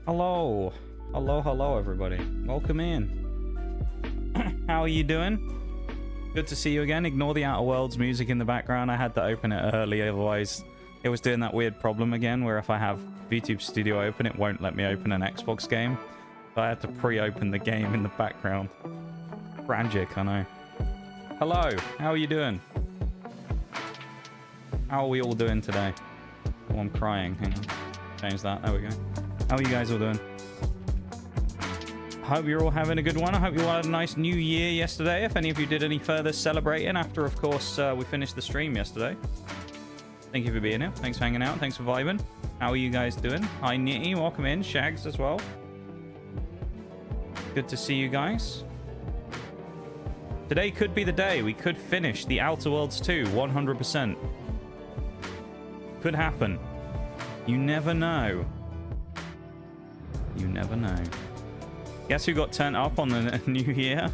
Hello. Hello, everybody. Welcome in. How are you doing? Good to see you again. Ignore the Outer Worlds music in the background. I had to open it early, otherwise it was doing that weird problem again where if I have VTube Studio open, it won't let me open an Xbox game. So I had to pre-open the game in the background. Tragic, I know. Hello, how are you doing? How are we all doing today? Oh, I'm crying. Hang on. Change that. There we go. How are you guys all doing? Hope you're all having a good one. I hope you all had a nice new year yesterday. If any of you did any further celebrating after, of course, we finished the stream yesterday. Thank you for being here. Thanks for hanging out. Thanks for vibing. How are you guys doing? Hi, Nitty. Welcome in. Shags as well. Good to see you guys. Today could be the day we could finish the Outer Worlds 2 100%. Could happen. You never know. You never know. Guess who got turned up on the new year?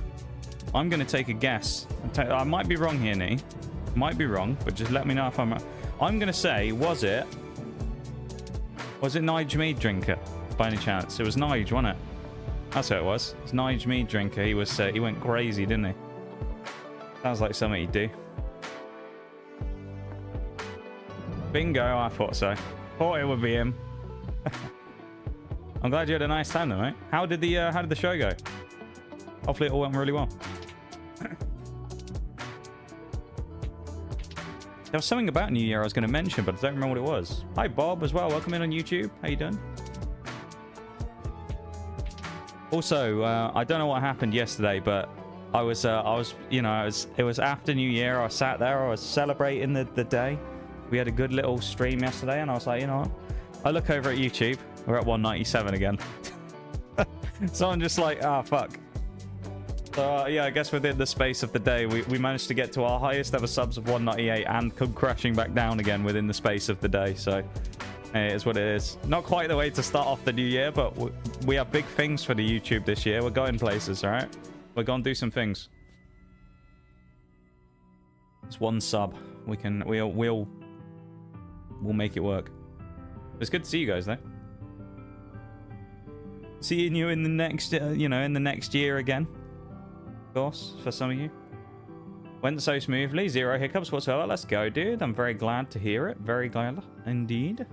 I'm going to take a guess. I might be wrong here, Nee. Might be wrong, but just let me know if I'm... I'm going to say, was it Nige Meaddrinker, by any chance? It was Nige, wasn't it? That's who it was. It's Nige Meaddrinker. He was, he went crazy, didn't he? Sounds like something he'd do. Bingo, I thought so. Thought it would be him. I'm glad you had a nice time though, mate. How did the show go? Hopefully it all went really well. There was something about New Year I was going to mention, but I don't remember what it was. Hi Bob as well. Welcome in on YouTube. How you doing? Also, I don't know what happened yesterday, but I was, you know, it was after New Year. I sat there, I was celebrating the day. We had a good little stream yesterday, and I was like, you know what? I look over at YouTube. We're at 197 again. So I'm just like, ah, fuck. So, yeah, I guess within the space of the day, we managed to get to our highest ever subs of 198 and come crashing back down again within the space of the day. So, it is what it is. Not quite the way to start off the new year, but we have big things for the YouTube this year. We're going places, all right? We're going to do some things. It's one sub. We'll make it work. It's good to see you guys, though. Seeing you in the next, you know, in the next year again. Of course, for some of you. Went so smoothly. 0 hiccups whatsoever. Let's go, dude. I'm very glad to hear it. Very glad indeed.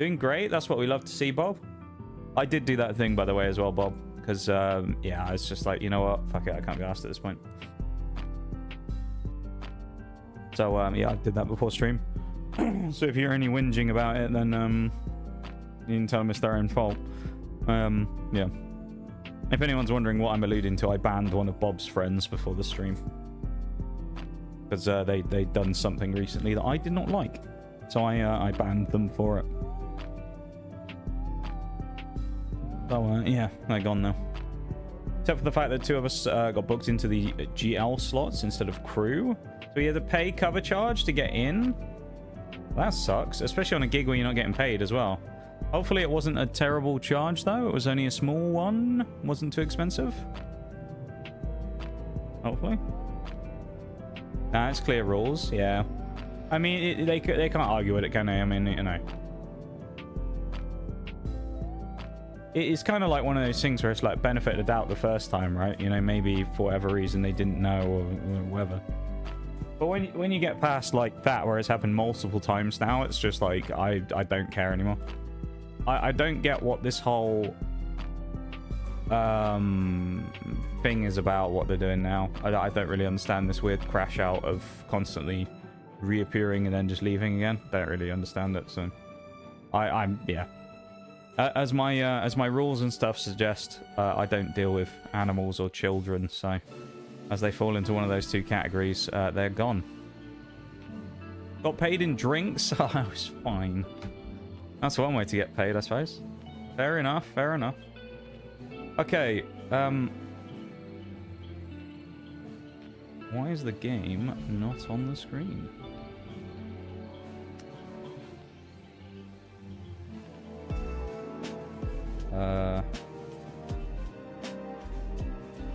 Doing great. That's what we love to see, Bob. I did do that thing, by the way, as well, Bob. Because, yeah, it's just like, you know what? Fuck it. I can't be asked at this point. So, yeah, I did that before stream. So if you're any whinging about it, then, you can tell them it's their own fault. Yeah. If anyone's wondering what I'm alluding to, I banned one of Bob's friends before the stream. Because they'd done something recently that I did not like. So I banned them for it. So, yeah, they're gone now. Except for the fact that 2 of us got booked into the GL slots instead of crew. So we had to pay cover charge to get in. That sucks, especially on a gig where you're not getting paid as well. Hopefully it wasn't a terrible charge, though. It was only a small one. Wasn't too expensive. Hopefully. Nah, it's clear rules, yeah. I mean, they can't argue with it, can they? I mean, you know. It's kind of like one of those things where it's like benefit of the doubt the first time, right? You know, maybe for whatever reason they didn't know or whatever. But when you get past like that, where it's happened multiple times now, it's just like, I don't care anymore. I don't get what this whole thing is about, what they're doing now. I don't really understand this weird crash out of constantly reappearing and then just leaving again. Don't really understand it, so I'm yeah. As my rules and stuff suggest, I don't deal with animals or children, so as they fall into one of those 2 categories, they're gone. Got paid in drinks? Oh, I was fine. That's one way to get paid, I suppose. Fair enough, fair enough. Okay, why is the game not on the screen?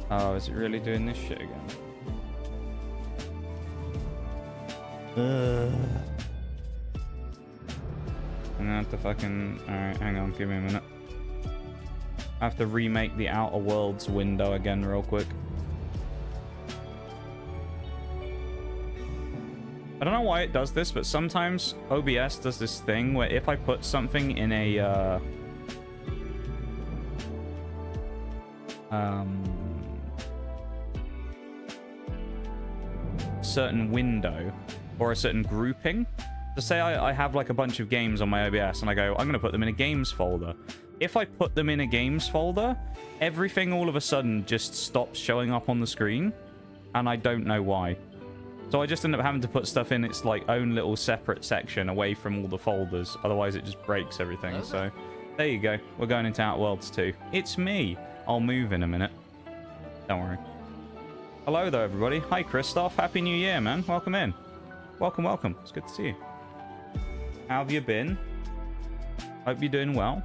Oh, is it really doing this shit again? I'm gonna have to fucking... Alright, hang on, give me a minute. I have to remake the Outer Worlds window again real quick. I don't know why it does this, but sometimes OBS does this thing where if I put something in a certain window or a certain grouping. So say I have like a bunch of games on my OBS and I go, I'm going to put them in a games folder. If I put them in a games folder, everything all of a sudden just stops showing up on the screen, and I don't know why. So I just end up having to put stuff in its like own little separate section away from all the folders. Otherwise it just breaks everything. Okay. So there you go. We're going into Outer Worlds 2. It's me. I'll move in a minute. Don't worry. Hello there, everybody. Hi, Christoph. Happy New Year, man. Welcome in. Welcome, welcome. It's good to see you. How have you been? Hope you're doing well.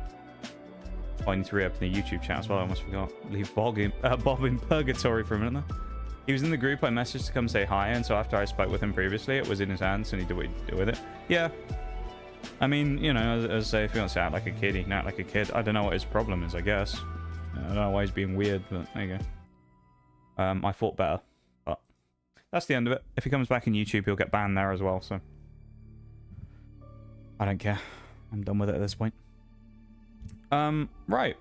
Oh, I need to reopen the YouTube chat as well. I almost forgot. Leave Bob in purgatory for a minute there. He was in the group I messaged to come say hi, and so after I spoke with him previously, it was in his hands and he did what he did with it. Yeah. I mean, you know, as I say, if he wants to act like a kid, he can act like a kid. I don't know what his problem is, I guess. I don't know why he's being weird, but there you go. I thought better. But that's the end of it. If he comes back in YouTube, he'll get banned there as well, so... I don't care. I'm done with it at this point. Right.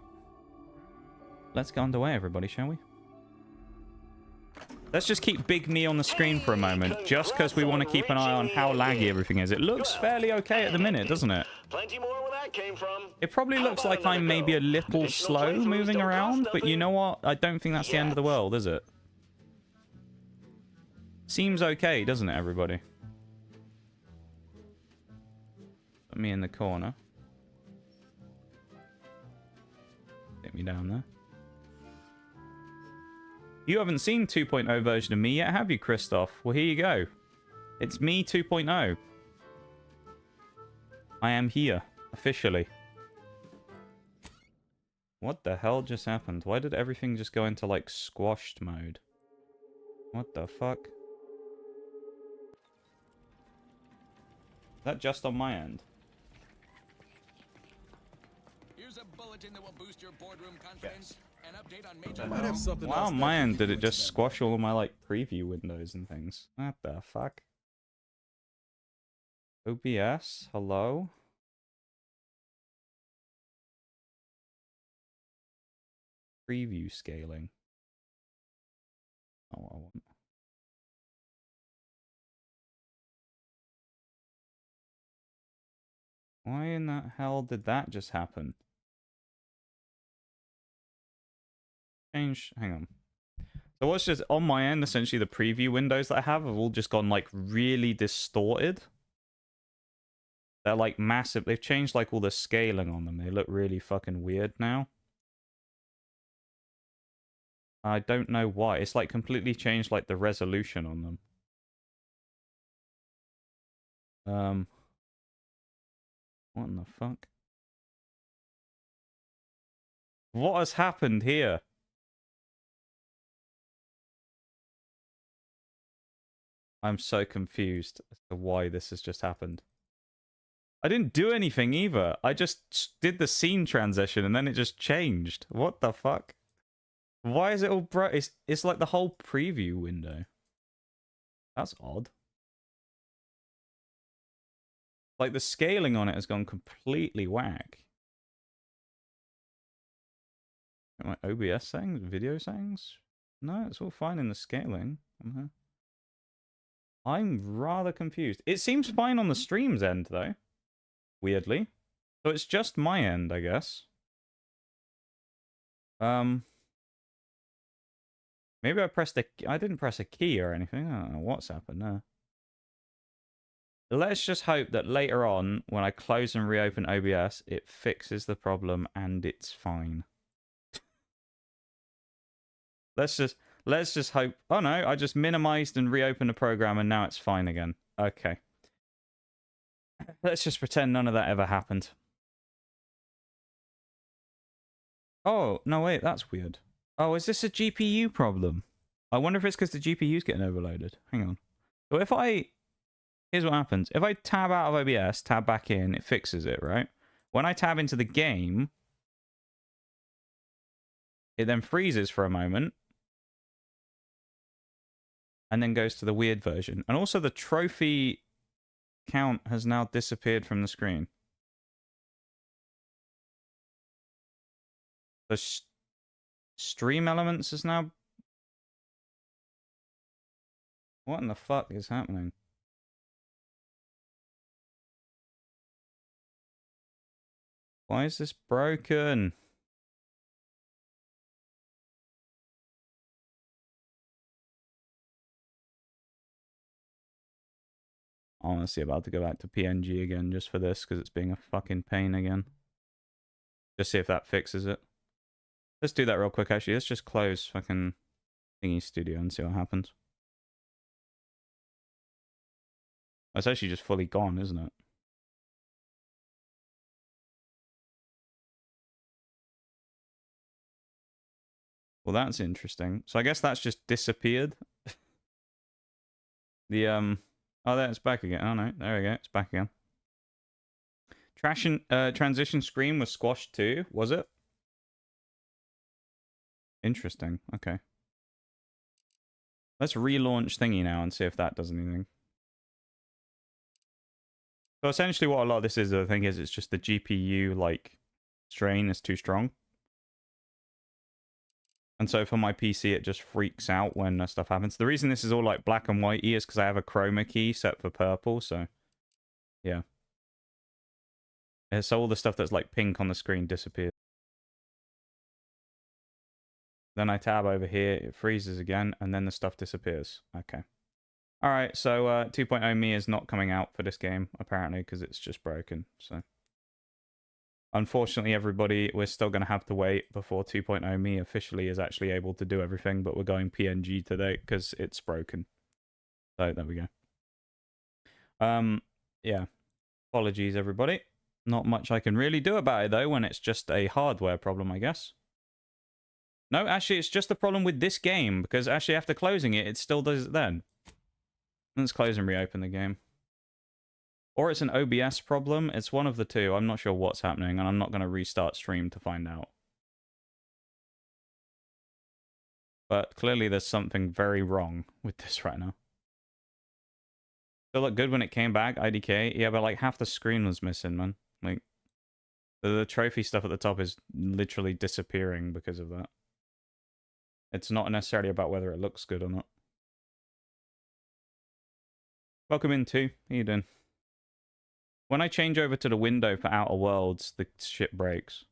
Let's get underway, everybody, shall we? Let's just keep Big Me on the screen for a moment, just because we want to keep an eye on how laggy everything is. It looks fairly okay at the minute, doesn't it? Plenty more where that came from. It probably looks like I'm maybe a little slow moving around, but you know what? I don't think that's the end of the world, is it? Seems okay, doesn't it, everybody? Put me in the corner. Get me down there. You haven't seen 2.0 version of me yet, have you, Christoph? Well, here you go. It's me 2.0. I am here, officially. What the hell just happened? Why did everything just go into, like, squashed mode? What the fuck? Is that just on my end? Here's a bulletin that will boost your boardroom confidence. An update on major... Might have something Wow, else my end did it just squash all of my, like, preview windows and things. What the fuck? OBS? Hello? Preview scaling. Oh, I want... Why in the hell did that just happen? Change, hang on. So what's just on my end, essentially the preview windows that I have all just gone like really distorted. They're like massive. They've changed like all the scaling on them. They look really fucking weird now. I don't know why. It's like completely changed like the resolution on them. What in the fuck? What has happened here? I'm so confused as to why this has just happened. I didn't do anything either. I just did the scene transition and then it just changed. What the fuck? Why is it all bright? It's like the whole preview window. That's odd. Like the scaling on it has gone completely whack. My OBS settings, video settings? No, it's all fine in the scaling. I'm rather confused. It seems fine on the stream's end, though. Weirdly. So it's just my end, I guess. Maybe I pressed a... I didn't press a key or anything. I don't know what's happened there. Let's just hope that later on, when I close and reopen OBS, it fixes the problem and it's fine. Let's just hope... Oh no, I just minimized and reopened the program and now it's fine again. Okay. Let's just pretend none of that ever happened. Oh, no wait, that's weird. Oh, is this a GPU problem? I wonder if it's because the GPU's getting overloaded. Hang on. So if I... Here's what happens. If I tab out of OBS, tab back in, it fixes it, right? When I tab into the game... it then freezes for a moment, and then goes to the weird version. And also the trophy count has now disappeared from the screen. The stream elements is now... What in the fuck is happening? Why is this broken? I'm honestly about to go back to PNG again just for this, because it's being a fucking pain again. Just see if that fixes it. Let's do that real quick, actually. Let's just close fucking Thingy Studio and see what happens. It's actually just fully gone, isn't it? Well, that's interesting. So I guess that's just disappeared. The, oh, there, it's back again. Oh, no. There we go. It's back again. Transition screen was squashed too, was it? Interesting. Okay. Let's relaunch Thingy now and see if that does anything. So essentially what a lot of this is, I think, is it's just the GPU, like, strain is too strong. And so for my PC, it just freaks out when stuff happens. The reason this is all, like, black and white is because I have a chroma key set for purple, so... Yeah. So all the stuff that's, like, pink on the screen disappears. Then I tab over here, it freezes again, and then the stuff disappears. Okay. Alright, so 2.0 Me is not coming out for this game, apparently, because it's just broken, so... Unfortunately, everybody, we're still going to have to wait before 2.0 Me officially is actually able to do everything, but we're going PNG today, because it's broken. So, there we go. Yeah. Apologies, everybody. Not much I can really do about it, though, when it's just a hardware problem, I guess. No, actually, it's just a problem with this game, because actually after closing it, it still does it then. Let's close and reopen the game. Or it's an OBS problem. It's one of the two. I'm not sure what's happening, and I'm not going to restart stream to find out. But clearly there's something very wrong with this right now. Still looked good when it came back, IDK. Yeah, but like half the screen was missing, man. Like, the trophy stuff at the top is literally disappearing because of that. It's not necessarily about whether it looks good or not. Welcome in, too. How you doing? When I change over to the window for Outer Worlds, the shit breaks.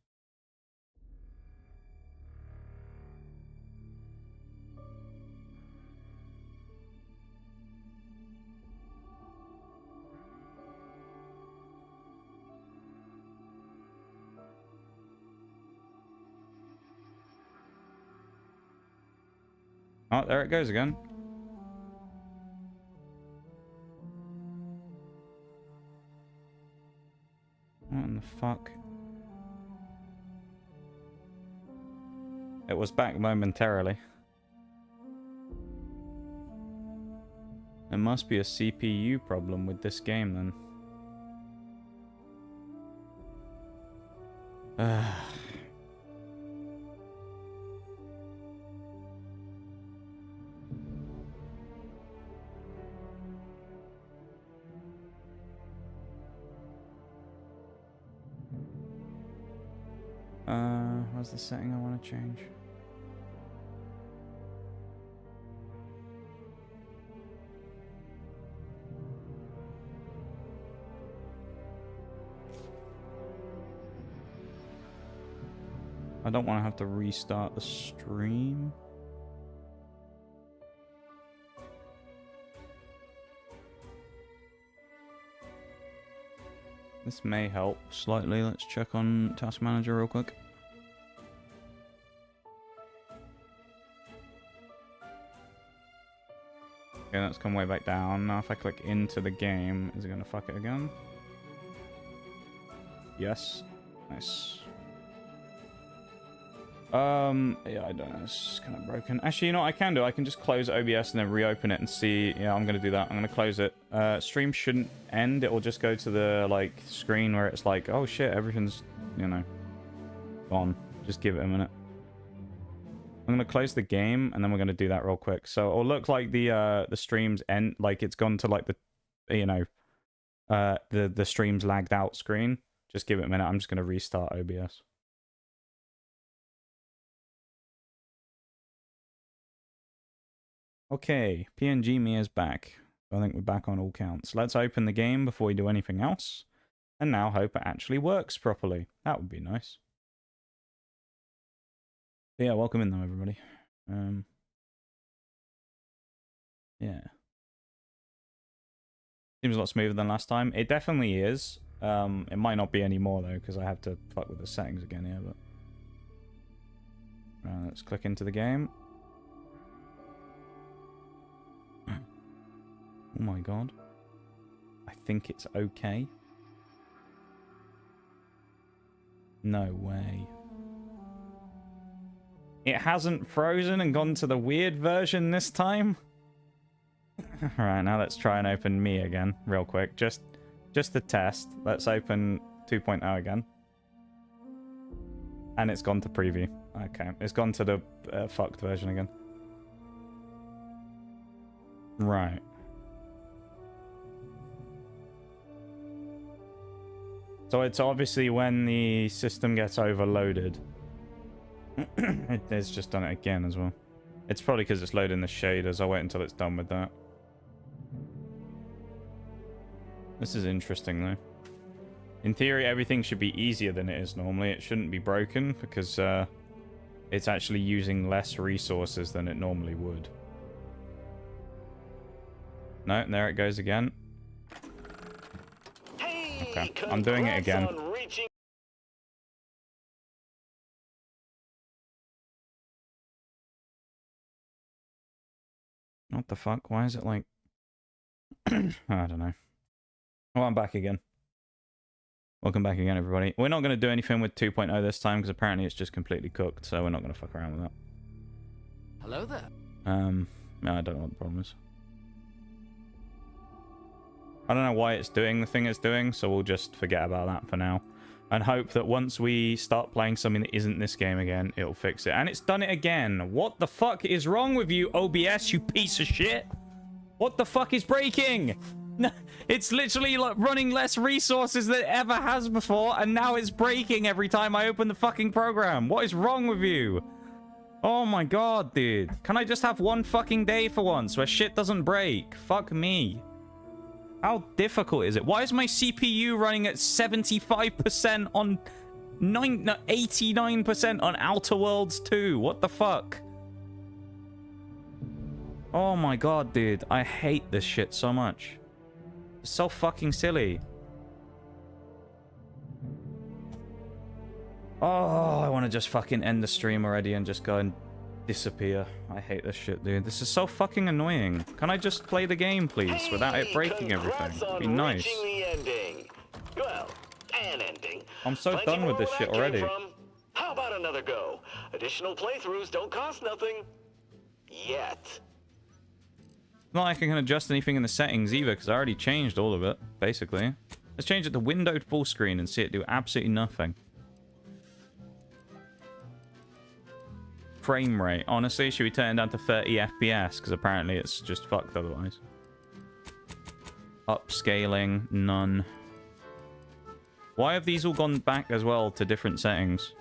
Oh, there it goes again. What in the fuck? It was back momentarily. There must be a CPU problem with this game then. What's the setting I want to change? I don't want to have to restart the stream. This may help slightly. Let's check on Task Manager real quick. Okay, that's come way back down. Now if I click into the game, is it going to fuck it again? Yes. Nice. Yeah, I don't know. It's kind of broken. Actually, you know what I can do? I can just close OBS and then reopen it and see. Yeah, I'm going to do that. I'm going to close it. Stream shouldn't end. It will just go to the, like, screen where it's like, oh shit, everything's, you know, gone. Just give it a minute. I'm gonna close the game and then we're gonna do that real quick. So it'll look like the streams end, like it's gone to like the, you know, the streams lagged out screen. Just give it a minute. I'm just gonna restart OBS. Okay, PNG Mia's back. I think we're back on all counts. Let's open the game before we do anything else. And now hope it actually works properly. That would be nice. But yeah, welcome in though, everybody. Yeah. Seems a lot smoother than last time. It definitely is. It might not be anymore though, because I have to fuck with the settings again here, but... let's click into the game. Oh my god. I think it's okay. No way. It hasn't frozen and gone to the weird version this time? Alright, now let's try and open me again, real quick. Just to test. Let's open 2.0 again. And it's gone to preview. Okay, it's gone to the fucked version again. Right. So it's obviously when the system gets overloaded. It's just done it again as well. It's probably because it's loading the shaders. I'll wait until it's done with that. This is interesting though. In theory, everything should be easier than it is normally. It shouldn't be broken because it's actually using less resources than it normally would. No, there it goes again. Okay, I'm doing it again. What the fuck? Why is it like... I don't know. Oh, I'm back again. Welcome back again, everybody. We're not going to do anything with 2.0 this time, because apparently it's just completely cooked, so we're not going to fuck around with that. Hello there. No, I don't know what the problem is. I don't know why it's doing the thing it's doing, so we'll just forget about that for now. And hope that once we start playing something that isn't this game again, it'll fix it. And it's done it again. What the fuck is wrong with you, OBS, you piece of shit? What the fuck is breaking? It's literally like running less resources than it ever has before, and now it's breaking every time I open the fucking program. What is wrong with you? Oh my god, dude. Can I just have one fucking day for once where shit doesn't break? Fuck me. How difficult is it? Why is my CPU running at 75% on 89% on Outer Worlds 2? What the fuck? Oh my god, dude. I hate this shit so much. It's so fucking silly. Oh, I want to just fucking end the stream already and just go and disappear. I hate this shit, dude. This is so fucking annoying. Can I just play the game, please, without it breaking everything? It'd be nice. Well, an ending. I'm so done with this shit already. How about another go? Additional playthroughs don't cost nothing. Yet. It's not like I can adjust anything in the settings either, because I already changed all of it, basically. Let's change it to windowed full screen and see it do absolutely nothing. Frame rate. Honestly, should we turn it down to 30 FPS? Because apparently it's just fucked otherwise. Upscaling. None. Why have these all gone back as well to different settings?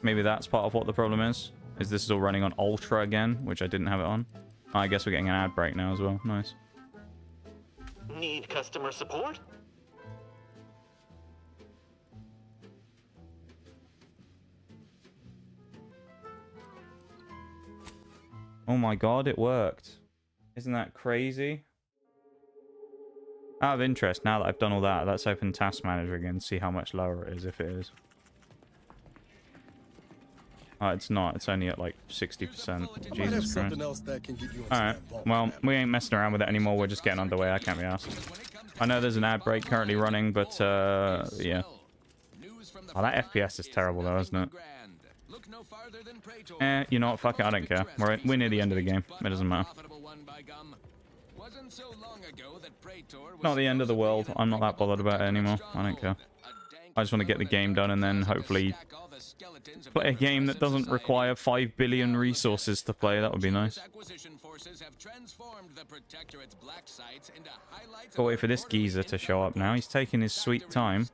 Maybe that's part of what the problem is. Is this all running on Ultra again, which I didn't have it on. Oh, I guess we're getting an ad break now as well. Nice. Need customer support? Oh my god, it worked. Isn't that crazy? Out of interest, now that I've done all that, let's open Task Manager again and see how much lower it is, if it is. Oh, it's not. It's only at like 60%. Jesus Christ. Alright, well, we ain't messing around with it anymore. We're just getting underway. I can't be asked. I know there's an ad break currently running, but yeah. Oh, that FPS is terrible though, isn't it? You know what? Fuck it. I don't care. We're near the end of the game. It doesn't matter. Not the end of the world. I'm not that bothered about it anymore. I don't care. I just want to get the game done and then hopefully play a game that doesn't require 5 billion resources to play. That would be nice. Can't wait for this geezer to show up now. He's taking his sweet time.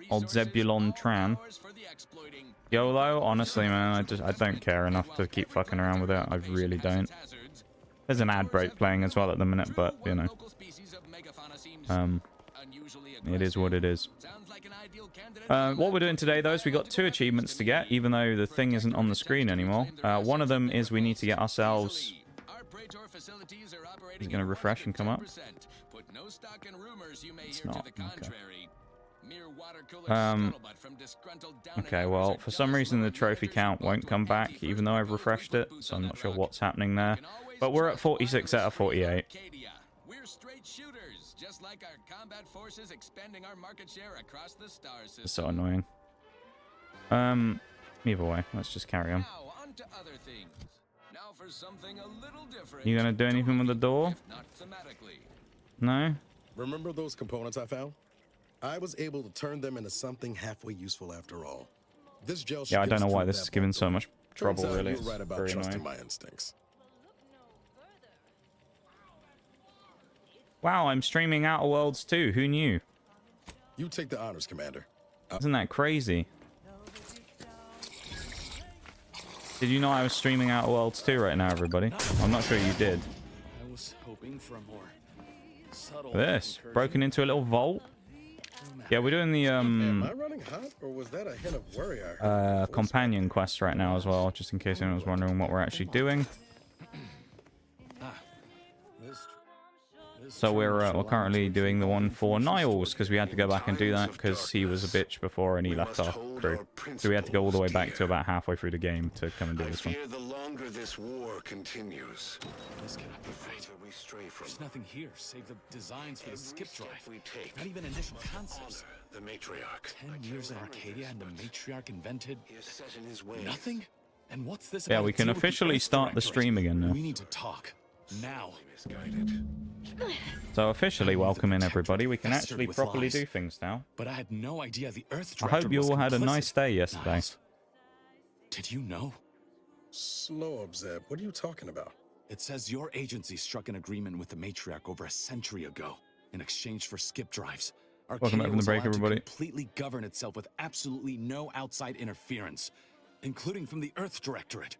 Old Zebulon Tran. YOLO, honestly, man, I don't care enough to keep fucking around with it. I really don't. There's an ad break playing as well at the minute, but, you know. It is what it is. What we're doing today, though, is we got 2 achievements to get, even though the thing isn't on the screen anymore. One of them is we need to get ourselves... Is it going to refresh and come up? It's not. Okay. Okay, well, for some reason the trophy count won't come back, even though I've refreshed it, so I'm not sure what's happening there. But we're at 46 out of 48. We're straight shooters, just like our combat forces expanding our market share across the star system. It's so annoying. Either way, let's just carry on. Now, on to other things. Now for something a little different. You gonna do anything with the door? If not thematically. No? Remember those components I found? I was able to turn them into something halfway useful after all. This gel. Yeah, I don't know why this is giving so much trouble, really. You're right about very trusting annoying. my instincts. Wow, I'm streaming Outer Worlds too. Who knew? You take the honors, Commander. Isn't that crazy? Did you know I was streaming Outer Worlds 2 right now, everybody? I'm not sure you did. I was hoping for a more subtle This broken into a little vault. Yeah, we're doing the Am I running hot, or was that a hint of worry I heard? companion quest right now as well, just in case anyone was wondering what we're actually doing. So we're currently doing the one for Niles, because we had to go back and do that because he was a bitch before and he left our crew. So we had to go all the way back to about halfway through the game to come and do this one. The longer this war continues, This cannot be right. we stray from There's nothing here save the designs for the skip drive. we take. Not even initial concepts. The matriarch. 10 years in Arcadia and the matriarch invented He is set in his way. nothing? And what's this Yeah, about we a can deal with the officially Earth start the Directorate? stream again now. We need to talk. Now. Misguided. So officially welcome in everybody. We can Festered actually with properly lies. do things now. But I had no idea the Earth I Directorate hope you was all had a complicit. nice day yesterday. Niles, did you know? Slow up, Zeb. What are you talking about? It says your agency struck an agreement with the matriarch over a century ago in exchange for skip drives. Welcome back from the was break, allowed to everybody. completely govern itself with absolutely no outside interference, including from the Earth Directorate.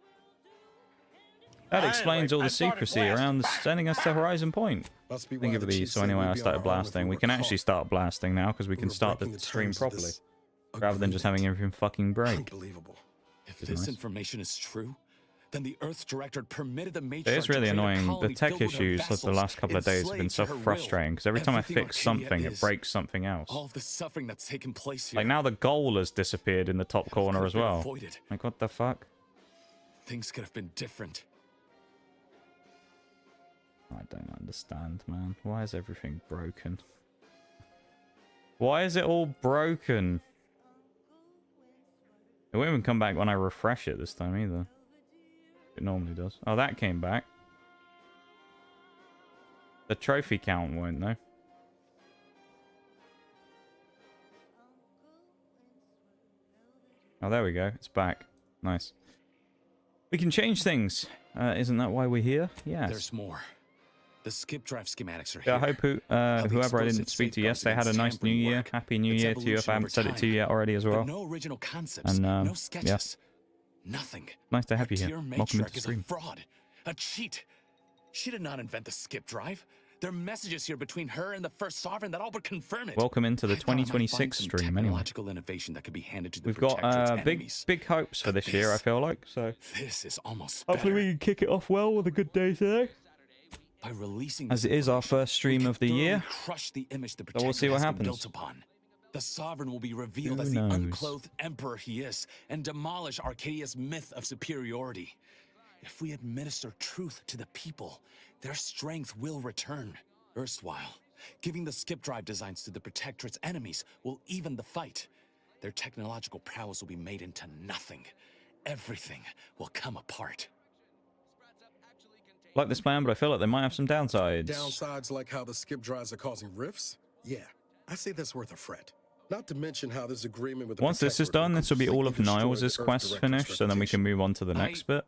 That explains all the secrecy around sending us to Horizon Point. Must be Think why of the these. chief So said anyway, we'd I be started on our own if blasting. We were can caught. actually start blasting now because we can were start the breaking the stream terms of properly this rather than just having everything fucking break. Unbelievable. If Is this nice. information is true, then the Earth Directorate permitted the matriarch It is really to create a annoying. The colony tech filled with her issues of the vassals, last couple of days have been enslaved so to her will. frustrating because every time I Everything fix Arcadia something, it is, breaks something else. all of the suffering that's taken place here. Like now the goal has disappeared in the top corner could as have been well. avoided. Like what the fuck? Things could have been different. I don't understand, man. Why is everything broken? Why is it all broken? It won't even come back when I refresh it this time either. It normally does. Oh, that came back. The trophy count won't, though. Oh, there we go. It's back. Nice. We can change things. Isn't that why we're here? Yes. There's more. The skip drive schematics are Yeah, I here. hope whoever I didn't speak to yesterday had a nice New Year. Happy New Year to you if I haven't said it to you yet already as But well. no original concepts, And, no yeah. sketches, nothing. Nice to have you Our here. dear Welcome into matriarch the is a stream. fraud, a cheat. She did not invent the skip drive. There are messages here between her and the first sovereign that all but confirm it. Welcome into the I thought I might find 2026 some stream, anyway. technological innovation that could be handed to the We've got Protectorate's big enemies. big hopes for this year, I feel like. So This is almost hopefully better. we can kick it off well with a good day today. By releasing As this it is our information, first stream we can of the year. thoroughly crush the image the So we'll see Protectorate what has been happens. built upon. The sovereign will be revealed Who as the knows? unclothed emperor he is, and demolish Arcadia's myth of superiority. If we administer truth to the people, their strength will return. Erstwhile, giving the skip drive designs to the Protectorate's enemies will even the fight. Their technological prowess will be made into nothing. Everything will come apart. Like this plan, but I feel like they might have some downsides. Downsides like how the skip drives are causing rifts? Yeah, I say that's worth a fret. Not to mention how this agreement with the Once this is Protectorate done, will this will be all of completely destroy Niles' the Earth quest Director's finished, so then we can reputation. move on to the next bit.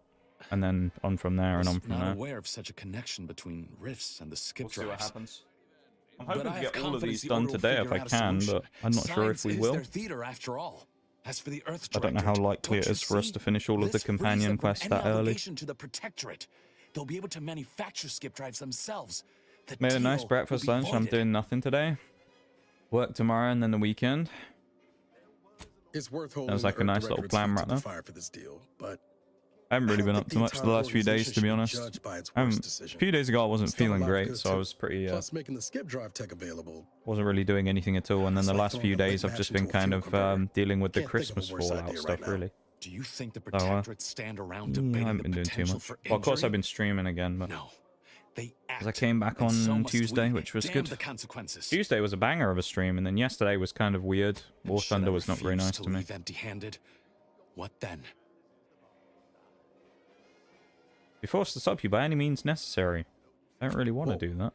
And then on from there and on from Not there. aware of such a connection between rifts and the skip We'll see what drives. happens. I'm But hoping I to have get all of confidence these the done Order will today if figure I out a can, solution. but I'm not sure if Science we is will. their theater after all. As for the Earth I don't know how Directorate, likely it don't you is for us see? to finish all of the This frees companion them from quests any that early. obligation to the Protectorate. They'll be able to manufacture skip drives themselves. The Made a nice deal will breakfast be lunch. I'm voided. doing nothing today. Work tomorrow and then the weekend. It's worth holding Sounds like the a Earth nice little Directorate's plan feet right to the now. fire for this deal, but I haven't really I been don't up think to much the the last few entire days, to be organization honest. should be judged by its worst A decision. few days ago, I wasn't It's done a feeling lot of great, good, so I too. was pretty, Plus, making the skip drive tech available. wasn't really doing anything at all. And then It's the like last throwing few a lit days, I've match just been into a kind fuel of converter. dealing with the Can't think of a Christmas worse fallout idea stuff, right now. really. Do you think the I Protectorate stand around I debating haven't the been doing too potential much. for Well, of course, injury? I've been streaming again, but No. They act. because I came back and on so must Tuesday, we. which was Damn good. the consequences. Tuesday was a banger of a stream, and then yesterday was kind of weird. War Should I Thunder was not very refuse nice to me. leave empty-handed? What then? Be forced to stop you by any means necessary. I don't really want to Whoa. do that.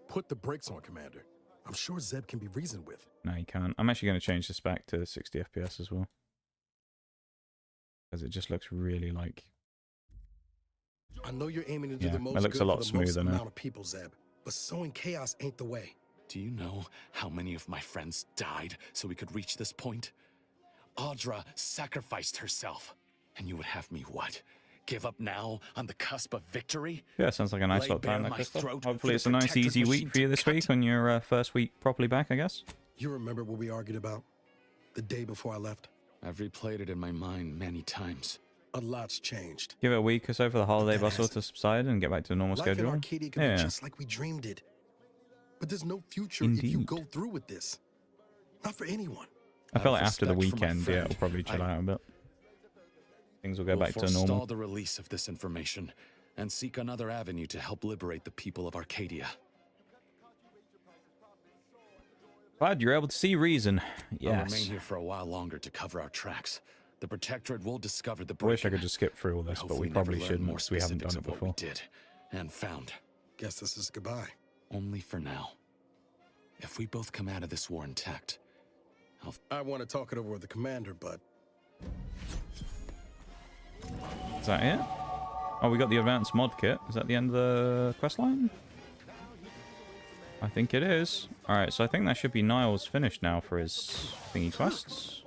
Put the brakes on, Commander. I'm sure Zeb can be reasoned with. No, you can't. I'm actually going to change this back to 60 FPS as well. Because it just looks really like... I know you're aiming to do Yeah, the it most looks a good lot for the most smoother now. amount of people, Zeb. But sowing chaos ain't the way. Do you know how many of my friends died so we could reach this point? Audra sacrificed herself. And you would have me what? Give up now on the cusp of victory? Yeah, sounds like a nice Lay little time bare there, my Crystal. throat Hopefully for it's the a nice Protectorate easy machine week for you to this cut. week on your first week properly back, I guess. You remember what we argued about the day before I left? I've replayed it in my mind many times. A lot's changed. Give it a week or so for the holiday that bustle has- to subside and get back to the normal Life in schedule. Arcadia could Yeah. be just like we dreamed it. But there's no future if you Indeed. go through with this. Not for anyone. I feel like Out of after the respect for my weekend, yeah, friend, it'll probably chill I- out a bit. Things will go We'll back to forestall normal. the release of this information and seek another avenue to help liberate the people of Arcadia. Glad you're able to see reason. I'll Yes. remain here for a while longer to cover our tracks. The Protectorate will discover the I wish I break-in. could just skip through all this, but Hopefully we never probably learn shouldn't more because we haven't done specifics it of what we before. did and found. Guess this is goodbye. Only for now. If we both come out of this war intact, I want to talk it over with the commander, but Is that it? Oh, we got the advanced mod kit. Is that the end of the quest line? I think it is. Alright, so I think that should be Niles finished now for his thingy quests.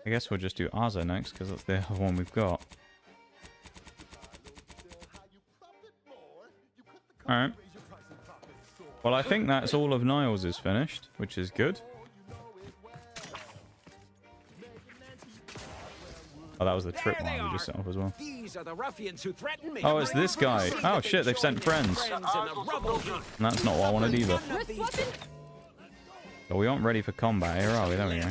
I guess we'll just do Arza next, because that's the other one we've got. Alright. Well, I think that's all of Niles is finished, which is good. Oh, that was the trip one we just set up as well. These are the ruffians who threatened me. Oh, it's this guy. Oh, shit, they've sent friends. Friends in the rubble heap. And that's not what I wanted either. None of these- But we aren't ready for combat here, are we? There we go.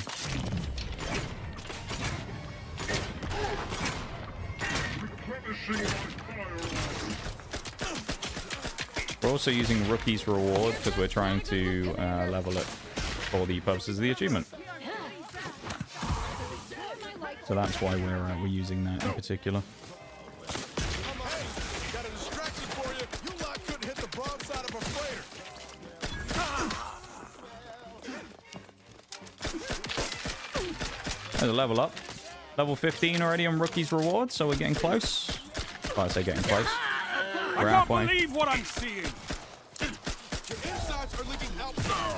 We're also using Rookie's Reward because we're trying to level it for the purposes of the achievement. So that's why we're using that in particular. Got a distraction for you. You lot couldn't hit the broadside of a freighter. There's a level up. Level 15 already on Rookie's Reward, so we're getting close. Well, I say getting close. We're halfway. Believe what I'm seeing. Your insides are leaking outside,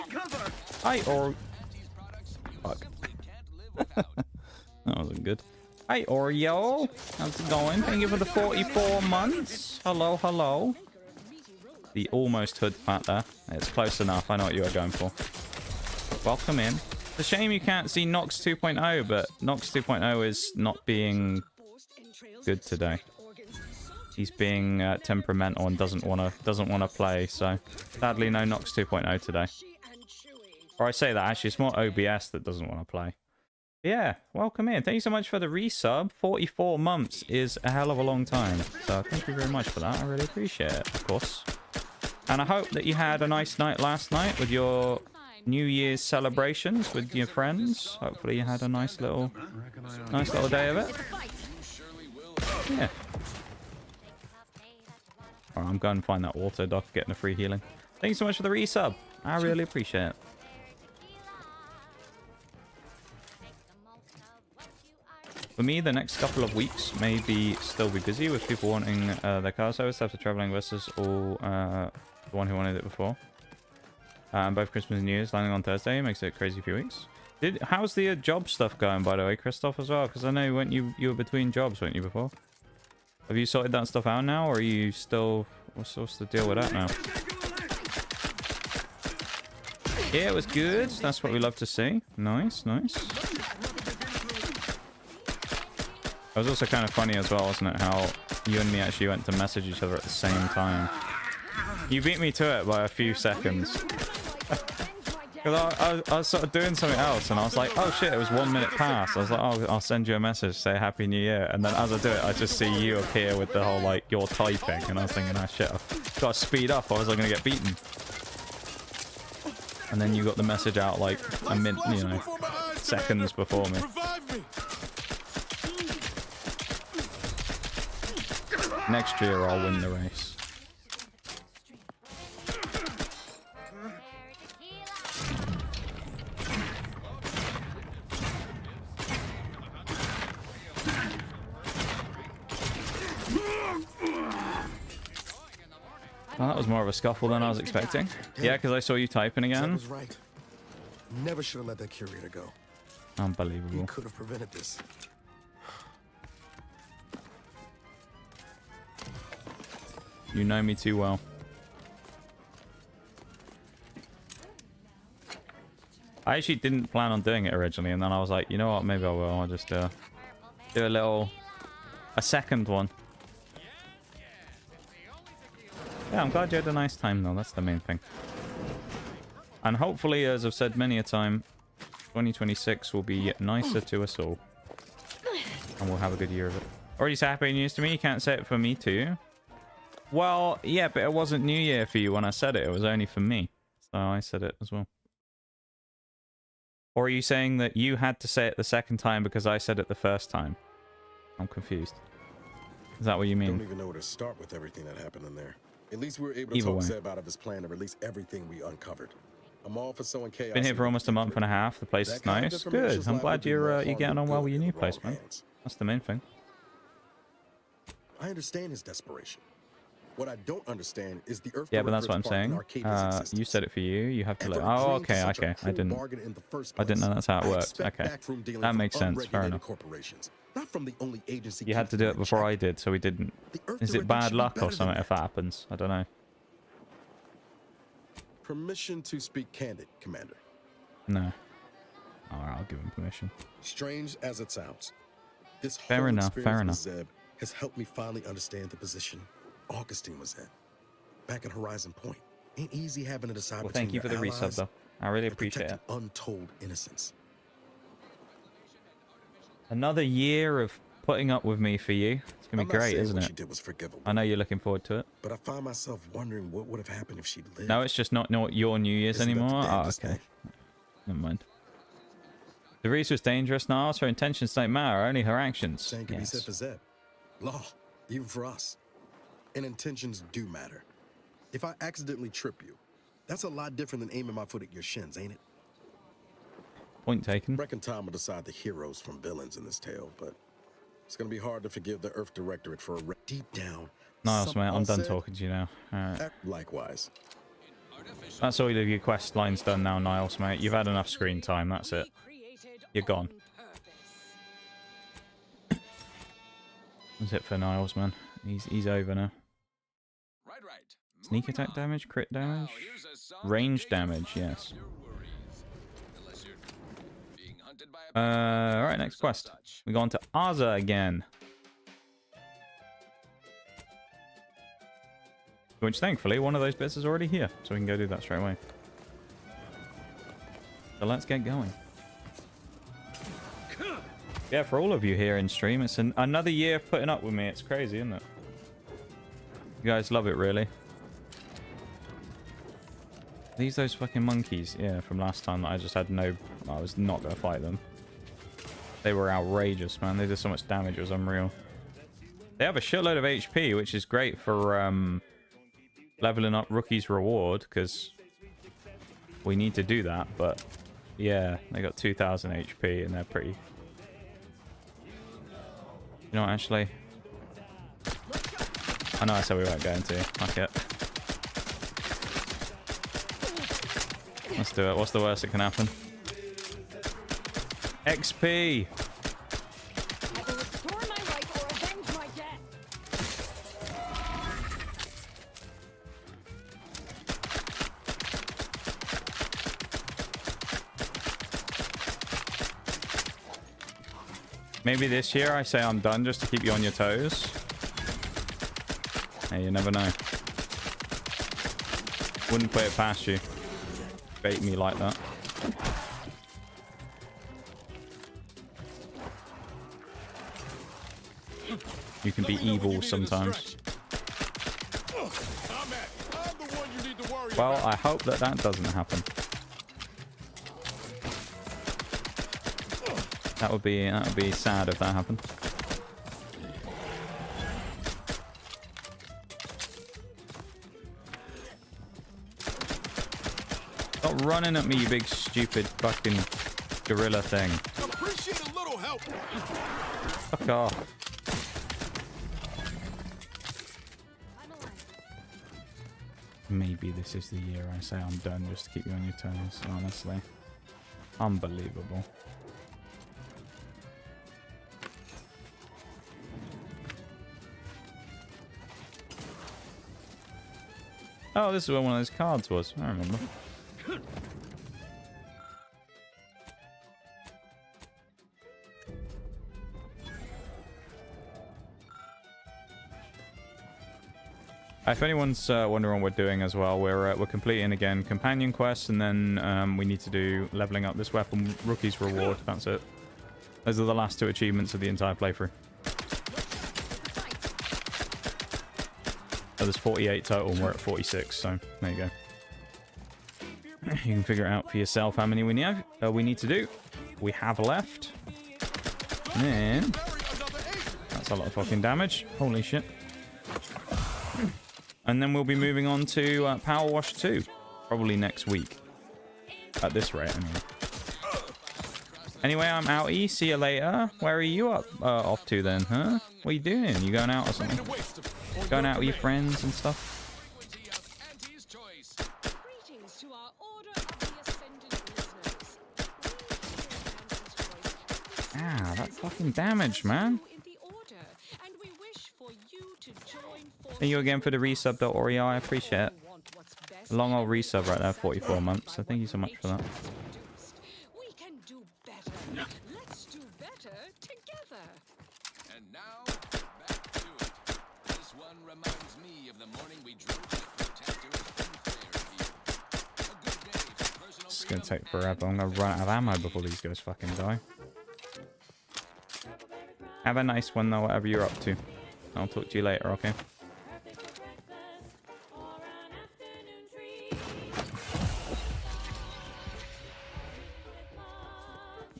Commander. Hi, or... These products you Fuck. simply can't live without. That wasn't good. Hi, Oreo. How's it going? Thank you for the 44 months. Hello, hello. The almost hood pat there. It's close enough. I know what you are going for. Welcome in. It's a shame you can't see Nox 2.0, but Nox 2.0 is not being good today. He's being temperamental and doesn't wanna play. So sadly, no Nox 2.0 today. Or I say that actually, it's more OBS that doesn't want to play. Yeah, welcome in. Thank you so much for the resub. 44 months is a hell of a long time. So thank you very much for that. I really appreciate it, of course. And I hope that you had a nice night last night with your New Year's celebrations with your friends. Hopefully you had a nice little day of it. Yeah. Alright, I'm going to find that water doc, getting a free healing. Thank you so much for the resub. I really appreciate it. For me, the next couple of weeks may still be busy with people wanting their car service after traveling versus all the one who wanted it before. Both Christmas and New Year's landing on Thursday makes it a crazy few weeks. How's the job stuff going, by the way, Christoph, as well? Because I know you were between jobs, weren't you, before? Have you sorted that stuff out now, or are you still... What's the deal with that now? Yeah, it was good. That's what we love to see. Nice, nice. It was also kind of funny as well, wasn't it? How you and me actually went to message each other at the same time. You beat me to it by a few seconds. Because I was sort of doing something else, and I was like, oh shit, it was 1 minute past. I was like, oh, I'll send you a message, say Happy New Year. And then as I do it, I just see you appear with the whole, like, you're typing. And I was thinking, oh shit, I've got to speed up, or was I going to get beaten? And then you got the message out, like, a minute, you know, seconds before me. Next year, I'll win the race. Well, that was more of a scuffle than I was expecting. Yeah, because I saw you typing again. Zeb was right. Never should have let that curator go. Unbelievable. He could have prevented this. You know me too well. I actually didn't plan on doing it originally, and then I was like, you know what, maybe I will. I'll just do a second one. Yeah, I'm glad you had a nice time though. That's the main thing. And hopefully, as I've said many a time, 2026 will be nicer to us all. And we'll have a good year of it. Already say Happy New Year's to me? You can't say it for me too? Well, yeah, but it wasn't New Year for you when I said it. It was only for me. So I said it as well. Or are you saying that you had to say it the second time because I said it the first time? I'm confused. Is that what you mean? Don't even know where to start with everything that happened in there. At least we were able to talk Zeb out of his plan to release everything we uncovered. I'm all for sowing chaos. Been here for almost a month and a half. The place is nice. Good. I'm glad you're getting on well with your new place, man. That's the main thing. I understand his desperation. What I don't understand is the Earth. Yeah, but that's what I'm saying. You said it for you. You have to let. Oh, okay, okay. I didn't know that's how it worked. Okay, that makes sense. Fair enough. Not from the only agency. You had to do it before I did, so we didn't. Is it bad luck or something if that happens? I don't know. Permission to speak candid, Commander. No. Alright, I'll give him permission. Strange as it sounds, this fair enough. Fair enough. Zeb has helped me finally understand the position Augustine was in. Back at Horizon Point. Ain't easy having to decide. Well, thank you for the resub, though. I really appreciate it. Untold innocence. Another year of putting up with me for you. It's gonna be great, isn't it? She did was forgivable, I know you're looking forward to it. but I find myself wondering what would have happened if she'd lived. No, it's just not your New Year's Isn't that the anymore. Oh, damnedest okay. thing? Never mind. The Reese was dangerous, Niles. Her intentions don't matter, only her actions. Same can be said Yes. for Zeb. Law, even for us. And intentions do matter. If I accidentally trip you, that's a lot different than aiming my foot at your shins, ain't it? Point taken. Reckon time will decide the heroes from villains in this tale, but it's gonna be hard to forgive the Earth Directorate for deep down. Niles, mate, I'm done said, talking to you now. Alright. Likewise. That's all of your quest lines done now, Niles, mate. You've had enough screen time, that's it. You're gone. That's it for Niles, man. He's over now. Right. Sneak attack damage, crit damage, range damage, yes. Alright, next quest. We go on to Aza again. Which, thankfully, one of those bits is already here, so we can go do that straight away. So let's get going. Yeah, for all of you here in stream, it's another year of putting up with me. It's crazy, isn't it? You guys love it, really. These those fucking monkeys, yeah, from last time that I just had no... I was not going to fight them. They were outrageous, man. They did so much damage, it was unreal. They have a shitload of HP, which is great for leveling up Rookie's Reward, because we need to do that. But yeah, they got 2,000 HP, and they're pretty... You know what, actually? I know I said we weren't going to. Fuck it. Let's do it. What's the worst that can happen? XP! Either restore my right or avenge my death. Maybe this year I say I'm done just to keep you on your toes. Hey, you never know. Wouldn't put it past you. Bait me like that. You can be evil sometimes. Well, I hope that that doesn't happen. That would be sad if that happened. Stop running at me, you big stupid fucking gorilla thing. Appreciate a little help. Fuck off. Maybe this is the year I say I'm done just to keep you on your toes, honestly. Unbelievable. Oh, this is where one of those cards was. I remember. If anyone's wondering what we're doing as well, we're completing again companion quests, and then we need to do leveling up this weapon, Rookie's Reward. That's it. Those are the last two achievements of the entire playthrough. So there's 48 total, and we're at 46. So there you go. You can figure it out for yourself how many we need to do. We have left. And that's a lot of fucking damage. Holy shit. And then we'll be moving on to Power Wash 2, probably next week. At this rate, anyway. Anyway, I'm outie. See you later. Where are you off to then, huh? What are you doing? You going out or something? Going out with your friends and stuff? Greetings to our Order of the Ascendant listeners. Ah, that fucking damage, man. Thank you again for the resub, Oreo. I appreciate it. Long old resub right there, 44 months. So thank you so much for that. We can do better. Let's do better together. And now, back to it. This one reminds me of the morning we drove to the protector's Fairview. A good day for personal It's gonna freedom take forever. I'm gonna run out of ammo before these guys fucking die. Have a nice one though, whatever you're up to. I'll talk to you later, okay?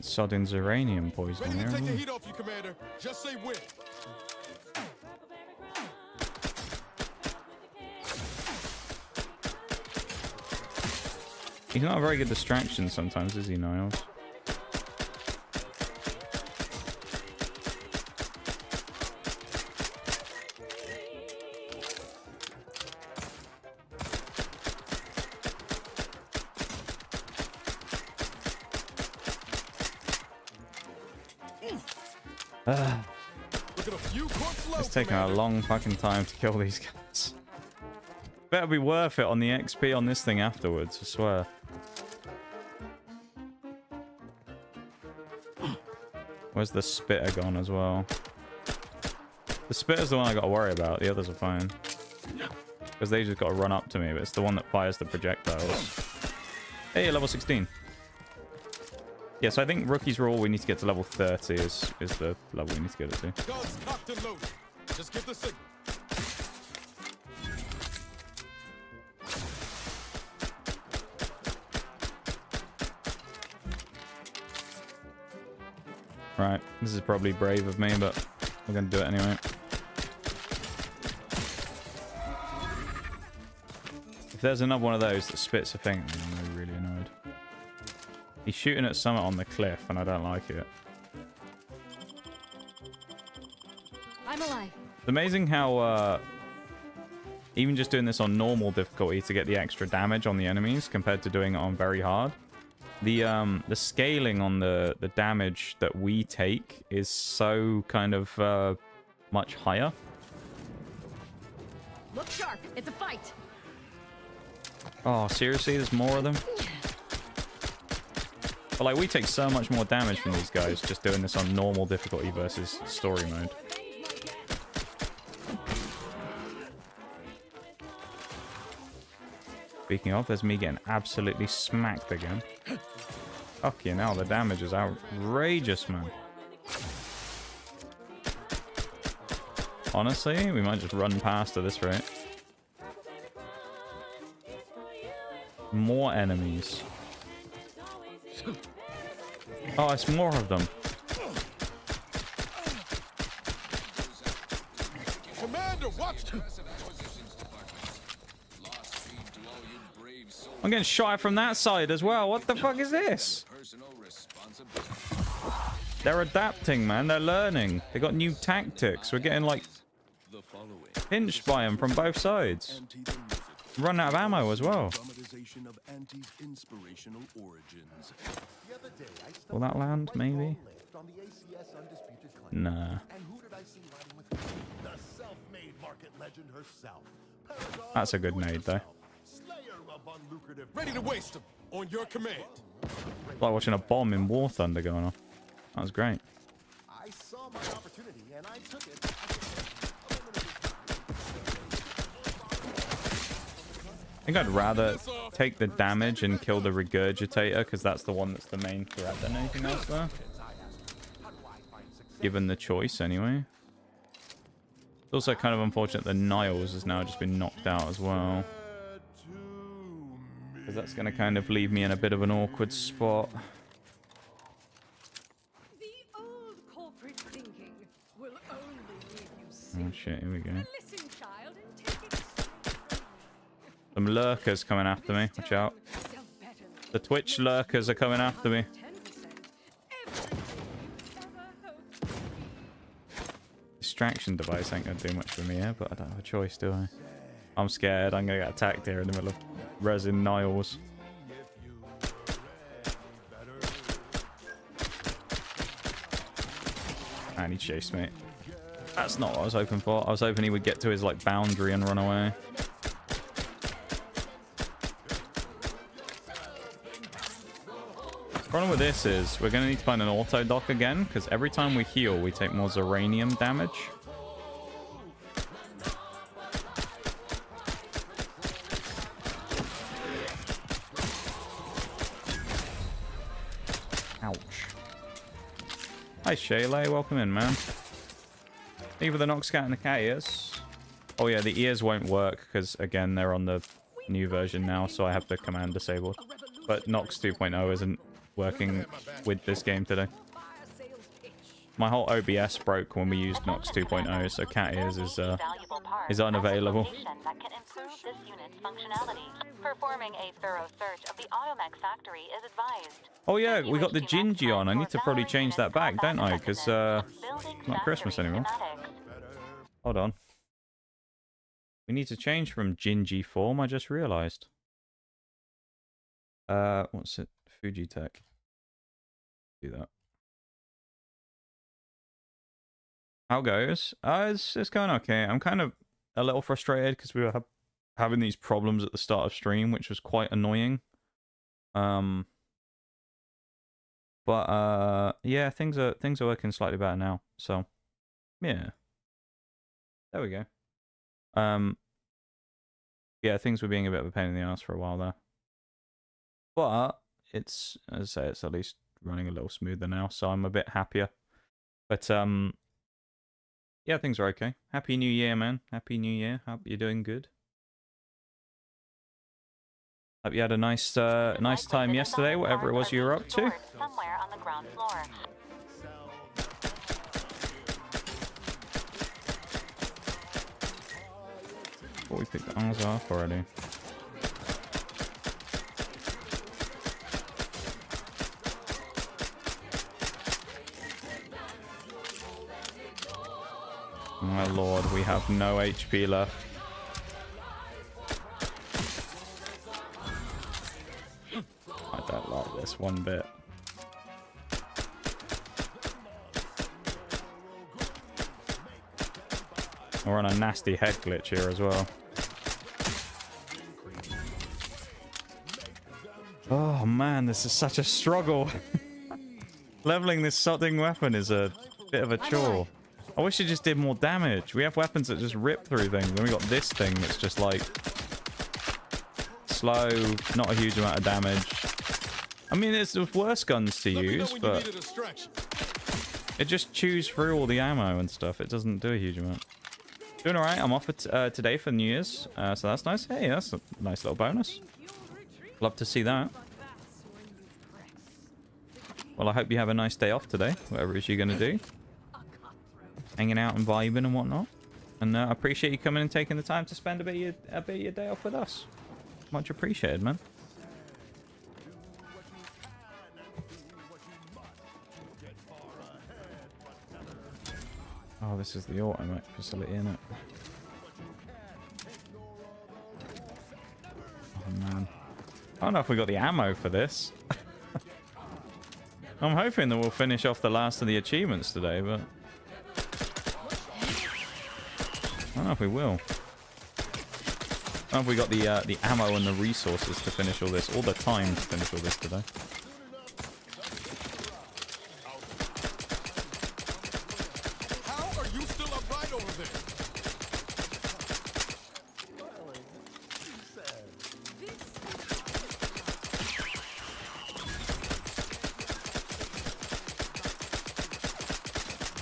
Sodding's uranium poison Ready here. to take the heat off you, Commander. Just say when. He's not a very good distraction sometimes, is he, Niles? It's taking a long fucking time to kill these guys. Better be worth it on the XP on this thing afterwards, I swear. Where's the spitter gone as well? The spitter's the one I gotta worry about, the others are fine. Because they just gotta run up to me, but it's the one that fires the projectiles. Hey, level 16. Yeah, so I think Rookie's Rule we need to get to level 30 is the level we need to get it to. Guns cocked and loaded. Just give the signal. Right, this is probably brave of me, but we're gonna do it anyway. there's another one of those that spits a thing, I'm really annoyed. He's shooting at something on the cliff, and I don't like it. I'm alive. It's amazing how even just doing this on normal difficulty to get the extra damage on the enemies compared to doing it on very hard. The scaling on the damage that we take is so kind of much higher. Look sharp. It's a fight. Oh, seriously? There's more of them? But like, we take so much more damage from these guys just doing this on normal difficulty versus story mode. Speaking of, there's me getting absolutely smacked again. Fuck you now, the damage is outrageous, man. Honestly, we might just run past at this rate. More enemies. Oh, it's more of them. Commander, watch! I'm getting shot from that side as well. What the fuck is this? They're adapting, man. They're learning. They got new tactics. We're getting, like, pinched by them from both sides. Run out of ammo as well. Will that land, maybe? Nah. That's a good nade, though. Ready to waste them on your command. It's like watching a bomb in War Thunder going on. That was great. I saw my opportunity and I took it. I think I'd rather take the damage and kill the regurgitator, because that's the one that's the main threat than anything else there. Given the choice, anyway. It's also kind of unfortunate that Niles has now just been knocked out as well. Because that's going to kind of leave me in a bit of an awkward spot. The old corporate thinking will only leave you sick. Oh shit, here we go. Listen, child, and take it. Some lurkers coming after me. Watch out. The Twitch lurkers are coming after me. Distraction device ain't going to do much for me here, but I don't have a choice, do I? I'm scared. I'm going to get attacked here in the middle of resin Niles. And he chased me. That's not what I was hoping for. I was hoping he would get to his like boundary and run away. The problem with this is we're going to need to find an auto dock again, because every time we heal, we take more Zeranium damage. Ouch. Hi, Shaylay. Welcome in, man. Either the Noxcat and the cat ears. Oh, yeah, the ears won't work, because, again, they're on the new version now, so I have the command disabled. But Nox 2.0 isn't working with this game today. My whole OBS broke when we used Nox 2.0, so cat ears is unavailable. That can improve this unit's functionality. Performing a thorough search of the Automech factory is advised. Oh yeah, we got the Gingy on. I need to probably change that back, don't I? Because it's not Christmas anymore. Hold on. We need to change from Gingy form, I just realized. What's it? Fujitech. Do that. How goes? It's going okay. I'm kind of a little frustrated because we were having these problems at the start of stream, which was quite annoying. But yeah, things are working slightly better now. So yeah, there we go. Yeah, things were being a bit of a pain in the ass for a while there, but it's, as I say, it's at least running a little smoother now, so I'm a bit happier. But yeah, things are okay. Happy New Year, man. Happy New Year. Hope you're doing good. Hope you had a nice time yesterday, whatever it was you were up to. Somewhere on the ground floor. Thought we picked ours off already. lord, we have no HP left. I don't like this one bit. We're on a nasty head glitch here as well. Oh man, this is such a struggle. Leveling this sodding weapon is a bit of a chore. I wish it just did more damage. We have weapons that just rip through things. Then we got this thing that's just like slow, not a huge amount of damage. I mean, it's worse guns to use, but it just chews through all the ammo and stuff. It doesn't do a huge amount. Doing alright. I'm off today for New Year's, so that's nice. Hey, that's a nice little bonus. Love to see that. Well, I hope you have a nice day off today, whatever it is you're going to do. Hanging out and vibing and whatnot. And I appreciate you coming and taking the time to spend a bit of your day off with us. Much appreciated, man. Oh, this is the automech facility, isn't it? Oh, man. I don't know if we got the ammo for this. I'm hoping that we'll finish off the last of the achievements today, but I don't know if we will. I don't know if we got the ammo and the resources to finish all this, all the time to finish all this today. How are you still upright over there?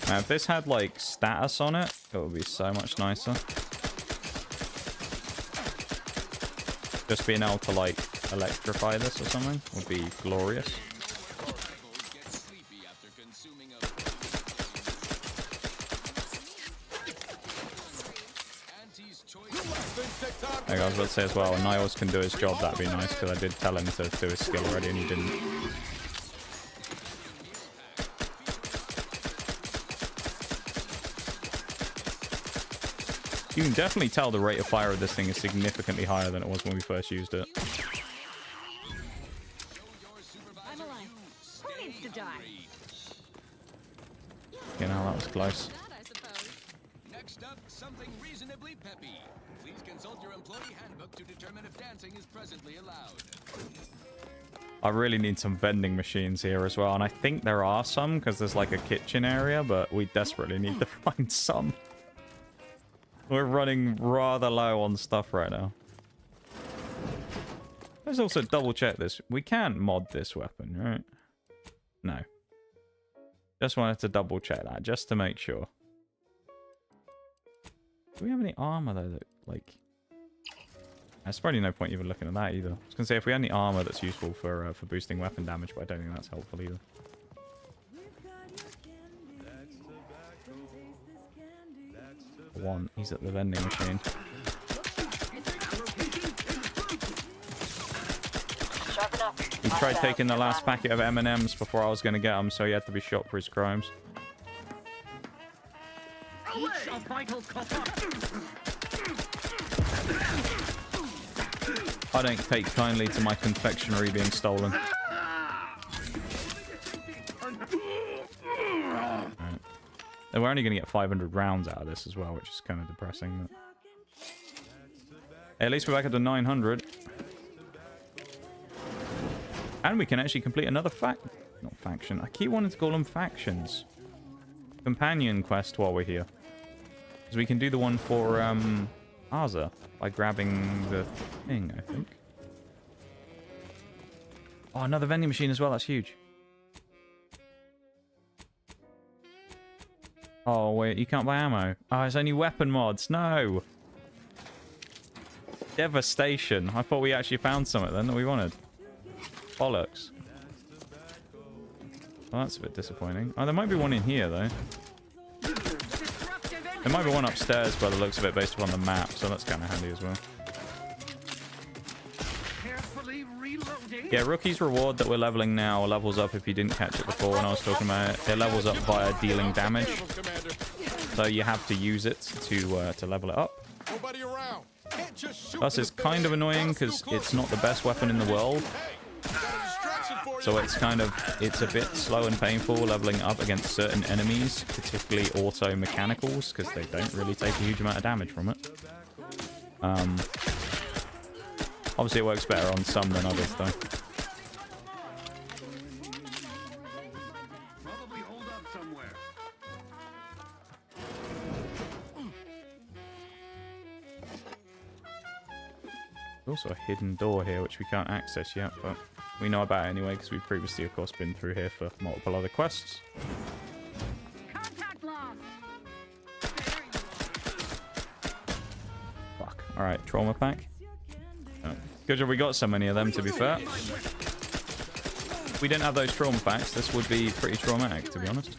Now, if this had like status on it, it would be so much nicer. Just being able to like electrify this or something would be glorious. Like I was about to say as well, Niles can do his job, that'd be nice, because I did tell him to do his skill already and he didn't. You can definitely tell the rate of fire of this thing is significantly higher than it was when we first used it. I'm alive. Who needs to die? You know, that was close. Next up, something reasonably peppy. Please consult your employee handbook to determine if dancing is presently allowed. I really need some vending machines here as well, and I think there are some because there's like a kitchen area, but we desperately need to find some. We're running rather low on stuff right now. Let's also double check this. We can't mod this weapon, right? No. Just wanted to double check that, just to make sure. Do we have any armor though that, like... There's probably no point even looking at that either. I was going to say, if we had any armor that's useful for boosting weapon damage, but I don't think that's helpful either. One, he's at the vending machine. He tried taking the last packet of M&Ms before I was going to get them, so he had to be shot for his crimes. I don't take kindly to my confectionery being stolen. We're only going to get 500 rounds out of this as well, which is kind of depressing. But... Hey, at least we're back up to 900. And we can actually complete another not faction. I keep wanting to call them factions. Companion quest while we're here. Because we can do the one for Arza by grabbing the thing, I think. Oh, another vending machine as well. That's huge. Oh, wait, you can't buy ammo. Oh, it's only weapon mods. No! Devastation. I thought we actually found something then that we wanted. Bollocks. Well, that's a bit disappointing. Oh, there might be one in here, though. There might be one upstairs by the looks of it based upon the map, so that's kind of handy as well. Yeah, Rookie's reward that we're leveling now levels up if you didn't catch it before when I was talking about it. It levels up via dealing damage. so you have to use it to level it up. Nobody around. Can't just shoot Plus, in it's the kind of face. annoying That's too because close. it's not the best weapon in the world. Hey, got a distraction for you. So it's a bit slow and painful leveling up against certain enemies, particularly auto mechanicals, because they don't really take a huge amount of damage from it. Obviously, it works better on some than others, though. There's also a hidden door here, which we can't access yet, but we know about it anyway, because we've previously, of course, been through here for multiple other quests. Contact lost. Fuck. Alright, trauma pack. Oh. Good job we got so many of them, to be fair. If we didn't have those trauma packs, this would be pretty traumatic, to be honest.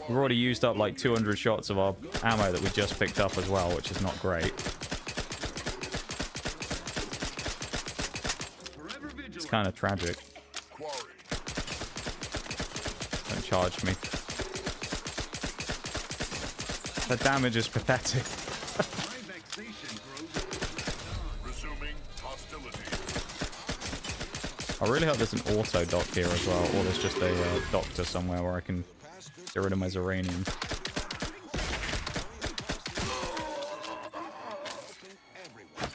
We've already used up like 200 shots of our ammo that we just picked up as well, which is not great. It's kind of tragic. Don't charge me. The damage is pathetic. I really hope there's an auto dock here as well, or there's just a doctor somewhere where I can get rid of my Zeranium.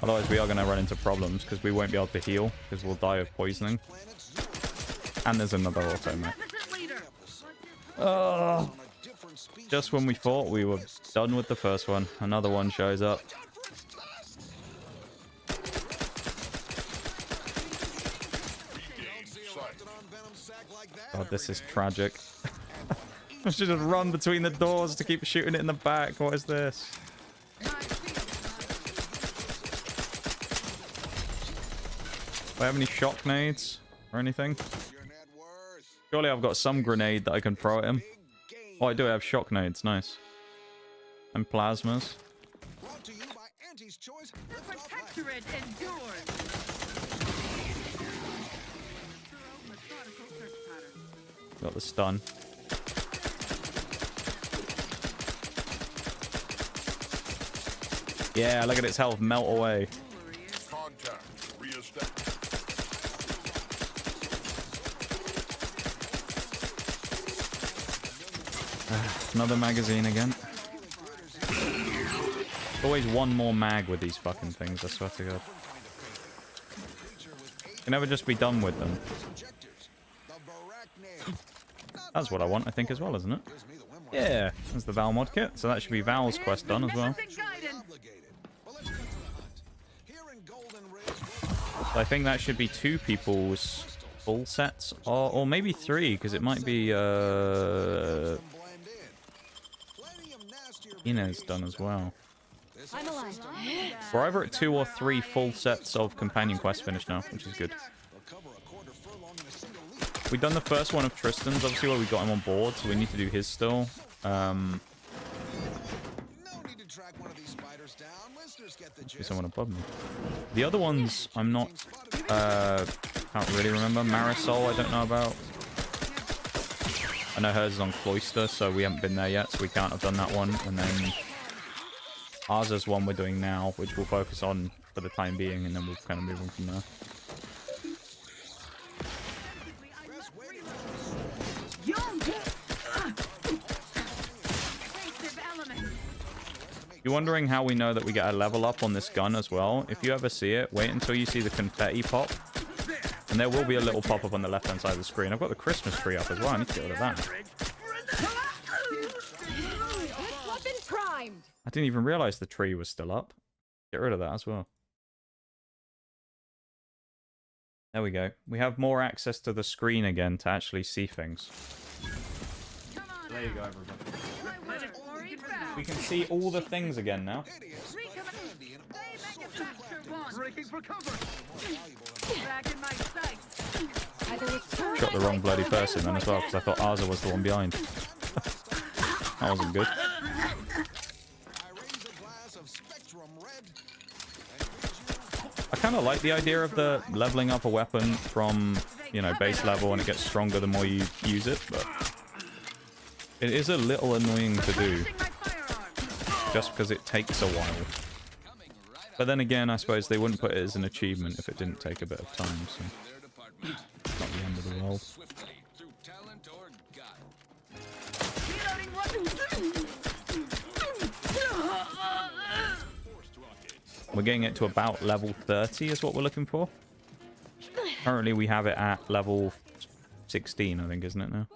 Otherwise we are going to run into problems because we won't be able to heal because we'll die of poisoning. And there's another auto mech. Just when we thought we were done with the first one, another one shows up. God, this is tragic. I should just run between the doors to keep shooting it in the back. What is this? Do I have any shock nades or anything? Surely I've got some grenade that I can throw at him. Oh, I do have shock nades. Nice. And plasmas. Protectorate endures. Got the stun. Yeah, look at its health melt away. Another magazine again. Always one more mag with these fucking things, I swear to God. Can never just be done with them. That's what I want, I think, as well, isn't it? Yeah, that's the Val mod kit. So that should be Val's quest done as well. So I think that should be 2 people's full sets, or maybe 3, because it might be Inez done as well. We're either at 2 or 3 full sets of companion quests finished now, which is good. We've done the first one of Tristan's, obviously, where we got him on board, so we need to do his still. There's someone above me. The other ones, I'm not... can't really remember. Marisol, I don't know about. I know hers is on Cloister, so we haven't been there yet, so we can't have done that one. And then ours is one we're doing now, which we'll focus on for the time being, and then we'll kind of move on from there. You're wondering how we know that we get a level up on this gun as well? If you ever see it, wait until you see the confetti pop. And there will be a little pop-up on the left-hand side of the screen. I've got the Christmas tree up as well. I need to get rid of that. I didn't even realize the tree was still up. Get rid of that as well. There we go. We have more access to the screen again to actually see things. There you go, everybody. We can see all the things again now. Shot the wrong bloody person then as well, because I thought Arza was the one behind. That wasn't good. I kind of like the idea of the leveling up a weapon from, you know, base level and it gets stronger the more you use it, but It is a little annoying to do, just because it takes a while. But then again, I suppose they wouldn't put it as an achievement if it didn't take a bit of time, so it's not the end of the world. We're getting it to about level 30 is what we're looking for. Currently we have it at level 16, I think, isn't it now?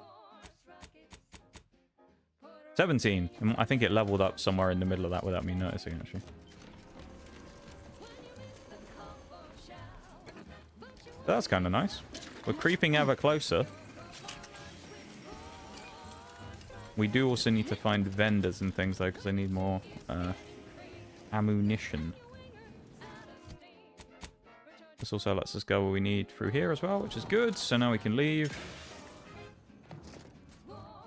17. I think it leveled up somewhere in the middle of that without me noticing, actually. That's kind of nice. We're creeping ever closer. We do also need to find vendors and things, though, because I need more ammunition. This also lets us go where we need through here as well, which is good. So now we can leave.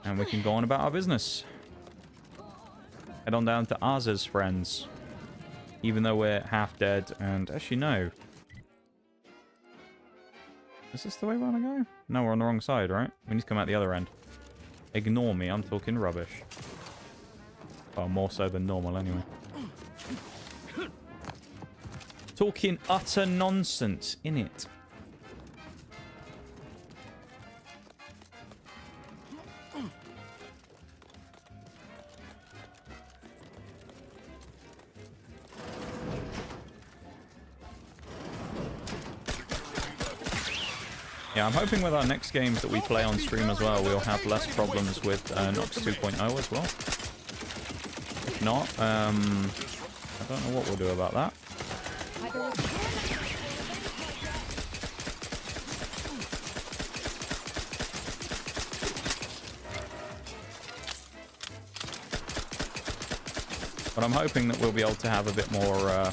And we can go on about our business. Head on down to Az's friends. Even though we're half dead. And actually, no. Is this the way we want to go? No, we're on the wrong side, right? We need to come out the other end. Ignore me, I'm talking rubbish. Well, more so than normal, anyway. Talking utter nonsense, innit? Yeah, I'm hoping with our next games that we play on stream as well, we'll have less problems with Nox 2.0 as well. If not, I don't know what we'll do about that. But I'm hoping that we'll be able to have a bit more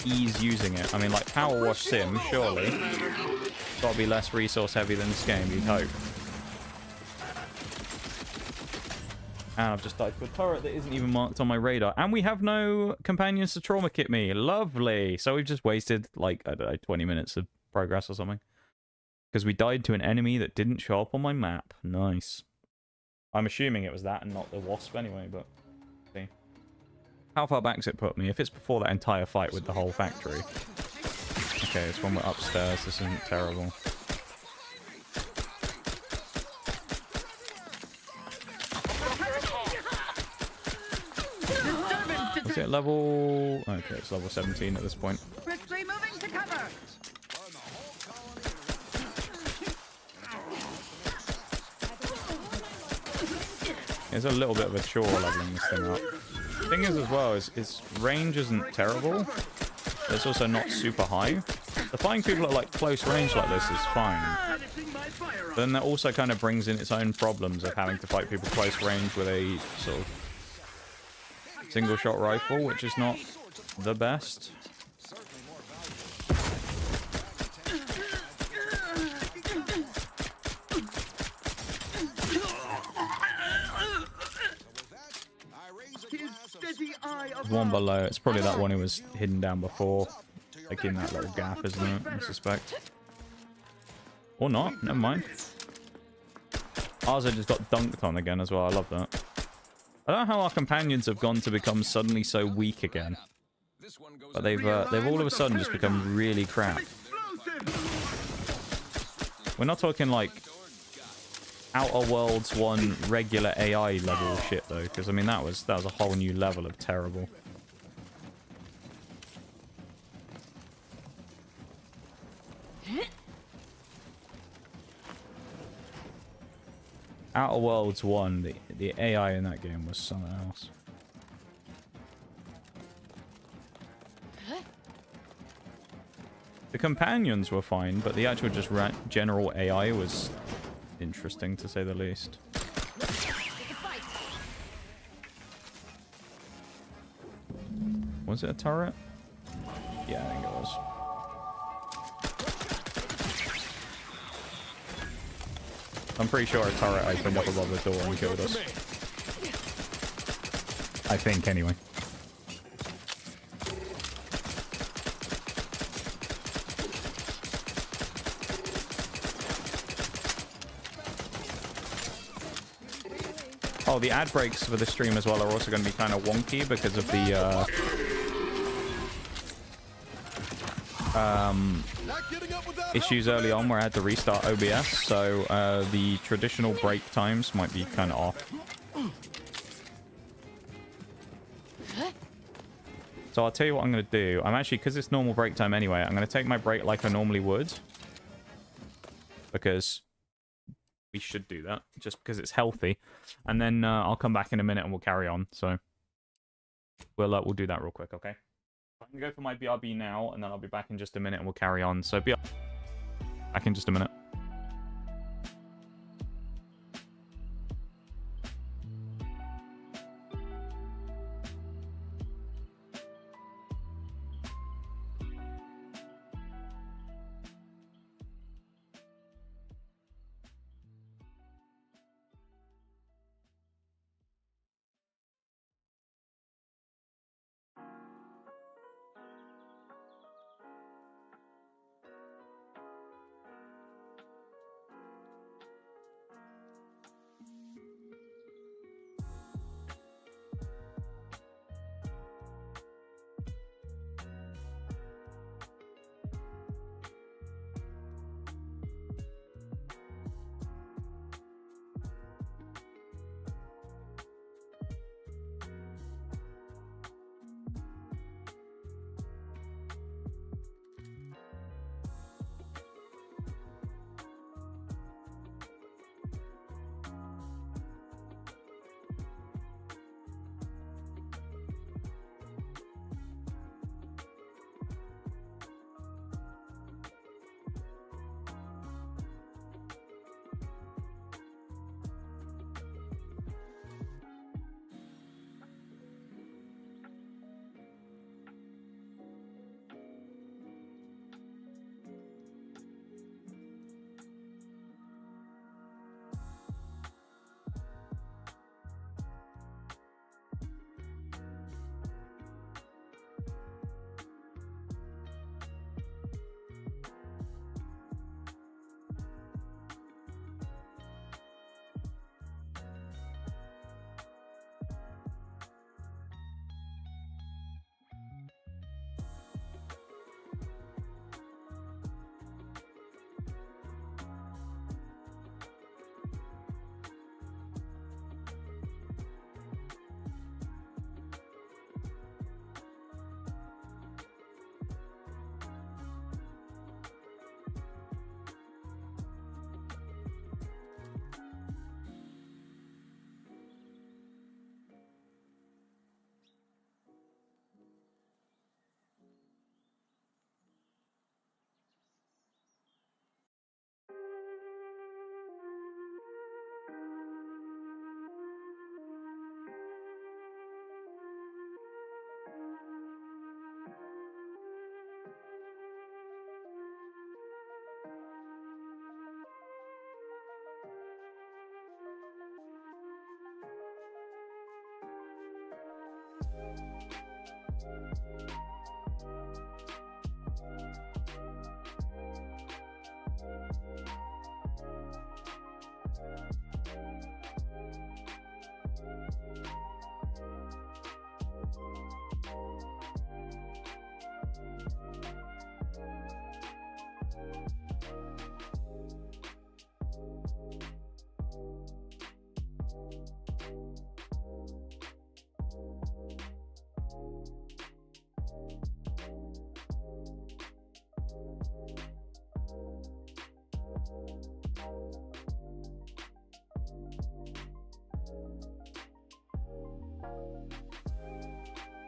ease using it. I mean, like Power Wash Sim, surely. Got to be less resource heavy than this game, you'd hope. And I've just died to a turret that isn't even marked on my radar. And we have no companions to trauma kit me. Lovely. So we've just wasted, like, I don't know, 20 minutes of progress or something. Because we died to an enemy that didn't show up on my map. Nice. I'm assuming it was that and not the wasp anyway, but... see. How far back's it put me? If it's before that entire fight with the whole factory... okay, it's when we're upstairs. This isn't terrible. Is it level... okay, it's level 17 at this point. Quickly moving to cover. There's a little bit of a chore leveling this thing up. The thing is as well, is range isn't terrible. It's also not super high. The fighting people at like close range like this is fine. But then that also kind of brings in its own problems of having to fight people close range with a sort of single shot rifle, which is not the best. There's one below. It's probably that one who was hidden down before. Like in that little gap, isn't it? I suspect. Or not. Never mind. Arza just got dunked on again as well. I love that. I don't know how our companions have gone to become suddenly so weak again. But they've all of a sudden just become really crap. We're not talking like Outer Worlds 1 regular AI level shit though, because I mean that was a whole new level of terrible. Outer Worlds 1, the AI in that game was something else. The companions were fine, but the actual just general AI was interesting, to say the least. Was it a turret? Yeah, I think it was. I'm pretty sure a turret opened up above the door and killed us. I think, anyway. Oh, the ad breaks for the stream as well are also going to be kind of wonky because of the issues early on where I had to restart OBS. So the traditional break times might be kind of off. So I'll tell you what I'm going to do. I'm actually, because it's normal break time anyway, I'm going to take my break like I normally would. Because we should do that, just because it's healthy. And then I'll come back in a minute and we'll carry on. So we'll do that real quick, okay? I'm going to go for my BRB now, and then I'll be back in just a minute and we'll carry on. So back in just a minute.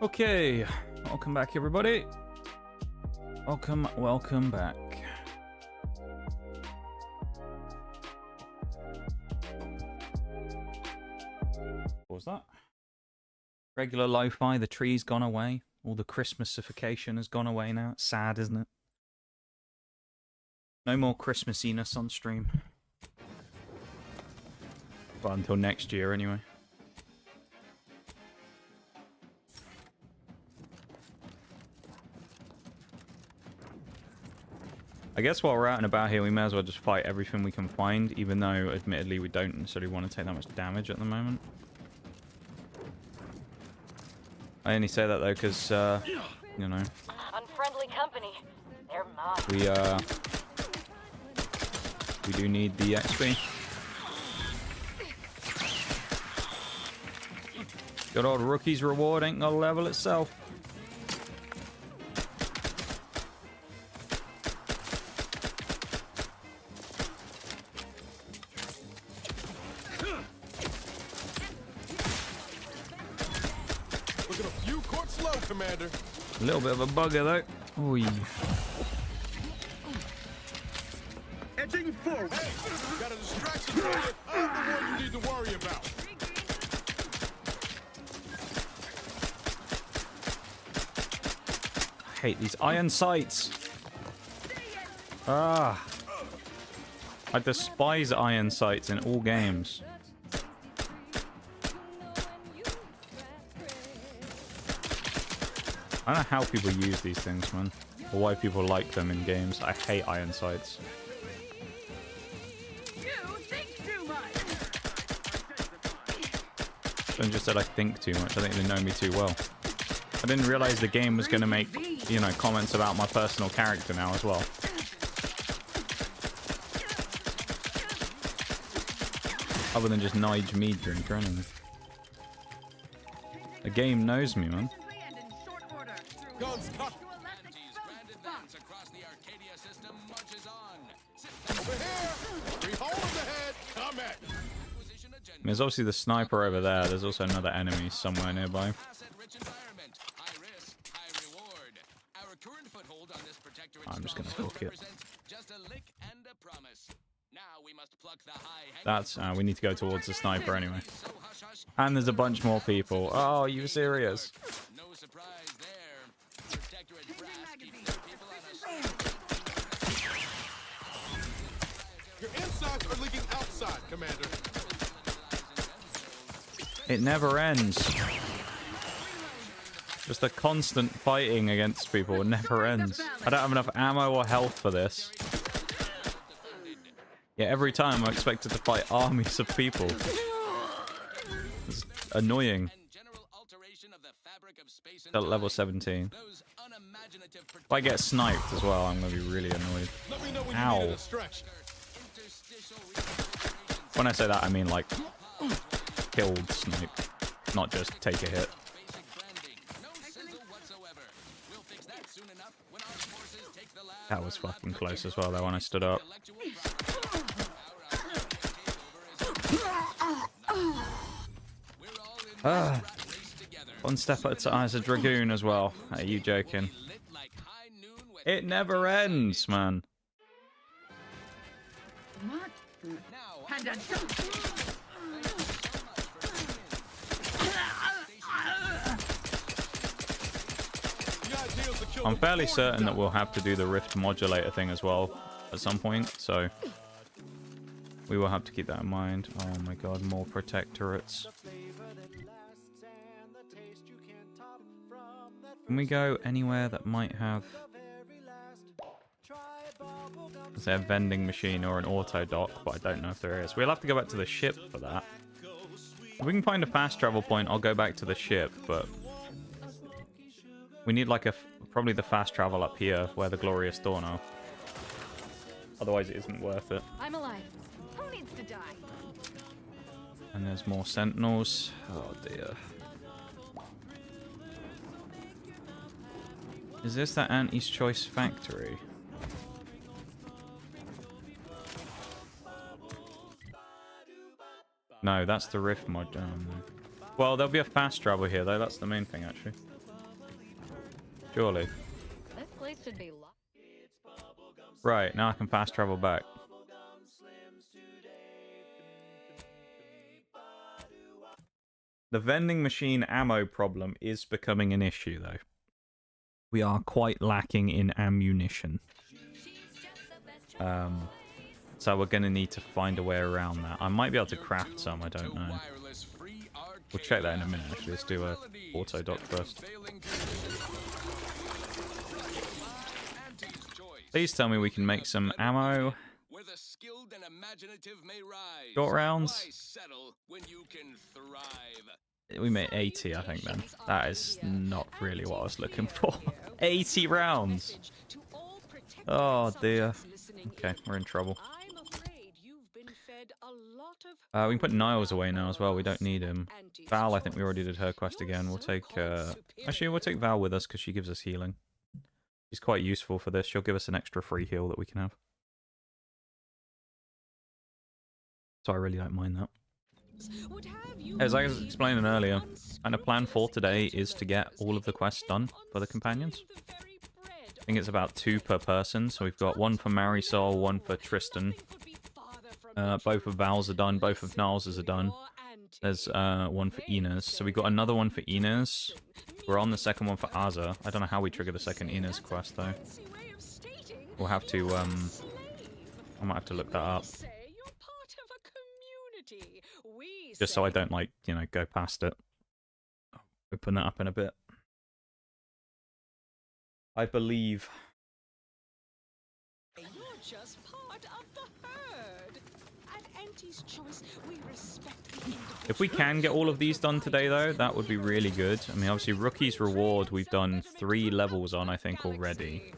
Okay, welcome back, everybody. Welcome back. What was that? Regular lo-fi, the tree's gone away. All the Christmasification has gone away now. It's sad, isn't it? No more Christmasiness on stream. Well, until next year, anyway. I guess while we're out and about here, we may as well just fight everything we can find, even though, admittedly, we don't necessarily want to take that much damage at the moment. I only say that though because, you know, Unfriendly company. They're mine. we do need the XP. Good old rookie's reward ain't gonna level itself. Looking a few courts low, Commander. A little bit of a bugger though. Ooh. Edging forward. Hey, got a distraction for you. I'm the one you need to worry about. I hate these iron sights. Ah. I despise iron sights in all games. I don't know how people use these things, man. Or why people like them in games. I hate iron sights. Someone just said I think too much. I think they know me too well. I didn't realize the game was going to make, you know, comments about my personal character now as well. Other than just Nige Meaddrinker, anyway. The game knows me, man. Guns cocked. Over here. Three holes ahead. Come at. There's obviously the sniper over there. There's also another enemy somewhere nearby. I'm just gonna hook it. That's we need to go towards the sniper anyway. And there's a bunch more people. Oh, are you serious? No surprise there. Protectorate brass keeps their people on a Your insides are leaking outside, Commander. It never ends. Just a constant fighting against people. It never ends. I don't have enough ammo or health for this. Yeah, every time I'm expected to fight armies of people. It's annoying. At level 17. If I get sniped as well, I'm going to be really annoyed. Ow. When I say that, I mean like killed snipe, not just take a hit. That was fucking close as well though when I stood up. One step at a time as a dragoon as well. Are you joking? It never ends, man. I'm fairly certain that we'll have to do the rift modulator thing as well at some point, so we will have to keep that in mind. Oh my god, more protectorates. Can we go anywhere that might have, say, a vending machine or an auto dock, but I don't know if there is. We'll have to go back to the ship for that. If we can find a fast travel point, I'll go back to the ship, but we need like probably the fast travel up here where the glorious dawn are. Otherwise it isn't worth it. I'm alive. Who needs to die? And there's more sentinels. Oh dear. Is this that Auntie's Choice factory? No, that's the rift mod. Oh, no. Well, there'll be a fast travel here though. That's the main thing actually. Surely. This place should be locked. Right, now I can fast travel back. The vending machine ammo problem is becoming an issue though. We are quite lacking in ammunition. So we're going to need to find a way around that. I might be able to craft some, I don't know. We'll check that in a minute actually. Let's do a auto dock first. Please tell me we can make some ammo. Short rounds. We made 80, I think, then. That is not really what I was looking for. 80 rounds! Oh, dear. Okay, we're in trouble. We can put Niles away now as well. We don't need him. Val, I think we already did her quest again. We'll take... Actually, we'll take Val with us because she gives us healing. She's quite useful for this. She'll give us an extra free heal that we can have. So I really don't mind that. As I was explaining earlier, kind of plan for today is to get all of the quests done for the companions. I think it's about 2 per person, so we've got 1 for Marisol, 1 for Tristan. Both of Val's are done, both of Niles' are done. There's 1 for Inez, so we've got another one for Inez. We're on the second one for Aza. I don't know how we trigger the second Inez quest, though. We'll have to, I might have to look that up. Just so I don't, like, you know, go past it. Open that up in a bit. I believe. You're just part of the herd. At Auntie's choice, we respect the If we can get all of these done today, though, that would be really good. I mean, obviously, Rookie's Reward, we've done 3 levels on, I think, already.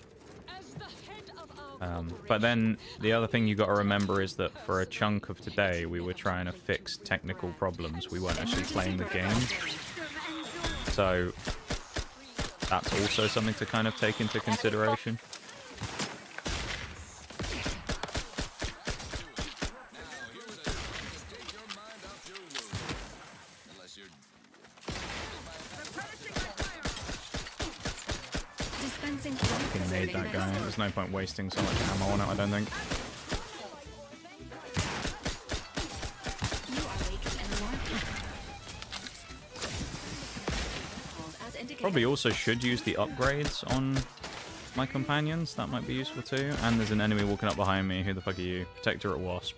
But then the other thing you got to remember is that for a chunk of today, we were trying to fix technical problems. We weren't actually playing the game. So that's also something to kind of take into consideration. Fucking made that guy. There's no point wasting so much ammo on it, I don't think. Probably also should use the upgrades on my companions. That might be useful too. And there's an enemy walking up behind me. Who the fuck are you? Protector at Wasp.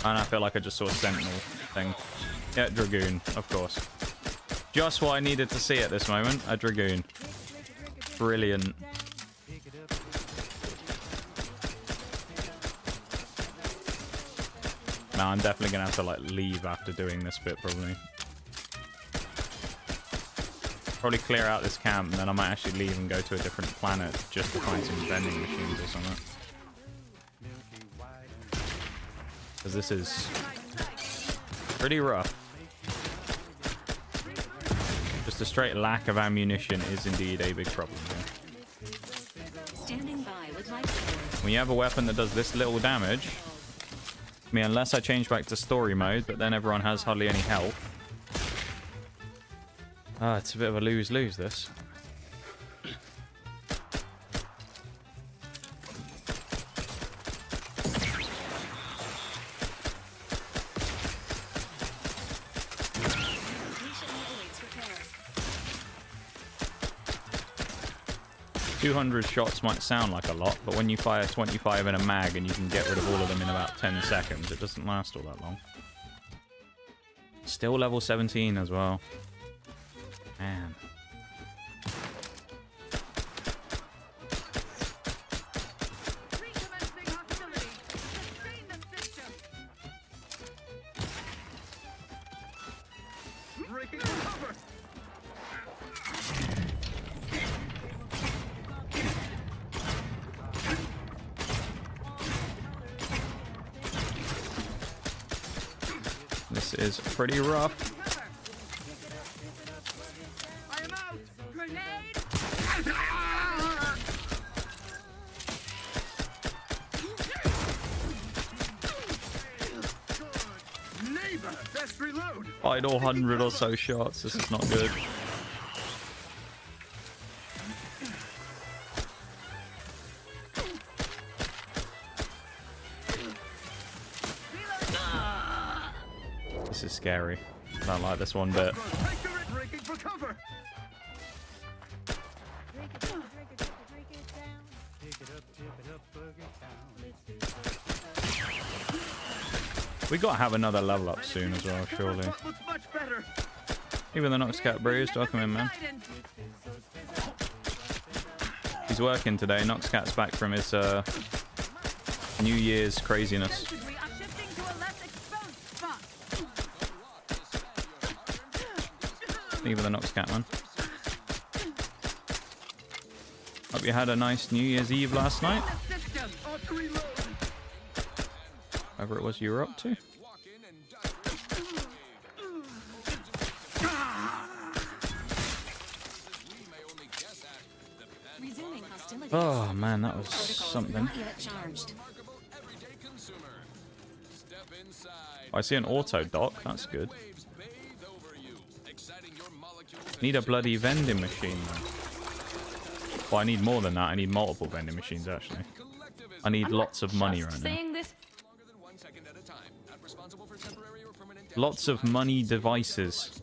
And I feel like I just saw a Sentinel thing. Yeah, Dragoon, of course. Just what I needed to see at this moment. A Dragoon. Brilliant. Now I'm definitely gonna have to like leave after doing this bit probably. Probably clear out this camp and then I might actually leave and go to a different planet just to find some vending machines or something. Because this is pretty rough. Just a straight lack of ammunition is indeed a big problem here. Standing by with life support. When you have a weapon that does this little damage, I mean, unless I change back to story mode, but then everyone has hardly any health. It's a bit of a lose-lose, this. 200 shots might sound like a lot, but when you fire 25 in a mag and you can get rid of all of them in about 10 seconds, it doesn't last all that long. Still level 17 as well. Man. This is pretty rough. I am out. Grenade. Neighbor, best reload. Fight all 100 or so shots. This is not good. This is scary. I don't like this one bit. We gotta have another level up soon as well, surely. Even the Noxcat bruised, welcome in, man. He's working today. Noxcat's back from his New Year's craziness. Neither the Nox Catman. Hope you had a nice New Year's Eve last night. Whatever it was you were up to. Oh man, that was something. I see an auto dock. That's good. Need a bloody vending machine though. Well, I need more than that. I need multiple vending machines actually. I need lots of money right now. Lots of money devices.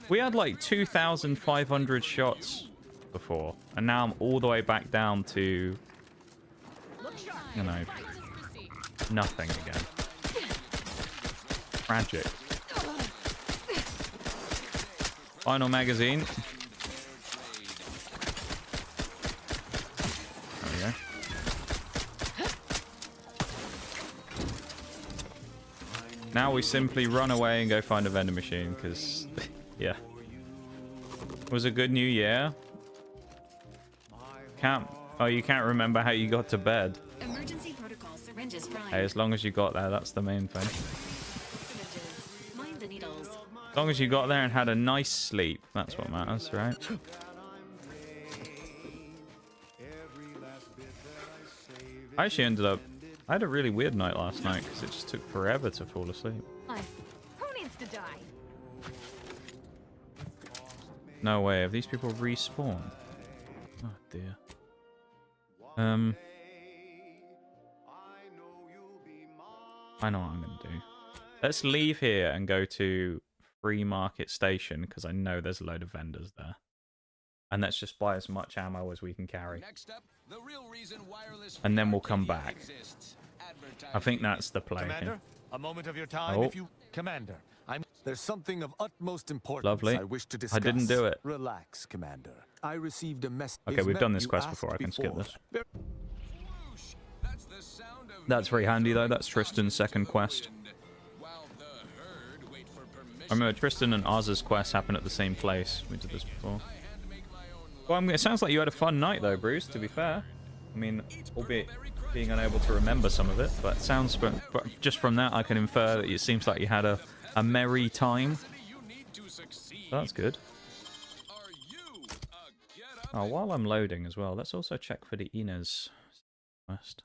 We had like 2,500 shots before, and now I'm all the way back down to, you know, nothing again. Tragic. Final magazine. There we go. Now we simply run away and go find a vending machine, because, yeah. It was a good new year. Oh, you can't remember how you got to bed. Emergency protocol syringes prime. Hey, as long as you got there, that's the main thing. Mind the needles. As long as you got there and had a nice sleep, that's what matters, right? I actually ended up... I had a really weird night last night because it just took forever to fall asleep. Who needs to die? No way. Have these people respawned? Oh dear. I know what I'm gonna do. Let's leave here and go to Free Market Station because I know there's a load of vendors there. And let's just buy as much ammo as we can carry. And then we'll come back. I think that's the play. Commander, a moment of your time, if you... Commander, there's something of utmost importance Lovely. I wish to discuss. I didn't do it. Relax, Commander. I received a message. Okay, we've done this quest before. I can skip this. That's very handy, though. That's Tristan's second quest. I remember Tristan and Oz's quest happened at the same place. We did this before. Well, it sounds like you had a fun night, though, Bruce, to be fair. I mean, albeit being unable to remember some of it, but it sounds, but just from that, I can infer that it seems like you had a merry time. That's good. Oh, while I'm loading as well, let's also check for the Inez quest.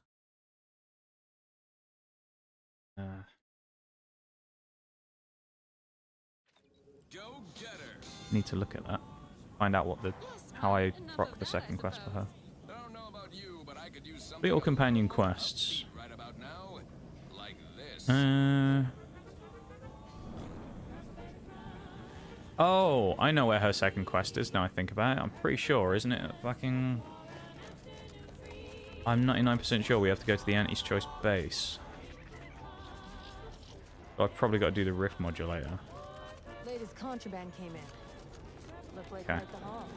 Need to look at that. Find out what how I proc the second quest for her. Little companion quests. Oh, I know where her second quest is now I think about it. I'm pretty sure, isn't it? Fucking... I'm 99% sure we have to go to the Auntie's Choice base. So I've probably got to do the rift modulator. Latest contraband came in. Looked like Okay. quite the haul.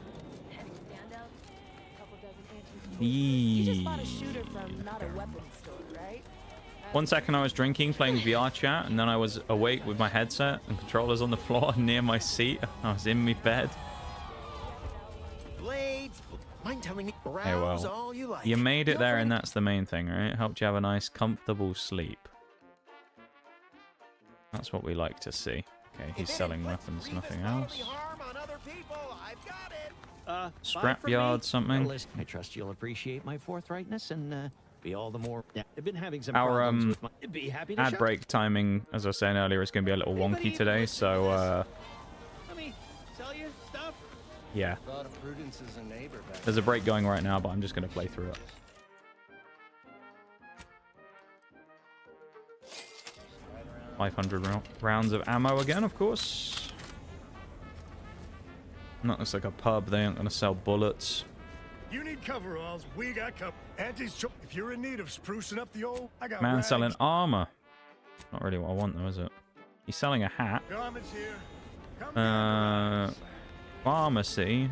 Any standouts? Couple dozen antiques. Eee. You just bought a shooter from not a weapons store, right? 1 second I was drinking, playing VR chat, and then I was awake with my headset and controllers on the floor near my seat. I was in my bed. Blades, mind telling me Hey, well, all you like. you made it there, and that's the main thing, right? Helped you have a nice, comfortable sleep. That's what we like to see. Okay, he's selling weapons, nothing else. Scrapyard, something. I trust you'll appreciate my forthrightness and be all the more. Yeah, I've been having some Our problems with my. Be happy to ad show- break timing, as I was saying earlier, is going to be a little wonky today, so Let me sell you stuff. yeah. Thought of Prudence as a neighbor back. There's a break going right now, but I'm just going to play through it. Right 500 rounds of ammo again, of course. And that looks like a pub. They aren't going to sell bullets. You need coveralls, we got cover. If you're in need of sprucing up the old, I got Man rags. selling armor. Not really what I want, though, is it? He's selling a hat. Garments here. Come Pharmacy.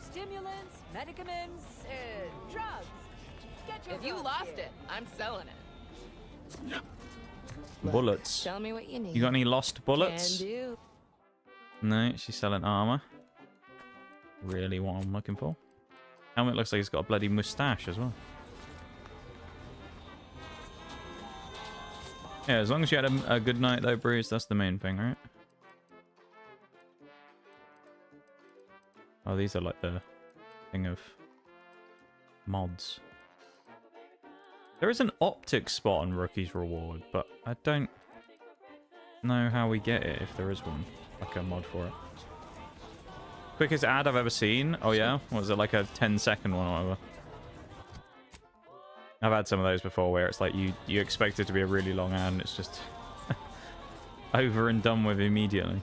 Stimulants, medicaments, drugs. Get your If you drugs lost here. it, I'm selling it. Bullets. Tell me what you need. You got any lost bullets? Can do. No, she's selling armor. Really what I'm looking for. Helmet looks like he's got a bloody mustache as well. Yeah, as long as you had a good night though, Bruce, that's the main thing, right? Oh, these are like the thing of mods. There is an optic spot on Rookie's Reward, but I don't know how we get it if there is one. Like a mod for it. Quickest ad I've ever seen. Oh yeah? What was it, like a 10-second one or whatever? I've had some of those before where it's like you expect it to be a really long ad and it's just over and done with immediately.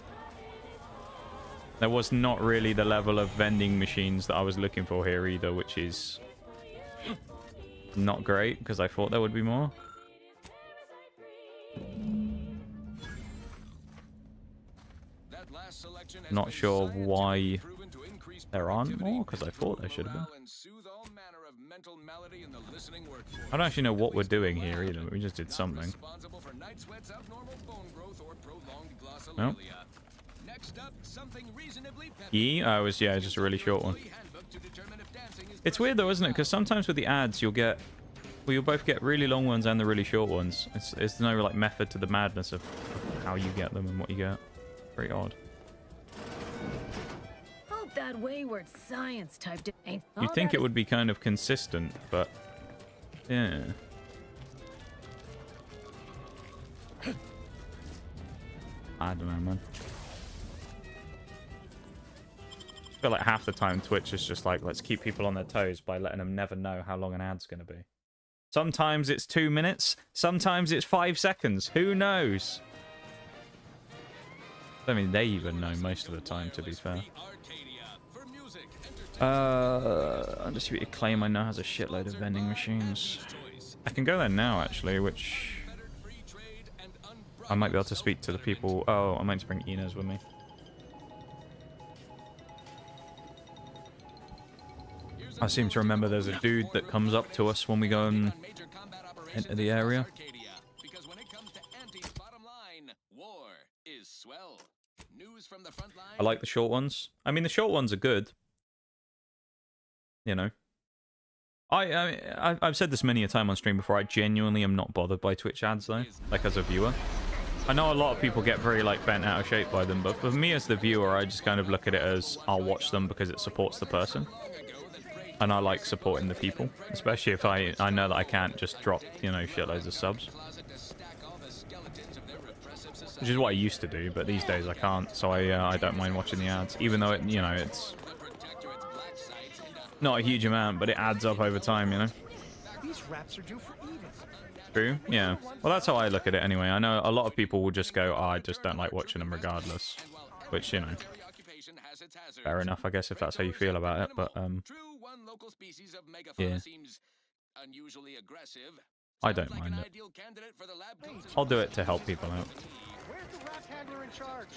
There was not really the level of vending machines that I was looking for here either, which is not great because I thought there would be more. Not sure why there aren't more, because I thought there should have been. I don't actually know what we're doing here either. We just did something. No. E? Oh, it was, yeah, just a really short one. It's weird though, isn't it? Because sometimes with the ads you'll get... Well, you'll both get really long ones and the really short ones. It's no like method to the madness of how you get them and what you get. Very odd. Hope that wayward science type ain't. You'd think it would be kind of consistent, but yeah. I don't know, man. I feel like half the time Twitch is just like, let's keep people on their toes by letting them never know how long an ad's going to be. Sometimes it's 2 minutes, sometimes it's 5 seconds. Who knows? I mean, they even know most of the time, to be fair. Undisputed Claim I know has a shitload of vending machines. I can go there now, actually, which... I might be able to speak to the people... Oh, I might bring Inez with me. I seem to remember there's a dude that comes up to us when we go and enter the area. I like the short ones. I mean, the short ones are good. You know. I've said this many a time on stream before. I genuinely am not bothered by Twitch ads, though. Like, as a viewer. I know a lot of people get very, like, bent out of shape by them. But for me as the viewer, I just kind of look at it as I'll watch them because it supports the person. And I like supporting the people. Especially if I know that I can't just drop, you know, shitloads of subs. Which is what I used to do, but these days I can't, so I don't mind watching the ads. Even though, you know, it's not a huge amount, but it adds up over time, you know? These wraps are due for Edith. True, yeah. Well, that's how I look at it anyway. I know a lot of people will just go, oh, I just don't like watching them regardless. Which, you know, fair enough, I guess, if that's how you feel about it, but, yeah. I don't mind it. I'll do it to help people out. Where's the wrap handler in charge?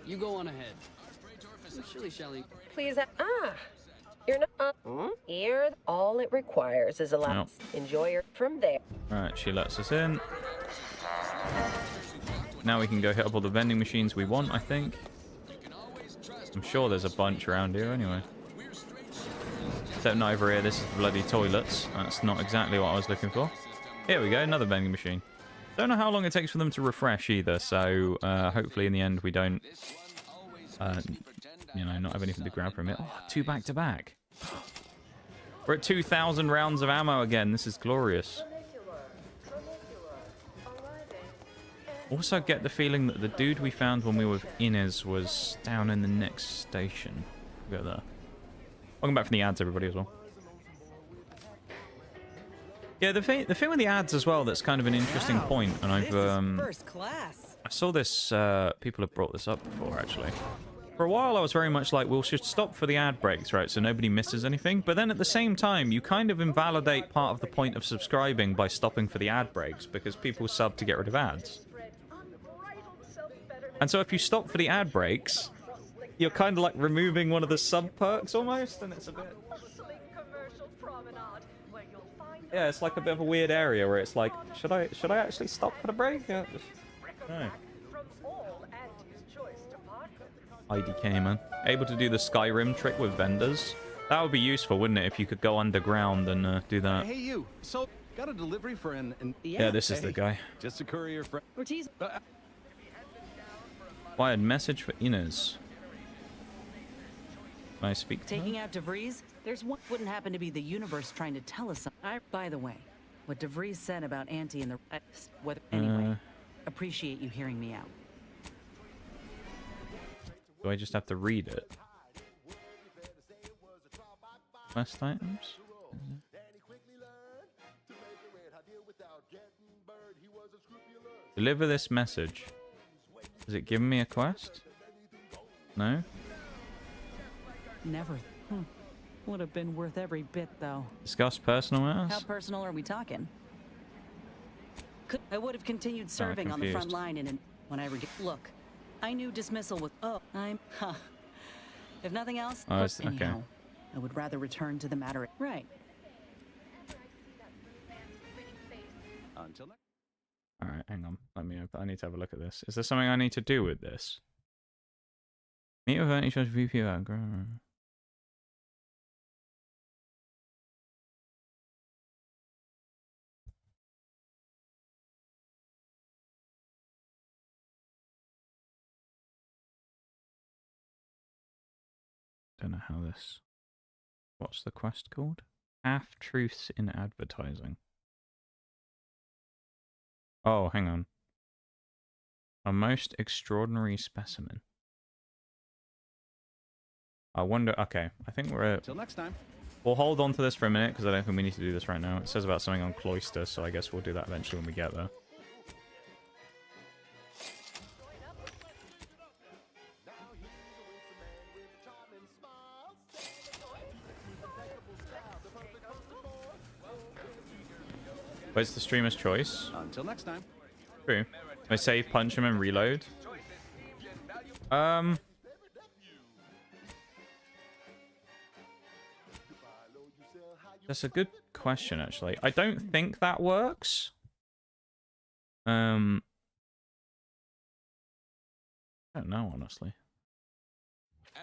You go on ahead. Shilly-shally. Please, you're not, here, all it requires is a lap. Enjoy her from there. Alright, she lets us in. Now we can go hit up all the vending machines we want, I think. I'm sure there's a bunch around here anyway. Except not over here, this is bloody toilets. That's not exactly what I was looking for. Here we go, another vending machine. Don't know how long it takes for them to refresh either, so hopefully in the end we don't, you know, not have anything to grab from it. Oh, 2 back-to-back. We're at 2,000 rounds of ammo again. This is glorious. Also get the feeling that the dude we found when we were with Inez was down in the next station. Go there. Welcome back from the ads, everybody, as well. Yeah, the thing with the ads as well that's kind of an interesting point, and I've First class. I saw this, people have brought this up before, actually. For a while, I was very much like, we should stop for the ad breaks, right, so nobody misses anything. But then at the same time, you kind of invalidate part of the point of subscribing by stopping for the ad breaks, because people sub to get rid of ads. And so if you stop for the ad breaks, you're kind of like removing one of the sub perks almost, and it's a bit... Yeah, it's like a bit of a weird area where it's like, should I actually stop for the break? Yeah, just, no. IDK, man. Able to do the Skyrim trick with vendors. That would be useful, wouldn't it, if you could go underground and do that. Hey, you. So, got a delivery for an yeah, this is the guy. Just a courier for Ortiz. Wired message for Inez. Can I speak to Taking her? out DeVries? There's one. Wouldn't happen to be the universe trying to tell us something. By the way, what DeVries said about Auntie and the... anyway, appreciate you hearing me out. Do I just have to read it? Quest items? Deliver this message. Is it giving me a quest? No? Never. Would have been worth every bit, though. Discuss personal matters? How personal are we talking? I would have continued serving on the front line when I look. I knew dismissal was... Oh, I'm... If nothing else... Oh, anyhow, I would rather return to the matter... Right. Until next. Alright, hang on. I need to have a look at this. Is there something I need to do with this? Meet with any judge VP aggro. Don't know how this... What's the quest called? Half-truths in advertising. Oh, hang on. A most extraordinary specimen. I wonder... Okay, I think we're... Until next time. We'll hold on to this for a minute, because I don't think we need to do this right now. It says about something on Cloister, so I guess we'll do that eventually when we get there. But it's the streamer's choice. Until next time. True. I save, punch him, and reload. That's a good question, actually. I don't think that works. I don't know, honestly.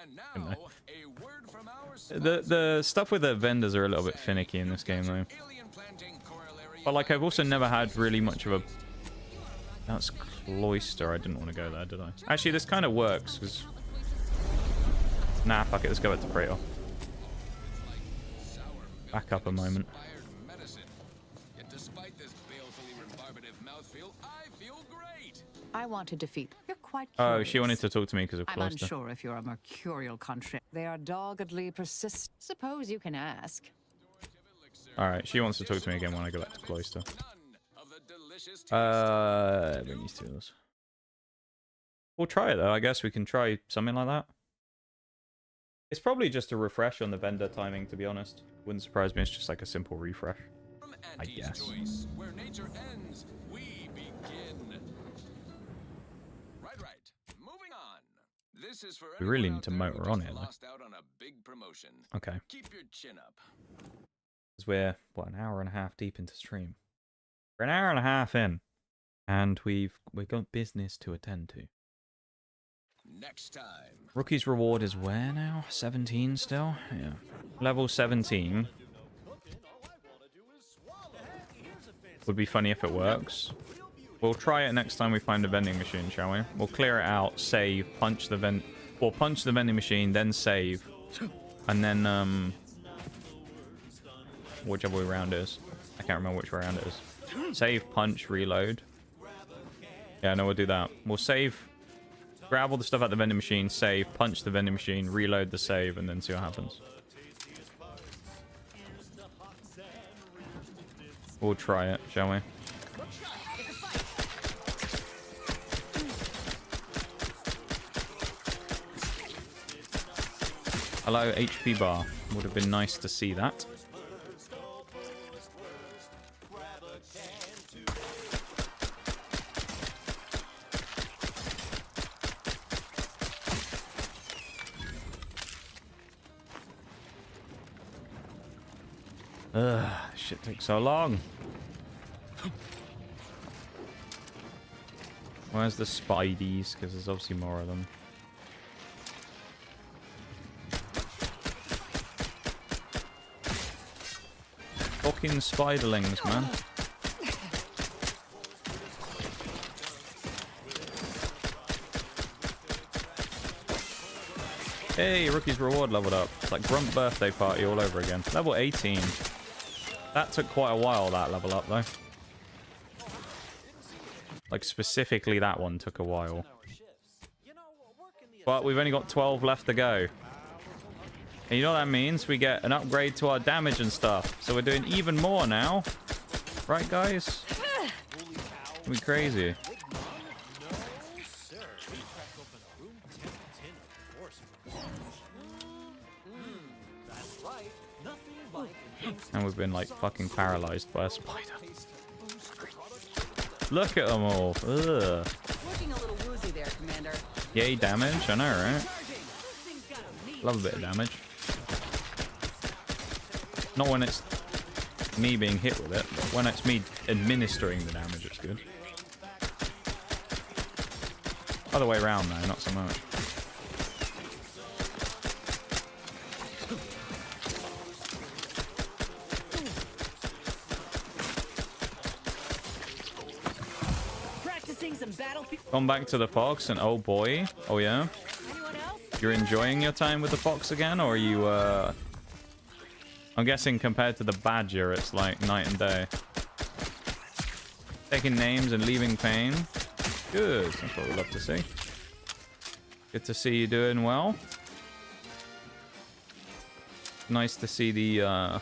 And now, a word from our The stuff with the vendors are a little bit finicky in this game, though. But like, I've also never had really much of a... That's Cloister. I didn't want to go there, did I? Actually, this kind of works, because... Nah, fuck it. Let's go back to Praetor. Back up a moment. I want to defeat. You're quite curious. Oh, she wanted to talk to me because of Cloister. I'm unsure if you're a mercurial country. They are doggedly persistent. Suppose you can ask. Alright, she wants to talk to me again when I go back to Cloister. We need to do this. We'll try it though. I guess we can try something like that. It's probably just a refresh on the vendor timing, to be honest. Wouldn't surprise me. It's just like a simple refresh, I guess. Where nature ends, we begin. Right. Moving on. This is for We really need to motor on it. lost out on a big promotion. Okay. Keep your chin up. Because we're, what, an hour and a half deep into stream. We're an hour and a half in. And we've got business to attend to. Next time. Rookie's reward is where now? 17 still? Yeah. Level 17. Would be funny if it works. We'll try it next time we find a vending machine, shall we? We'll clear it out, save, punch the vending machine, then save. And then, whichever way around it is. I can't remember which way around it is. Save, punch, reload. Yeah, no, we'll do that. We'll save, grab all the stuff out the vending machine, save, punch the vending machine, reload the save, and then see what happens. We'll try it, shall we? Hello, HP bar. Would have been nice to see that. Ugh, shit takes so long. Where's the Spideys? Because there's obviously more of them. Fucking spiderlings, man. Hey, Rookie's Reward leveled up. It's like Grunt Birthday Party all over again. Level 18. That took quite a while, that level up, though. Like, specifically that one took a while. But we've only got 12 left to go. And you know what that means? We get an upgrade to our damage and stuff. So we're doing even more now. Right, guys? It'll be crazy. And we've been, like, fucking paralyzed by a spider. Look at them all. Ugh. Looking a little woozy there, Commander. Yay, damage. I know, right? Love a bit of damage. Not when it's me being hit with it, but when it's me administering the damage, it's good. Other way around, though, not so much. Gone back to the fox, and oh boy. Oh yeah? You're enjoying your time with the fox again, or are you, I'm guessing compared to the badger, it's like night and day. Taking names and leaving pain. Good, that's what we love to see. Good to see you doing well. Nice to see the,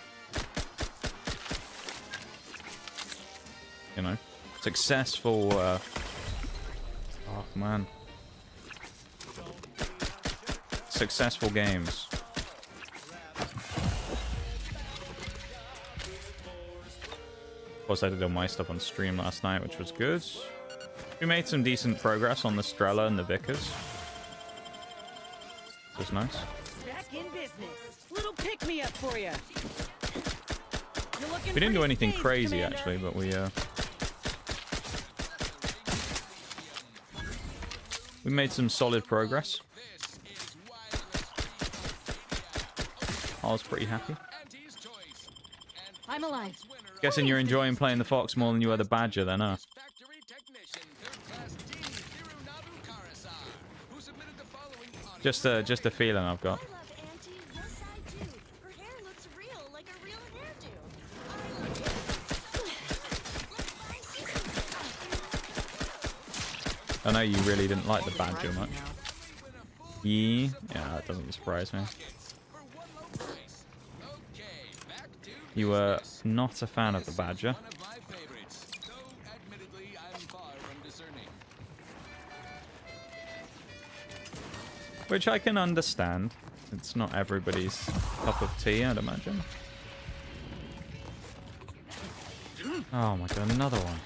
you know, successful, oh man. Successful games. Of course, I did all my stuff on stream last night, which was good. We made some decent progress on the Strela and the Vickers. Which was nice. Back in business. Little pick me up for you. We didn't do anything crazy, actually, but we made some solid progress. I was pretty happy. I'm alive. Guessing you're enjoying playing the fox more than you are the badger, then, huh? Just a feeling I've got. I know you really didn't like the badger much. Yeah, that doesn't surprise me. You were not a fan of the badger. Which I can understand. It's not everybody's cup of tea, I'd imagine. Oh my god, another one.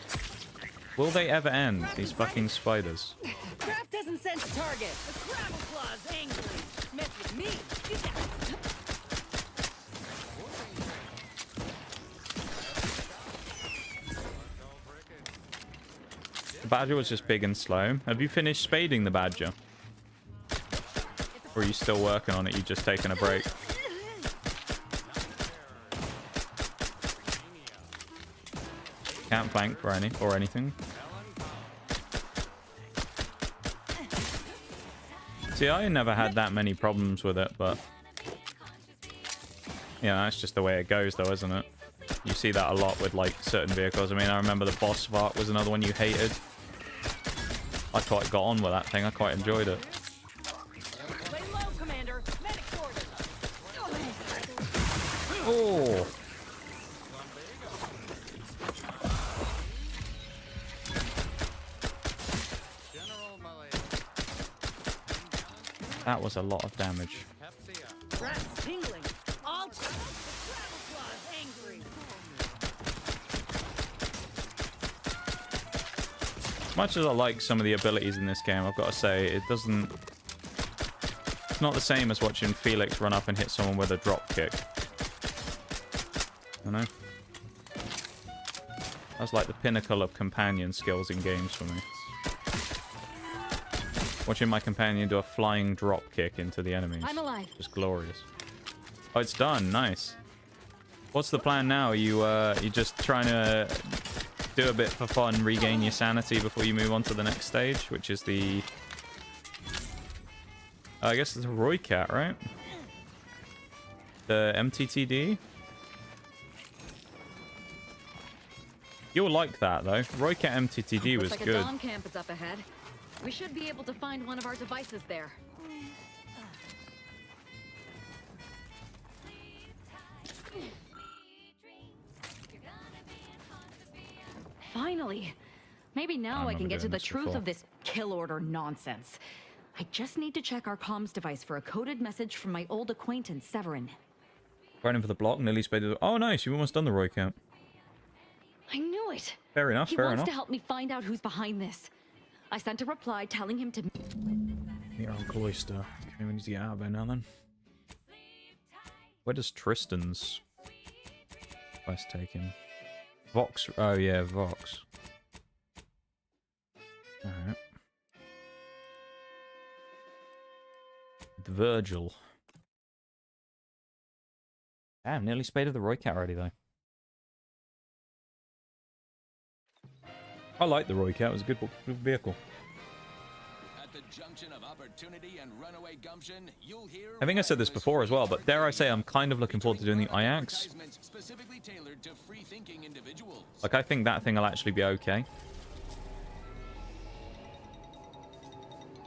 Will they ever end, these fucking spiders? Craft doesn't sense target. The Gravel Claw's angry. Mess with me. The badger was just big and slow. Have you finished spading the badger? Or are you still working on it? You just taking a break? Can't flank for anything. See, I never had that many problems with it, but yeah, that's just the way it goes, though, isn't it? You see that a lot with like certain vehicles. I mean, I remember the boss Vark was another one you hated. I quite got on with that thing. I quite enjoyed it. Oh. That was a lot of damage. Tingling. All the Gravel Claw's angry. As much as I like some of the abilities in this game, I've got to say, it doesn't... It's not the same as watching Felix run up and hit someone with a drop kick. I know. That's like the pinnacle of companion skills in games for me. Watching my companion do a flying drop kick into the enemies. I'm alive. Just glorious. Oh, it's done. Nice. What's the plan now? Are you just trying to do a bit for fun, regain your sanity before you move on to the next stage, which is the... I guess it's a Roy Cat, right? The MTTD? You'll like that, though. Roy Cat MTTD was Looks like good. a Dom camp is up ahead. We should be able to find one of our devices there. Finally! Maybe now I can get to the truth of this kill order nonsense. I just need to check our comms device for a coded message from my old acquaintance, Severin. Running for the block, nearly spaded. Oh, nice. You've almost done the Roy Cat. I knew it! Fair enough, He fair wants enough. to help me find out who's behind this. I sent a reply telling him to... Meet on Cloister. Okay, we need to get out of there now then. Where does Tristan's quest take him? Vox. Oh yeah, Vox. Alright. Virgil. Damn, nearly spaded the Roy Cat already though. I like the Roy Cat, it was a good vehicle. At the junction of opportunity and runaway gumption, you'll hear I think I said this before as well, but dare I say I'm kind of looking forward to doing the IAX. specifically tailored to free-thinking individuals. Like, I think that thing will actually be okay.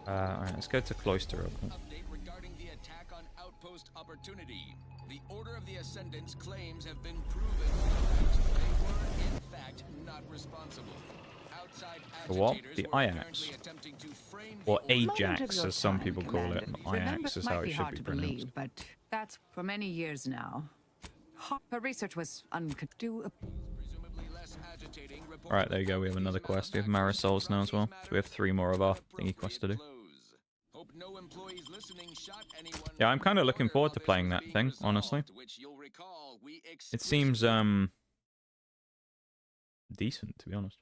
Alright, let's go to Cloister real quick. Update regarding the attack on Outpost Opportunity. The Order of the Ascendants claims have been proven that they were, in fact, not responsible. Outside The what? agitators The were Ajax. apparently attempting to frame Or the order. Ajax, as some people call it. Ajax is how Might it be should hard be to pronounced. believe, but that's for many years now. Her research was Presumably less agitating. Alright, there you go. We have another quest. We have Marisol's now as well. So we have 3 more of our thingy quests to do. Hope no employees listening shot anyone. Yeah, I'm kind of looking forward to playing that thing, honestly. Which you'll recall we It seems, decent, to be honest.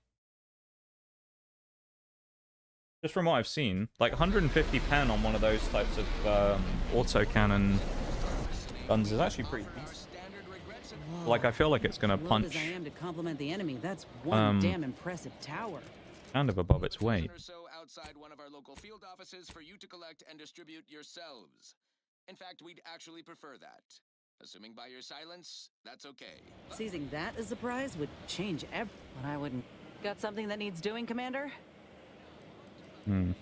Just from what I've seen, like 150 pen on one of those types of autocannon guns is actually pretty decent. Like, I feel like it's gonna Loath punch as I am to compliment the enemy, that's one damn impressive tower. kind of above its weight. or so outside one of our local field offices for you to collect and distribute yourselves. In fact, we'd actually prefer that. Assuming by your silence, that's okay. Seizing that as a prize would change but I wouldn't. Got something that needs doing, Commander? Hmm. Alrighty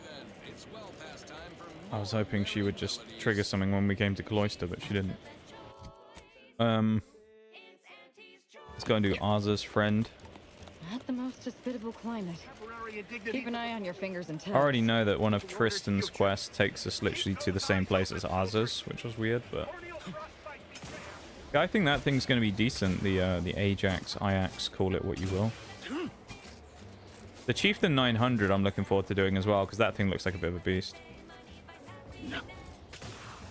then. It's well past time for I was hoping she would just trigger something when we came to Cloister, but she didn't. Let's go and do Arza's friend. Not the most hospitable climate. Keep an eye on your fingers and toes. I already know that one of Tristan's quests takes us literally to the same place as Arza's, which was weird, but... Yeah, I think that thing's going to be decent, the Ajax, Iax, call it what you will. The Chieftain 900 I'm looking forward to doing as well, because that thing looks like a bit of a beast.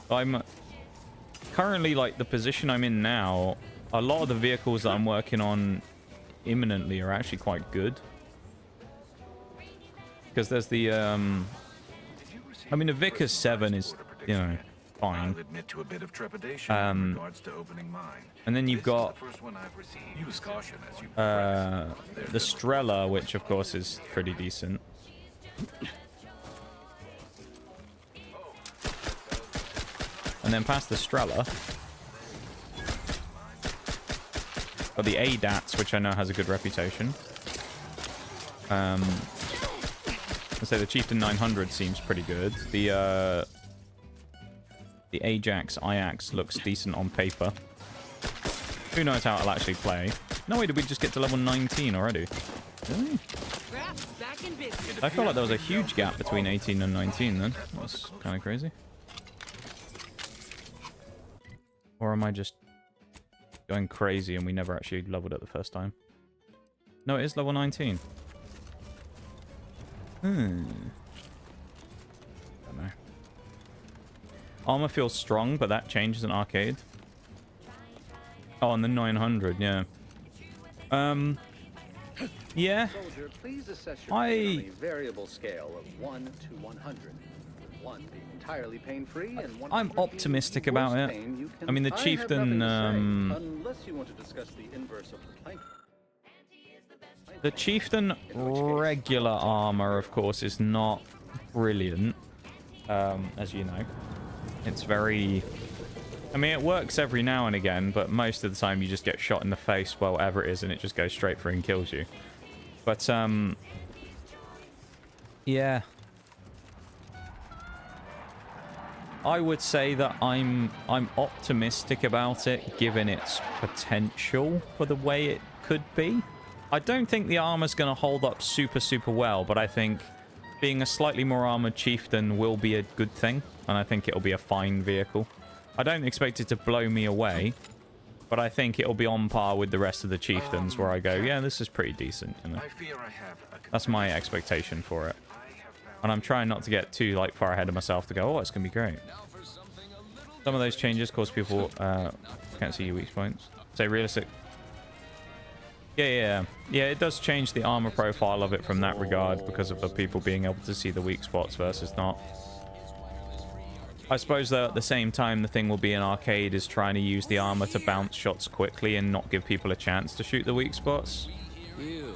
I'm... Currently, like, the position I'm in now, a lot of the vehicles that I'm working on imminently are actually quite good. Because there's the, I mean, the Vickers 7 is, you know, fine. I'll admit to a bit of trepidation in regards to opening mine. And then you've got The first one I've received. Use caution as you the Strela, which of course is pretty decent. And then past the Strela, got the ADATs, which I know has a good reputation. I'd say the Chieftain 900 seems pretty good. The Ajax Iax looks decent on paper. Who knows how it'll actually play? No way, did we just get to level 19 already? Really? I feel like there was a huge gap between 18 and 19 then. That's kind of crazy. Or am I just going crazy and we never actually leveled it the first time? No, it is level 19. Don't know. Armor feels strong, but that changes in arcade. Oh, on the 900, yeah. Yeah. Soldier, please assess your pain on a variable scale of 1 to 100. With 1 being entirely pain-free and 100 I'm optimistic about it. pain, you can... I mean, the chieftain. Unless you want to discuss the inverse of the plank. The chieftain regular armor, of course, is not brilliant. As you know, it's very. I mean, it works every now and again, but most of the time you just get shot in the face, well, whatever it is, and it just goes straight through and kills you. But, yeah. I would say that I'm optimistic about it, given its potential for the way it could be. I don't think the armor's going to hold up super, super well, but I think being a slightly more armored chieftain will be a good thing, and I think it'll be a fine vehicle. I don't expect it to blow me away, but I think it'll be on par with the rest of the chieftains where I go, yeah, this is pretty decent, you know. That's my expectation for it. And I'm trying not to get too like far ahead of myself to go, oh, it's going to be great. Some of those changes cause people can't see your weak points. Say realistic. Yeah, it does change the armor profile of it from that regard because of the people being able to see the weak spots versus not. I suppose, though, at the same time, the thing will be in arcade is trying to use the armor to bounce shots quickly and not give people a chance to shoot the weak spots.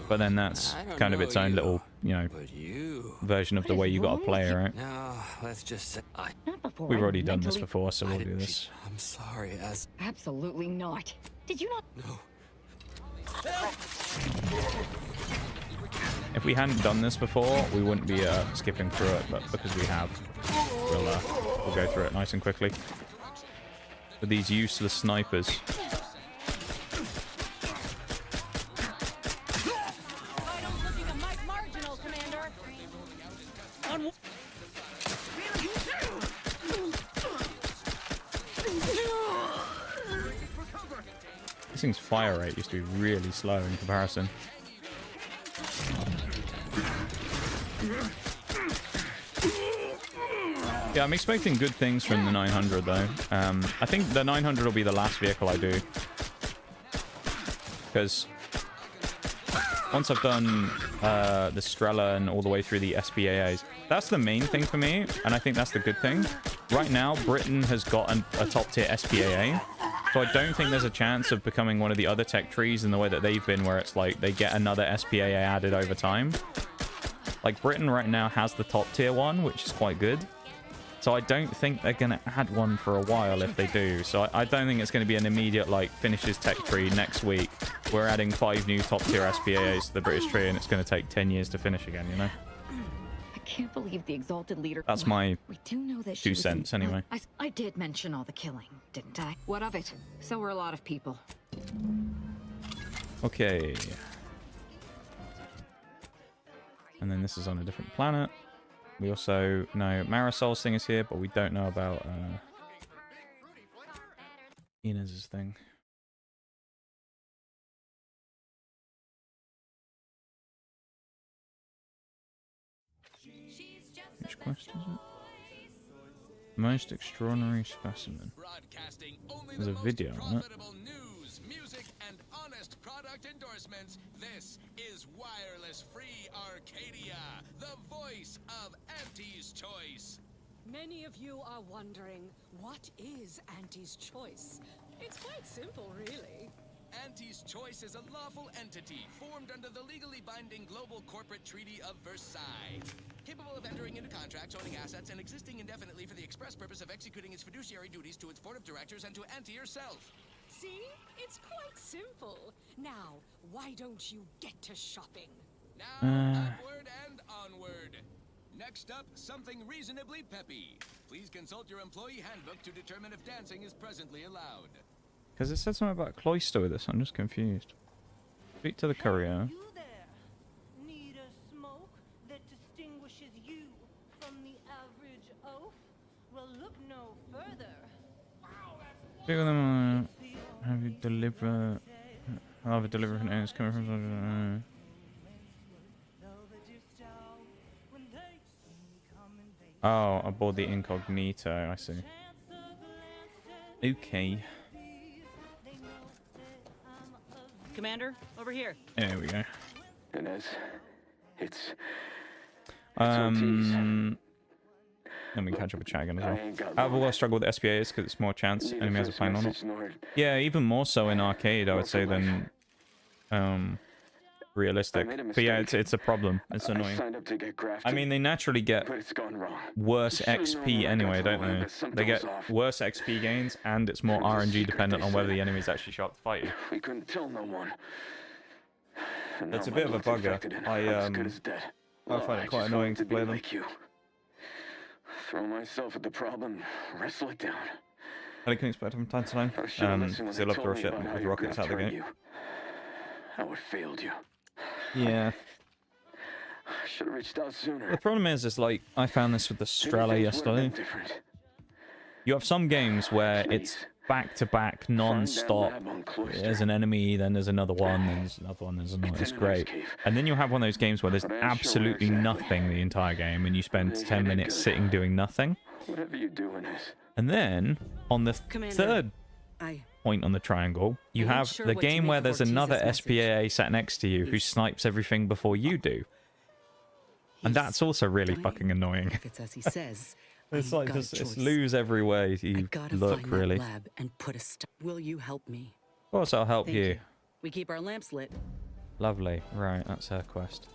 But then that's kind of its own little, you know, version of the way you gotta play, right? No, let's just say We've already done this before, so we'll do this. I'm sorry, as Absolutely not. Did you not? No. If we hadn't done this before, we wouldn't be skipping through it, but because we have, we'll go through it nice and quickly. With these useless snipers. This thing's fire rate used to be really slow in comparison. Yeah, I'm expecting good things from the 900 though. I think the 900 will be the last vehicle I do. Because once I've done the Strela and all the way through the SPAAs, that's the main thing for me, and I think that's the good thing. Right now, Britain has got a top tier SPAA, so I don't think there's a chance of becoming one of the other tech trees in the way that they've been, where it's like they get another SPAA added over time. Like, Britain right now has the top tier one, which is quite good. So I don't think they're going to add one for a while if they do. So I don't think it's going to be an immediate, like, finishes tech tree next week. We're adding 5 new top tier SPAAs to the British tree, and it's going to take 10 years to finish again, you know? I can't believe the exalted leader. That's my we do know that 2 cents, anyway. I did mention all the killing, didn't I? What of it? So were a lot of people. Okay. And then this is on a different planet. We also know Marisol's thing is here, but we don't know about Inez's thing. Which quest is it? Most extraordinary specimen. There's a video on it. News, music, and honest product endorsements. This is Wireless Free Arcadia, the voice of Auntie's Choice. Many of you are wondering, what is Auntie's Choice? It's quite simple, really. Auntie's Choice is a lawful entity formed under the legally binding Global Corporate Treaty of Versailles, capable of entering into contracts, owning assets, and existing indefinitely for the express purpose of executing its fiduciary duties to its board of directors and to Auntie herself. See? It's quite simple. Now, why don't you get to shopping? Now, upward and onward. Next up, something reasonably peppy. Please consult your employee handbook to determine if dancing is presently allowed. Because it said something about cloister with this, I'm just confused. Speak to the courier. You there. Need a smoke that distinguishes you from the average oaf? Well, look no further. Speak with them. Have you deliver? I'll have a delivery from it's coming from. Oh, aboard the incognito. I see. Okay. Commander, over here. There we go. Inez, it's Then we can catch up with chat again as well. I have a lot of struggle with SPAs because it's more chance enemy has a plan on it. Yeah, even more so in arcade, I would say, than realistic. But yeah, it's a problem. It's annoying. I mean, they naturally get worse XP anyway, don't they? They get worse XP gains, and it's more RNG dependent on whether the enemies actually show up to fight you. We couldn't tell no one. It's a bit of a bugger. I find it quite annoying to play them. Throw myself at the problem, wrestle it down. I can expect from time to time. Because they love to rush it with rockets out the gate. How it failed you. Yeah. Should have reached out sooner. The problem is like, I found this with the Strela yesterday. You have some games where it's back-to-back, non-stop. There's an enemy, then there's another one, then there's another one, there's another one. It's great. And then you'll have one of those games where there's absolutely nothing the entire game, and you spend 10 minutes sitting doing nothing. Whatever you doing is. And then, on the third point on the triangle, you have the game where there's another SPAA sat next to you who snipes everything before you do. And that's also really fucking annoying. If it's as he says. It's like it's lose every way you look, really. Lab and put a Will you help me? Of course, I'll help you. We keep our lamps lit. Lovely. Right, that's her quest.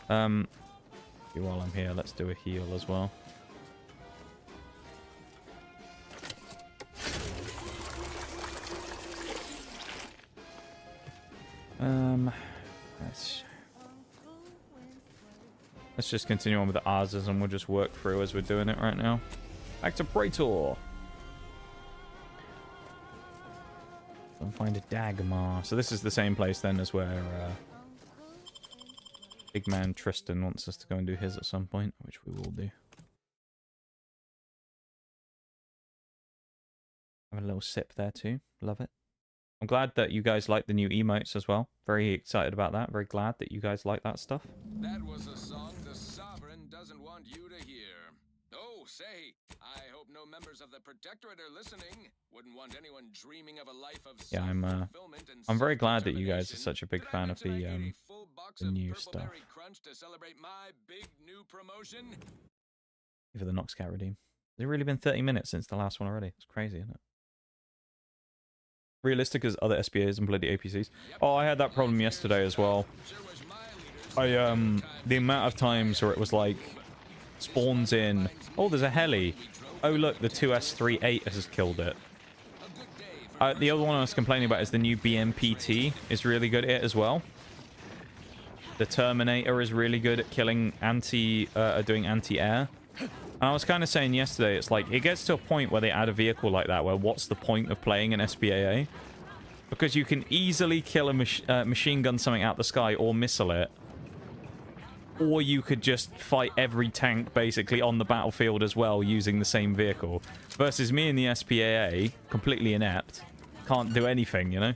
While I'm here, let's do a heal as well. Let's just continue on with the Arzas and we'll just work through as we're doing it right now. Back to Praetor. Don't find a Dagmar. So this is the same place then as where big man Tristan wants us to go and do his at some point, which we will do. Have a little sip there too. Love it. I'm glad that you guys like the new emotes as well. Very excited about that. Very glad that you guys like that stuff. That was a song the Sovereign doesn't want you to hear. Oh, say, I hope no members of the Protectorate are listening. Wouldn't want anyone dreaming of a life of self-fulfillment and I'm very glad that you guys are such a big fan of the new stuff. Crunch to celebrate my big new promotion. For the Noxcat redeem. Has it really been 30 minutes since the last one already? It's crazy, isn't it? Realistic as other SPAs and bloody APCs. Oh, I had that problem yesterday as well. The amount of times where it was like spawns in. Oh, there's a heli. Oh look, the 2S38 has killed it. The other one I was complaining about is the new BMPT is really good at it as well. The Terminator is really good at killing doing anti-air. And I was kind of saying yesterday, it's like, it gets to a point where they add a vehicle like that, where what's the point of playing an SPAA? Because you can easily kill a machine gun something out the sky or missile it. Or you could just fight every tank, basically, on the battlefield as well, using the same vehicle. Versus me in the SPAA, completely inept, can't do anything, you know?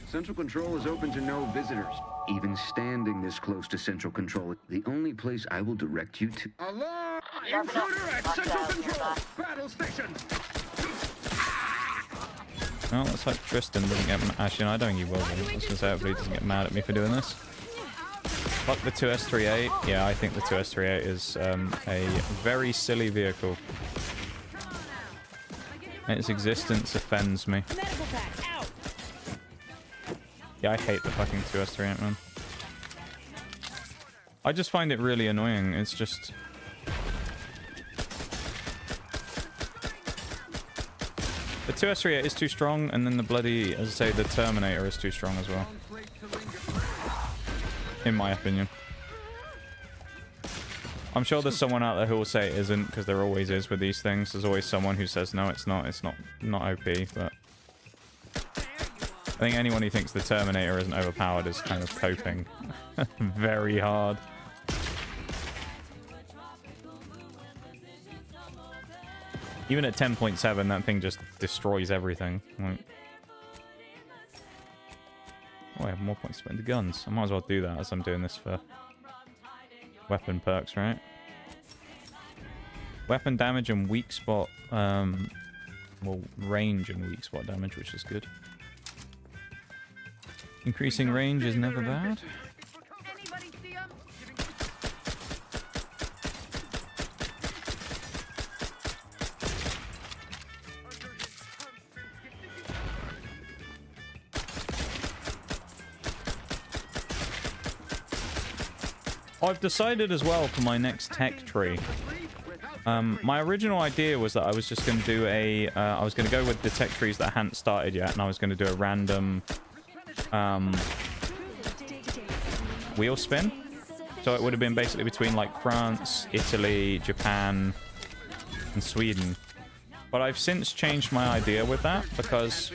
Central Control is open to no visitors. Even standing this close to Central Control, the only place I will direct you to... Alarm! Intruder at Central Control! Battle station! Well, let's hope Tristan doesn't get... Actually, no, I don't think he will. I was going to say, hopefully he doesn't get mad at me for doing this. Fuck the 2S38. Yeah, I think the 2S38 is a very silly vehicle. Its existence offends me. Yeah, I hate the fucking 2S38, man. I just find it really annoying. It's just... The 2S38 is too strong, and then the bloody, as I say, the Terminator is too strong as well. In my opinion. I'm sure there's someone out there who will say it isn't, because there always is with these things. There's always someone who says, no, it's not OP, but... I think anyone who thinks the Terminator isn't overpowered is kind of coping very hard. Even at 10.7, that thing just destroys everything. Like... Oh, I have more points to put into guns. I might as well do that as I'm doing this for weapon perks, right? Weapon damage and weak spot, well, range and weak spot damage, which is good. Increasing range is never bad. I've decided as well for my next tech tree. My original idea was that I was just going to do a... I was going to go with the tech trees that hadn't started yet, and I was going to do a random wheel spin. So it would have been basically between like France, Italy, Japan, and Sweden. But I've since changed my idea with that because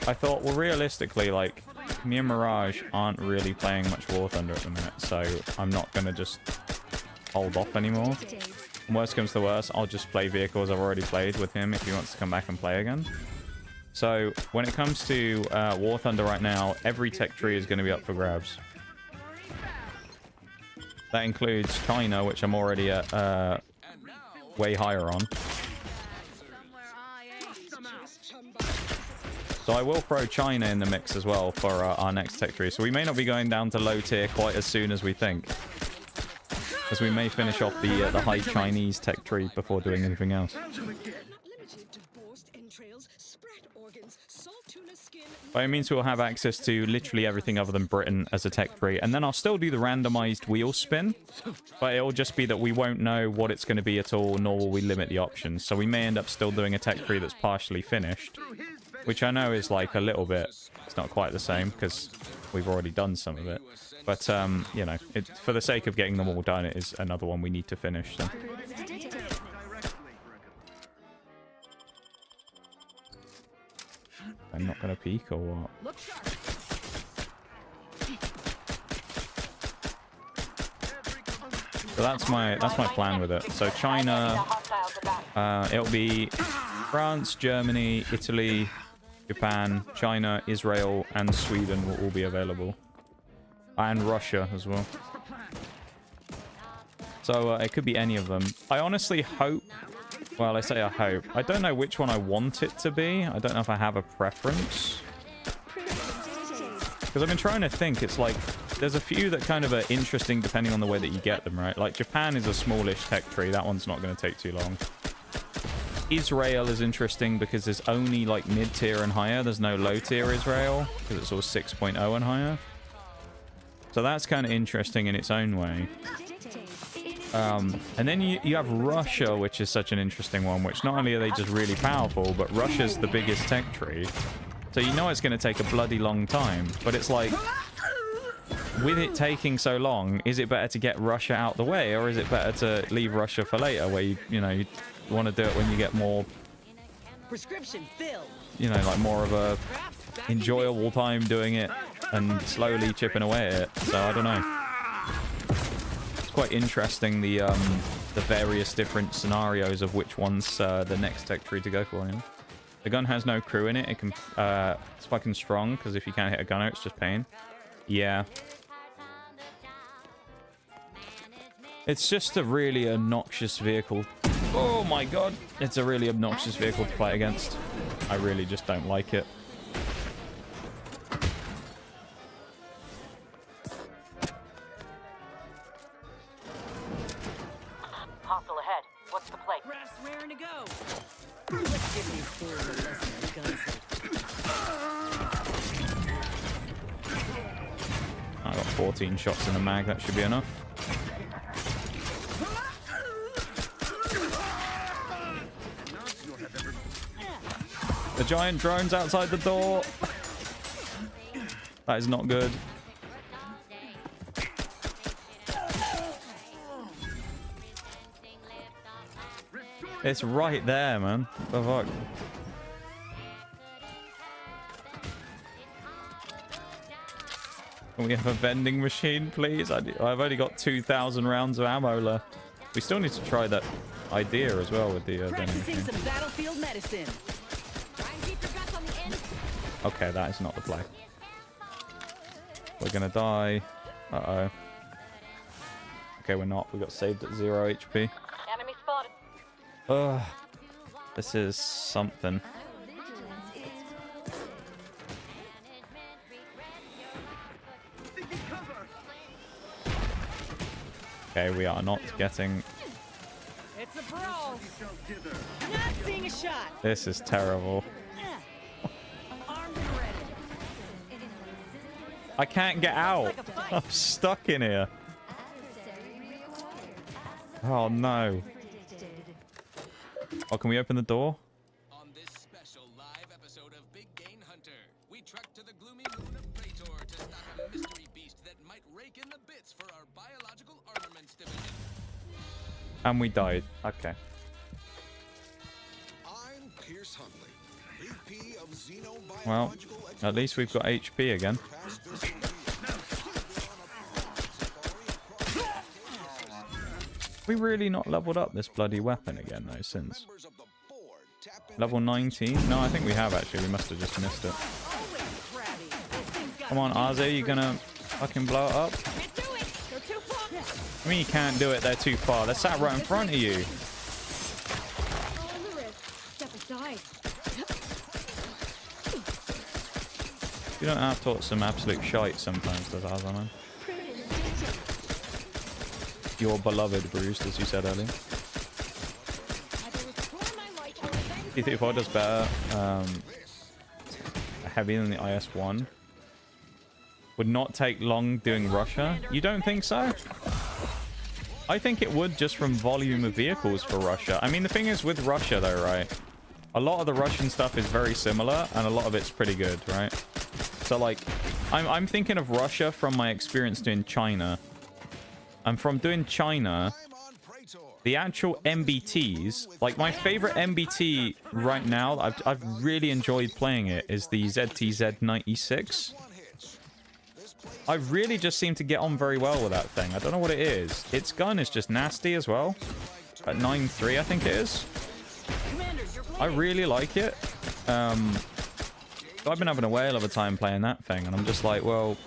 I thought, well, realistically, like, me and Mirage aren't really playing much War Thunder at the minute, so I'm not going to just hold off anymore. Worst comes to worst, I'll just play vehicles I've already played with him if he wants to come back and play again. So when it comes to War Thunder right now, every tech tree is going to be up for grabs. That includes China, which I'm already at way higher on. So I will throw China in the mix as well for our next tech tree. So we may not be going down to low tier quite as soon as we think. As we may finish off the high Chinese tech tree before doing anything else. But it means we'll have access to literally everything other than Britain as a tech tree. And then I'll still do the randomized wheel spin. But it'll just be that we won't know what it's going to be at all, nor will we limit the options. So we may end up still doing a tech tree that's partially finished. Which I know is like a little bit... It's not quite the same because we've already done some of it. But, you know, for the sake of getting them all done, it is another one we need to finish. So. I'm not going to peek or what? So that's my plan with it. So China, it'll be France, Germany, Italy, Japan, China, Israel, and Sweden will all be available. And Russia as well. So it could be any of them. I honestly hope... Well, I say I hope. I don't know which one I want it to be. I don't know if I have a preference. Because I've been trying to think. It's like... There's a few that kind of are interesting depending on the way that you get them, right? Like Japan is a smallish tech tree. That one's not going to take too long. Israel is interesting because there's only like mid-tier and higher. There's no low-tier Israel because it's all 6.0 and higher. So that's kind of interesting in its own way. And then you have Russia, which is such an interesting one, which not only are they just really powerful, but Russia's the biggest tech tree. So you know it's going to take a bloody long time. But it's like, with it taking so long, is it better to get Russia out the way, or is it better to leave Russia for later, where you want to do it when you get more, prescription filled. You know, like more of a enjoyable time doing it and slowly chipping away at it. So I don't know. It's quite interesting the various different scenarios of which one's the next tech tree to go for. You know? The gun has no crew in it. It can it's fucking strong because if you can't hit a gunner, it's just pain. Yeah. It's just a really obnoxious vehicle. Oh my god. It's a really obnoxious vehicle to fight against. I really just don't like it. Hostile ahead. What's the play? Grass raring to go. Let's give these fools a lesson in gun safety. I got 14 shots in the mag. That should be enough. The giant drone's outside the door. That is not good. It's right there, man. What the fuck? Can we have a vending machine, please? I've only got 2,000 rounds of ammo left. We still need to try that idea as well with the vending machine. Some battlefield medicine. Okay, that is not the play. We're gonna die. Uh-oh. Okay, we're not. We got saved at 0 HP. Enemy spotted. Ugh. This is something. Okay, we are not getting... It's a brawl. Not seeing a shot. This is terrible. I can't get out. I'm stuck in here. Oh no. Oh, can we open the door? On this special live episode of Big Game Hunter, we trek to the gloomy moon of Praetor to stop a mystery beast that might rake in the bits for our biological armaments division. And we died. Okay. I'm Pierce Huntley, VP of Xenobiological. Well, at least we've got HP again. We really not leveled up this bloody weapon again though since level 19? No, I think we have actually. We must have just missed it. Come on, Arze, you gonna fucking blow it up? I mean, you can't do it. They're too far. They're sat right in front of you. You don't have taught some absolute shite sometimes, does Arze, man? Your beloved bruised, as you said earlier. T-34 does better heavy than the IS-1. Would not take long doing Russia. You don't think so? I think it would just from volume of vehicles for Russia. I mean, the thing is with Russia though, right? A lot of the Russian stuff is very similar and a lot of it's pretty good, right? So like, I'm thinking of Russia from my experience doing China. And from doing China, the actual MBTs, like my favorite MBT right now, I've really enjoyed playing it, is the ZTZ96. I really just seem to get on very well with that thing. I don't know what it is. Its gun is just nasty as well. At 9.3, I think it is. I really like it. I've been having a whale of a time playing that thing, and I'm just like, well...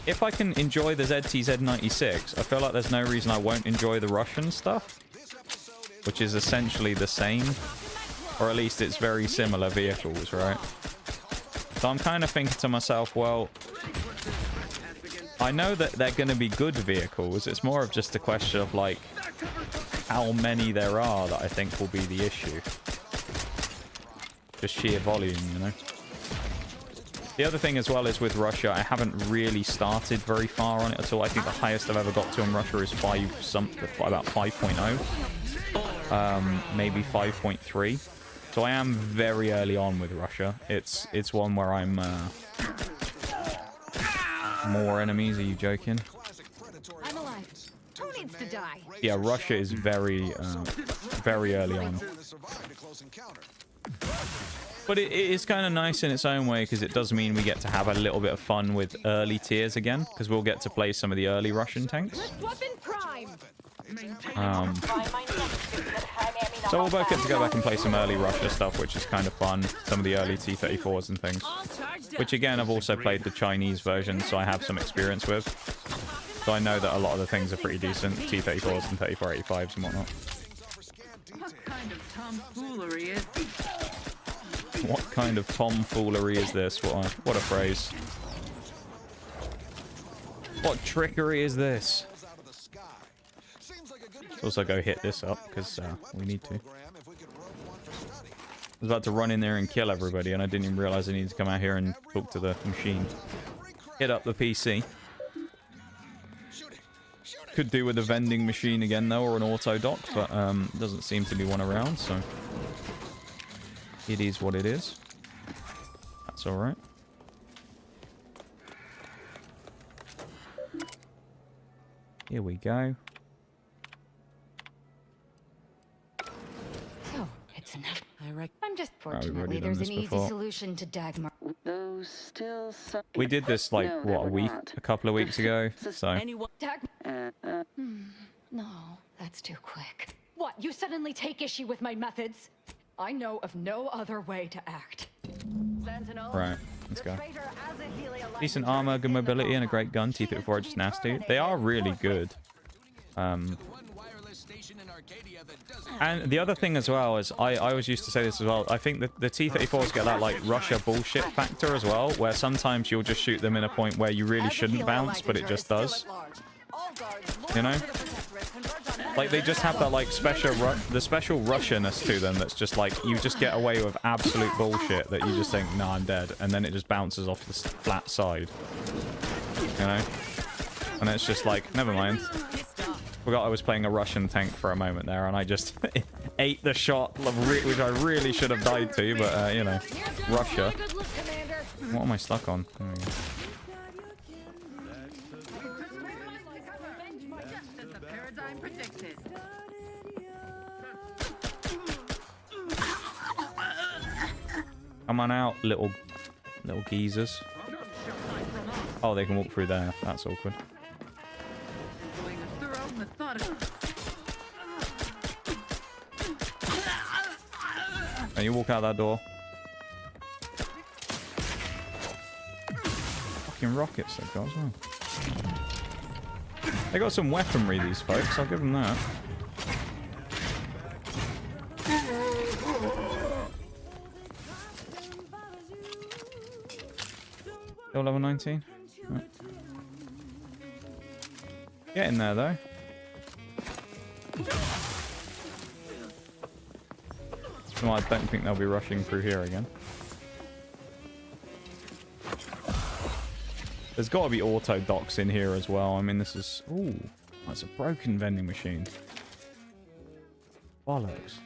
If I can enjoy the ZTZ96, I feel like there's no reason I won't enjoy the Russian stuff, which is essentially the same, or at least it's very similar vehicles, right? So I'm kind of thinking to myself, well, I know that they're going to be good vehicles. It's more of just a question of like how many there are that I think will be the issue. Just sheer volume, you know? The other thing as well is with Russia, I haven't really started very far on it at all. I think the highest I've ever got to in Russia is about 5.0. Maybe 5.3. So I am very early on with Russia. It's one where I'm... More enemies, are you joking? I'm alive. Who needs to die? Yeah, Russia is very early on. But it is kind of nice in its own way, because it does mean we get to have a little bit of fun with early tiers again, because we'll get to play some of the early Russian tanks. So we'll both get to go back and play some early Russia stuff, which is kind of fun. Some of the early T-34s and things. Which again, I've also played the Chinese version, so I have some experience with. So I know that a lot of the things are pretty decent. T-34s and 3485s and whatnot. What kind of tomfoolery is What kind of tomfoolery is this? What a phrase. What trickery is this? Let's also go hit this up, because we need to. I was about to run in there and kill everybody, and I didn't even realize I needed to come out here and talk to the machine. Hit up the PC. Could do with a vending machine again, though, or an auto dock, but doesn't seem to be one around, so... It is what it is. That's alright. Here we go. So, it's enough. I'm just we've already fortunately done there's this an easy before. solution to Dagmar. Those still some... We did this, like, what, a couple of weeks ago, so... No, that's too quick. What, you suddenly take issue with my methods? I know of no other way to act. Right, let's go. Decent armor, good mobility, and a great gun. T-34 are just nasty. They are really good. And the other thing as well is, I always used to say this as well, I think that the T-34s get that, like, Russia bullshit factor as well, where sometimes you'll just shoot them in a point where you really shouldn't bounce, but it just does. You know? Like, they just have that, like, special Russianness to them that's just, like, you just get away with absolute bullshit that you just think, nah, I'm dead. And then it just bounces off the flat side. You know? And it's just like, never mind. Forgot I was playing a Russian tank for a moment there, and I just ate the shot, which I really should have died to, but, you know, Russia. What am I stuck on? There we go. Come on out, little geezers. Oh, they can walk through there. That's awkward. And you walk out that door. Fucking rockets they've got as well. They got some weaponry, these folks. I'll give them that. Still level 19? Right. Get in there, though. No, I don't think they'll be rushing through here again. There's got to be auto docks in here as well. I mean, this is... Ooh, that's a broken vending machine. Bollocks.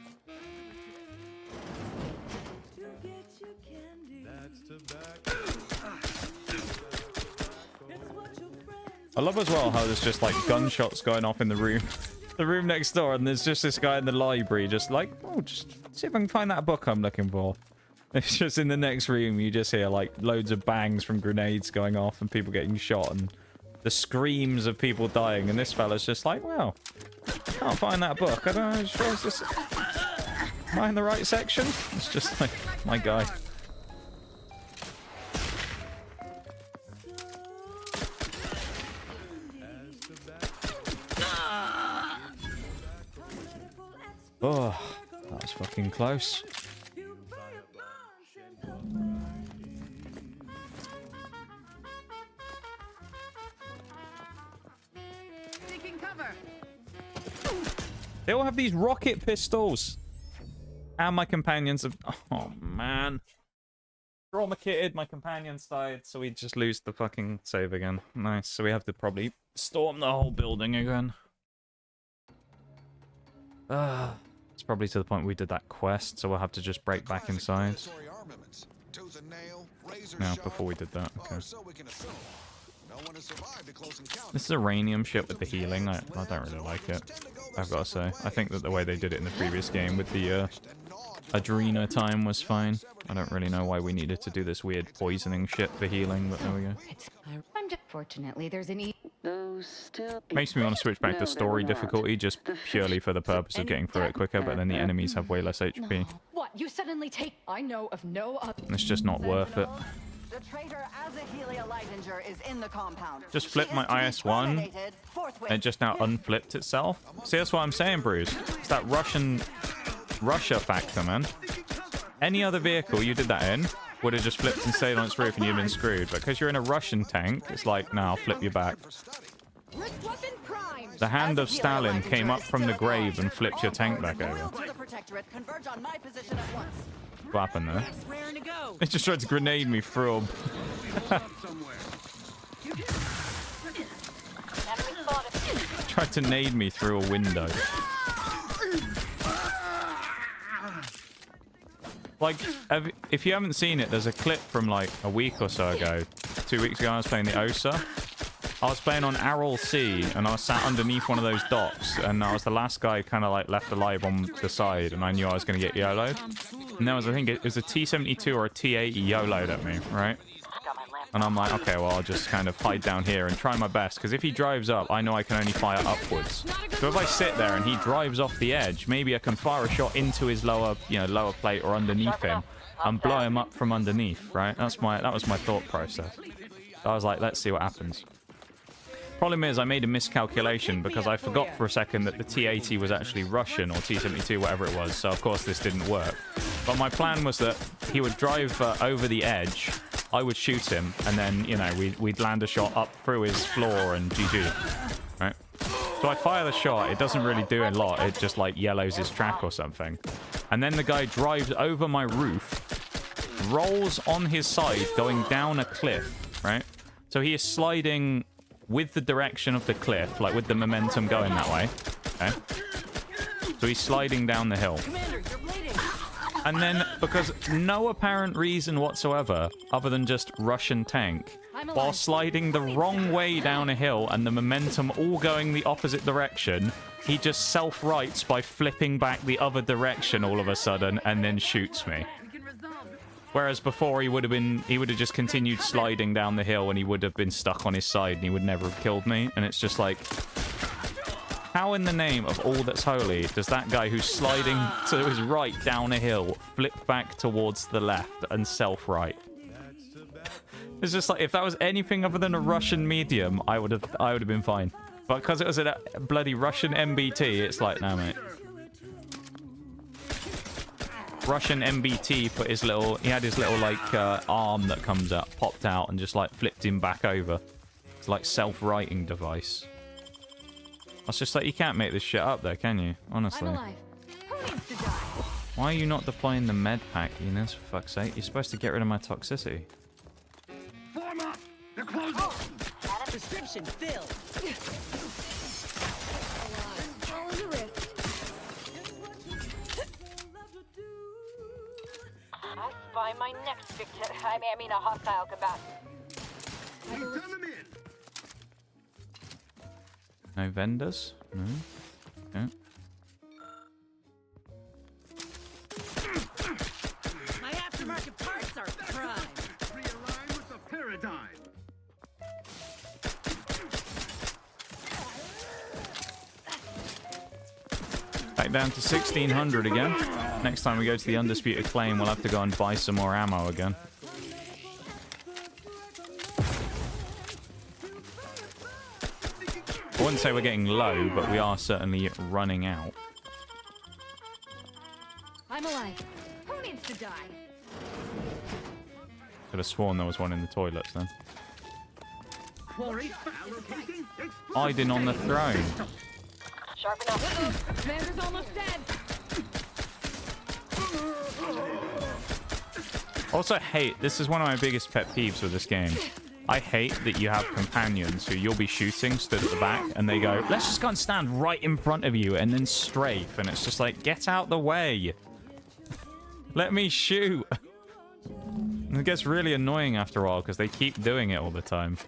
I love as well how there's just like gunshots going off in the room next door, and there's just this guy in the library just like, oh, just see if I can find that book I'm looking for. It's just in the next room you just hear like loads of bangs from grenades going off and people getting shot and the screams of people dying, and this fella's just like, well, can't find that book. I don't know, sure is this... Am I in the right section? It's just like, my guy. Oh, that was fucking close. Taking cover. They all have these rocket pistols. And my companions have... Oh, man. Trauma kitted, my companions died, so we just lose the fucking save again. Nice, so we have to probably storm the whole building again. It's probably to the point we did that quest, so we'll have to just break back inside. Now, before we did that, okay. This is uranium ship with the healing. I don't really like it, I've got to say. I think that the way they did it in the previous game with the Adrena time was fine. I don't really know why we needed to do this weird poisoning shit for healing, but there we go. Fortunately, there's an Makes me want to switch back to story difficulty just purely for the purpose of getting through it quicker, but then the enemies have way less HP. What? You suddenly take... I know of no other... It's just not worth it. The traitor Azaheliah Leidinger is in the compound. Just flip my IS-1. It just now unflipped itself. See, that's what I'm saying, Bruce. It's that Russia factor, man. Any other vehicle you did that in would have just flipped and stayed on its roof and you'd been screwed. But because you're in a Russian tank, it's like, now I'll flip you back. The hand of Stalin came up from the grave and flipped your tank back over. What happened there? It just tried to grenade me through him. Tried to nade me through a window. Like, if you haven't seen it, there's a clip from like a week or so ago. 2 weeks ago, I was playing the OSA. I was playing on Aral Sea, and I was sat underneath one of those docks, and I was the last guy kind of like left alive on the side, and I knew I was going to get YOLO'd. And there was, I think it was a T-72 or a T-80 YOLO'd at me, right? And I'm like, okay, well, I'll just kind of hide down here and try my best, because if he drives up, I know I can only fire upwards. So if I sit there and he drives off the edge, maybe I can fire a shot into his lower, lower plate or underneath him and blow him up from underneath, right? That was my thought process. So I was like, let's see what happens. Problem is, I made a miscalculation because I forgot for a second that the T-80 was actually Russian, or T-72, whatever it was, so of course this didn't work. But my plan was that he would drive over the edge, I would shoot him, and then, we'd land a shot up through his floor and GG. Right? So I fire the shot. It doesn't really do a lot. It just like yellows his track or something. And then the guy drives over my roof, rolls on his side, going down a cliff, right? So he is sliding with the direction of the cliff, like with the momentum going that way. Okay. So he's sliding down the hill. And then, because no apparent reason whatsoever, other than just Russian tank, while sliding the wrong way down a hill and the momentum all going the opposite direction, he just self-rights by flipping back the other direction all of a sudden and then shoots me. Whereas before he would have just continued sliding down the hill and he would have been stuck on his side and he would never have killed me. And it's just like, how in the name of all that's holy does that guy who's sliding to his right down a hill flip back towards the left and self-right? It's just like, if that was anything other than a Russian medium, I would have been fine. But because it was a bloody Russian MBT, it's like, no, mate. Russian MBT put his little, he had his little like arm that comes out, popped out and just like flipped him back over. It's like self-righting device. It's just like, you can't make this shit up though, can you? Honestly. Why are you not deploying the med pack, Enos, for fuck's sake? You're supposed to get rid of my toxicity. Form up! They're closing! Prescription filled. I spy my next victim. I mean a hostile combatant. Send them in! No vendors? No. Okay. My aftermarket parts are prime. Realign with the paradigm. Back down to 1600 again. Next time we go to the Undisputed Claim, we'll have to go and buy some more ammo again. I wouldn't say we're getting low, but we are certainly running out. I'm alive. Who needs to die? Could have sworn there was one in the toilets then. Hiding on the throne. Sharp enough. Commander's almost dead. Also hate, this is one of my biggest pet peeves with this game. I hate that you have companions who you'll be shooting stood at the back and they go, let's just go and stand right in front of you and then strafe. And it's just like, get out the way. Let me shoot. And it gets really annoying after a while because they keep doing it all the time.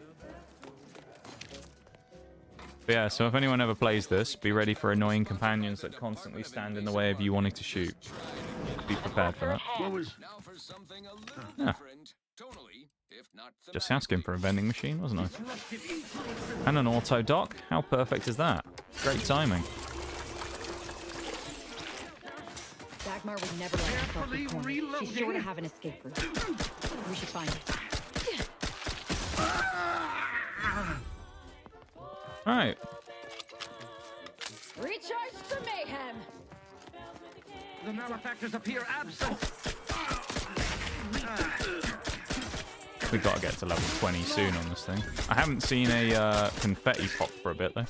But yeah, so if anyone ever plays this, be ready for annoying companions that constantly stand in the way of you wanting to shoot. Be prepared for that. Yeah. Just asking for a vending machine, wasn't I? And an auto dock. How perfect is that? Great timing. Dagmar would never let herself be cornered. She's sure to have an escape route. We should find it. Alright. Recharge for mayhem. The malefactors appear absent. We've got to get to level 20 soon on this thing. I haven't seen a confetti pop for a bit, though.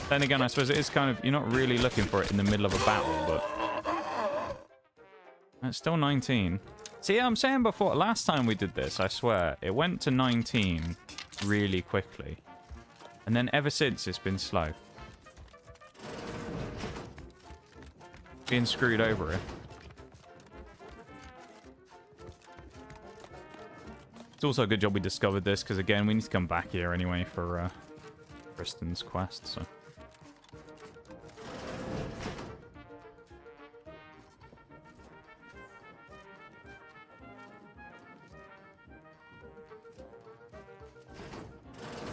Then again, I suppose it is kind of... You're not really looking for it in the middle of a battle, but... It's still 19. See, I'm saying before, last time we did this, I swear, it went to 19 really quickly. And then ever since, it's been slow. Being screwed over it. It's also a good job we discovered this, because again, we need to come back here anyway for Kristen's quest, so...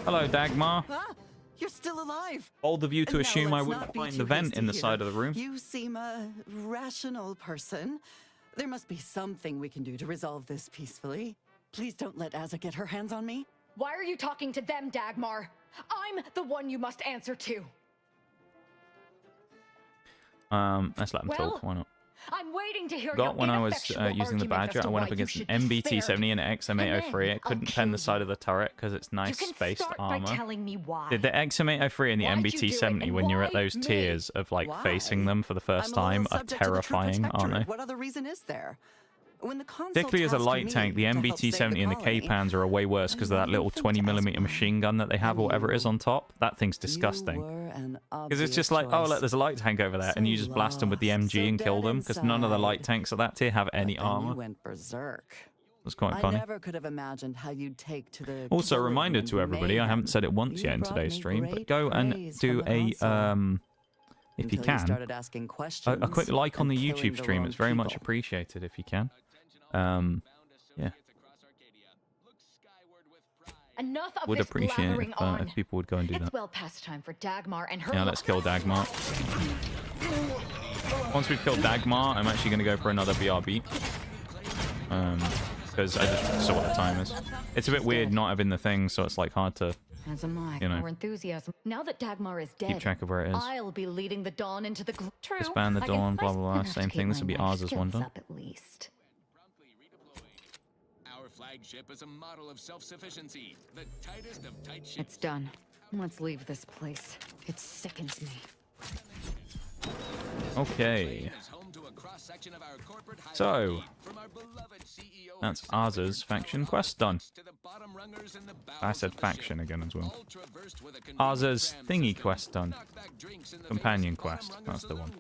Hello, Dagmar. Ah, you're still alive. Bold of you to Now, assume I let's wouldn't not be find too the vent hasty in the here. side of the room. You seem a rational person. There must be something we can do to resolve this peacefully. Please don't let Azza get her hands on me. Why are you talking to them, Dagmar? I'm the one you must answer to. Let's let them talk. Why not? I'm waiting to hear Got your when I was ineffectual using the arguments Badger, as I to went why up you against should an be spared. MBT-70 and an XM803. It I'll couldn't kill pen the side you. of the turret because it's nice You can spaced start by armor. telling me why. The XM803 and the Why'd you do it, MBT-70, and when you're at why those me? tiers of like facing them for the first I'm a little time, are subject to the True terrifying, aren't Protectorate. they? What other reason is there? When the console Particularly as a tasked light me tank, the to help save MBT-70 and the colony, K-Pans are way worse because of that little 20mm machine gun that they have, or whatever it is on top. That thing's disgusting. Because it's just like, oh, look, there's a light tank over there, and you just blast them with the MG and kill them, because none of the light tanks at that tier have any armor. Went berserk. That's quite funny. I never could have imagined how you'd take to the Also, a killer reminder and to everybody, I mayhem. haven't said it once You yet in brought today's me stream, but great go and praise do from the a, console. if you Until you can, started asking a questions quick like on the and YouTube killing the stream. wrong It's very much people. appreciated if you can. Yeah, Enough of would this appreciate it blathering on. if people would go and do It's that. well past time for Dagmar and her. Yeah, let's kill Dagmar. Once we've killed Dagmar, I'm actually going to go for another BRB. Because I just saw what the time is. It's a bit weird not having the thing, so it's like hard to, As am I. you know, More enthusiasm. Now that Dagmar is dead, keep track of where it is. I'll be leading the Dawn into the True. Disband the I can- Dawn, I blah, blah, blah. have to Same keep thing. This my will be life ours as one skills done. up at least. Our flagship is a model of self-sufficiency, the tightest of tight ships. It's done. Let's leave this place. It sickens me. Okay. So, that's Arz's faction quest done. I said faction again as well. Arz's thingy quest done. Companion quest, that's the one.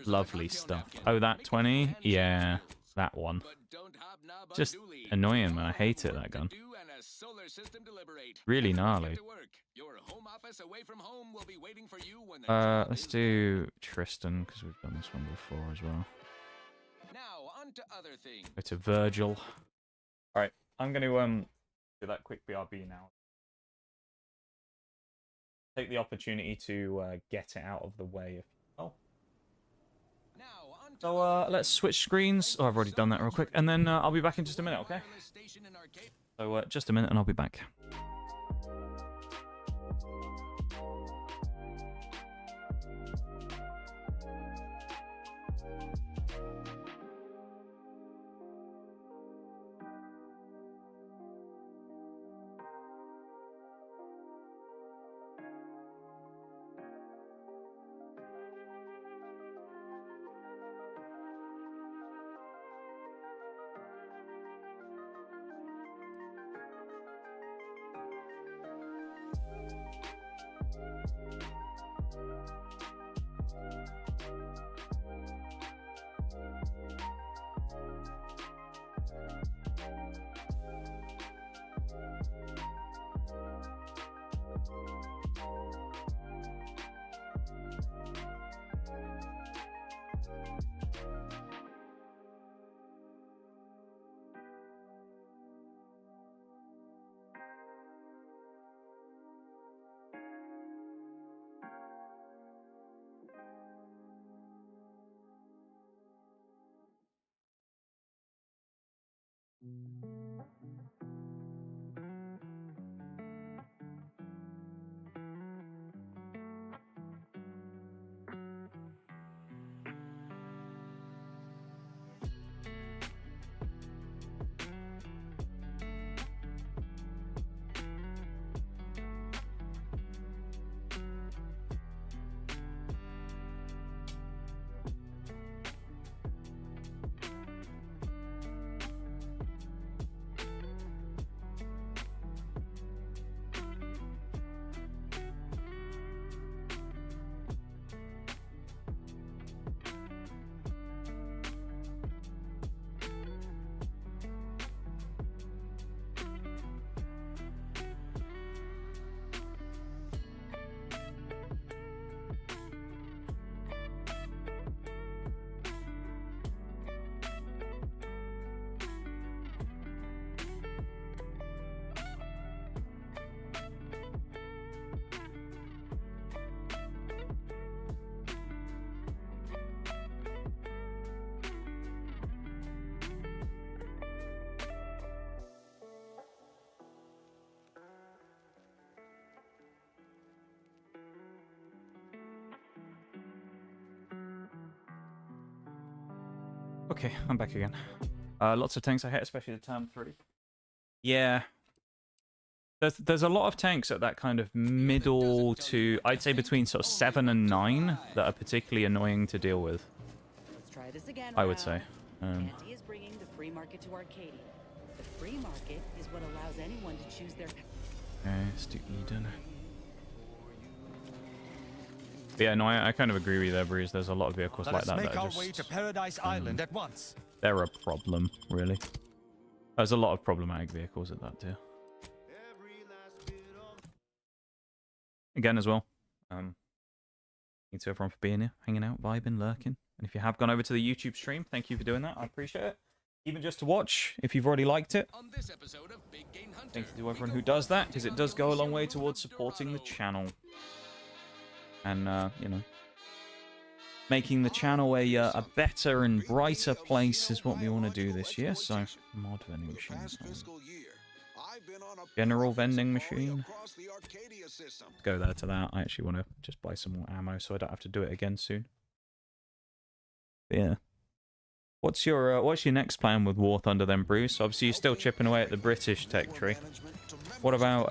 Lovely stuff. Oh, that 20? Yeah, that one. Just annoying, man. I hate it, that gun. Really gnarly. Let's do Tristan, because we've done this one before as well. Go to Virgil. Alright, I'm going to do that quick BRB now. Take the opportunity to get it out of the way. So let's switch screens. Oh, I've already done that real quick. And then I'll be back in just a minute, okay? So just a minute and I'll be back. Okay, I'm back again. Lots of tanks I hit, especially the term 3. Yeah. There's a lot of tanks at that kind of middle to, I'd say between sort of 7 and 9 that are particularly annoying to deal with. Let's try this again. I would say. Anti is bringing the free market to Arcadia. The free market is what allows anyone to choose their... Okay, let's do Eden. But yeah, no, I kind of agree with you there, Breeze. There's a lot of vehicles like that that are just... way to Paradise Island at once. They're a problem, really. There's a lot of problematic vehicles at that too. Again, as well. Thanks to everyone for being here, hanging out, vibing, lurking. And if you have gone over to the YouTube stream, thank you for doing that. I appreciate it. Even just to watch, if you've already liked it. Thank you to everyone who does that, because it does go a long way towards supporting the channel. And, you know, making the channel a better and brighter place is what we want to do this year. So, mod vending machines. General vending machine. Let's go there to that. I actually want to just buy some more ammo so I don't have to do it again soon. But yeah. What's your next plan with War Thunder then, Bruce? Obviously you're still chipping away at the British tech tree. What about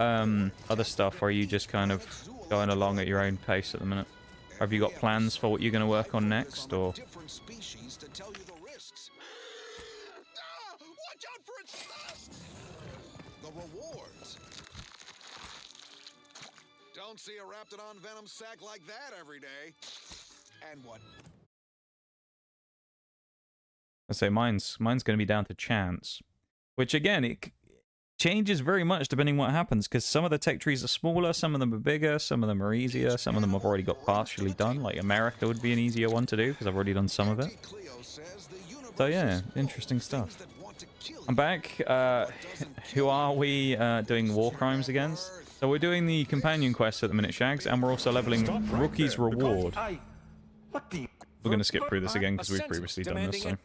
other stuff? Or are you just kind of going along at your own pace at the minute? Or have you got plans for what you're going to work on next, or? Don't see a Raptidon venom sack like that every day. And what? I say mine's going to be down to chance, which again it changes very much depending what happens, because some of the tech trees are smaller, some of them are bigger, some of them are easier, some of them I've already got partially done. Like America would be an easier one to do because I've already done some of it. So yeah, interesting stuff. I'm back. Who are we doing war crimes against? So we're doing the companion quest at the minute, Shags, and we're also leveling Rookie's Reward. We're going to skip through this again because we've previously done this, so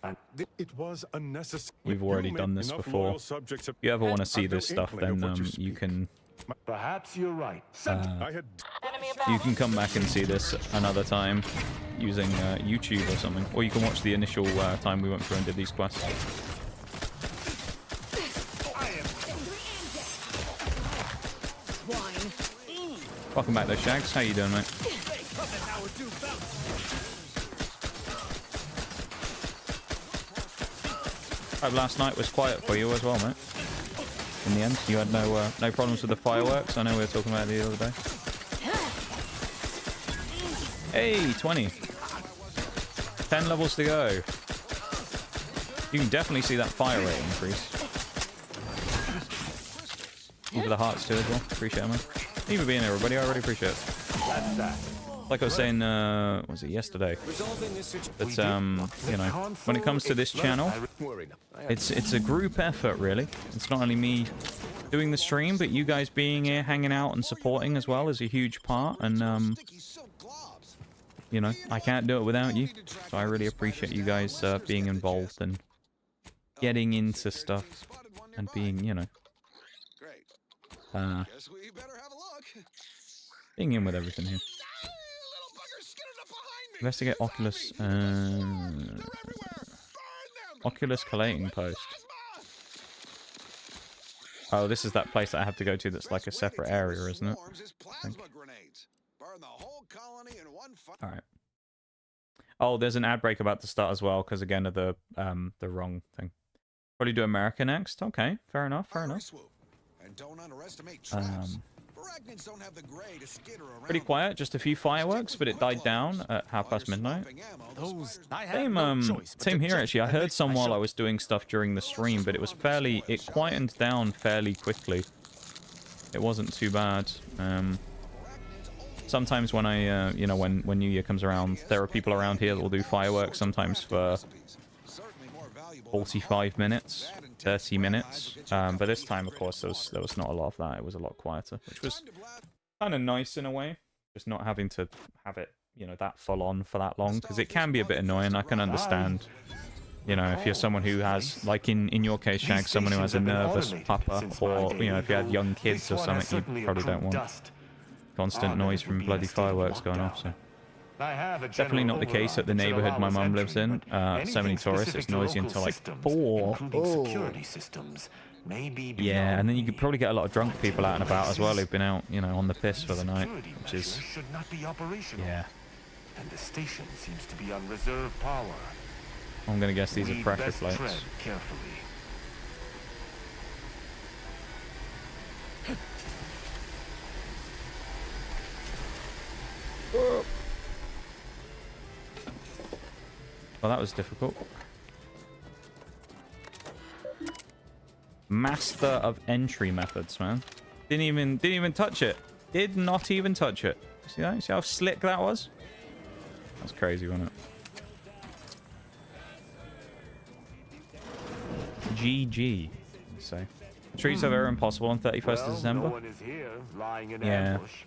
we've already done this before. If you ever want to see this stuff, then you can... Perhaps you're right. You can come back and see this another time using YouTube or something, or you can watch the initial time we went through and did these quests. Welcome back there, Shags. How you doing, mate? Hope last night was quiet for you as well, mate. In the end, you had no problems with the fireworks. I know we were talking about it the other day. Hey, 20. 10 levels to go. You can definitely see that fire rate increase. Thank you for the hearts too as well. Appreciate it, man. Thank you for being here, everybody. I really appreciate it. Like I was saying, what was it, yesterday? But, you know, when it comes to this channel, it's a group effort, really. It's not only me doing the stream, but you guys being here, hanging out and supporting as well is a huge part. And, you know, I can't do it without you. So I really appreciate you guys being involved and getting into stuff and being, you know, being in with everything here. Investigate Oculus. Oculus collating post. Oh, this is that place that I have to go to that's like a separate area, isn't it? Alright. Oh, there's an ad break about to start as well, because again of the wrong thing. Probably do America next. Okay, fair enough, fair enough. Pretty quiet, just a few fireworks, but it died down at midnight. Same here actually. I heard some while I was doing stuff during the stream, but it quietened down fairly quickly. It wasn't too bad. Sometimes when I, you know, when New Year comes around, there are people around here that will do fireworks sometimes for 45 minutes, 30 minutes. But this time, of course, there was not a lot of that. It was a lot quieter, which was kind of nice in a way. Just not having to have it, you know, that full on for that long, because it can be a bit annoying. I can understand, you know, if you're someone who has, like in your case, Shag, someone who has a nervous papa, or, you know, if you had young kids or something, you probably don't want constant noise from bloody fireworks going off, so. I have a Definitely not the case at the neighborhood my mum lives in. So many tourists, it's noisy until like 4. Security systems may be Yeah, and then you could probably get a lot of drunk people out and about as well who've been out, you know, on the piss for the night, which is... should not be operational. Yeah. And the station seems to be on reserve power. I'm gonna guess these are pressure Best plates. tread carefully. Well, that was difficult. Master of entry methods, man. Didn't even touch it. Did not even touch it. See that? See how slick that was? That's crazy, wasn't it? GG. You say. Treats are very impossible on 31st of December. No one is here, lying in Yeah. ambush.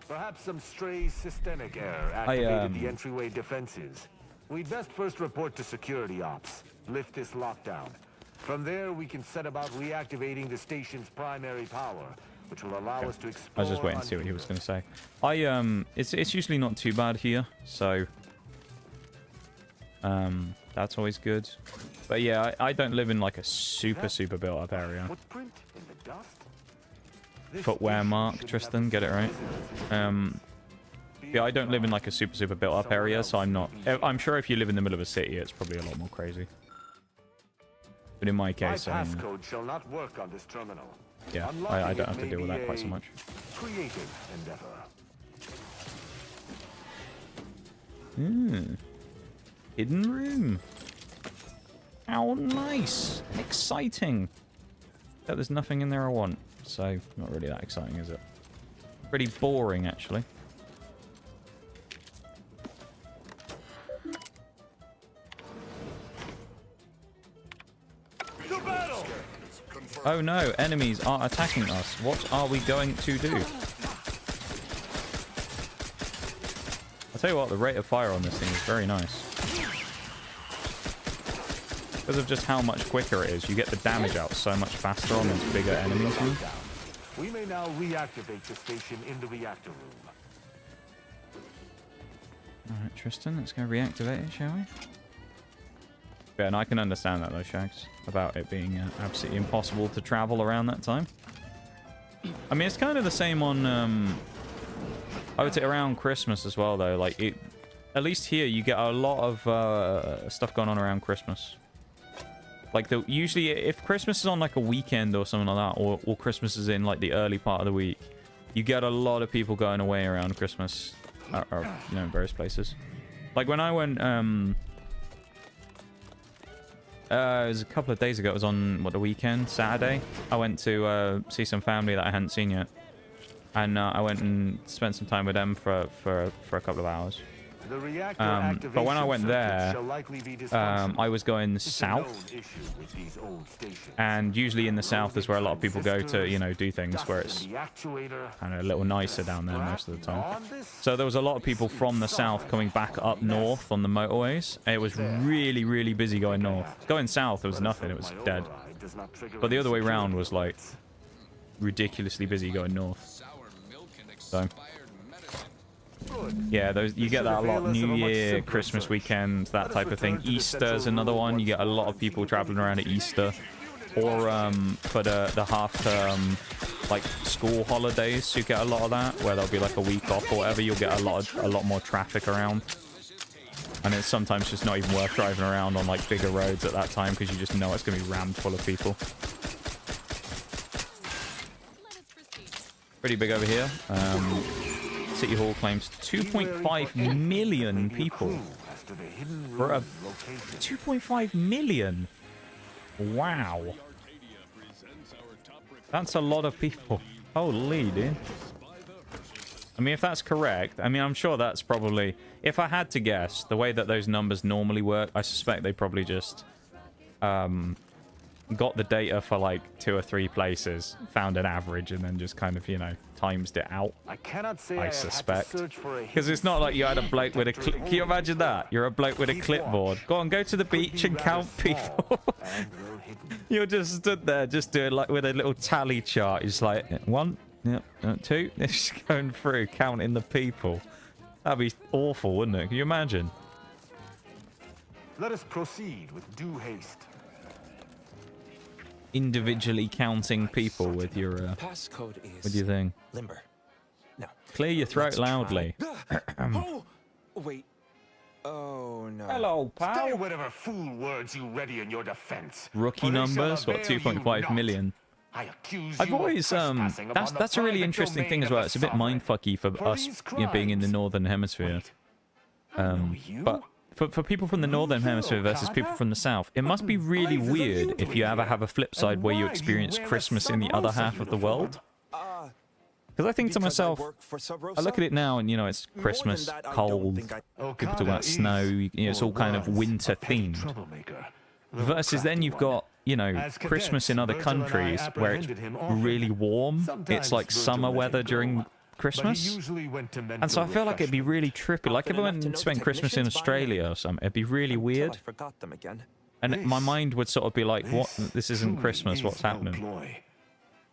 Perhaps some stray systemic error activated the entryway defenses. We'd best first report to security ops. Lift this lockdown. From there, we can set about reactivating the station's primary power, which will allow us to explore... I was just waiting to see what he was going to say. It's usually not too bad here, so that's always good. But yeah, I don't live in like a super built up area. Footwear mark, Tristan, get it right. Yeah, I don't live in like a super built up area, so I'm sure if you live in the middle of a city, it's probably a lot more crazy. But in my case, My passcode shall not work on this terminal. yeah, I don't have to deal with that quite so much. Creative Hmm. endeavor. Hidden room. How nice. Exciting. But there's nothing in there I want, so not really that exciting, is it? Pretty boring, actually. Oh no, enemies are attacking us. What are we going to do? I'll tell you what, the rate of fire on this thing is very nice. Because of just how much quicker it is, you get the damage out so much faster on those bigger enemies. We may now reactivate the station in the reactor room. Alright, Tristan, let's go reactivate it, shall we? Yeah, and I can understand that though, Shags, about it being absolutely impossible to travel around that time. I mean, it's kind of the same on, I would say around Christmas as well, though. Like, at least here, you get a lot of stuff going on around Christmas. Like, usually, if Christmas is on, like, a weekend or something like that, or Christmas is in, like, the early part of the week, you get a lot of people going away around Christmas, or you know, in various places. Like, when I went, it was a couple of days ago. It was on, what, the weekend? Saturday? I went to see some family that I hadn't seen yet. And I went and spent some time with them for a couple of hours. But when I went there, I was going south. And usually in the south is where a lot of people go to, you know, do things where it's kind of a little nicer down there most of the time. So there was a lot of people from the south coming back up north on the motorways. And it was really busy going north. Going south, there was nothing. It was dead. But the other way around was like ridiculously busy going north. So yeah, those you get that a lot. New Year, Christmas weekend, that type of thing. Easter's another one. You get a lot of people traveling around at Easter, or for the half-term, like school holidays. You get a lot of that, where there'll be like a week off or whatever. You'll get a lot more traffic around, and it's sometimes just not even worth driving around on like bigger roads at that time because you just know it's gonna be rammed full of people. Pretty big over here. City Hall claims 2.5 million people. For a 2.5 million? Wow. That's a lot of people. Holy, dude. I mean, if that's correct, I mean, I'm sure that's probably... If I had to guess, the way that those numbers normally work, I suspect they probably just... got the data for like 2 or 3 places, found an average, and then just kind of, you know, timesed it out. I cannot say I suspect. Because it's not like you had a bloke with a... Can you imagine that? You're a bloke with a clipboard. Go to the beach and count people. You're just stood there, just doing like with a little tally chart. It's like 1, 2. It's just going through, counting the people. That'd be awful, wouldn't it? Can you imagine? Let us proceed with due haste. Individually counting people with your passcode is with your thing. Limber. No. Clear your throat loudly. Oh, wait. Oh no. Hello, pal. Say whatever fool words you ready in your defense. Rookie numbers, what, 2.5 million. I've always that's a really interesting thing as well. It's a bit mindfucky for us, you know, being in the northern hemisphere. But for people from the northern hemisphere versus people from the south, it must be really weird if you ever have a flip side where you experience Christmas in the other half of the world. Because I think to myself, I look at it now and, you know, it's Christmas, cold, people talk about snow, you know, it's all kind of winter themed. Versus then you've got, you know, Christmas in other countries where it's really warm. It's like summer weather during Christmas. And so I feel like it'd be really trippy. Like if I went and spent Christmas in Australia or something, it'd be really weird. And my mind would sort of be like, what? This isn't Christmas, what's happening?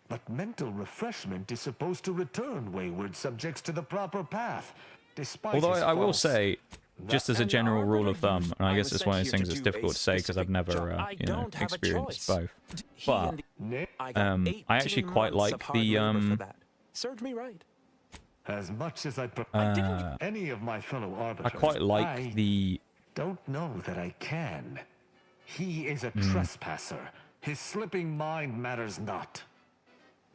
But mental refreshment is supposed to return wayward subjects to the proper path. Although I will say, just as a general rule of thumb, and I guess it's one of those things that's difficult to say because I've never, you know, experienced both. But I actually quite like the Served me right. As much as I any of my fellow arbiters, I quite like the. Don't know that I can. He is a trespasser. His slipping mind matters not.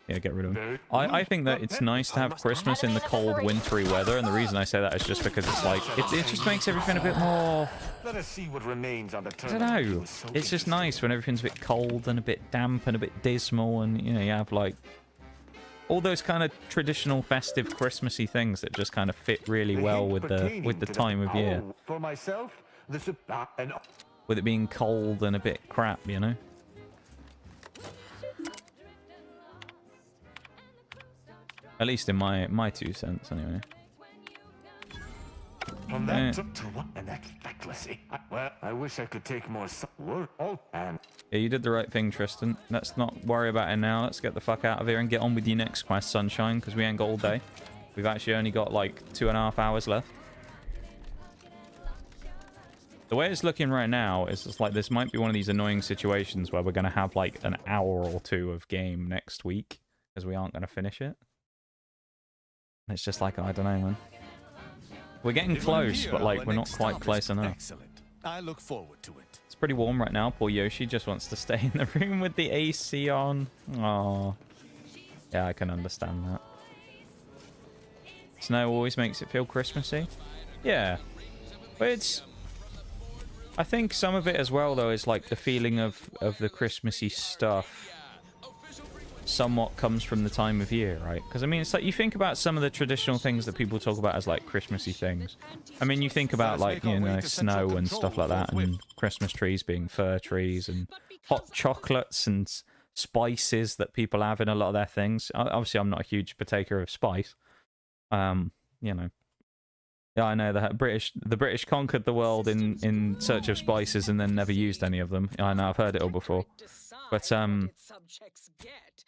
Yeah, get rid of him. I think that it's nice to have Christmas in the cold, wintry weather, and the reason I say that is just because it's like it just makes everything a bit more. Let us see what remains on the I don't know. It's just nice when everything's a bit cold and a bit damp and a bit dismal, and you know you have like all those kind of traditional festive Christmassy things that just kind of fit really well with the time of year. For myself, with it being cold and a bit crap, you know. At least in my 2 cents, anyway. From that to what and that faculty. Well, I wish I could take more work. And yeah, you did the right thing, Tristan. Let's not worry about it now. Let's get the fuck out of here and get on with your next quest, Sunshine, because we ain't got all day. We've actually only got like 2.5 hours left. The way it's looking right now is just like this might be one of these annoying situations where we're going to have like an hour or 2 of game next week because we aren't going to finish it. It's just like, I don't know, man. We're getting close, but like we're not quite close enough. Excellent. I look forward to it. It's pretty warm right now. Poor Yoshi just wants to stay in the room with the AC on. Oh, yeah, I can understand that. Snow always makes it feel Christmassy. Yeah, but it's. I think some of it as well, though, is like the feeling of the Christmassy stuff. Somewhat comes from the time of year, right? Because I mean, it's like you think about some of the traditional things that people talk about as like Christmassy things. I mean, you think about like, you know, snow and stuff like that, and Christmas trees being fir trees, and hot chocolates and spices that people have in a lot of their things. Obviously, I'm not a huge partaker of spice. You know, yeah, I know that the British conquered the world in search of spices and then never used any of them. I know, I've heard it all before, but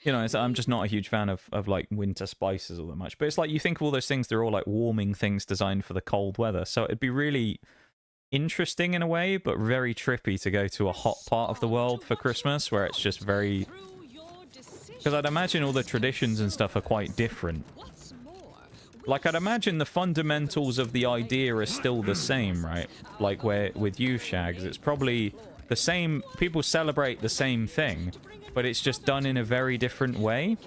you know, I'm just not a huge fan of like winter spices all that much. But it's like you think of all those things, they're all like warming things designed for the cold weather. So it'd be really interesting in a way, but very trippy to go to a hot part of the world for Christmas where it's just very... Because I'd imagine all the traditions and stuff are quite different. Like, I'd imagine the fundamentals of the idea are still the same, right? Like where with you, Shags, it's probably the same... People celebrate the same thing, but it's just done in a very different way.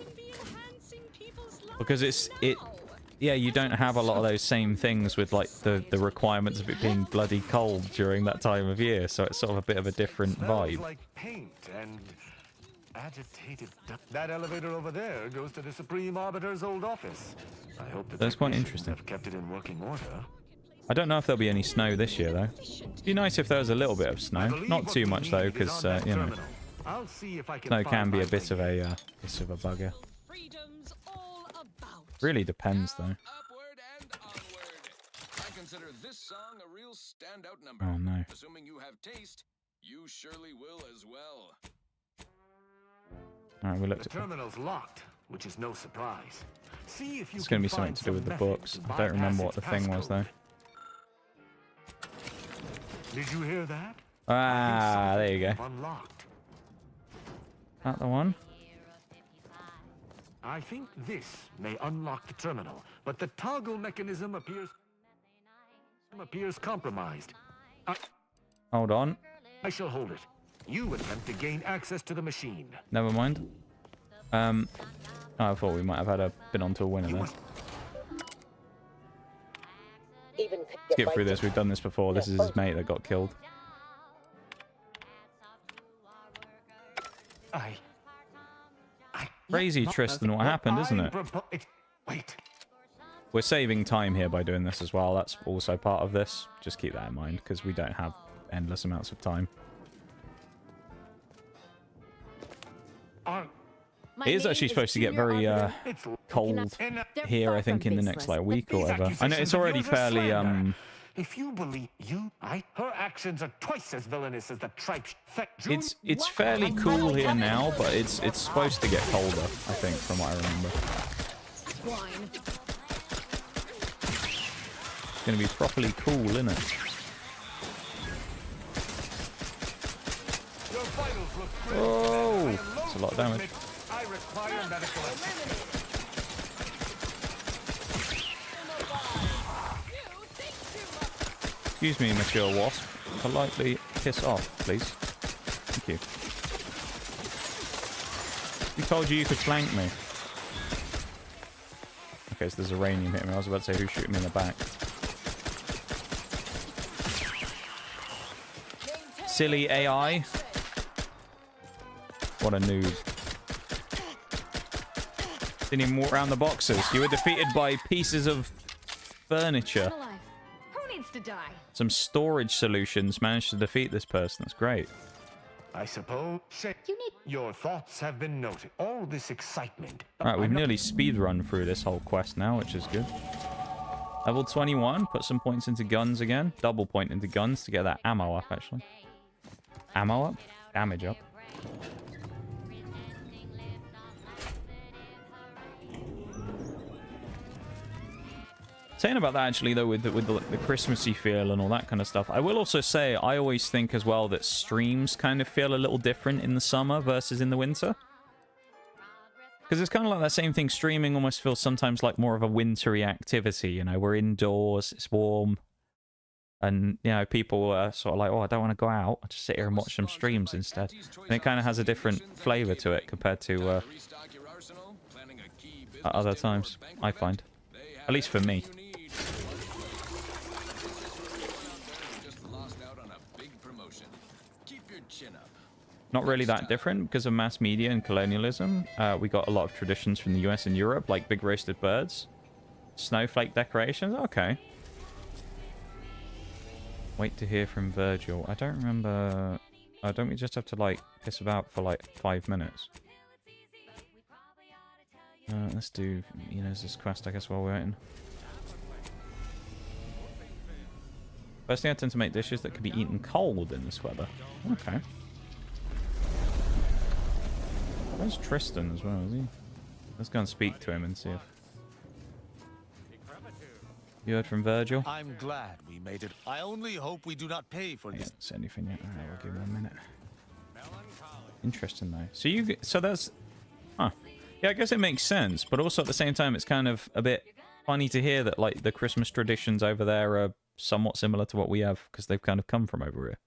Because yeah, you don't have a lot of those same things with like the requirements of it being bloody cold during that time of year. So it's sort of a bit of a different vibe. like paint and agitated. That elevator over there goes to the Supreme Arbiter's old office. I hope that's quite interesting. Have kept it in working order. I don't know if there'll be any snow this year though. It'd be nice if there was a little bit of snow. Not too much though, because you know, snow can be a bit of a bugger. Really depends though. I consider this song a real standout number. Oh no. Assuming you have taste, you surely will as well. Alright, we looked at the terminal's locked. which is no surprise. See if you It's going to be can something find to do with the some books. methods to I don't remember what bypass the its thing was, though. passcode. Did you hear that? Ah, there you go. Unlocked. That the one? I think this may unlock the terminal, but the toggle mechanism appears compromised. Hold on. I shall hold it. You attempt to gain access to the machine. Never mind. Oh, I thought we might have had been onto a winner there. Skip through this. We've done this before. This is his mate that got killed. Crazy, Tristan, what happened, isn't it? Wait. We're saving time here by doing this as well. That's also part of this. Just keep that in mind, because we don't have endless amounts of time. It is actually supposed to get very cold here, I think, in the next like week or whatever. I know it's already fairly If you believe her actions are twice as villainous as the tripe. It's fairly cool here now, but it's supposed to get colder, I think, from what I remember. It's going to be properly cool, isn't it? Oh, that's a lot of damage. I require medical assistance. Excuse me, Monsieur Wasp. Politely piss off, please. Thank you. Who told you you could flank me? Okay, so there's a uranium hitting me. I was about to say who's shooting me in the back. Silly AI. What a noob. Didn't even walk around the boxes. You were defeated by pieces of furniture. Who needs to die? Some storage solutions managed to defeat this person. That's great. I suppose your thoughts have been noted. All this excitement. Alright, we've nearly speedrun through this whole quest now, which is good. Level 21. Put some points into guns again. Double point into guns to get that ammo up, actually. Ammo up? Damage up. Saying about that, actually, though, with the Christmassy feel and all that kind of stuff, I will also say I always think as well that streams kind of feel a little different in the summer versus in the winter. Because it's kind of like that same thing. Streaming almost feels sometimes like more of a wintry activity. You know, we're indoors, it's warm. And, you know, people are sort of like, oh, I don't want to go out. I'll just sit here and watch some streams instead. And it kind of has a different flavor to it compared to at other times, I find. At least for me. Not really that different because of mass media and colonialism. We got a lot of traditions from the US and Europe, like big roasted birds, snowflake decorations. Okay. Wait to hear from Virgil. I don't remember. Don't we just have to like piss about for like 5 minutes? Let's do, you know, this quest, I guess, while we're waiting. First thing, I tend to make dishes that can be eaten cold in this weather. Okay. Where's Tristan as well, is he? Let's go and speak to him and see if... You heard from Virgil? I'm glad we made it. I only hope we do not pay for this. I haven't said anything yet. Alright, we'll give him a minute. Interesting, though. So that's... Huh. Yeah, I guess it makes sense, but also at the same time, it's kind of a bit funny to hear that, like, the Christmas traditions over there are somewhat similar to what we have, because they've kind of come from over here.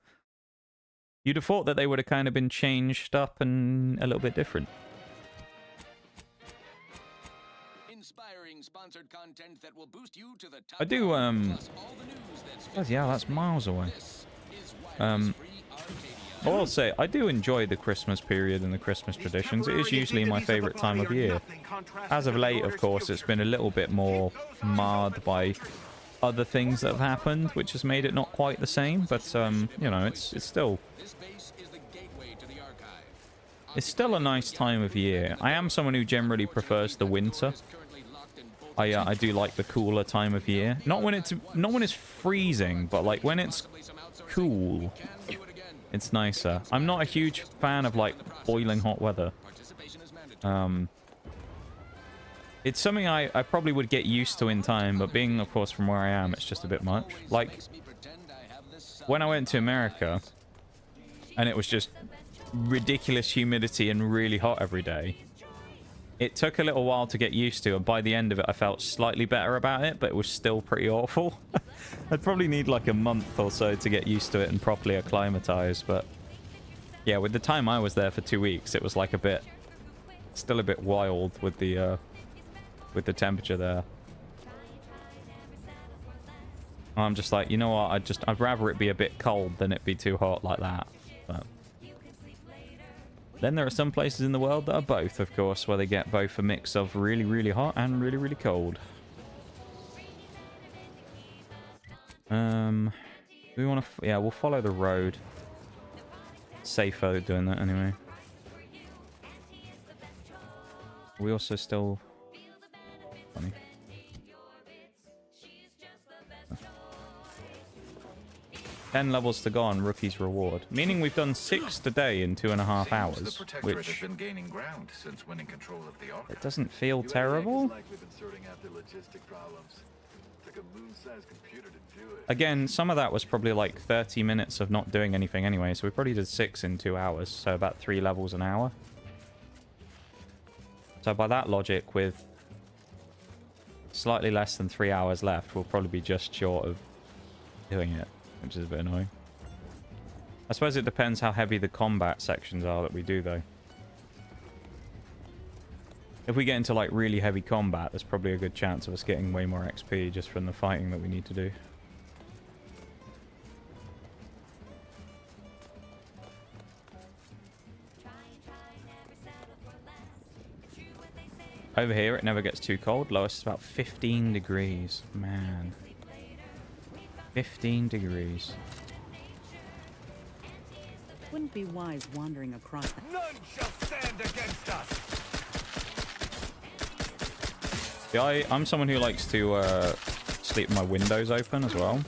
You'd have thought that they would have kind of been changed up and a little bit different. Inspiring sponsored content that will boost you to the top. I do, yeah, that's miles away. I will say, I do enjoy the Christmas period and the Christmas traditions. It is usually my favourite time of year. As of late, of course, it's been a little bit more marred by other things that have happened, which has made it not quite the same. But, you know, it's still a nice time of year. I am someone who generally prefers the winter. I do like the cooler time of year. Not when it's freezing, but like when it's cool. It's nicer. I'm not a huge fan of, like, boiling hot weather. It's something I probably would get used to in time, but being, of course, from where I am, it's just a bit much. Like, when I went to America, and it was just ridiculous humidity and really hot every day, it took a little while to get used to, and by the end of it, I felt slightly better about it, but it was still pretty awful. I'd probably need like a month or so to get used to it and properly acclimatize, but yeah, with the time I was there for 2 weeks, it was like a bit, still a bit wild with the temperature there. I'm just like, you know what, I'd rather it be a bit cold than it be too hot like that. But then there are some places in the world that are both, of course, where they get both a mix of really, really hot and really, really cold. We want to, yeah, we'll follow the road. Safer doing that anyway. We also still... Funny. 10 levels to go on rookie's reward, meaning we've done 6 today in 2.5 hours, which has been gaining ground since winning control of the archive. It doesn't feel terrible. Again, some of that was probably like 30 minutes of not doing anything anyway, so we probably did 6 in 2 hours, so about 3 levels an hour. So by that logic, with slightly less than 3 hours left, we'll probably be just short of doing it, which is a bit annoying. I suppose it depends how heavy the combat sections are that we do, though. If we get into like really heavy combat, there's probably a good chance of us getting way more XP just from the fighting that we need to do. Over here, it never gets too cold. Lowest is about 15 degrees. Man. 15 degrees. Wouldn't be wise wandering across that. None shall stand against us. Yeah, I'm someone who likes to sleep with my windows open as well.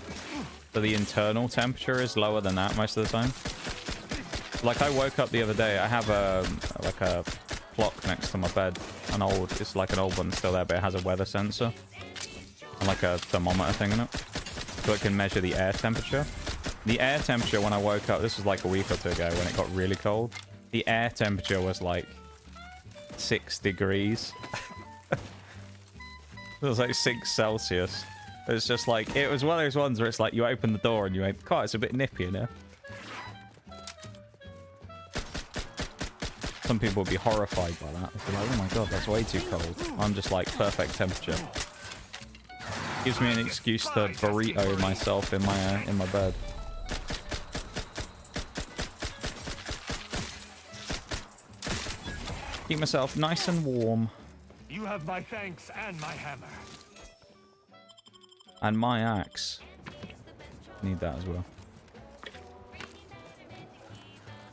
So the internal temperature is lower than that most of the time. Like, I woke up the other day. I have like a clock next to my bed. It's like an old one still there, but it has a weather sensor. And like a thermometer thing in it. So it can measure the air temperature. The air temperature when I woke up, this was like a week or two ago when it got really cold. The air temperature was like 6 degrees. It was like 6 Celsius. It was just like, it was one of those ones where it's like you open the door and you went, God, it's a bit nippy in here. Some people would be horrified by that. They'd be like, oh my God, that's way too cold. I'm just like perfect temperature. Gives me an excuse to burrito myself in my bed. Keep myself nice and warm. You have my thanks and my hammer. And my axe. Need that as well.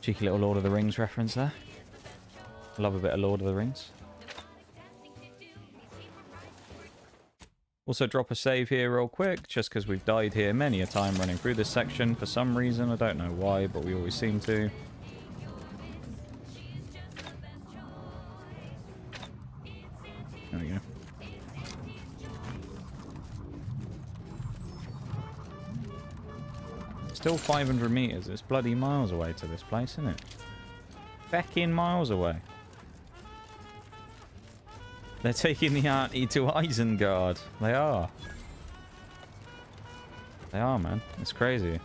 Cheeky little Lord of the Rings reference there. Love a bit of Lord of the Rings. Also drop a save here real quick, just because we've died here many a time running through this section for some reason. I don't know why, but we always seem to. There we go. Still 500 meters. It's bloody miles away to this place, isn't it? Feckin' miles away. They're taking the auntie to Isengard. They are. They are, man. It's crazy.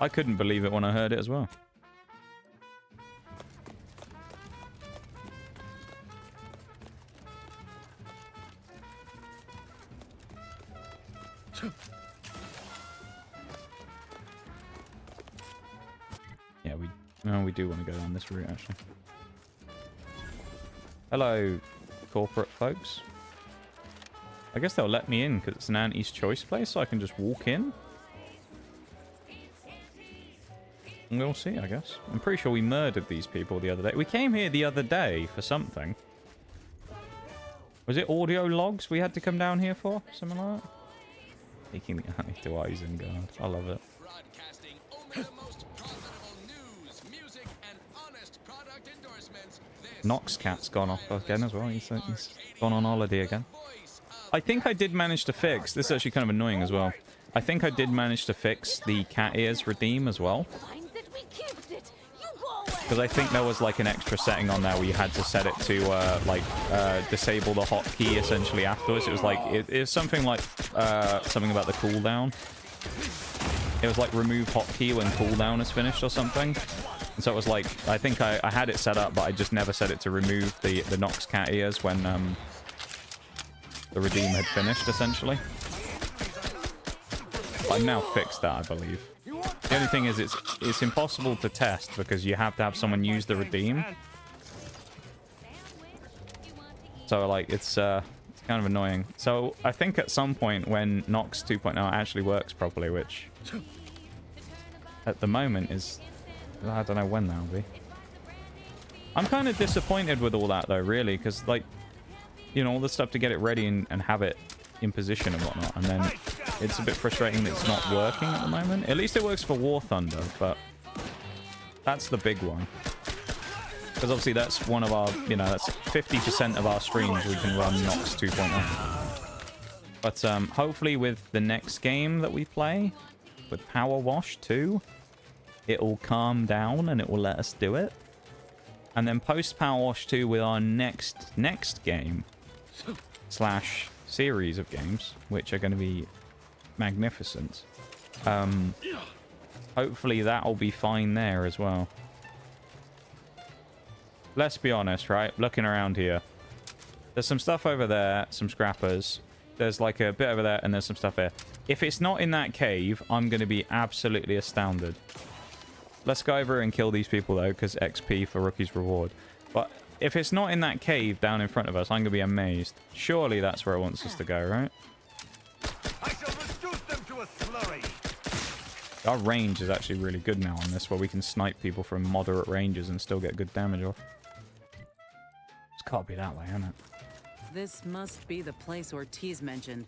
I couldn't believe it when I heard it as well. Yeah, we do want to go down this route, actually. Hello, corporate folks. I guess they'll let me in because it's an auntie's choice place, so I can just walk in. And we'll see, I guess. I'm pretty sure we murdered these people the other day. We came here the other day for something. Was it audio logs we had to come down here for? Something like that? Taking the auntie to Isengard. I love it. Broadcasting only the most profitable news, music, and honest product endorsements. Nox Cat's gone off again as well. He's gone on holiday again. I think I did manage to fix... This is actually kind of annoying as well. I think I did manage to fix the cat ears redeem as well. Because I think there was like an extra setting on there where you had to set it to disable the hotkey essentially afterwards. It was like... It was something like... something about the cooldown. It was like remove hotkey when cooldown is finished or something. And so it was like... I think I had it set up, but I just never set it to remove the Nox cat ears when... the redeem had finished, essentially. I've now fixed that, I believe. The only thing is it's impossible to test because you have to have someone use the redeem. So, like, it's kind of annoying. So, I think at some point when Nox 2.0 actually works properly, which at the moment is... I don't know when that'll be. I'm kind of disappointed with all that, though, really, because, like, you know, all the stuff to get it ready and have it in position and whatnot. And then it's a bit frustrating that it's not working at the moment. At least it works for War Thunder, but that's the big one. Because obviously that's one of our, you know, that's 50% of our streams we can run Nox 2.0. But hopefully with the next game that we play, with Power Wash 2, it will calm down and it will let us do it. And then post Power Wash 2 with our next game / series of games, which are going to be magnificent. Hopefully that'll be fine there as well. Let's be honest, right? Looking around here, there's some stuff over there, some scrappers. There's like a bit over there, and there's some stuff here. If it's not in that cave, I'm going to be absolutely astounded. Let's go over and kill these people, though, because XP for Rookie's Reward. But if it's not in that cave down in front of us, I'm going to be amazed. Surely that's where it wants us to go, right? I shall reduce them to a slurry. Our range is actually really good now on this, where we can snipe people from moderate ranges and still get good damage off. It's got to be that way, isn't it? This must be the place Ortiz mentioned.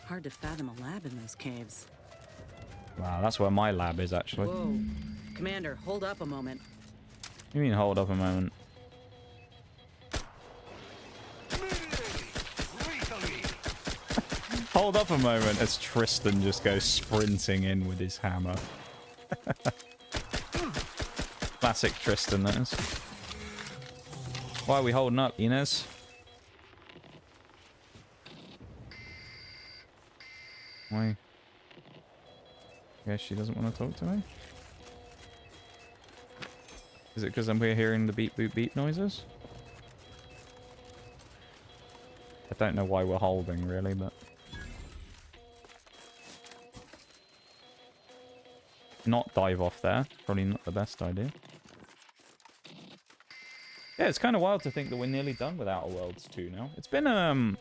Hard to fathom a lab in those caves. Wow, that's where my lab is, actually. Whoa. Commander, hold up a moment. You mean hold up a moment? Hold up a moment as Tristan just goes sprinting in with his hammer. Classic Tristan, that is. Why are we holding up, Inez? Why? Guess she doesn't want to talk to me? Is it because we're hearing the beep boop beep noises? I don't know why we're holding, really, but... Not dive off there. Probably not the best idea. Yeah, it's kind of wild to think that we're nearly done with Outer Worlds 2 now. It's been a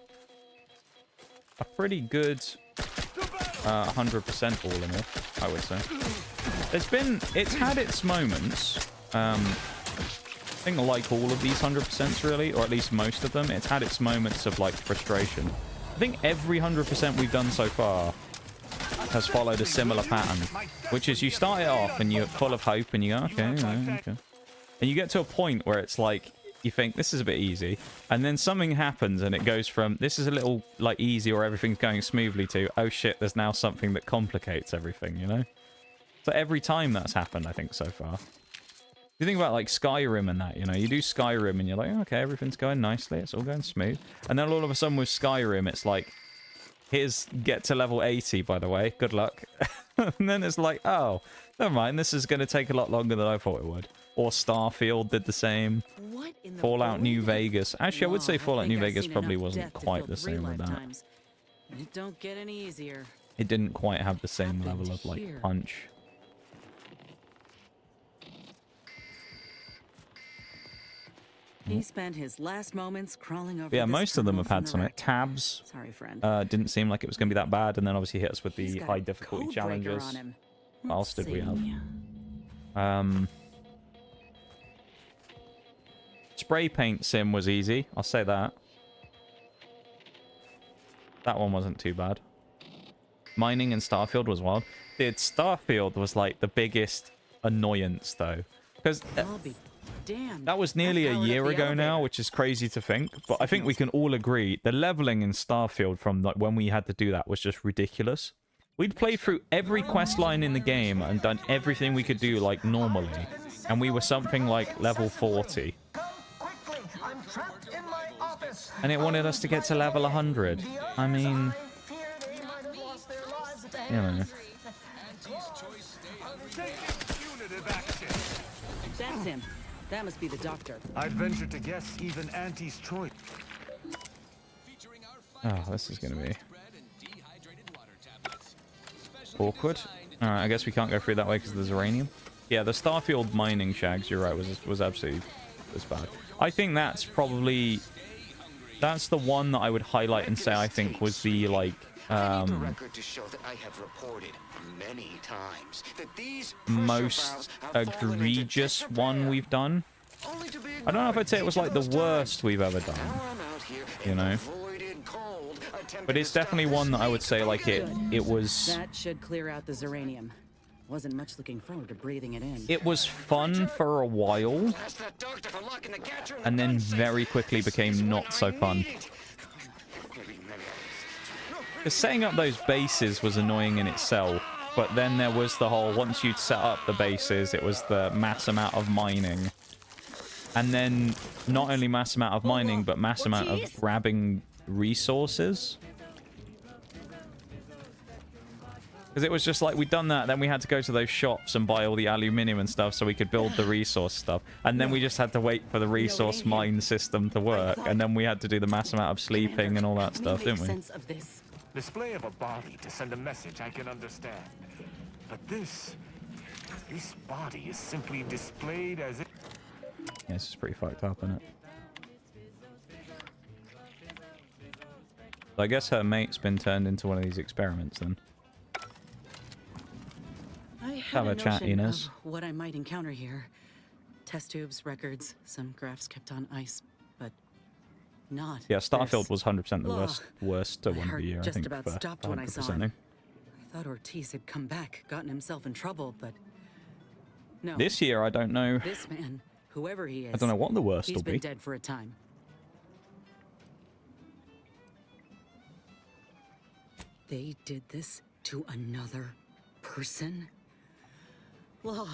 pretty good 100% all in all, I would say. It's had its moments. I think like all of these 100%s really, or at least most of them, it's had its moments of like frustration. I think every 100% we've done so far has followed a similar pattern, which is you start it off and you're full of hope and you go, okay, okay. And you get to a point where it's like, you think this is a bit easy, and then something happens and it goes from this is a little like easy or everything's going smoothly to, oh shit, there's now something that complicates everything, you know? So every time that's happened, I think, so far. You think about like Skyrim and that, you know, you do Skyrim and you're like, okay, everything's going nicely, it's all going smooth. And then all of a sudden with Skyrim, it's like, here's get to level 80, by the way, good luck. And then it's like, oh, never mind, this is going to take a lot longer than I thought it would. Or Starfield did the same. Fallout New Vegas. Actually, I would say Fallout New Vegas probably wasn't quite the same with that. It don't get any easier. It didn't quite have the same level of like punch. He spent his last moments crawling over. Yeah, most of them have had some tabs. Sorry, friend. Didn't seem like it was going to be that bad, and then obviously hit us with the high difficulty challenges. What else did we have? Spray paint sim was easy. I'll say that. That one wasn't too bad. Mining in Starfield was wild. Dude, Starfield was like the biggest annoyance though, because Damn. That was nearly a year ago now, which is crazy to think. But I think we can all agree the leveling in Starfield from like when we had to do that was just ridiculous. We'd played through every quest line in the game and done everything we could do like normally, and we were something like level 40. And it wanted us to get to level 100. I mean, you know. That's him. That must be the doctor. I'd venture to guess even Auntie's choice. Oh, this is going to be awkward. Alright, I guess we can't go through that way because there's uranium. Yeah, the Starfield mining shags, you're right, was absolutely bad. I think that's probably... That's the one that I would highlight and say I think was the, like, most egregious one we've done. I don't know if I'd say it was, like, the worst we've ever done, you know? But it's definitely one that I would say, like, it was... That should clear out the Zeranium. Wasn't much looking forward to breathing it in. It was fun for a while, and then very quickly became not so fun. Because setting up those bases was annoying in itself, but then there was the whole, once you'd set up the bases, it was the mass amount of mining. And then not only mass amount of mining, but mass amount of grabbing resources. Because it was just like, we'd done that, then we had to go to those shops and buy all the aluminium and stuff so we could build the resource stuff. And then we just had to wait for the resource mine system to work. And then we had to do the mass amount of sleeping and all that stuff, didn't we? Display of a body to send a message I can understand. But this body is simply displayed as if... Yeah, this is pretty fucked up, isn't it? So I guess her mate's been turned into one of these experiments then. I Have a chat, Inez. What I might encounter here. Test tubes, records, some graphs kept on ice, but not. Yeah, Starfield this. was 100% the worst one of heart the year, I just think. about for stopped when I saw 100%ing. him. I thought Ortiz had come back, gotten himself in trouble, but no. This year, I don't know. This man, whoever he is, I don't know what the worst will he's been be. dead for a time. They did this to another person? Well,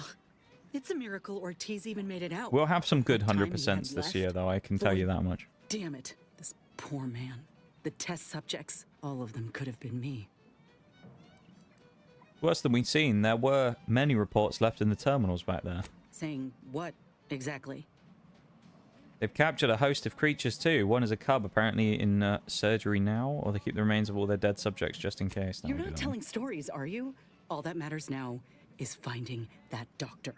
it's a miracle Ortiz even made it out. We'll have some good The time he 100% had this left. year, though, I can tell you that much. Damn it, this poor man. The test subjects, all of them could have been me. Worse than we'd seen, there were many reports left in the terminals back there. Saying what, exactly? They've captured a host of creatures too. One is a cub, apparently in surgery now, or they keep the remains of all their dead subjects just in case. You're not telling stories, are you? All that matters now is finding that doctor.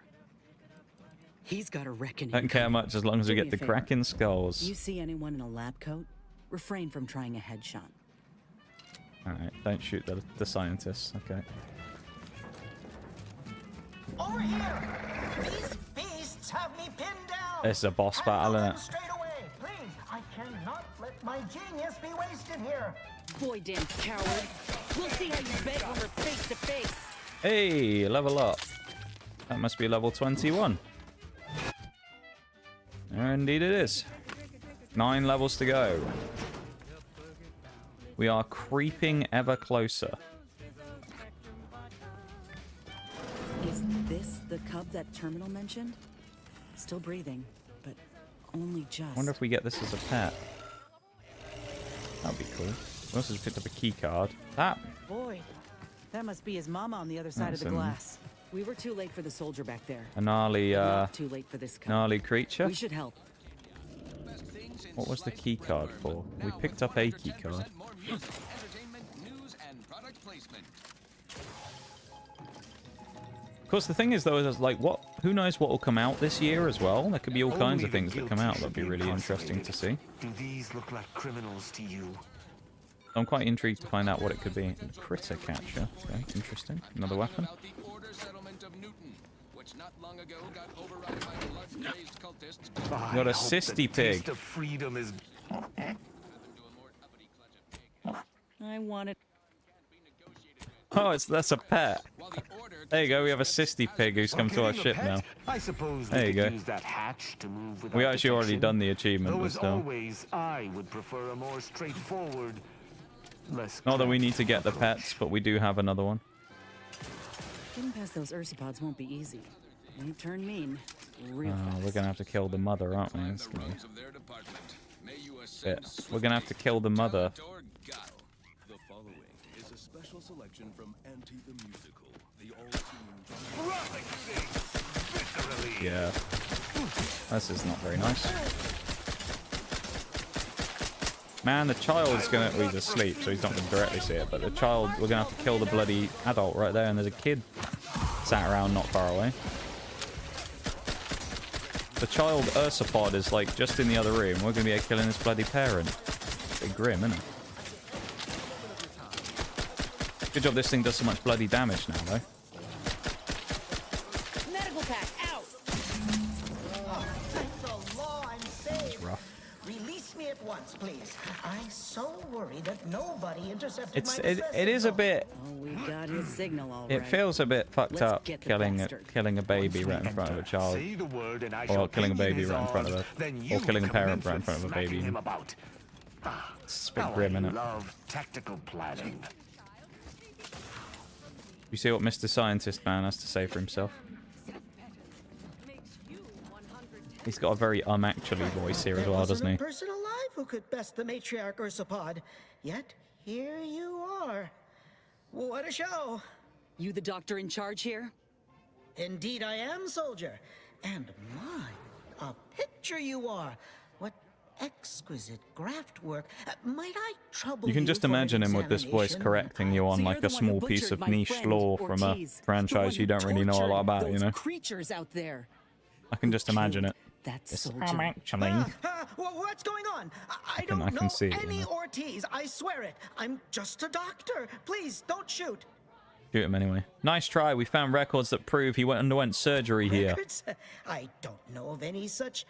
He's got a reckoning. Don't care much as long as we Do get me the a favor. cracking skulls. You see anyone in a lab coat? Refrain from trying a headshot. Alright, don't shoot the scientists. Okay. Over here! These beasts have me pinned down! This is a boss battle, isn't it? Straight away, please! I cannot let my genius be wasted here! Boy, damn coward! We'll see how you beg when we're face to face! Hey, level up. That must be level 21. Indeed it is. 9 levels to go. We are creeping ever closer. Is this the cub that Terminal mentioned? Still breathing, but only just. I wonder if we get this as a pet. That'd be cool. We also just picked up a key card. That. Boy, that must be his mama on the other side of the That's glass. We were too late for the soldier back there. A gnarly, But not too late for this cub. gnarly creature. We should help. What was the key card for? We picked up a key card. Of course, the thing is, though, is like, what? Who knows what will come out this year as well? There could be all kinds of things that come out that'd be really interesting to see. Do these look like criminals to you? I'm quite intrigued to find out what it could be. Critter catcher. Okay, interesting. Another weapon. Got a cysty pig. Freedom is... I want it. Oh, that's a pet. There you go. We have a sisty pig who's come to our ship now. I suppose there you go. Use that hatch to move We actually already done the achievement. Though But as still. always, I would prefer a more straightforward, less. Not that we need to get the pets, but we do have another one. Getting past those ursopods won't be easy. You turn mean real fast. We're gonna have to kill the mother, aren't we? It's gonna We're gonna have to kill the mother. The following is a special selection from Anti the Musical, the all-team. Yeah. This is not very nice. Man, the child's gonna... Well, he's asleep, so he's not gonna directly see it, but the child... We're gonna have to kill the bloody adult right there, and there's a kid sat around not far away. The child ursopod is, like, just in the other room. We're gonna be killing his bloody parent. Bit grim, isn't it? Good job this thing does so much bloody damage now, though. Medical pack out. Oh, thank the law, I'm saved. It's rough. Release me at once, please. I'm so worried that nobody intercepted my It is a bit. Oh, we got his signal all It right. feels a bit fucked Let's up get the killing bastard. a baby right in front of a child, Say the word and I or shall killing a pin baby his right in front of arms, a, then or you killing a parent commence right in with front of a smacking baby. him about. It's a bit grim, isn't it? Love tactical planning. You see what Mr. Scientist Man has to say for himself. He's got a very actually voice here as well, doesn't he? There wasn't a person alive who could best the matriarch ursopod. Yet, here you are. What a show. You the doctor in charge here? Indeed I am, soldier. And my, a picture you are. What exquisite graft work. Might I trouble You can just for an imagine him with this voice examination? correcting you on like a small piece of niche lore from a franchise you don't really know a lot about, you know? Creatures out there. I can just imagine it. That's Yes, soldier. actually. What's going on? I I don't can know see it, any you know. Ortiz. I swear it. I'm just a doctor. Please don't shoot. Shoot him anyway. Nice try. We found records that prove he underwent surgery here. Records? I don't know of any such.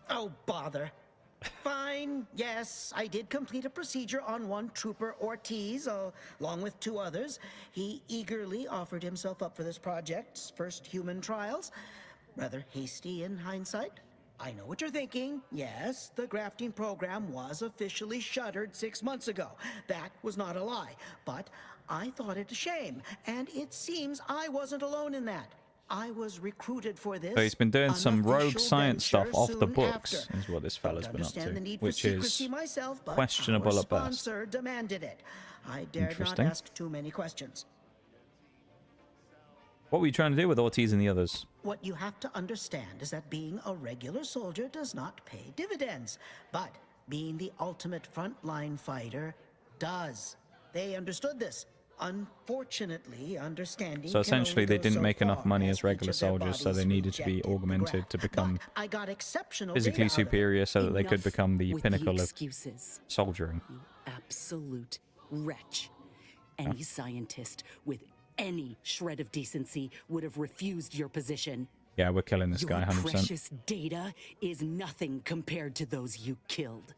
Oh, bother. Fine, yes, I did complete a procedure on one Trooper Ortiz, along with 2 others. He eagerly offered himself up for this project's first human trials. Rather hasty in hindsight. I know what you're thinking. Yes, the grafting program was officially shuttered 6 months ago. That was not a lie. But I thought it a shame, and it seems I wasn't alone in that. I was recruited for this. So he's been doing some rogue unofficial science stuff venture off the soon books, after. is what this fella's been up to, Understand the need for which is secrecy myself, but questionable our at best. sponsor demanded it. I dared not Interesting. ask too many questions. What were you trying to do with Ortiz and the others? What you have to understand is that being a regular soldier does not pay dividends, but being the ultimate frontline fighter does. They understood this. Unfortunately, understanding. So essentially, they didn't make enough money as each regular of their soldiers, so they bodies needed to be rejected the augmented graft. to become I got exceptional physically data out of it. superior so that they could Enough become the with pinnacle of excuses. soldiering. Absolute wretch. Any scientist with any shred of decency would have refused your position. Yeah, we're killing this Your guy 100%. precious data is nothing compared to those you killed.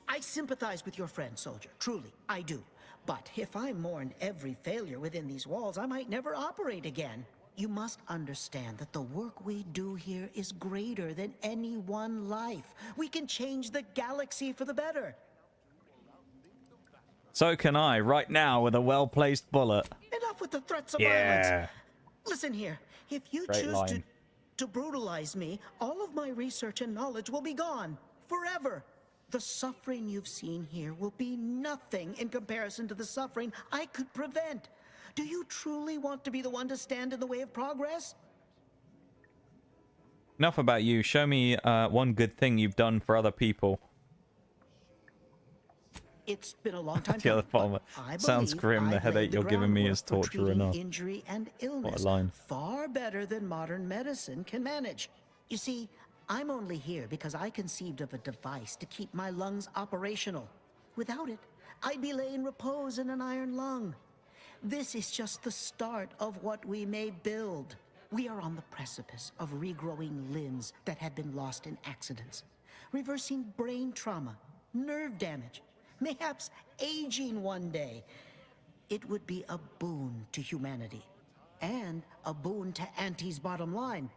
I sympathize with your friend, soldier. Truly, I do. But if I mourn every failure within these walls, I might never operate again. You must understand that the work we do here is greater than any one life. We can change the galaxy for the better. So can I, right now, with a well-placed bullet. Enough with the threats of Yeah. violence. Listen here. If you Great choose line. to brutalize me, all of my research and knowledge will be gone. Forever. The suffering you've seen here will be nothing in comparison to the suffering I could prevent. Do you truly want to be the one to stand in the way of progress? Enough about you. Show me one good thing you've done for other people. It's been a long time The other coming, part but I sounds believe grim. The I've headache laid the you're giving me groundwork is for torture treating enough. Injury and illness What a line. far better than modern medicine can manage. You see, I'm only here because I conceived of a device to keep my lungs operational. Without it, I'd be laying repose in an iron lung. This is just the start of what we may build. We are on the precipice of regrowing limbs that have been lost in accidents, reversing brain trauma, nerve damage, mayhaps aging one day. It would be a boon to humanity. and a boon to Auntie's bottom line.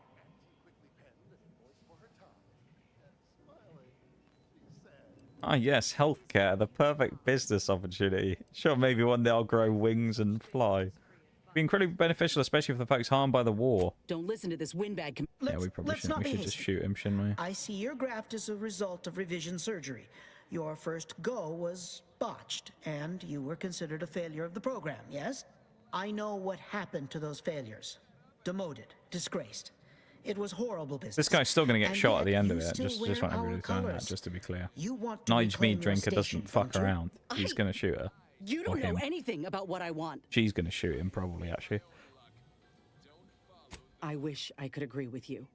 Ah, yes, healthcare, the perfect business opportunity. Sure, maybe one day I'll grow wings and fly. Be incredibly beneficial, especially for the folks harmed by the war. Don't listen to this windbag. Yeah, we probably shouldn't. We should just shoot him, shouldn't we? I see your graft is a result of revision surgery. Your first go was botched, and you were considered a failure of the program, yes? I know what happened to those failures. Demoted, disgraced. It was horrible business. This guy's still going to get shot at the end of it. still Just wear want everybody to know that, colours. just to be clear. You want to Nige reclaim your Meaddrinker station, doesn't fuck don't you? around. He's going to shoot her. You Or don't know him. anything about what I want. She's going to shoot him, probably, actually. I wish I could agree with you.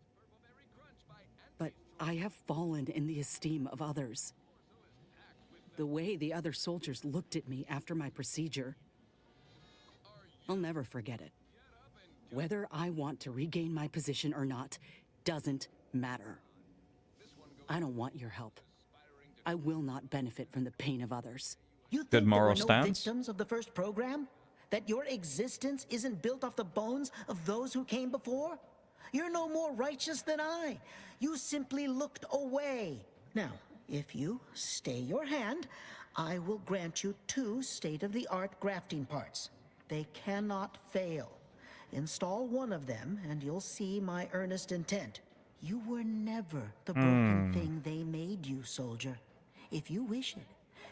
But I have fallen in the esteem of others. The way the other soldiers looked at me after my procedure, I'll never forget it. Whether I want to regain my position or not doesn't matter. I don't want your help. I will not benefit from the pain of others. You think Good moral there were no stance. victims of the first program? That your existence isn't built off the bones of those who came before? You're no more righteous than I. You simply looked away. Now, if you stay your hand, I will grant you 2 state-of-the-art grafting parts. They cannot fail. Install one of them, and you'll see my earnest intent. You were never the broken thing they made you, soldier. If you wish it,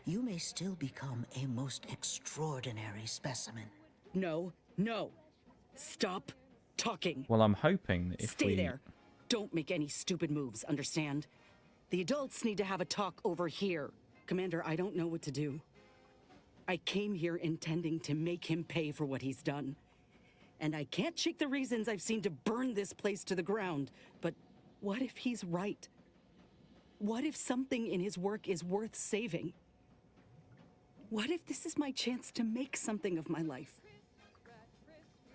you may still become a most extraordinary specimen. No, no. Stop talking. Well, I'm hoping that if Stay we... there. Don't make any stupid moves, understand? The adults need to have a talk over here. Commander, I don't know what to do. I came here intending to make him pay for what he's done. And I can't shake the reasons I've seen to burn this place to the ground. But what if he's right? What if something in his work is worth saving? What if this is my chance to make something of my life?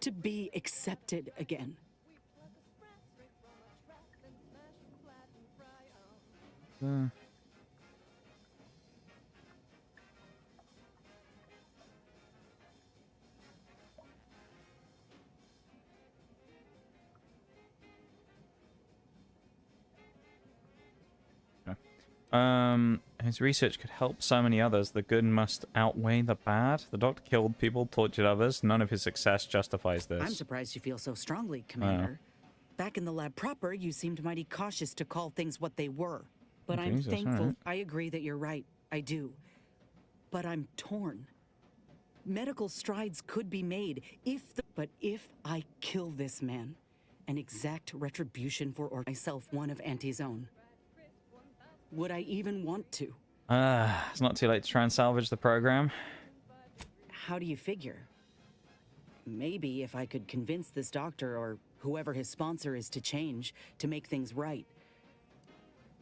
To be accepted again? His research could help so many others. The good must outweigh the bad. The doctor killed people, tortured others. None of his success justifies this. I'm surprised you feel so strongly, Commander. Back in the lab proper, you seemed mighty cautious to call things what they were. But I'm Jesus, thankful. alright. I agree that you're right. I do. But I'm torn. Medical strides could be made but if I kill this man and exact retribution for or myself one of Auntie's own, would I even want to? It's not too late to try and salvage the program. How do you figure? Maybe if I could convince this doctor or whoever his sponsor is to change, to make things right.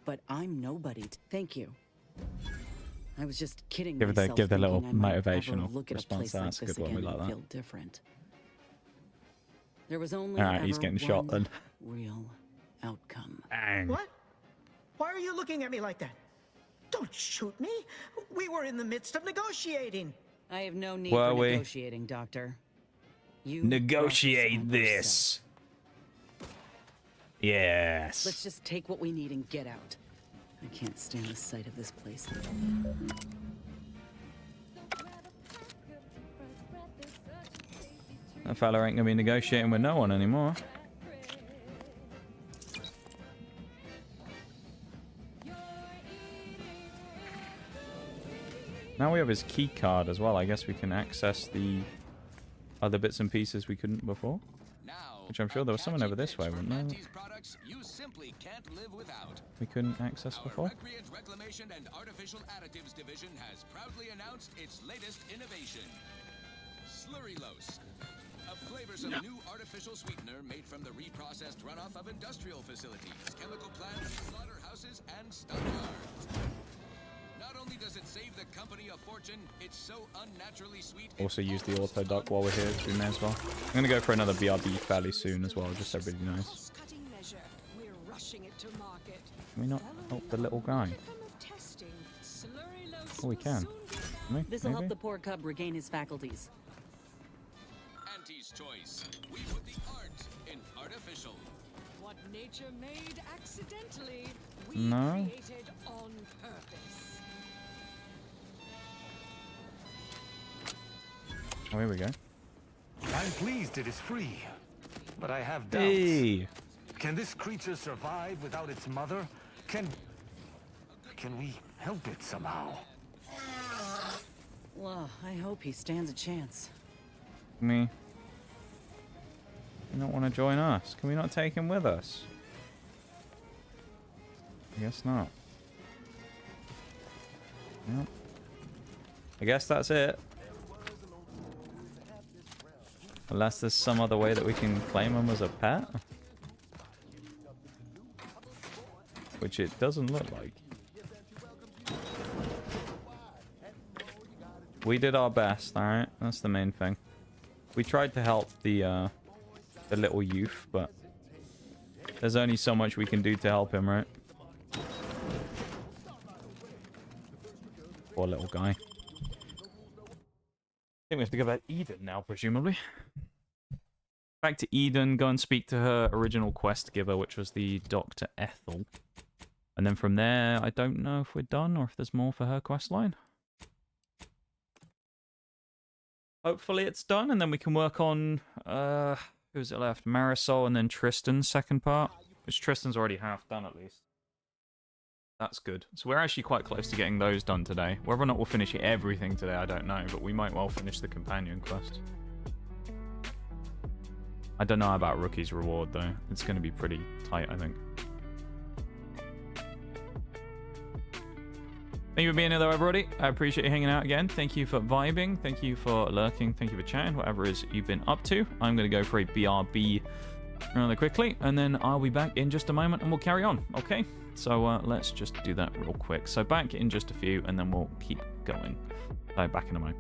But I'm nobody. Thank you. I was just kidding myself. Give the little thinking I might ever motivational look at a response. place like That's a this good one. We again like and that. feel different. There was only Alright, he's ever getting shot one then. real outcome. Bang. What? Why are you looking at me like that? Don't shoot me. We were in the midst of negotiating. I have no need Were for we? negotiating, Doctor. You Negotiate brought us this. Yes. Let's just take what we need and get out. I can't stand the sight of this place. That fella ain't gonna be negotiating with no one anymore. Now we have his key card as well. I guess we can access the other bits and pieces we couldn't before. Which I'm sure there was someone over this way, wasn't there? You simply can't live without. We couldn't access before. Recreant Reclamation and Artificial Additives Division has proudly announced its latest innovation, Slurrylose. A flavorsome new artificial sweetener made from the reprocessed runoff of industrial facilities, chemical plants, slaughterhouses, and stockyards. Not only does it save the company a fortune, it's so unnaturally sweet. Also use the auto duck while we're here, so we may as well. I'm gonna go for another BRB fairly soon as well, just so everybody knows. We're rushing it to market. Can we not help the little guy? Oh, we can. Can we? This'll help Maybe? the poor cub regain his faculties. Auntie's choice. We put nature made accidentally. We No. created on purpose. Oh, here we go. I'm pleased it is free, but I have doubts. Hey. Can this creature survive without its mother? Can we help it somehow? Well, I hope he stands a chance. Me. You don't want to join us? Can we not take him with us? I guess not. Yep. I guess that's it. Unless there's some other way that we can claim him as a pet. Which it doesn't look like. We did our best, alright? That's the main thing. We tried to help the little youth, but there's only so much we can do to help him, right? Poor little guy. I think we have to go back to Eden now, presumably. Back to Eden, go and speak to her original quest giver, which was the Dr. Ethel. And then from there, I don't know if we're done or if there's more for her quest line. Hopefully it's done, and then we can work on, who's it left? Marisol and then Tristan's second part. Which Tristan's already half done, at least. That's good. So we're actually quite close to getting those done today. Whether or not we'll finish everything today, I don't know, but we might well finish the companion quest. I don't know about Rookie's reward, though. It's going to be pretty tight, I think. Thank you for being here, though, everybody. I appreciate you hanging out again. Thank you for vibing. Thank you for lurking. Thank you for chatting, whatever it is you've been up to. I'm going to go for a BRB rather quickly, and then I'll be back in just a moment, and we'll carry on, okay? So let's just do that real quick. So back in just a few, and then we'll keep going. Back in a moment.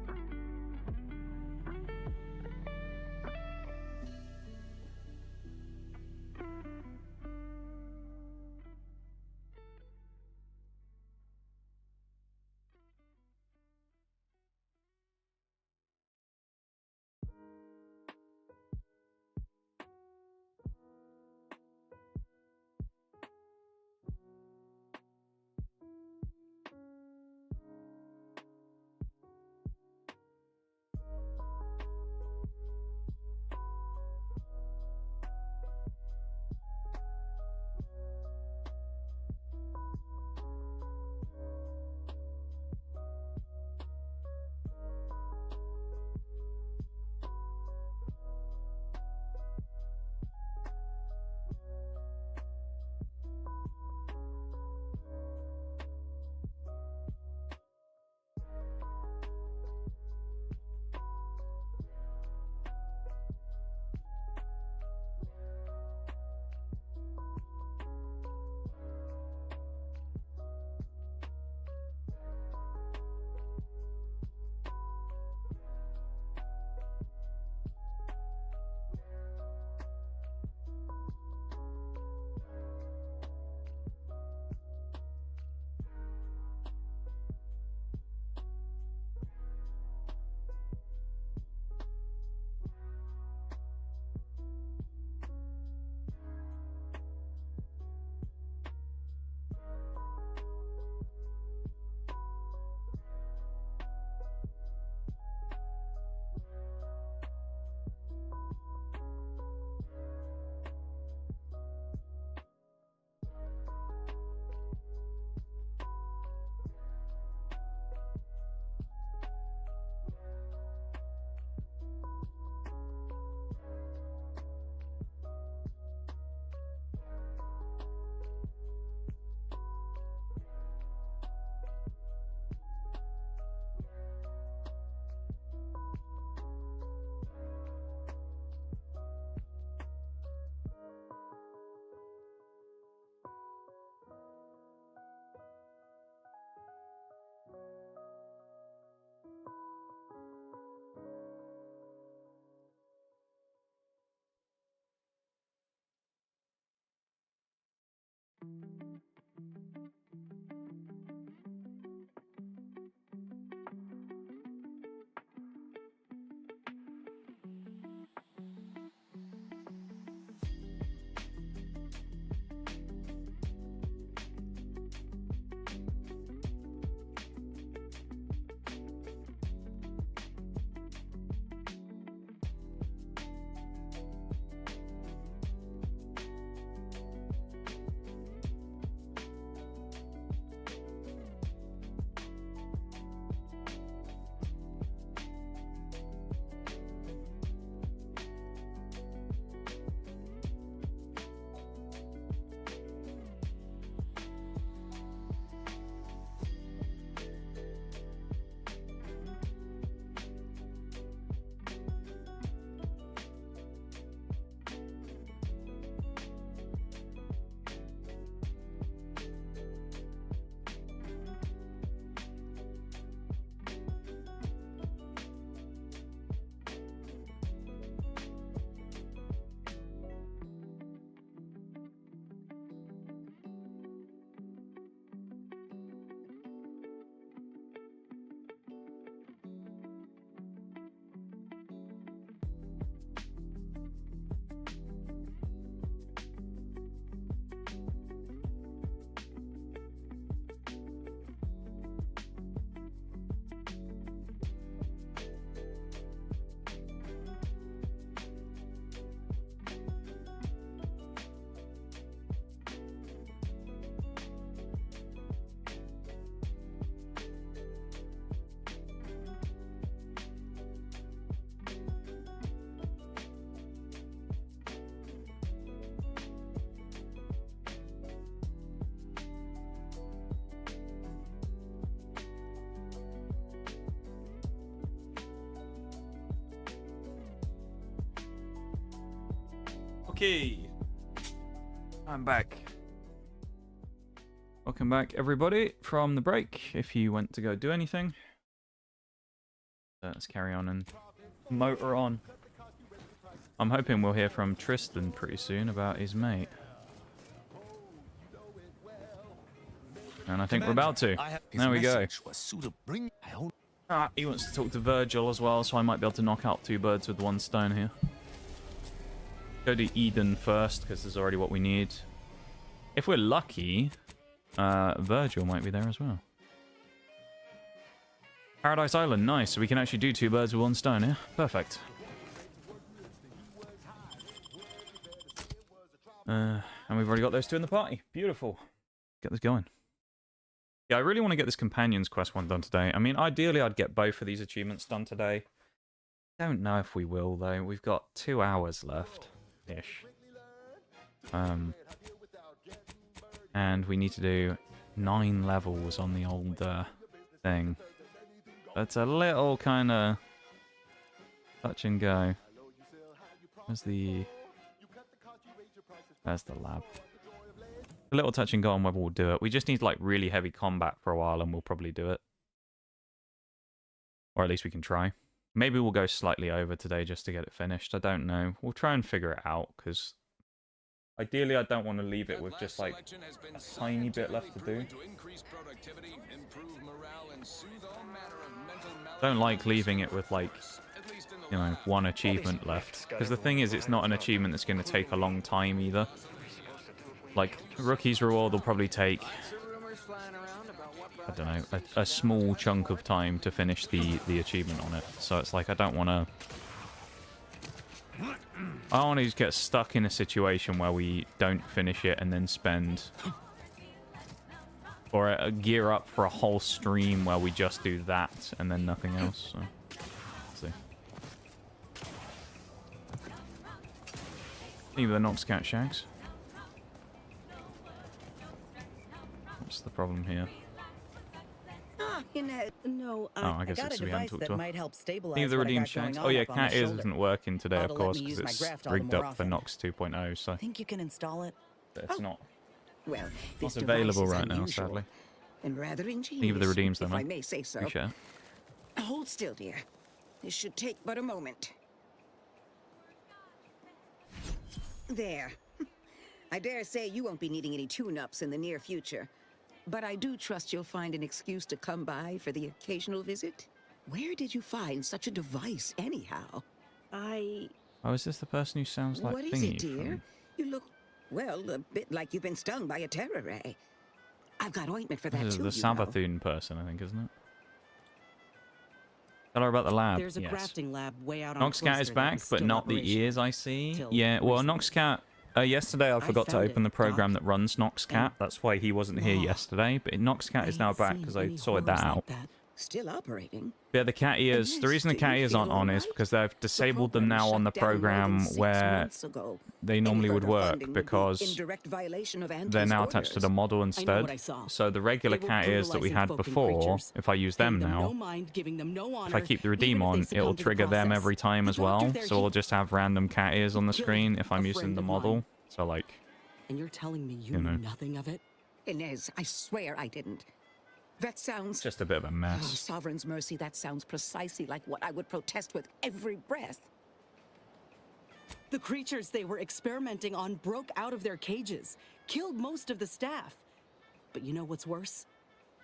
Okay. I'm back. Welcome back, everybody, from the break. If you went to go do anything, let's carry on and motor on. I'm hoping we'll hear from Tristan pretty soon about his mate. And I think we're about to. There we go. He wants to talk to Virgil as well, so I might be able to knock out 2 birds with 1 stone here. Go to Eden first, because there's already what we need. If we're lucky, Virgil might be there as well. Paradise Island, nice. So we can actually do 2 birds with 1 stone, yeah? Perfect. And we've already got those 2 in the party. Beautiful. Get this going. Yeah, I really want to get this Companions quest one done today. I mean, ideally I'd get both of these achievements done today. Don't know if we will, though. We've got 2 hours left-ish. And we need to do 9 levels on the old thing. That's a little kind of touch and go. There's the lab. A little touch and go on whether we'll do it. We just need like really heavy combat for a while and we'll probably do it. Or at least we can try. Maybe we'll go slightly over today just to get it finished. I don't know. We'll try and figure it out because ideally I don't want to leave it with just like a tiny bit left to do. Don't like leaving it with like, you know, 1 achievement left. Because the thing is, it's not an achievement that's going to take a long time either. Like, Rookie's Reward will probably take, I don't know, a small chunk of time to finish the achievement on it. So it's like, I don't want to just get stuck in a situation where we don't finish it and then spend, or gear up for a whole stream where we just do that and then nothing else. So, let's see. Either the Noxcat Shags. What's the problem here? I guess it's we haven't talked to her. Either Redeemed Shags. Oh yeah, Cat Ears isn't working today, of course, because it's rigged up for Nox 2.0, so Think you can install it? it's not This available device is right now, unusual sadly. And rather ingenious, Either the Redeems, though, if man. I may say so. Appreciate it. Hold still, dear. This should take but a moment. There. I dare say you won't be needing any tune-ups in the near future. But I do trust you'll find an excuse to come by for the occasional visit. Where did you find such a device, anyhow? Oh, is this the person who sounds like What is Thingy it, dear? from... You look, well, a bit like you've been stung by a terror ray. I've got ointment for that This is too, the you know. Sabathun person, I think, isn't it? Tell her about the lab. There's a yes. grafting lab way out on Noxcat Cloister is that back, was but still not the operational ears, I see. till Yeah, well, recently. Noxcat... yesterday I forgot to found open it, the program Doc. that runs Noxcat. That's why he wasn't here Oh. yesterday. But Noxcat is now back because I sorted that out. Still operating. Yeah, the cat ears. The reason the cat ears aren't on is because they've disabled them now on the program where they normally would work because they're now attached to the model instead. So the regular cat ears that we had before, if I use them now, if I keep the redeem on, it'll trigger them every time as well. So we'll just have random cat ears on the screen if I'm using the model. So like, And you're telling me you know. knew nothing of it? Inez, I swear I didn't. That sounds... just a bit of a Oh, mess. Sovereign's mercy, that sounds precisely like what I would protest with every breath. The creatures they were experimenting on broke out of their cages, killed most of the staff. But you know what's worse?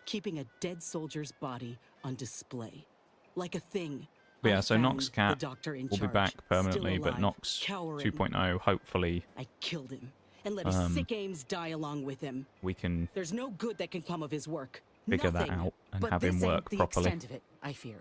Keeping a dead soldier's body on display. Like a thing. But yeah, I so found Noxcat the doctor in will be charge, back still permanently, but alive, Nox cowering. 2.0, hopefully, I killed him and let his sick aims die along with him. we can There's no good that can come of his work. figure that Nothing. out and But have him this ain't work the properly. extent of it, I fear.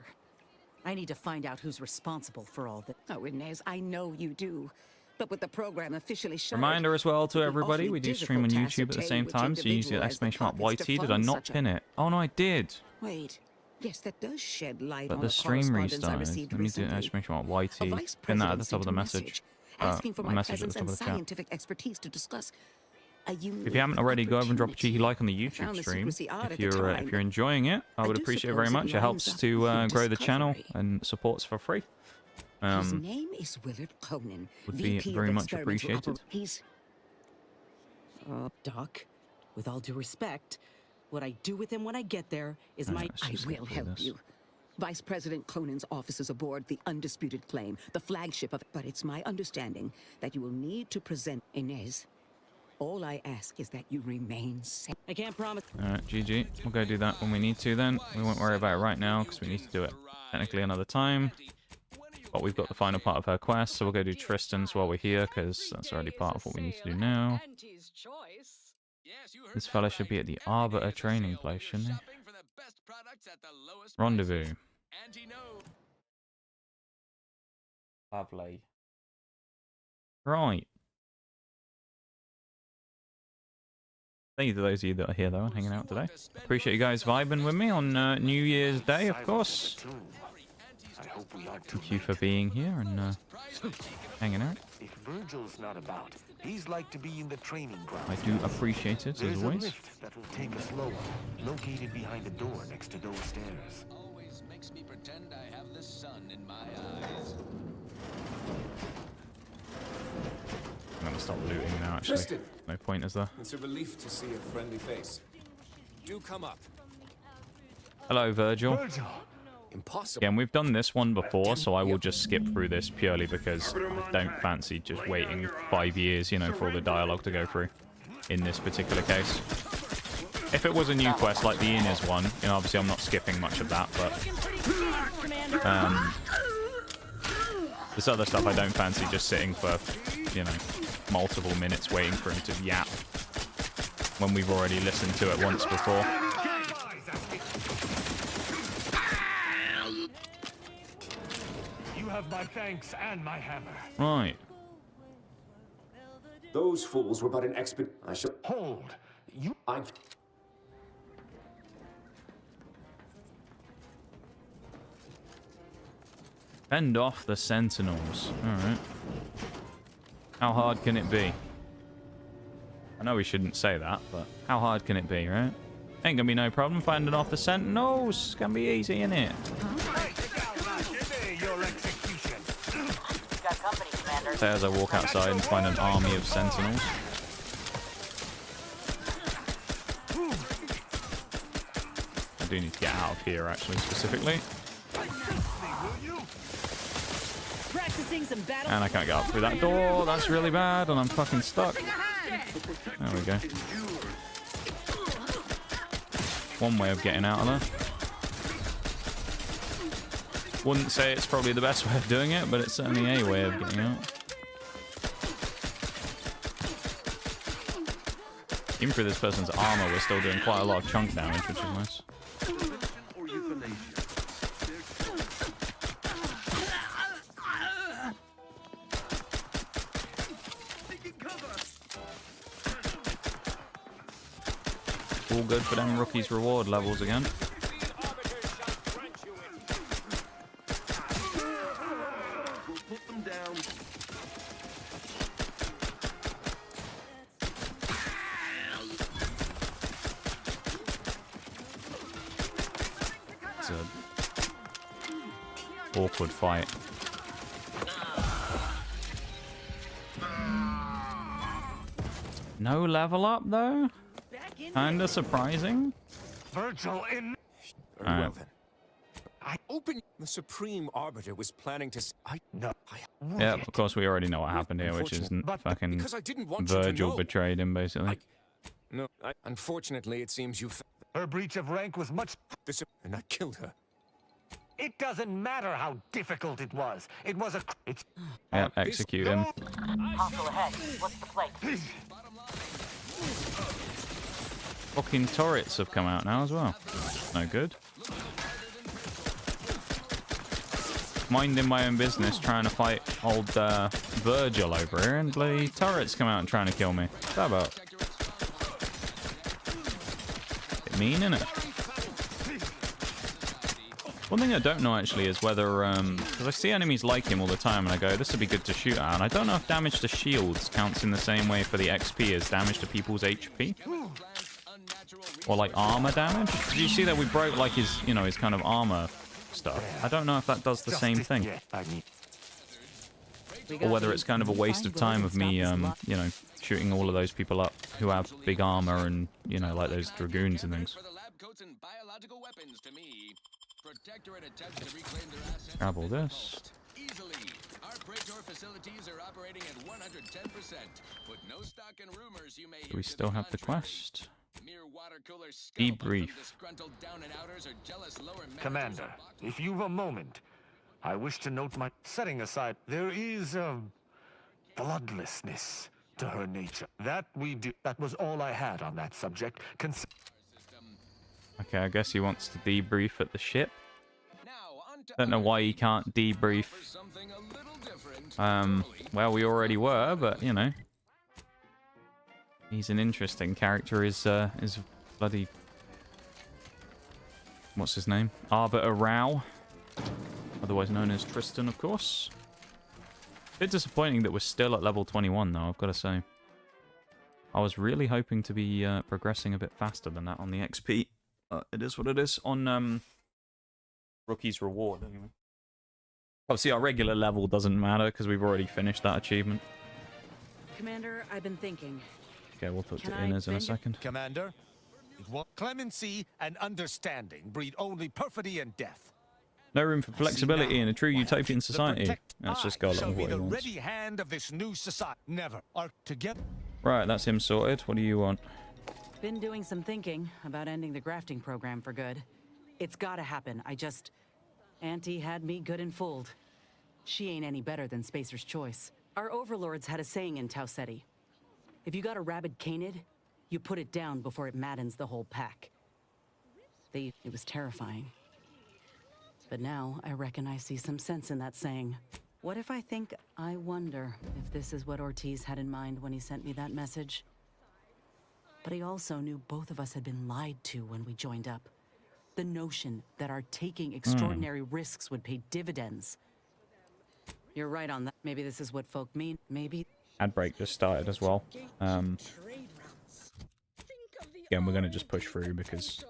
I need to find out who's responsible for all this. Oh, Inez, I know you do. But with the program officially shut, Reminder as well to it'd be everybody, awfully we do stream on difficult to YouTube at the ascertain same which time, so you use the individual has the exclamation mark pockets to YT. Did I fund not such a- pin it? Oh no, I did. Wait, yes, that does shed light But on the a stream correspondence I restarted. received Let me do recently. exclamation mark A YT. vice Pin that at president the top of sent the a message. asking for A my message at presence the top and of the chat. scientific expertise to discuss a unique If you haven't already, go over and drop a cheeky like on the I found YouTube the stream. secrecy odd at If the you're time, if you're enjoying it, I would do appreciate it very suppose it much. It helps lines up to with grow the channel discovery. and supports for free. His name is Willard Conan, would be VP very of much Experimental appreciated. He's... Doc, with all due respect, what I do with him when I get there is I will help you. Vice President Conan's office is aboard the undisputed claim, the flagship of... But it's my understanding that you will need to present Inez. All I ask is that you remain safe. I can't promise... Alright, GG. We'll go do that when we need to then. We won't worry about it right now because we need to do it technically another time. But we've got the final part of her quest, so we'll go do Tristan's while we're here because that's already part of what we need to do now. This fella should be at the Arbiter training place, shouldn't he? Rendezvous. Lovely. Right. Thank you to those of you that are here, though, and hanging out today. Appreciate you guys vibing with me on New Year's Day, of course. Thank you for being here and hanging out. If Virgil's not about, he's like to be in the training ground. I do appreciate it, as always. There's a lift that will take us lower, located behind a door next to those stairs. Always makes me pretend I have the sun in my eyes. I'm gonna stop looting now, actually. Tristan. No point, is there? It's a relief to see a friendly face. Do come up. Hello, Virgil. Impossible. Again, we've done this one before, so I will just skip through this purely because I don't fancy just waiting 5 years, you know, for all the dialogue to go through in this particular case. If it was a new quest like the Inez one, you know, obviously I'm not skipping much of that, but this other stuff I don't fancy just sitting for, you know, multiple minutes waiting for him to yap when we've already listened to it once before. You have my thanks and my hammer. Right. Those fools were but an I shall hold. Fend off the sentinels. Alright. How hard can it be? I know we shouldn't say that, but how hard can it be, right? Ain't gonna be no problem fending off the sentinels. It's gonna be easy, innit? Say as I walk outside and find an army of sentinels. I do need to get out of here, actually, specifically. And I can't get up through that door. That's really bad, and I'm fucking stuck. There we go. One way of getting out of there. Wouldn't say it's probably the best way of doing it, but it's certainly a way of getting out. Even through this person's armor, we're still doing quite a lot of chunk damage, which is nice. All good for them rookies reward levels again. It's a awkward fight. No level up though? Kinda surprising. Virgil in. Very well then. I opened. The Supreme Arbiter was planning to. Yeah, of course we already know what happened here, which is fucking Virgil betrayed him basically. Unfortunately, it seems you. Her breach of rank was much. And I killed her. It doesn't matter how difficult it was. It was a. It's. Yeah, execute him. Hostile ahead. What's the plate? Fucking turrets have come out now as well. No good. Minding my own business, trying to fight old Virgil over here, and bloody turrets come out and trying to kill me. What's that about? Bit mean, innit? One thing I don't know actually is whether, because I see enemies like him all the time and I go, this would be good to shoot at, and I don't know if damage to shields counts in the same way for the XP as damage to people's HP. Or like armor damage. Did you see that we broke like his, you know, his kind of armor stuff? I don't know if that does the same thing. or whether it's kind of a waste of time of me, you know, shooting all of those people up who have big armor and, you know, like those dragoons and things. Grab all this. Do we still have the quest? Debrief. Commander, if you've a moment, I wish to note my setting aside. There is a bloodlessness to her nature. That we do. That was all I had on that subject. Okay, I guess he wants to debrief at the ship. Don't know why he can't debrief. Well, we already were, but you know, he's an interesting character. Is bloody, what's his name? Arbiter Rao, otherwise known as Tristan, of course. Bit disappointing that we're still at level 21, though. I've got to say, I was really hoping to be progressing a bit faster than that on the XP. It is what it is on Rookie's Reward, anyway. Obviously, our regular level doesn't matter because we've already finished that achievement. Commander, I've been thinking. Okay, we'll talk to Inez in a second. Commander, clemency and understanding breed only perfidy and death. No room for flexibility in a true utopian society. Let's just go along with what he wants. Ready hand of this new society. Never are together. Right, that's him sorted. What do you want? Been doing some thinking about ending the grafting program for good. It's gotta happen. Auntie had me good and fooled. She ain't any better than Spacer's Choice. Our overlords had a saying in Tau Ceti. If you got a rabid canid, you put it down before it maddens the whole pack. It was terrifying. But now I reckon I see some sense in that saying. What if I wonder if this is what Ortiz had in mind when he sent me that message? But he also knew both of us had been lied to when we joined up. The notion that our taking extraordinary risks would pay dividends. You're right on that. Maybe this is what folk mean. Maybe. Ad break just started as well. Again, we're going to just push through because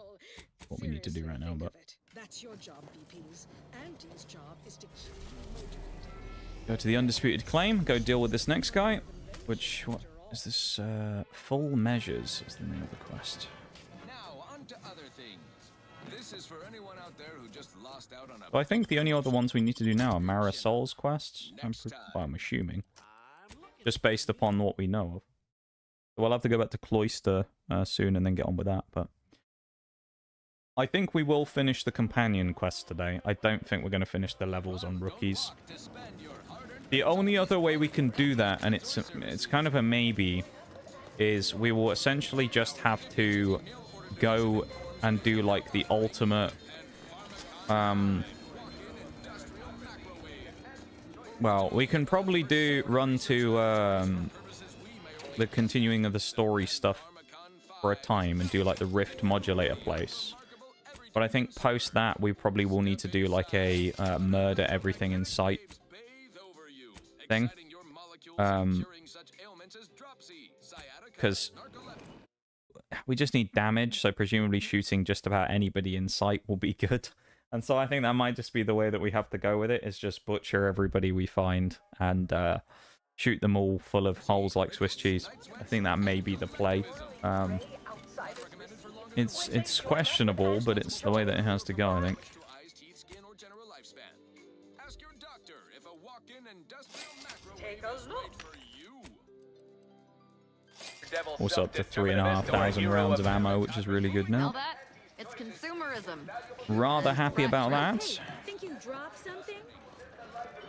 what we need to do right now. But that's your job, VPs. Auntie's job is to keep you motivated. Go to the undisputed claim. Go deal with this next guy. Which, what is this? Full Measures is the name of the quest. Now on to other things. This is for anyone out there who just lost out on a. So I think the only other ones we need to do now are Marisol's quests. I'm assuming, just based upon what we know of. So we'll have to go back to Cloister soon and then get on with that. But I think we will finish the companion quest today. I don't think we're going to finish the levels on rookies. The only other way we can do that, and it's kind of a maybe, is we will essentially just have to go and do like the ultimate well, we can probably run to the continuing of the story stuff for a time and do like the Rift modulator place. But I think post that we probably will need to do like a murder everything in sight thing. Because we just need damage, so presumably shooting just about anybody in sight will be good. And so I think that might just be the way that we have to go with it, is just butcher everybody we find and shoot them all full of holes like Swiss cheese. I think that may be the play. It's questionable, but it's the way that it has to go, I think. Also up to 3,500 rounds of ammo, which is really good now. It's consumerism. Rather happy about that. Think you dropped something?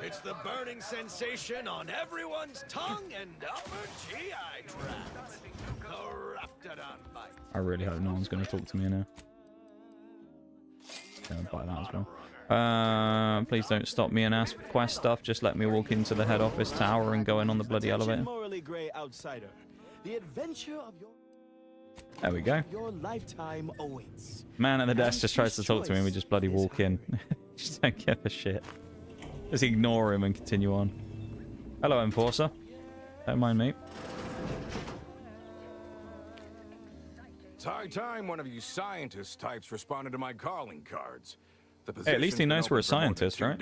It's the burning sensation on everyone's tongue and upper GI tract. Corrupted on bite. I really hope no one's going to talk to me now. Yeah, I'll buy that as well. Please don't stop me and ask for quest stuff. Just let me walk into the head office tower and go in on the bloody elevator. Morally gray outsider. The adventure of There we go. your lifetime awaits. Man at the desk just tries to talk to me and we just bloody walk in. Just don't give a shit. Just ignore him and continue on. Hello, Enforcer. Don't mind me. It's high time one of you scientist types responded to my calling cards. Hey, at least he knows we're a scientist, right?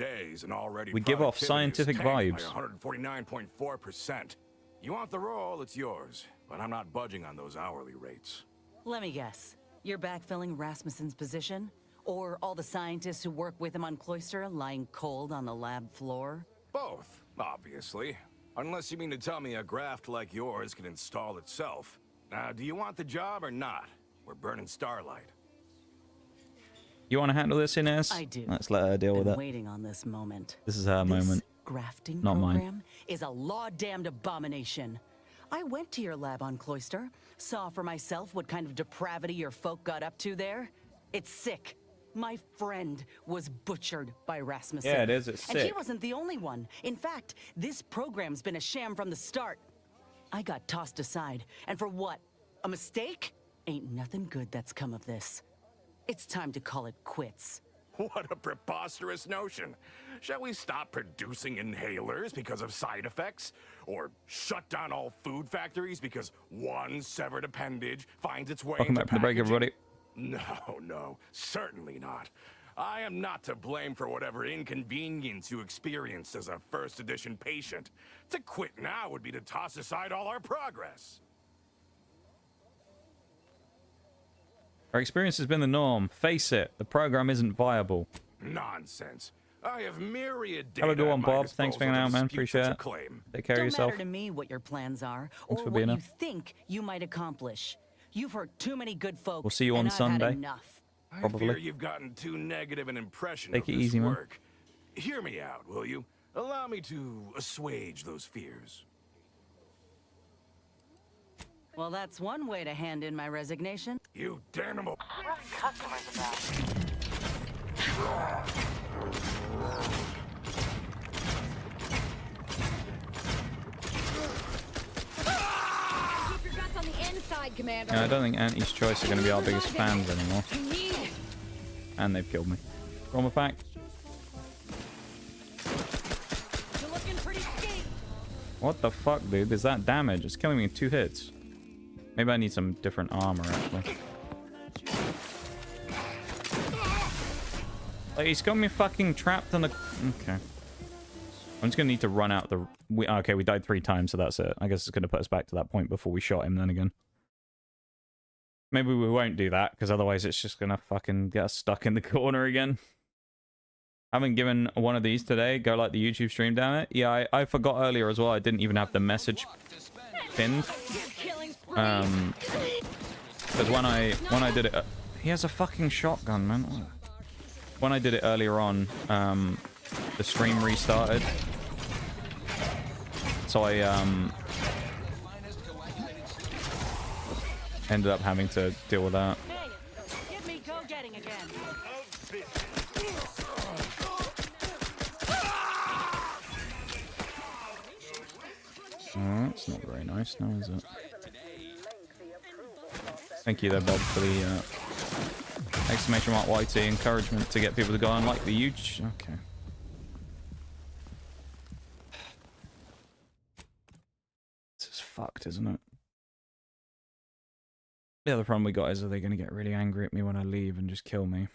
We give off scientific vibes. 149.4%. You want the role, it's yours. But I'm not budging on those hourly rates. Let me guess. You're backfilling Rasmussen's position? Or all the scientists who work with him on Cloister lying cold on the lab floor? Both, obviously. Unless you mean to tell me a graft like yours can install itself. Now, do you want the job or not? We're burning starlight. You want to handle this, Inez? I do. Let's let her deal with it. Waiting on this moment. This is her moment. Grafting not program mine. Is a law-damned abomination. I went to your lab on Cloister, saw for myself what kind of depravity your folk got up to there. It's sick. My friend was butchered by Rasmussen. Yeah, it is. It's sick. And he wasn't the only one. In fact, this program's been a sham from the start. I got tossed aside. And for what? A mistake? Ain't nothing good that's come of this. It's time to call it quits. What a preposterous notion. Shall we stop producing inhalers because of side effects? Or shut down all food factories because one severed appendage finds its way Welcome into back from the break, everybody. No, certainly not. I am not to blame for whatever inconvenience you experienced as a first edition patient. To quit now would be to toss aside all our progress. Our experience has been the norm. Face it, the program isn't viable. Nonsense. I have myriad data. Have a good one, at my Bob. Thanks for hanging out, man. disposal to Appreciate dispute it. such a claim. Take care of yourself. Don't matter to me what your plans are, Thanks or for what being you here. think you might accomplish. You've hurt too many good folk. We'll see you on and I've had Sunday. enough. Probably. I fear you've gotten too negative an impression Take of it this easy, man. work. Hear me out, will you? Allow me to assuage those fears. Well, that's one way to hand in my resignation. You damnable. What's customers about? Keep your guts on the inside, Commander. Yeah, I don't think Auntie's Choice are going to be our biggest fans anymore. I need it. And they've killed me. Trauma pack. You're looking pretty skate. What the fuck, dude? Is that damage? It's killing me in 2 hits. Maybe I need some different armor, actually. Like, he's got me fucking trapped on the... Okay. I'm just gonna need to run out the... Okay, we died 3 times, so that's it. I guess it's gonna put us back to that point before we shot him then again. Maybe we won't do that, because otherwise it's just gonna fucking get us stuck in the corner again. I haven't given one of these today. Go like the YouTube stream, damn it. Yeah, I forgot earlier as well. I didn't even have the message pinned. Because when I did it... he has a fucking shotgun, man. Oh. When I did it earlier on, the stream restarted. So I ended up having to deal with that. Hey, get me go-getting again. Oh, that's not very nice now, is it? Thank you there, Bob, for the exclamation mark YT encouragement to get people to go on like the YouTube. Okay. This is fucked, isn't it? The other problem we got is, are they going to get really angry at me when I leave and just kill me?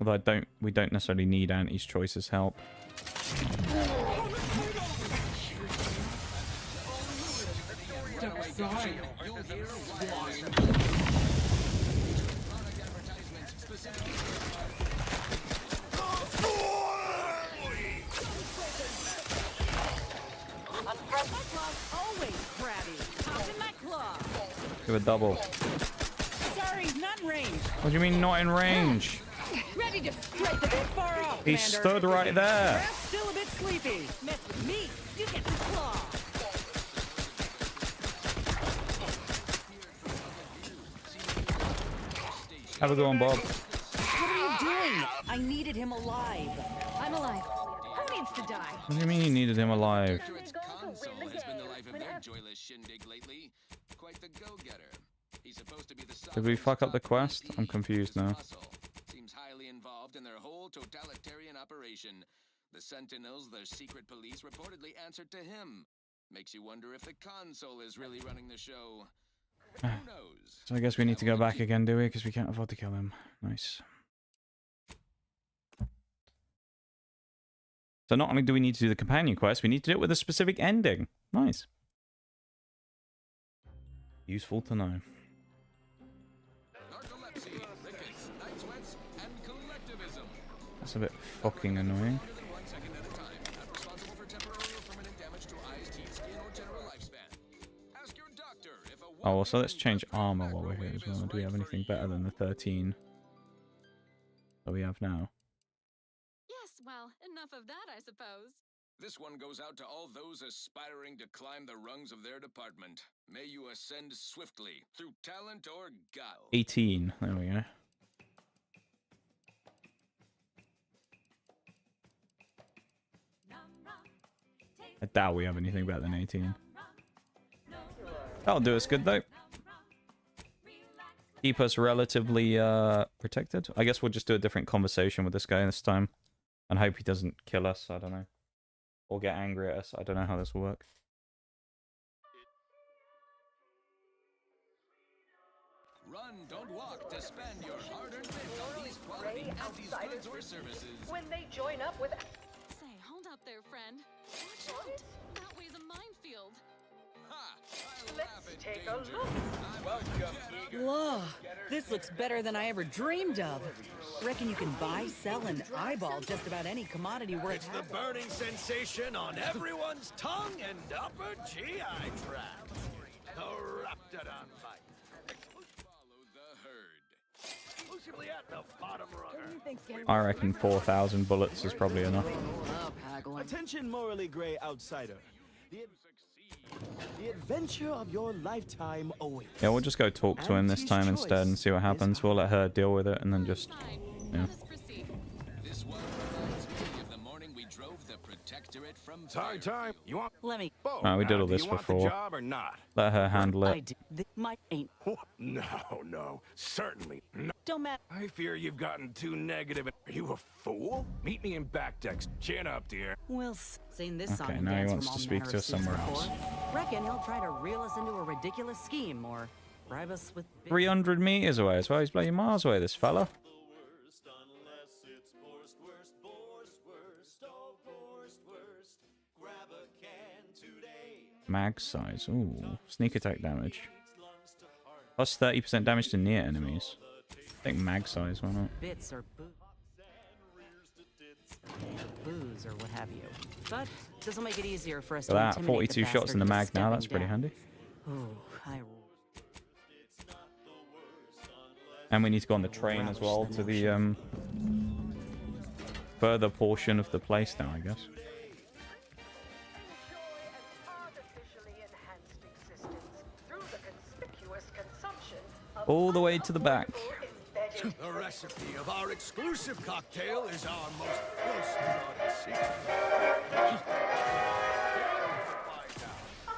Although we don't necessarily need Auntie's Choice's help. Always crabby. Hop in my claw. Do a double. Sorry, not in range. What do you mean not in range? Ready to strike the bit far off, He Commander. stood right there. Perhaps still a bit sleepy. Mess with me, you get the claw. Have a good one, Bob. What are you doing? I needed him alive. I'm alive. Who needs to die? What do you mean you needed him alive? Directorate's console has been the life of their joyless shindig lately. Quite the go-getter. He's supposed to be the Did we fuck up the quest? I'm confused now. Seems highly involved in their whole totalitarian operation. The Sentinels, their secret police, reportedly answered to him. Makes you wonder if the console is really running the show. So I guess we need to go back again, do we? Because we can't afford to kill him. Nice. So not only do we need to do the companion quest, we need to do it with a specific ending. Nice. Useful to know. That's a bit fucking annoying. Oh, so let's change armor while we're here as well. Do we have anything better than the 13 that we have now? Yes, well, enough of that, I suppose. This one goes out to all those aspiring to climb the rungs of their department. May you ascend swiftly, through talent or guile. 18. There we go. I doubt we have anything better than 18. That'll do us good, though. Keep us relatively protected. I guess we'll just do a different conversation with this guy this time. And hope he doesn't kill us, I don't know. Or get angry at us. I don't know how this will work. Run, don't walk, to spend your hard-earned bits on these quality antis goods or services. When they join up with... Say, hold up there, friend. Watch out. That way's a minefield. Let's take a look. Whoa, this looks better than I ever dreamed of. Reckon you can buy, sell, and eyeball just about any commodity worth It's the burning sensation on everyone's tongue and upper GI tract. The Raptidon fight. Follow the herd. Exclusively at the bottom runner. I reckon 4,000 bullets is probably enough. Attention, morally gray outsider. The adventure of your lifetime awaits. Yeah, we'll just go talk to him this time instead and see what happens. We'll let her deal with it and then just, yeah. This one reminds me of the morning we drove the Protectorate from Sorry, time. You want? Let me. Alright, we did all this Do you want before. the job or not? Let her handle it. My ain't. No, certainly not. Don't matter. I fear you've gotten too negative. Are you a fool? Meet me in back decks. Chin up, dear. We'll seen this song Okay, and now he dance wants from to all speak manner to of us somewhere suits else. before. Reckon he'll try to reel us into a ridiculous scheme or bribe us with 300 meters away as well. He's bloody miles away, this fella. Mag size. Ooh. Sneak attack damage. Plus 30% damage to near enemies. I think mag size, why not? bits or booze or what have you. But this will make it easier for us For to that, intimidate 42 the shots in the bastard mag now, who's that's pretty stepping handy. down. Ooh, I And we need to go on the train as well to the further portion of the place now, I guess. All the way to the back. The recipe of our exclusive cocktail is our most closely guarded secret.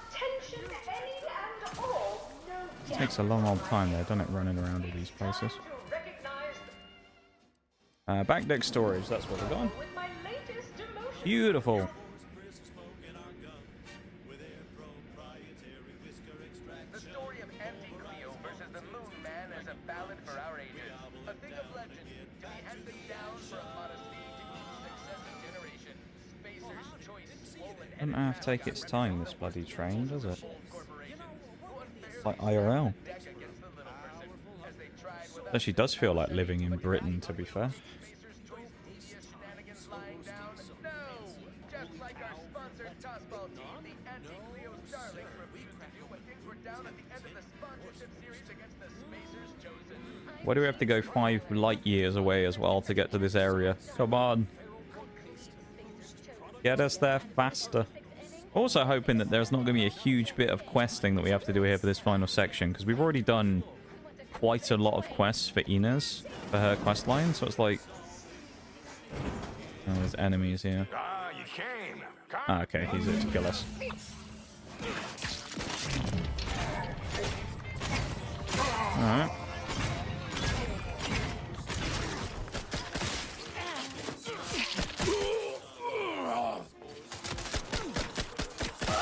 Attention, any and all. No It takes a long old time though, doesn't it, running around all these places. Back deck storage, that's where we're going. Beautiful. The story of Anti-Cleo versus the Moon Man is a ballad for our ages. A thing of legend to be handed down for a modesty to each successive generation. Spacer's choice swollen Doesn't have to take its time, this bloody train, does it? Like IRL. Actually does feel like living in Britain, to be fair. Just like our sponsored tossball team, the Anti-Cleo's darlings refused to do what things were down at the end of the sponsorship series against the Spacers chosen. Why do we have to go 5 light years away as well to get to this area? Come on. Get us there faster. Also hoping that there's not going to be a huge bit of questing that we have to do here for this final section, because we've already done quite a lot of quests for Inez, for her quest line, so it's like... Oh, there's enemies here. You came. Ah, okay, he's it to kill us. Alright.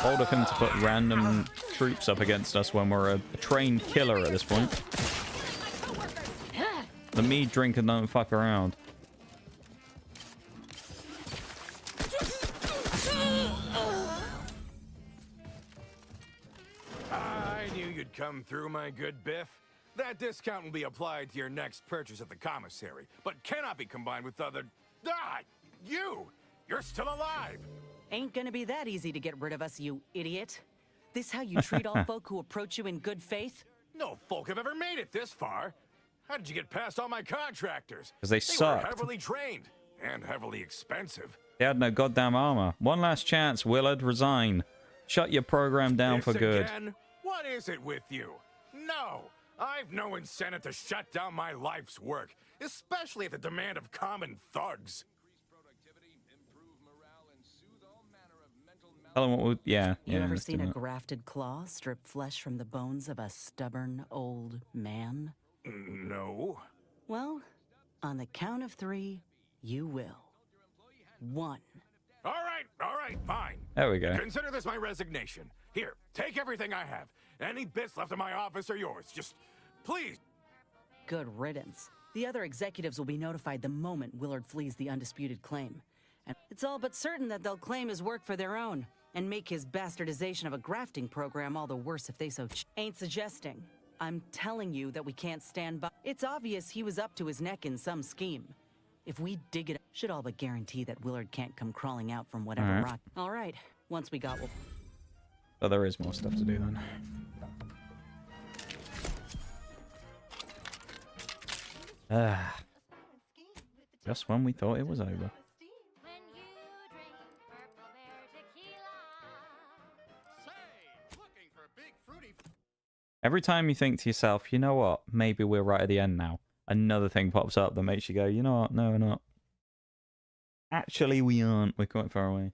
Bold of him to put random troops up against us when we're a trained killer at this point. The Meaddrinker don't fuck around. I knew you'd come through, my good Biff. That discount will be applied to your next purchase at the commissary, but cannot be combined with other... Ah! You're still alive! Ain't gonna be that easy to get rid of us, you idiot. This how you treat all folk who approach you in good faith? No folk have ever made it this far. How did you get past all my contractors? Because they sucked. Were heavily trained and heavily expensive. They had no goddamn armor. One last chance, Willard. Resign. Shut your program down for good. Again? What is it with you? No, I've no incentive to shut down my life's work, especially at the demand of common thugs. Tell them what we... Yeah. You ever let's seen do a that. grafted claw strip flesh from the bones of a stubborn old man? No. Well, on the count of 3, you will. 1. All right, fine. There we go. Consider this my resignation. Here, take everything I have. Any bits left in my office are yours. Just, please. Good riddance. The other executives will be notified the moment Willard flees the undisputed claim. And it's all but certain that they'll claim his work for their own, and make his bastardization of a grafting program all the worse if they so ain't suggesting. I'm telling you that we can't stand by. It's obvious he was up to his neck in some scheme. If we dig it, should all but guarantee that Willard can't come crawling out from whatever All right. rock. All right, once we got... Oh, there is more stuff to do then. Just when we thought it was over. Every time you think to yourself, you know what, maybe we're right at the end now, another thing pops up that makes you go, you know what, no, we're not. Actually, we aren't. We're quite far away.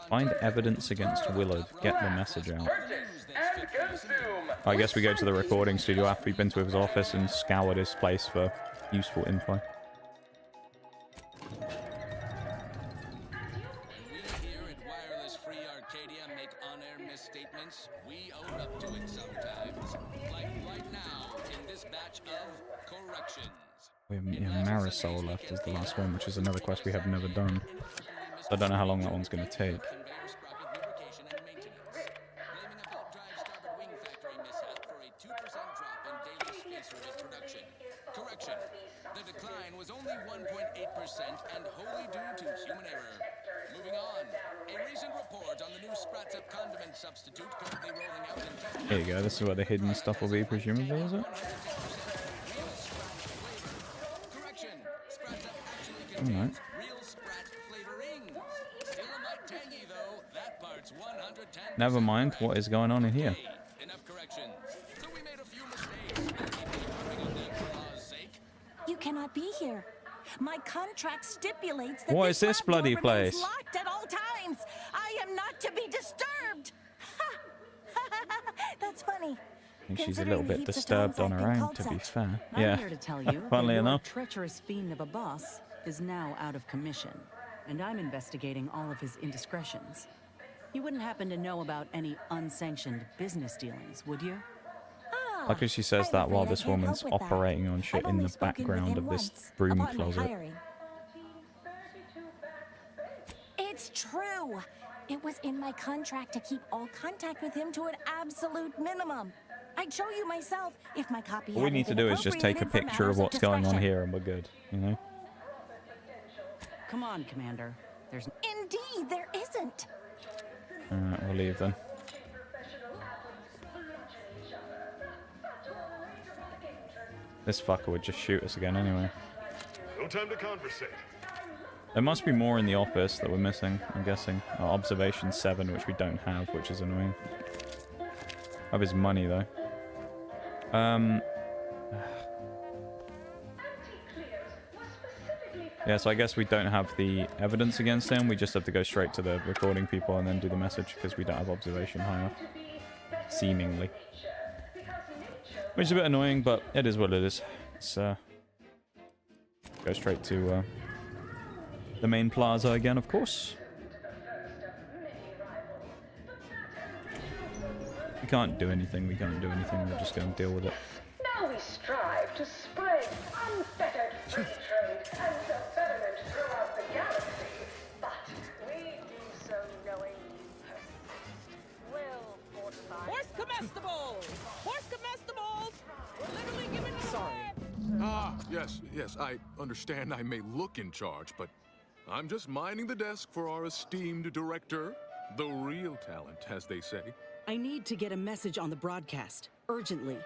Find evidence against Willard. Get the message out. I guess we go to the recording studio after we've been to his office and scoured his place for useful info. We have Marisol left as the last one, which is another quest we have never done. So I don't know how long that one's going to take. Correction. The decline was only 1.8% and wholly due to human error. Moving on. A recent report on the new Sprats Up condiment substitute currently rolling out in testing. Here you go. This is where the hidden stuff will be, presumably, is it? Alright. Never mind what is going on in here. You cannot be here. My contract stipulates that What is this lab bloody door place? remains locked at all times. I am not to be disturbed. That's funny. I think she's a little bit disturbed on her own, to be fair. I'm Yeah. here to tell you Funnily that your enough. treacherous fiend of a boss is now out of commission, and I'm investigating all of his indiscretions. You wouldn't happen to know about any unsanctioned business dealings, would you? Like she says that while this woman's operating on shit in the background of this broom closet. It's true. It was in my contract to keep all contact with him to an absolute minimum. I'd show you myself if my copy. All we need to do is just take a picture of what's going on here and we're good, you know? Come on, Commander. There's... Indeed, there isn't. Alright, we'll leave then. This fucker would just shoot us again anyway. No time to conversate. There must be more in the office that we're missing, I'm guessing. Observation 7, which we don't have, which is annoying. Of his money, though. Yeah, so I guess we don't have the evidence against him. We just have to go straight to the recording people and then do the message, because we don't have observation high enough. Seemingly. Which is a bit annoying, but it is what it is. Let's go straight to the main plaza again, of course. We can't do anything. We can't do anything. We're just going to deal with it. Now we strive to spread unfettered free trade and self-betterment throughout the galaxy, but we do so knowing well fortified. Horse comestibles! Horse comestibles! We're literally giving you Sorry. Yes, I understand I may look in charge, but I'm just minding the desk for our esteemed director. The real talent, as they say. I need to get a message on the broadcast, urgently.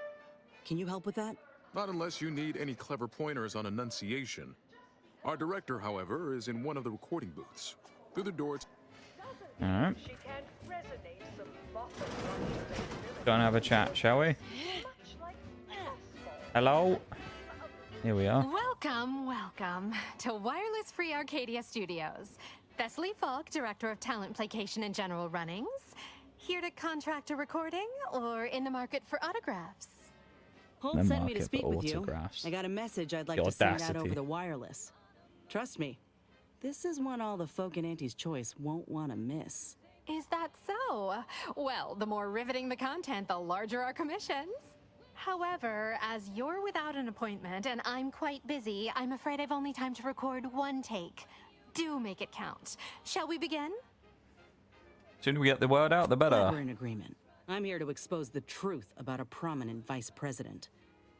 Can you help with that? Not unless you need any clever pointers on enunciation. Our director, however, is in one of the recording booths. Through the doors. Alright. Go and have a chat, shall we? Hello? Here we are. Welcome to Wireless Free Arcadia Studios. Thessaly Falk, Director of Talent Placation and General Runnings. Here to contract a recording or in the market for autographs? Holt sent me to speak with you. I got a message I'd like to send out over the wireless. Trust me, this is one all the folk in Auntie's Choice won't want to miss. Is that so? Well, the more riveting the content, the larger our commissions. However, as you're without an appointment and I'm quite busy, I'm afraid I've only time to record one take. Do make it count. Shall we begin? Sooner we get the word out, the better. We're in agreement. I'm here to expose the truth about a prominent vice president.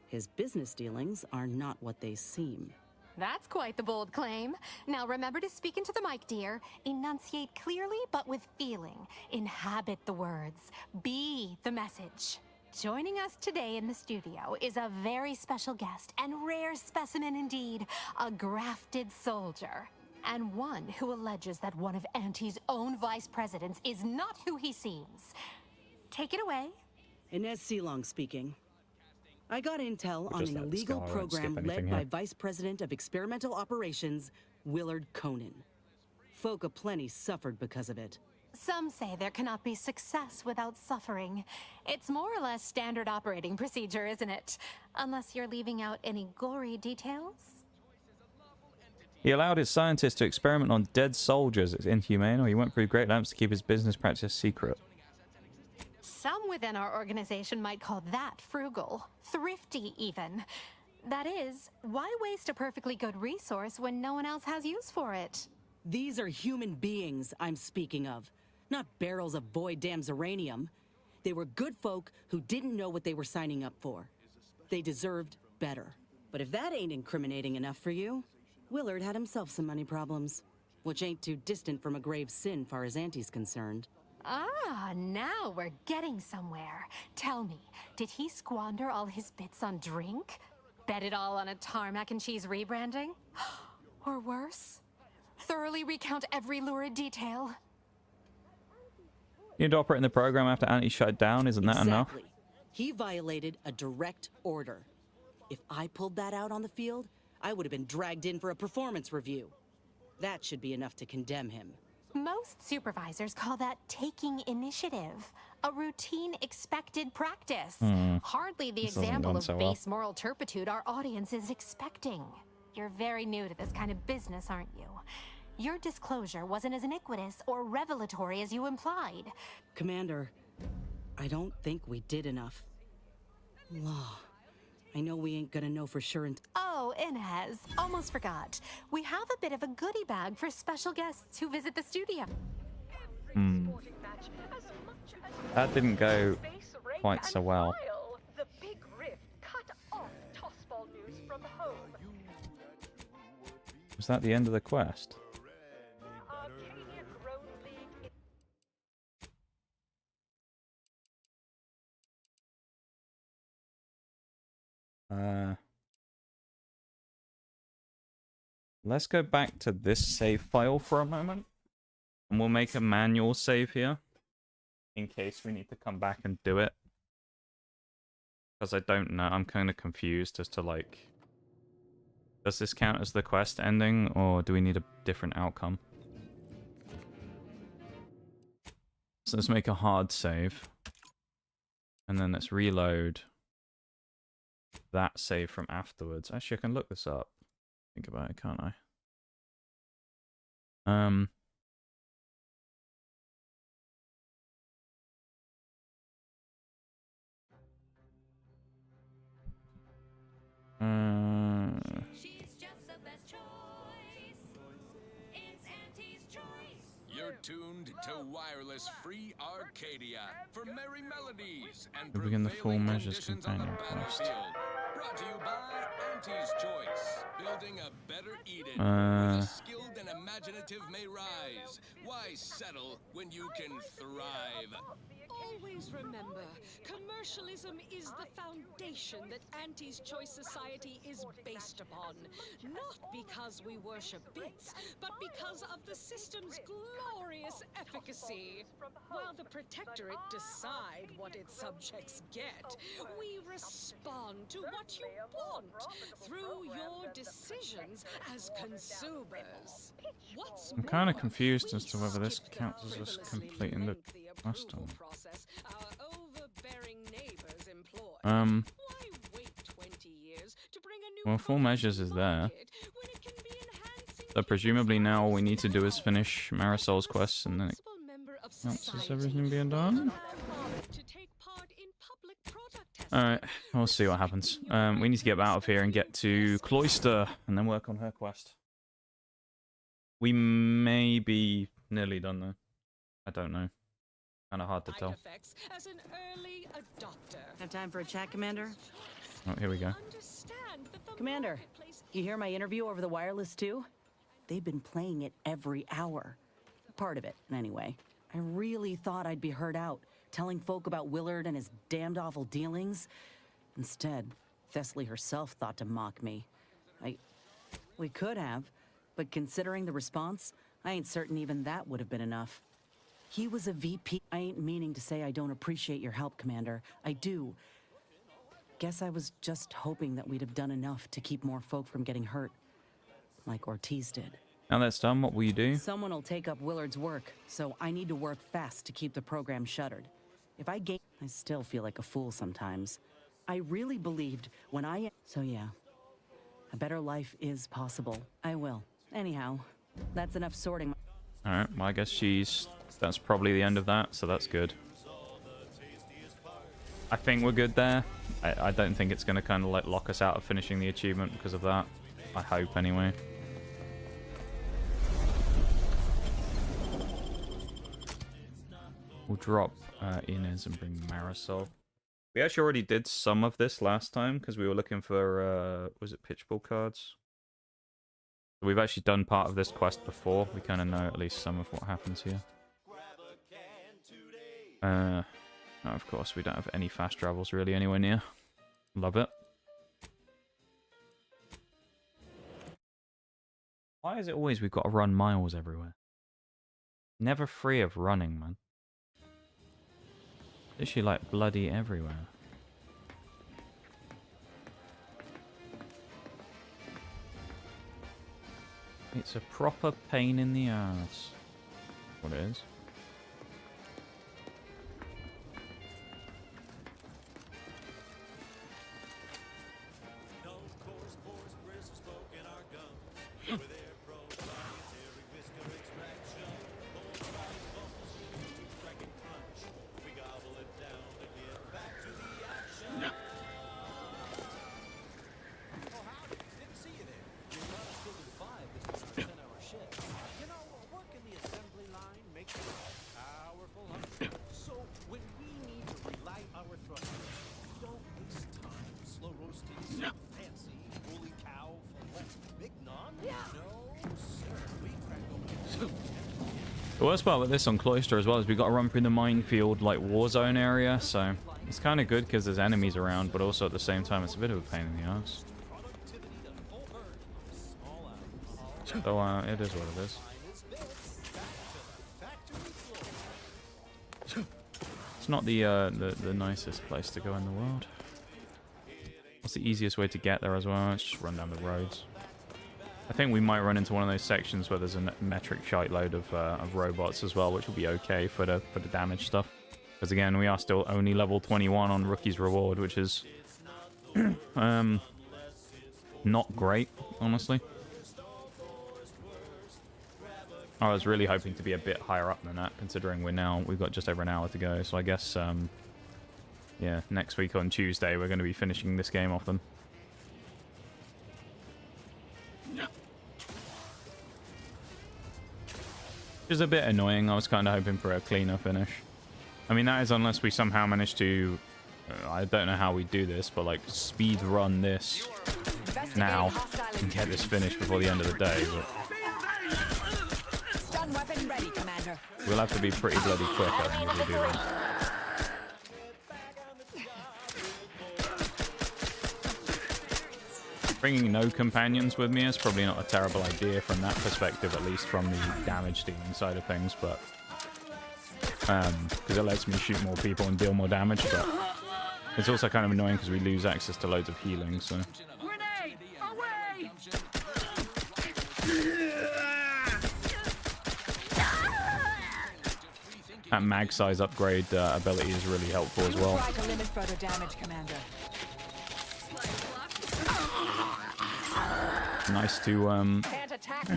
His business dealings are not what they seem. That's quite the bold claim. Now remember to speak into the mic, dear. Enunciate clearly, but with feeling. Inhabit the words. Be the message. Joining us today in the studio is a very special guest and rare specimen indeed, a grafted soldier. And one who alleges that one of Auntie's own vice presidents is not who he seems. Take it away. Inez Sealong speaking. I got intel on an illegal program led by Vice President of Experimental Operations, Willard Conan. Folk aplenty suffered because of it. Some say there cannot be success without suffering. It's more or less standard operating procedure, isn't it? Unless you're leaving out any gory details. He allowed his scientists to experiment on dead soldiers. It's inhumane, or he went through great lengths to keep his business practice secret. Some within our organization might call that frugal, thrifty even. That is, why waste a perfectly good resource when no one else has use for it? These are human beings I'm speaking of, not barrels of void damn uranium. They were good folk who didn't know what they were signing up for. They deserved better. But if that ain't incriminating enough for you, Willard had himself some money problems, which ain't too distant from a grave sin far as Auntie's concerned. Ah, now we're getting somewhere. Tell me, did he squander all his bits on drink? Bet it all on a tarmac and cheese rebranding? Or worse? Thoroughly recount every lurid detail? You need to operate in the program after Auntie shut down, isn't that enough? He violated a direct order. If I pulled that out on the field, I would have been dragged in for a performance review. That should be enough to condemn him. Most supervisors call that taking initiative, a routine expected practice. Hardly the example of base moral turpitude our audience is expecting. You're very new to this kind of business, aren't you? Your disclosure wasn't as iniquitous or revelatory as you implied. Commander, I don't think we did enough. Law. I know we ain't gonna know for sure until— Oh, Inez, almost forgot. We have a bit of a goodie bag for special guests who visit the studio. That didn't go quite so well. The big rift cut off Tossball news from home. Was that the end of the quest? Let's go back to this save file for a moment. And we'll make a manual save here. In case we need to come back and do it. Because I don't know. I'm kind of confused as to like... Does this count as the quest ending? Or do we need a different outcome? So let's make a hard save. And then let's reload that save from afterwards. Actually, I can look this up. Think about it, can't I? You're tuned to wireless free Arcadia for merry melodies and We begin the full prevailing measures conditions on the companion quest. battlefield. Brought to you by Auntie's Choice. Building a better Eden where the skilled and imaginative may rise. Why settle when you can thrive? Always remember, commercialism is the foundation that Auntie's Choice Society is based upon. Not because we worship bits, but because of the system's glorious efficacy. While the Protectorate decide what its subjects get, we respond to what you want through your decisions as consumers. What's I'm kind of confused as to whether this counts as us completing the quest or not. process our overbearing neighbors employ. Why wait 20 years to bring a new Well, full measures is there. So presumably now all we need to do is finish Marisol's quests and then it counts as everything being done. Alright, we'll see what happens. We need to get out of here and get to Cloister and then work on her quest. We may be nearly done though. I don't know. Kind of hard to tell. As an early adopter. Have time for a chat, Commander? Oh, here we go. Commander, you hear my interview over the wireless too? They've been playing it every hour. Part of it, anyway. I really thought I'd be heard out, telling folk about Willard and his damned awful dealings. Instead, Thessaly herself thought to mock me. We could have, but considering the response, I ain't certain even that would have been enough. He was a VP. I ain't meaning to say I don't appreciate your help, Commander. I do. Guess I was just hoping that we'd have done enough to keep more folk from getting hurt, like Ortiz did. Now that's done, what will you do? Someone will take up Willard's work, so I need to work fast to keep the program shuttered. If I still feel like a fool sometimes. I really believed when So yeah, a better life is possible. I will. Anyhow, that's enough sorting. Alright, well I guess that's probably the end of that, so that's good. I think we're good there. I don't think it's going to kind of like lock us out of finishing the achievement because of that. I hope anyway. We'll drop Inez and bring Marisol. We actually already did some of this last time because we were looking for, was it pitchball cards? We've actually done part of this quest before. We kind of know at least some of what happens here. No, of course, we don't have any fast travels really anywhere near. Love it. Why is it always we've got to run miles everywhere? Never free of running, man. Literally like bloody everywhere. It's a proper pain in the ass. What it is. The worst part with this on Cloister as well is we've got to run through the minefield, like, war zone area, so it's kind of good because there's enemies around, but also at the same time it's a bit of a pain in the ass. So, it is what it is. It's not the nicest place to go in the world. What's the easiest way to get there as well? Let's just run down the roads. I think we might run into one of those sections where there's a metric shite-load of robots as well, which will be okay for the damage stuff. Because again, we are still only level 21 on Rookie's Reward, which is not great, honestly. I was really hoping to be a bit higher up than that, considering we've got just over an hour to go. So I guess, yeah, next week on Tuesday we're going to be finishing this game off then. Which is a bit annoying. I was kind of hoping for a cleaner finish. I mean, that is unless we somehow manage to... I don't know how we do this, but like speed run this now and get this finished before the end of the day. But Stun weapon ready, Commander. we'll have to be pretty bloody quick, I think, if we do that. Bringing no companions with me is probably not a terrible idea from that perspective, at least from the damage dealing side of things, but because it lets me shoot more people and deal more damage, but it's also kind of annoying because we lose access to loads of healing, so... Grenade! Away! That mag size upgrade ability is really helpful as well. Try to limit further damage, Commander. Nice to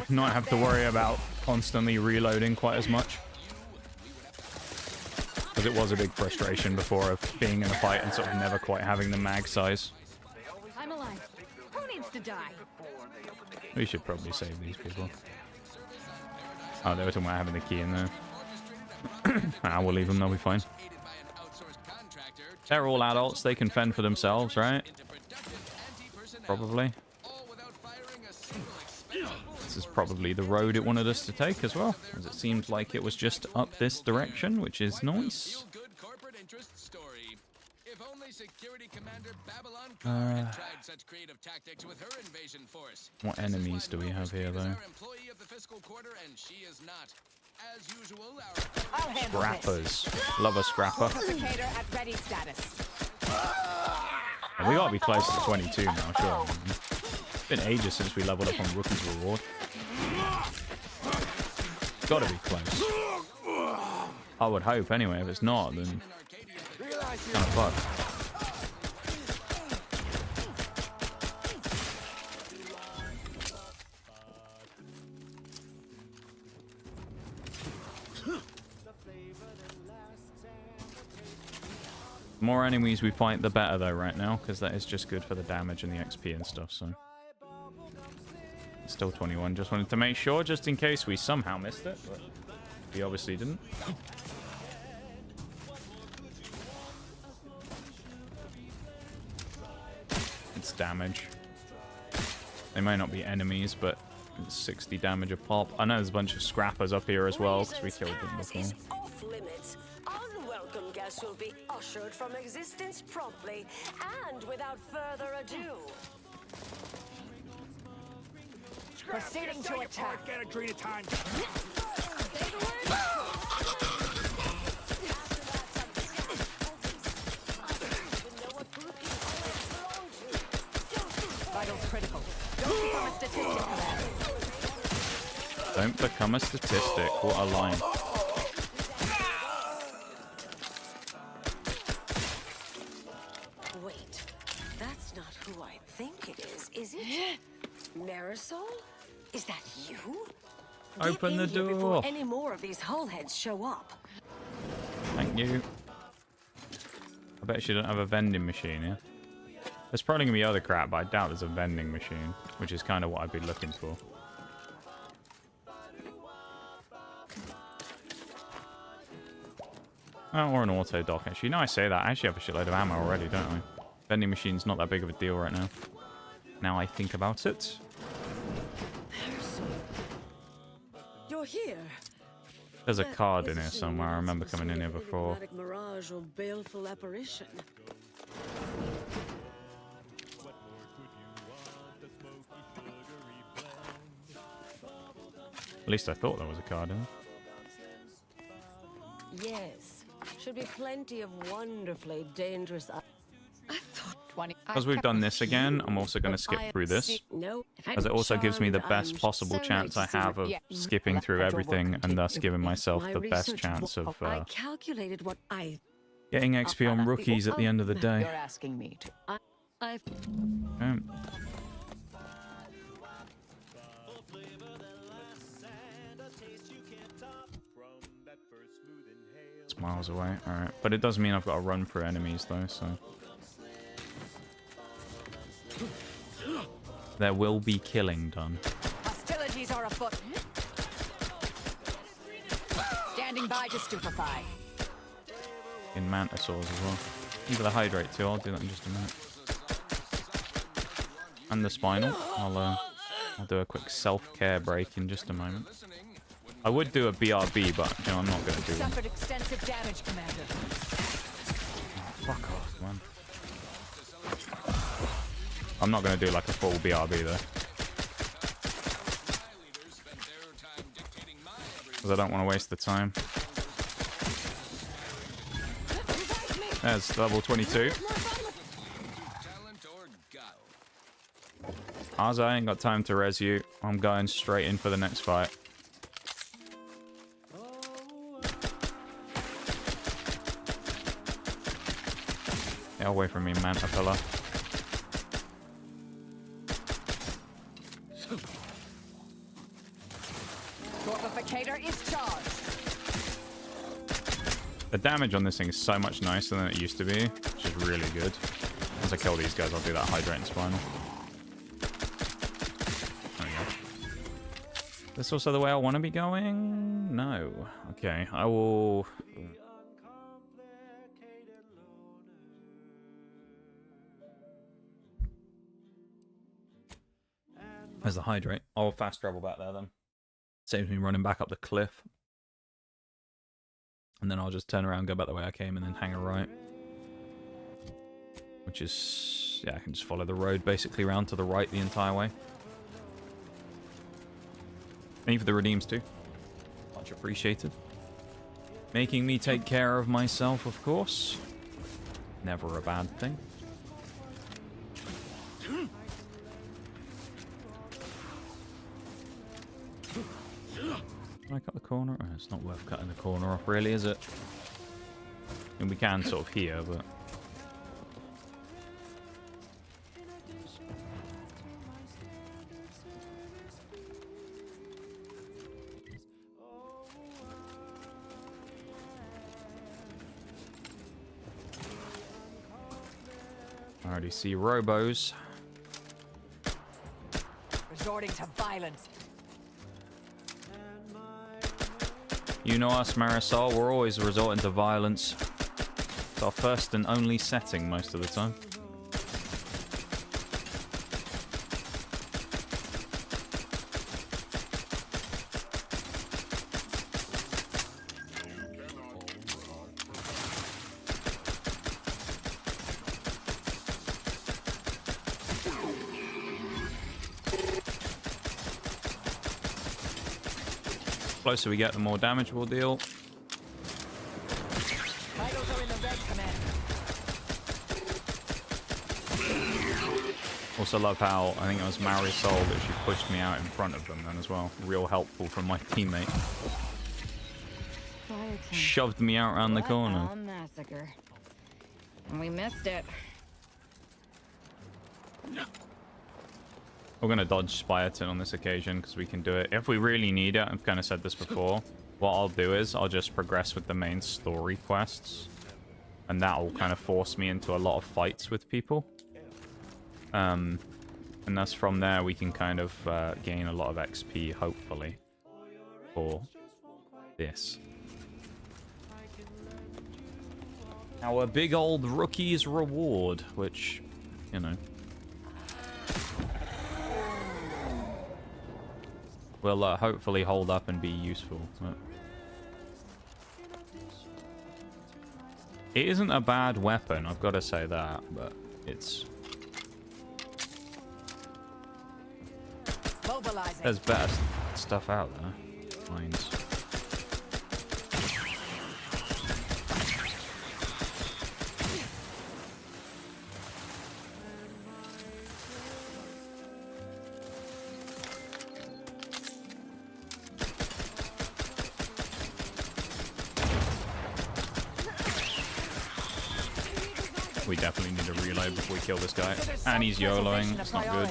not have to worry about constantly reloading quite as much. Because it was a big frustration before of being in a fight and sort of never quite having the mag size. I'm alive. Who needs to die? We should probably save these people. Oh, they were talking about having the key in there. We'll leave them, they'll be fine. They're all adults, they can fend for themselves, right? Probably. This is probably the road it wanted us to take as well, as it seemed like it was just up this direction, which is nice. What enemies do we have here, though? Scrappers. Love a scrapper. And we gotta be close to 22 now, sure. It's been ages since we leveled up on Rookie's Reward. Gotta be close. I would hope, anyway. If it's not, then kind of fucked. The more enemies we fight, the better, though, right now, because that is just good for the damage and the XP and stuff, so... Still 21. Just wanted to make sure, just in case we somehow missed it, but we obviously didn't. It's damage. They may not be enemies, but it's 60 damage a pop. I know there's a bunch of scrappers up here as well, because we killed them before. Off-limits. Unwelcome guests will be ushered from existence promptly and without further ado. Proceeding to attack. Get a tree at a time. Vitals critical. Don't become a statistic, Commander. Don't become a statistic. What a line. Wait, that's not who I think it is it? Marisol? Is that you? Open the door. Before any more of these hullheads show up. Thank you. I bet you don't have a vending machine, yeah? There's probably going to be other crap, but I doubt there's a vending machine, which is kind of what I'd be looking for. Oh, or an auto dock, actually. No, I say that. I actually have a shitload of ammo already, don't I? Vending machine's not that big of a deal right now. Now I think about it. You're here. There's a card in here somewhere. I remember coming in here before. Mirage or baleful apparition. At least I thought there was a card in there. Yes. Should be plenty of wonderfully dangerous. I thought 20. Because we've done this again, I'm also going to skip through this. As it also gives me the best possible chance I have of skipping through everything and thus giving myself the best chance of getting XP on rookies at the end of the day. You're asking me to. Okay. miles away. Alright. But it does mean I've got to run through enemies, though, so... There will be killing done. Hostilities are afoot. Standing by to stupefy. In Mantisaurs as well. Even the Hydrate too, I'll do that in just a minute. And the Spinal. I'll do a quick self-care break in just a moment. I would do a BRB, but you know, I'm not going to do one. Suffered extensive damage, Commander. Oh, fuck off, man. I'm not going to do like a full BRB though. Because I don't want to waste the time. There's level 22. As I ain't got time to res you, I'm going straight in for the next fight. Get away from me, Manta fella. Torpificator is charged. The damage on this thing is so much nicer than it used to be, which is really good. Once I kill these guys, I'll do that Hydrate and Spinal. There we go. This also the way I want to be going? No. Okay, I will... There's the Hydrate. I'll fast travel back there then. Saves me running back up the cliff. And then I'll just turn around, go back the way I came, and then hang a right. Which is... yeah, I can just follow the road basically around to the right the entire way. Thank you for the redeems too. Much appreciated. Making me take care of myself, of course. Never a bad thing. Can I cut the corner? Oh, it's not worth cutting the corner off, really, is it? And we can sort of here, but... I already see robos. Resorting to violence. You know us, Marisol, we're always resorting to violence. It's our first and only setting most of the time. The closer we get, the more damage we'll deal. Vitals are in the red, Commander. Also love how, I think it was Marisol that she pushed me out in front of them then as well. Real helpful from my teammate. Shoved me out around the corner. A massacre. We missed it. We're going to dodge Spietin on this occasion because we can do it. If we really need it, I've kind of said this before, what I'll do is I'll just progress with the main story quests. And that will kind of force me into a lot of fights with people. And that's from there we can kind of gain a lot of XP, hopefully, for this. Our big old rookie's reward, which, you know... will hopefully hold up and be useful. But it isn't a bad weapon, I've got to say that, but it's... Mobilizing. There's better stuff out there. Mines. We definitely need to reload before we kill this guy. And he's YOLOing. It's not good.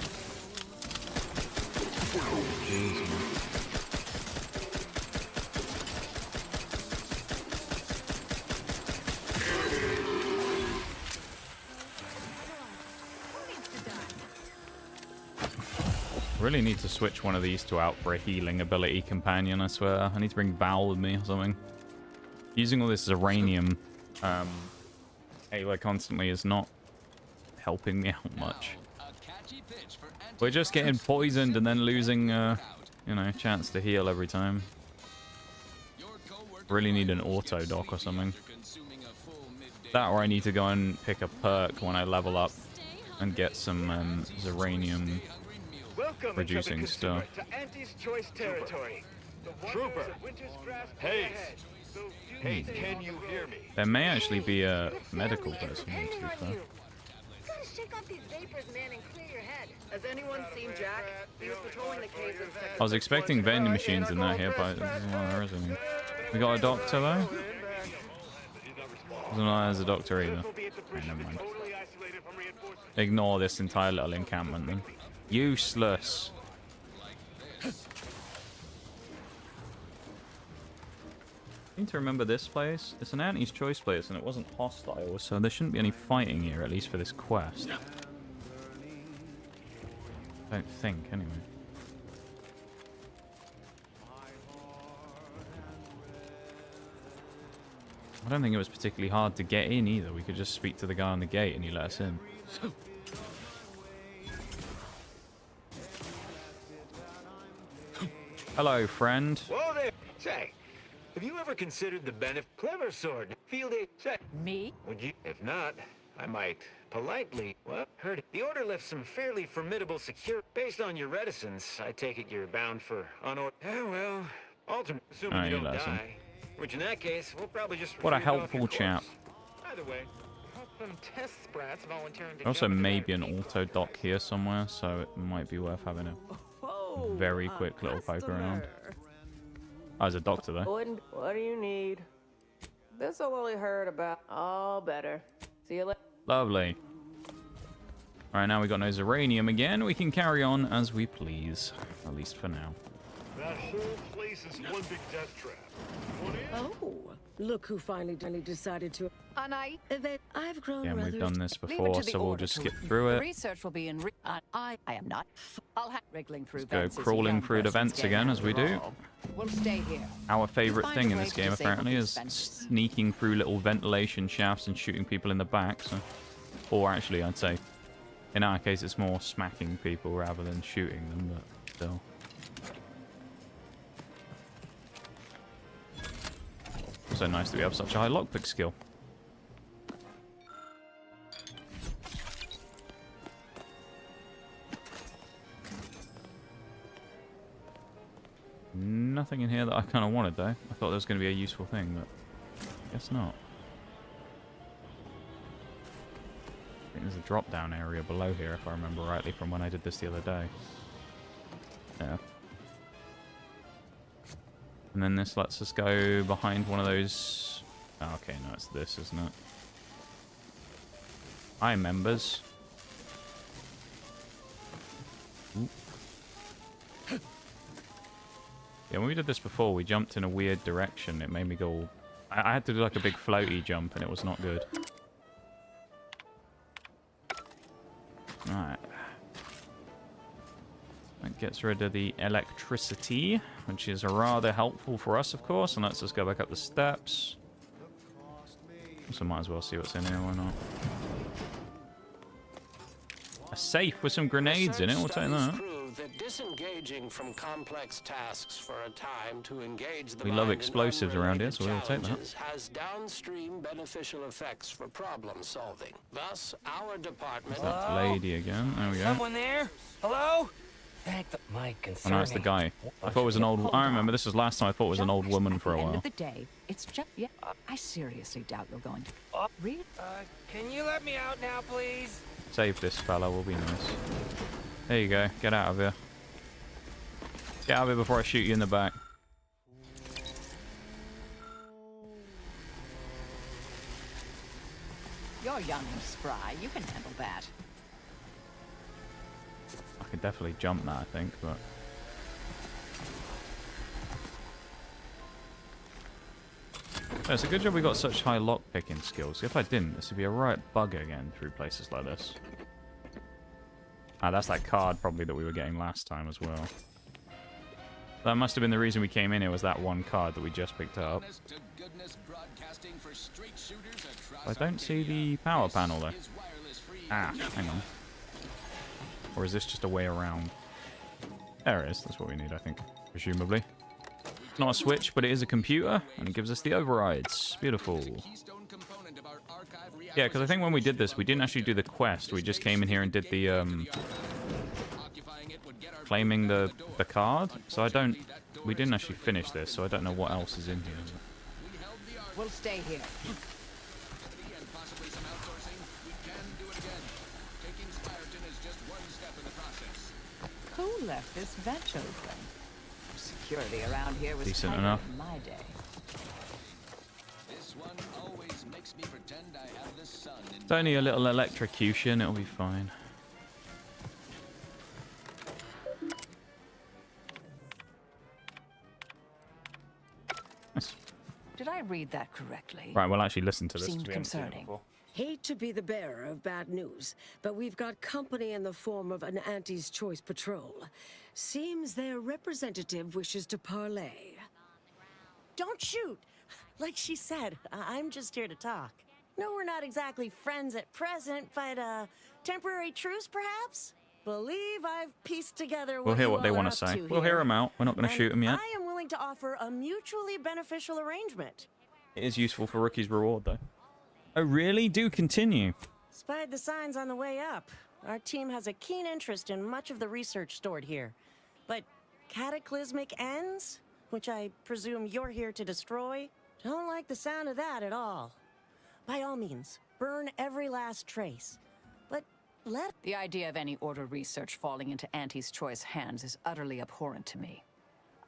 Jeez, man. Really need to switch one of these two out for a healing ability companion, I swear. I need to bring Val with me or something. Using all this Uranium Halo constantly is not helping me out much. We're just getting poisoned and then losing, you know, chance to heal every time. Really need an auto dock or something. That, or I need to go and pick a perk when I level up and get some Uranium producing stuff. Trooper. Hey. Hey, can you hear me? There may actually be a medical person here, to be fair. Shake off these vapors, man, and clear your head. Has anyone seen Jack? He was patrolling the caves in second. I was expecting vending machines in that here, but there isn't any. We got a doctor though? Doesn't know there's a doctor either. Okay, never mind. Ignore this entire little encampment then. Useless. I need to remember this place. It's an Auntie's Choice place and it wasn't hostile, so there shouldn't be any fighting here, at least for this quest. I don't think, anyway. I don't think it was particularly hard to get in either. We could just speak to the guy on the gate and he let us in. Hello, friend. Whoa there! Say, have you ever considered the benefit? Clever sword. Field it. Say. Me? Would you? If not, I might politely. What? Heard it. The order left some fairly formidable security. Based on your reticence, I take it you're bound for unordered. Oh well, alternate. Assuming you don't die. Which in that case, we'll probably just. What a helpful chap. Either way. Test sprats volunteering to Also, maybe an auto dock here somewhere, so it might be worth having a very quick little poke around. Oh, there's a doctor there. What do you need? This will only hurt about all better. See you later. Lovely. Alright, now we got no Uranium again. We can carry on as we please. At least for now. That whole place is one big death trap. Oh, look who finally decided to. And I've grown Yeah, rather. we've done this before, so we'll just skip through it. Research will be in. I am not. I'll have wriggling through. Let's go crawling through the vents again, as we do. We'll stay here. Our favorite thing in this game, apparently, is sneaking through little ventilation shafts and shooting people in the back. So, or actually, I'd say, in our case, it's more smacking people rather than shooting them, but still. So nice that we have such a high lockpick skill. Nothing in here that I kind of wanted, though. I thought there was going to be a useful thing, but I guess not. I think there's a drop-down area below here, if I remember rightly, from when I did this the other day. Yeah. And then this lets us go behind one of those... Oh, okay, no, it's this, isn't it? Hi, members. Ooh. Yeah, when we did this before, we jumped in a weird direction. It made me go... I had to do like a big floaty jump, and it was not good. Alright. That gets rid of the electricity, which is rather helpful for us, of course, and lets us go back up the steps. So might as well see what's in here, why not? A safe with some grenades in it, we'll take that. That disengaging from complex tasks for a time to engage the We love explosives around here, so we'll take that. Has downstream beneficial effects for problem solving. Thus, our department. Is that lady again? There we go. Someone there? Hello? Thank the mic. Oh no, it's the guy. I thought it was an old... I remember this was last time I thought it was an old woman for a End while. of the day, it's just. Yeah, I seriously doubt you're going to. Read. Can you let me out now, please? Save this fella, will be nice. There you go. Get out of here. Get out of here before I shoot you in the back. You're young and spry. You can handle that. I could definitely jump that, I think, but... Yeah, it's a good job we got such high lockpicking skills. If I didn't, this would be a right bugger getting through places like this. Ah, that's that card probably that we were getting last time as well. That must have been the reason we came in here, was that one card that we just picked up. I don't see the power panel though. Ah, hang on. Or is this just a way around? There it is. That's what we need, I think. Presumably. It's not a switch, but it is a computer, and it gives us the overrides. Beautiful. Yeah, because I think when we did this, we didn't actually do the quest. We just came in here and did the, claiming the card. So we didn't actually finish this, so I don't know what else is in here. We'll stay here. Who left this vent open? Security around here was decent tighter enough. in my day. This one always makes me pretend I have the sun in It's only a little electrocution, it'll be fine. Nice. Did I read that correctly? Right, we'll actually listen to this. Seemed We haven't seen it concerning. before. Hate to be the bearer of bad news, but we've got company in the form of an Auntie's Choice patrol. Seems their representative wishes to parley. Don't shoot! Like she said, I'm just here to talk. No, we're not exactly friends at present, but temporary truce, perhaps? Believe I've pieced together what We'll hear you what they all want are to up say. to We'll hear here. them out. We're not going to shoot them yet. I am willing to offer a mutually beneficial arrangement. It is useful for Rookie's reward, though. Oh, really? Do continue. Spied the signs on the way up. Our team has a keen interest in much of the research stored here. But cataclysmic ends, which I presume you're here to destroy, don't like the sound of that at all. By all means, burn every last trace. But let... The idea of any Order research falling into Auntie's Choice hands is utterly abhorrent to me.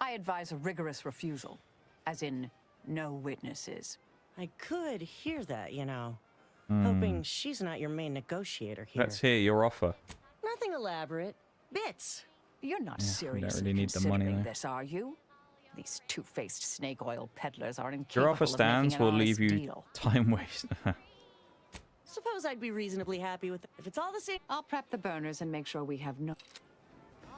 I advise a rigorous refusal, as in no witnesses. I could hear that, you know. Hoping she's not your main negotiator here. Let's hear your offer. Nothing elaborate. Bits. You're not Yeah, we don't seriously really need the money, considering though. this, are you? These two-faced snake oil peddlers are Your incapable offer of making stands an will honest leave you deal. time waste. Suppose I'd be reasonably happy with it. If it's all the same... I'll prep the burners and make sure we have no...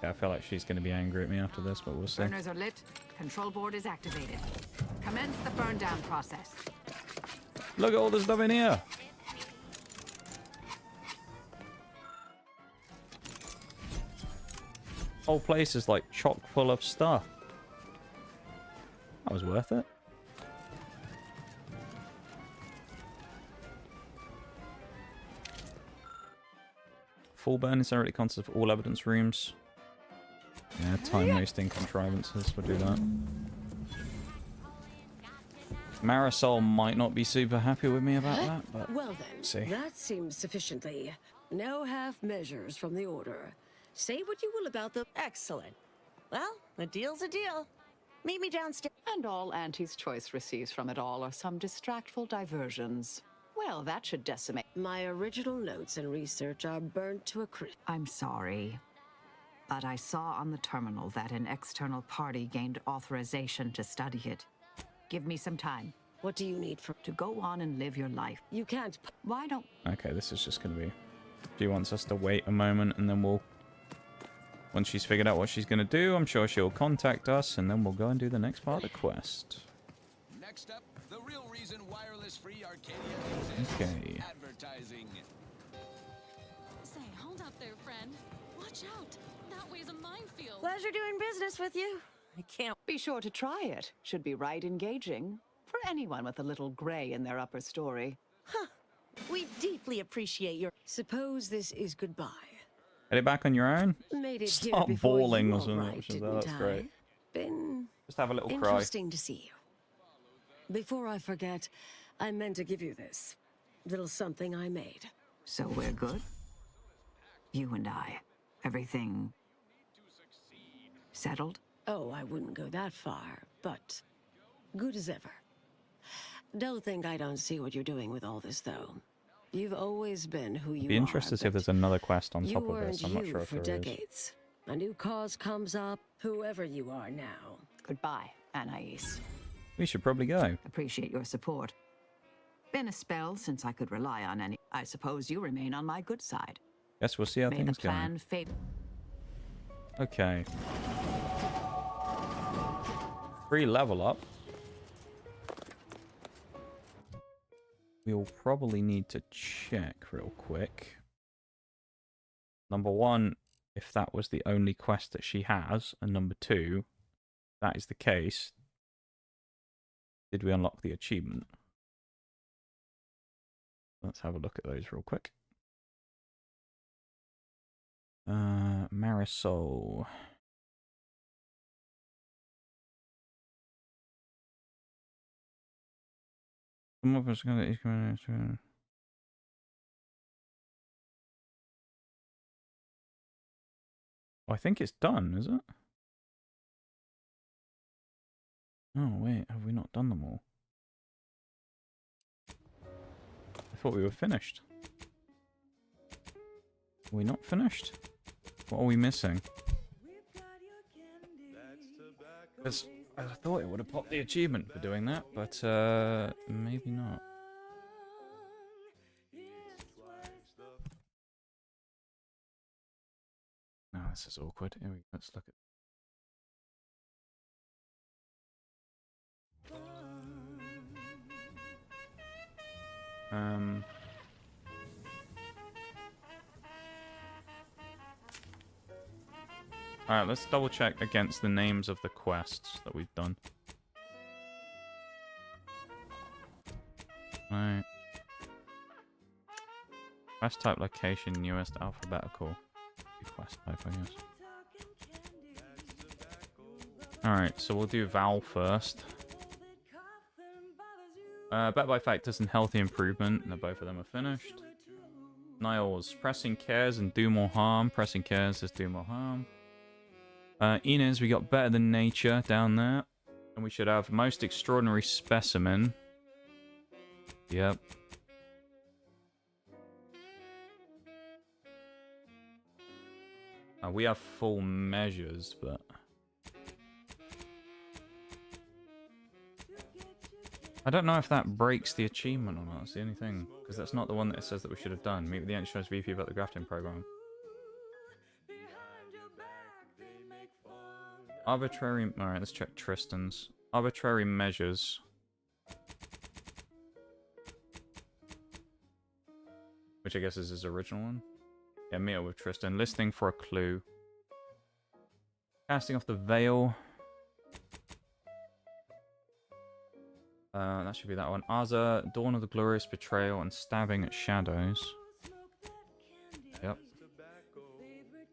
Yeah, I feel like she's going to be angry at me after this, but we'll see. Burners are lit. Control board is activated. Commence the burn down process. Look at all the stuff in here. Whole place is like chock full of stuff. That was worth it. Full burn is already constant of all evidence rooms. Yeah, time-wasting contrivances. We'll do that. Marisol might not be super happy with me about that, but Well then, see. that seems sufficiently. No half measures from the Order. Say what you will about the... Excellent. Well, a deal's a deal. Meet me downstairs. And all Auntie's Choice receives from it all are some distractful diversions. Well, that should decimate. My original notes and research are burnt to a crisp. I'm sorry, but I saw on the terminal that an external party gained authorization to study it. Give me some time. What do you need from... To go on and live your life. You can't... Why don't... Okay, this is just going to be... She wants us to wait a moment, and then we'll... Once she's figured out what she's going to do, I'm sure she'll contact us, and then we'll go and do the next part of the quest. Next up, the real reason wireless-free Arcadia exists. Okay. Advertising. Say, hold up there, friend. Watch out. That way's a minefield. Pleasure doing business with you. I can't... Be sure to try it. Should be right engaging. For anyone with a little gray in their upper story. Huh. We deeply appreciate your... Suppose this is goodbye. Get it back on your own? Made it here Stop before bawling you or all something. right, didn't That's I? great. Been Just have a little cry. interesting to see you. Before I forget, I meant to give you this. Little something I made. So we're good? You and I. Everything... settled? Oh, I wouldn't go that far, but good as ever. Don't think I don't see what you're doing with all this, though. You've always been who you are. Be interested to see if there's another quest on you top of weren't this. I'm not you sure if for there is. decades. A new cause comes up, whoever you are now. Goodbye, Anais. We should probably go. Appreciate your support. Been a spell since I could rely on any. I suppose you remain on my good side. Guess we'll see how May the things go. plan favor. Okay. Free level up. We'll probably need to check real quick. Number one, if that was the only quest that she has, and number two, if that is the case, did we unlock the achievement? Let's have a look at those real quick. Marisol. Some of us gonna. I think it's done, is it? Oh wait, have we not done them all? I thought we were finished. Are we not finished? What are we missing? Because I thought it would have popped the achievement for doing that, but maybe not. No, this is awkward. Here we go. Let's look at. Alright, let's double check against the names of the quests that we've done. Right. Quest type location, newest alphabetical. Quest type, I guess. Alright, so we'll do Val first. Bet by Factors and Healthy Improvement. Now both of them are finished. Niles, Pressing Cares and Do More Harm. Pressing Cares is Do More Harm. Inez, we got Better Than Nature down there. And we should have Most Extraordinary Specimen. Yep. We have full measures, but... I don't know if that breaks the achievement or not. That's the only thing. Because that's not the one that it says that we should have done. Meet with the Enterprise VP about the grafting program. Arbitrary... Alright, let's check Tristan's. Arbitrary measures. Which I guess is his original one. Yeah, meet up with Tristan. Listening for a clue. Casting off the veil. That should be that one. Aza, Dawn of the Glorious Betrayal, and Stabbing at Shadows. Yep.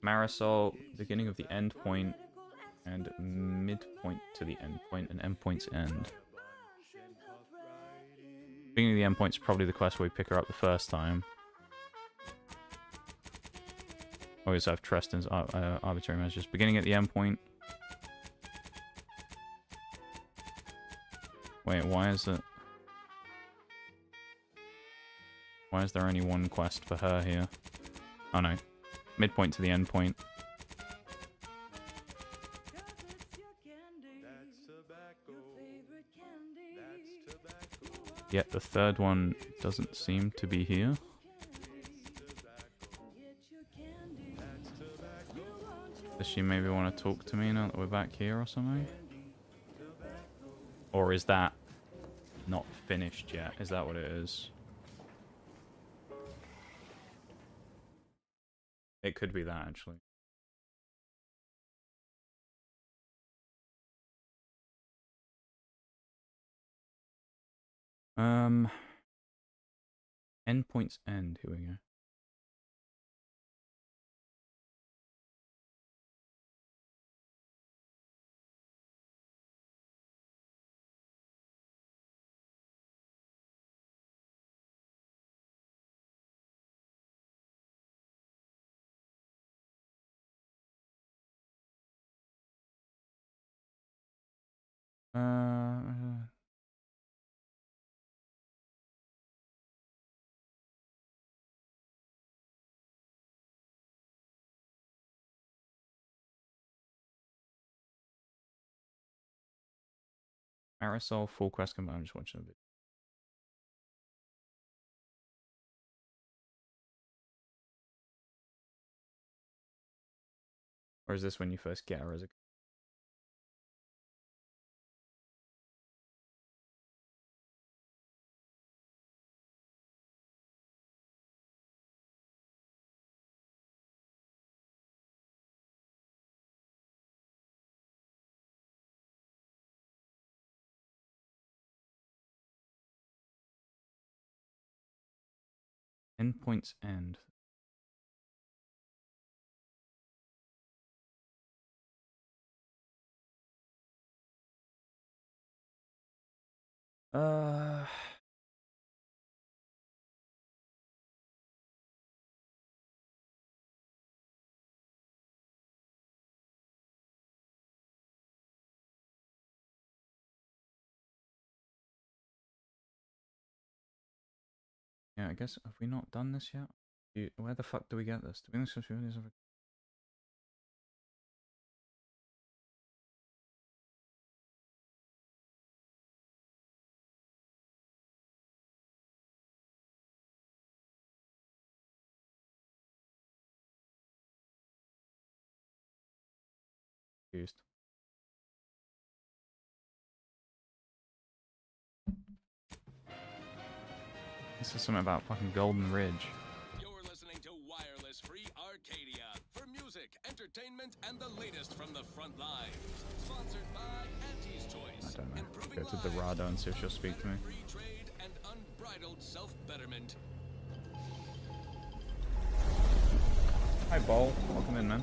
Marisol, Beginning of the End Point, and Midpoint to the End Point, and Endpoint's End. Beginning of the End Point's probably the quest where we pick her up the first time. Always have Tristan's arbitrary measures. Beginning at the End Point. Wait, why is it... Why is there only one quest for her here? Oh no. Midpoint to the end point. Yet the third one doesn't seem to be here. Does she maybe want to talk to me now that we're back here or something? Or is that not finished yet? Is that what it is? It could be that, actually. Endpoint's End. Here we go. Marisol, full quest combined. I'm just watching a bit. Or is this when you first get her as a... Endpoints end. Uh... Yeah, I guess, have we not done this yet? Where the fuck do we get this? Do we confused? This is something about fucking Golden Ridge. You're listening to Wireless Free Arcadia for music, entertainment, and the latest from the front lines. Sponsored by Auntie's Choice. I don't know. Go to Dorado and see if she'll speak to me. Free trade and unbridled self-betterment. Hi, Bol. Welcome in, man.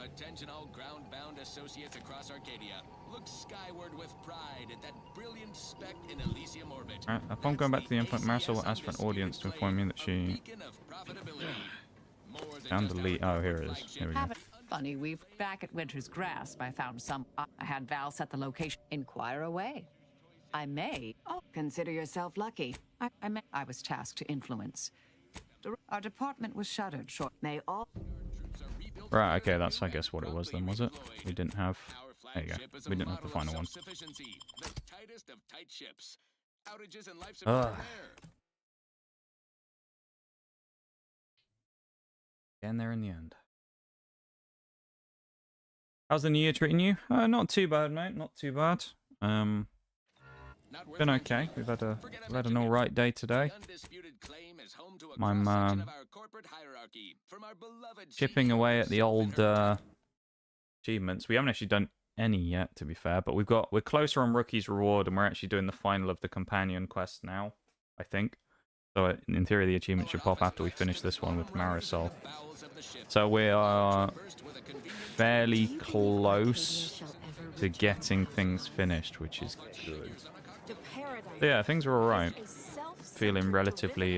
Attention all ground-bound associates across Arcadia. Look skyward with pride at that brilliant speck in Elysium orbit. Alright, upon going back to the Infinite, Marisol will ask for an audience to inform me that she... Found the lead. Oh, here it is. Here we go. Funny, we've back at Winter's Grasp. I found some. I had Val set the location. Inquire away. I may. Oh, consider yourself lucky. I was tasked to influence. Our department was shuttered. Short. May all. Right. Okay, that's I guess what it was then, was it? We didn't have. There you go. We didn't have the final one. The tightest of tight ships. Outages and life support there. Getting there in the end. How's the new year treating you? Not too bad, mate. Not too bad. Been okay. We've had an alright day today. I'm chipping away at the old achievements. We haven't actually done any yet, to be fair, but we're closer on Rookie's Reward, and we're actually doing the final of the companion quest now, I think. So in theory, the achievement should pop after we finish this one with Marisol. So we are fairly close to getting things finished, which is good. So yeah, things are alright. Feeling relatively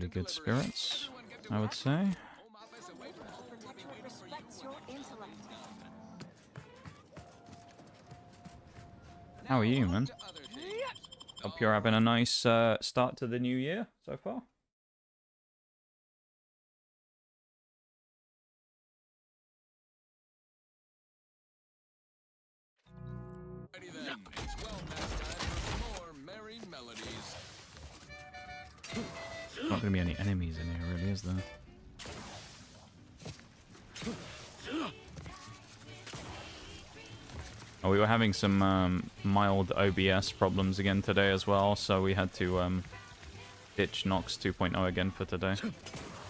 good spirits, I would say. How are you, man? Hope you're having a nice start to the new year so far. It's well past time for more merry melodies. Not going to be any enemies in here, really, is there? Oh, we were having some mild OBS problems again today as well, so we had to ditch Nox 2.0 again for today,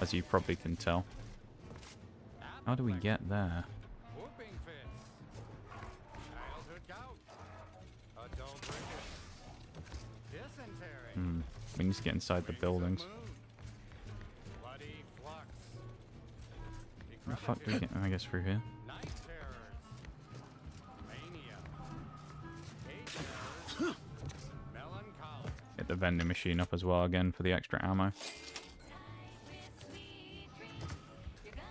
as you probably can tell. How do we get there? We need to get inside the buildings. How the fuck do we get? I guess through here. Get the vending machine up as well again for the extra ammo.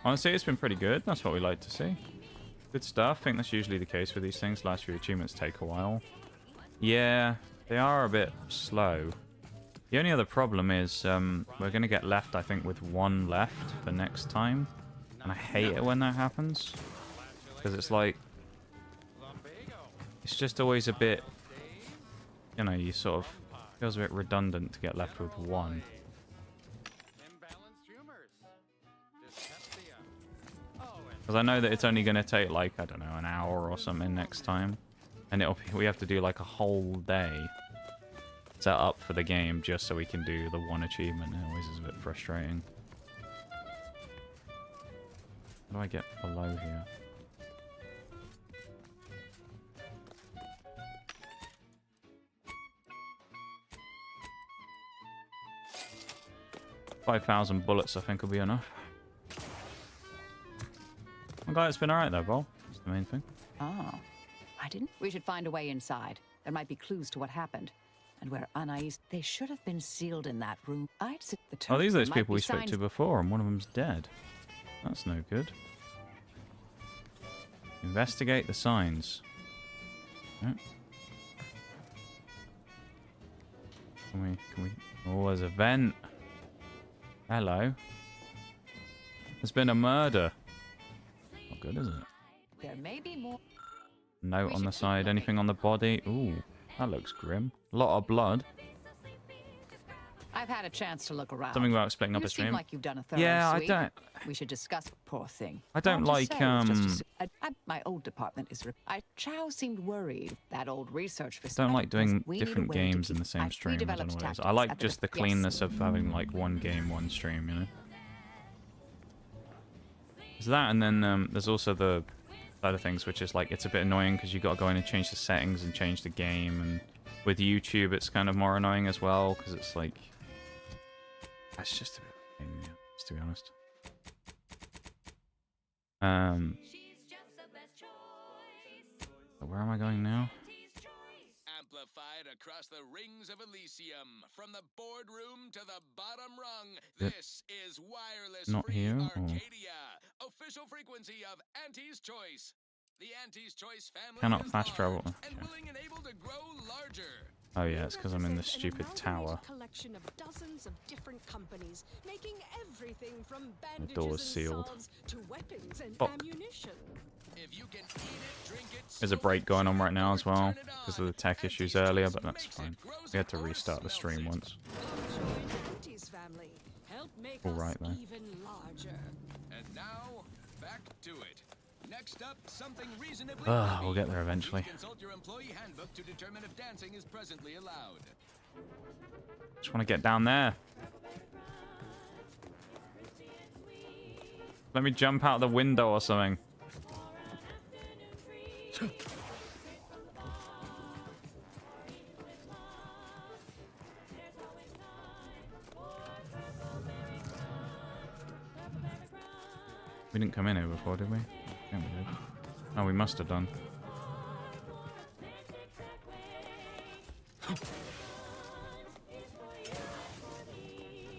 Honestly, it's been pretty good. That's what we like to see. Good stuff. I think that's usually the case with these things. Last few achievements take a while. Yeah, they are a bit slow. The only other problem is we're going to get left, I think, with one left for next time. And I hate it when that happens. Because it's like... It's just always a bit... You know, you sort of... Feels a bit redundant to get left with one. Because I know that it's only going to take, like, I don't know, an hour or something next time. And we have to do, like, a whole day set up for the game just so we can do the one achievement. It always is a bit frustrating. How do I get below here? $5,000 bullets, I think, will be enough. I'm glad it's been alright, though, Bol. That's the main thing. Oh, I didn't. We should find a way inside. There might be clues to what happened. And where Anais, they should have been sealed in that room. I'd sit the Oh, these are those people we spoke to before, and one of them's dead. That's no good. Investigate the signs. Yeah. Can we... Oh, there's a vent. Hello. There's been a murder. Not good, is it? There may be more. Note on the side. Anything on the body? Ooh, that looks grim. A lot of blood. I've had a chance to look around. Something about splitting up a You stream. seem like you've done a thorough Yeah, sweep. I don't. We should discuss. Poor thing. I don't Hard to like say, it's my old department is. Chow seemed worried. That old research I facility. don't like doing We need a different way to games keep- in the same stream. I don't know redeveloped what it is. tactics I like at just the yes. cleanness of having like one game, one stream, you know? There's that, and then there's also the side of things, which is like, it's a bit annoying because you got to go in and change the settings and change the game, and with YouTube it's kind of more annoying as well because it's like, it's just a bit of a pain in the ass, to be honest. Where am I going now? Amplified across the rings of Elysium, from the boardroom to the bottom rung. Yep. This is wireless Not free here, or- Arcadia, official frequency of Auntie's Choice. The Auntie's Choice family Cannot is fast travel. large Okay. and willing and able to grow larger. Oh yeah, it's because I'm in the stupid tower. Collection of dozens of different companies, making everything from The bandages door's and sealed. salves to weapons and Fuck. ammunition. If you can eat it, drink it, There's a break going on right now as well because of the tech issues earlier, but that's fine. We had to restart the stream once. Auntie's family help make All us right, though. even larger. And now, back to it. Next up, something reasonably We'll get there eventually. consult your employee handbook to determine if dancing is presently allowed. Just want to get down there. Let me jump out the window or something. We didn't come in here before, did we? Yeah, we did. Oh, we must have done.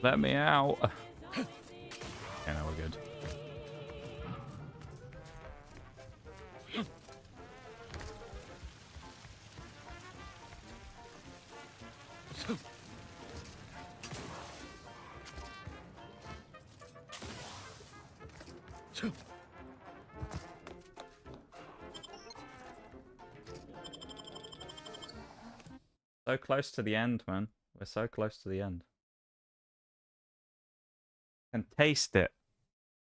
Let me out. Yeah, no, we're good. So close to the end, man. We're so close to the end. Can taste it.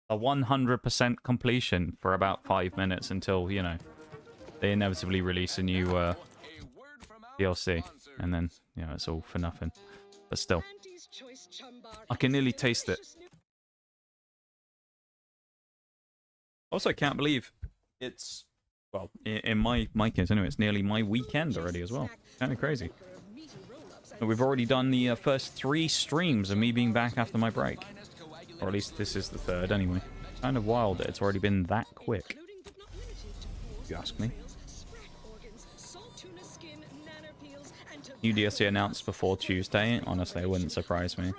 A 100% completion for about 5 minutes until, you know, they inevitably release a new DLC. And then, you know, it's all for nothing. But still. I can nearly taste it. Also, I can't believe it's, well, in my case anyway, it's nearly my weekend already as well. Kind of crazy. But we've already done the first 3 streams of me being back after my break. Or at least this is the 3rd anyway. Kind of wild that it's already been that quick. If you ask me. New DLC announced before Tuesday. Honestly, it wouldn't surprise me.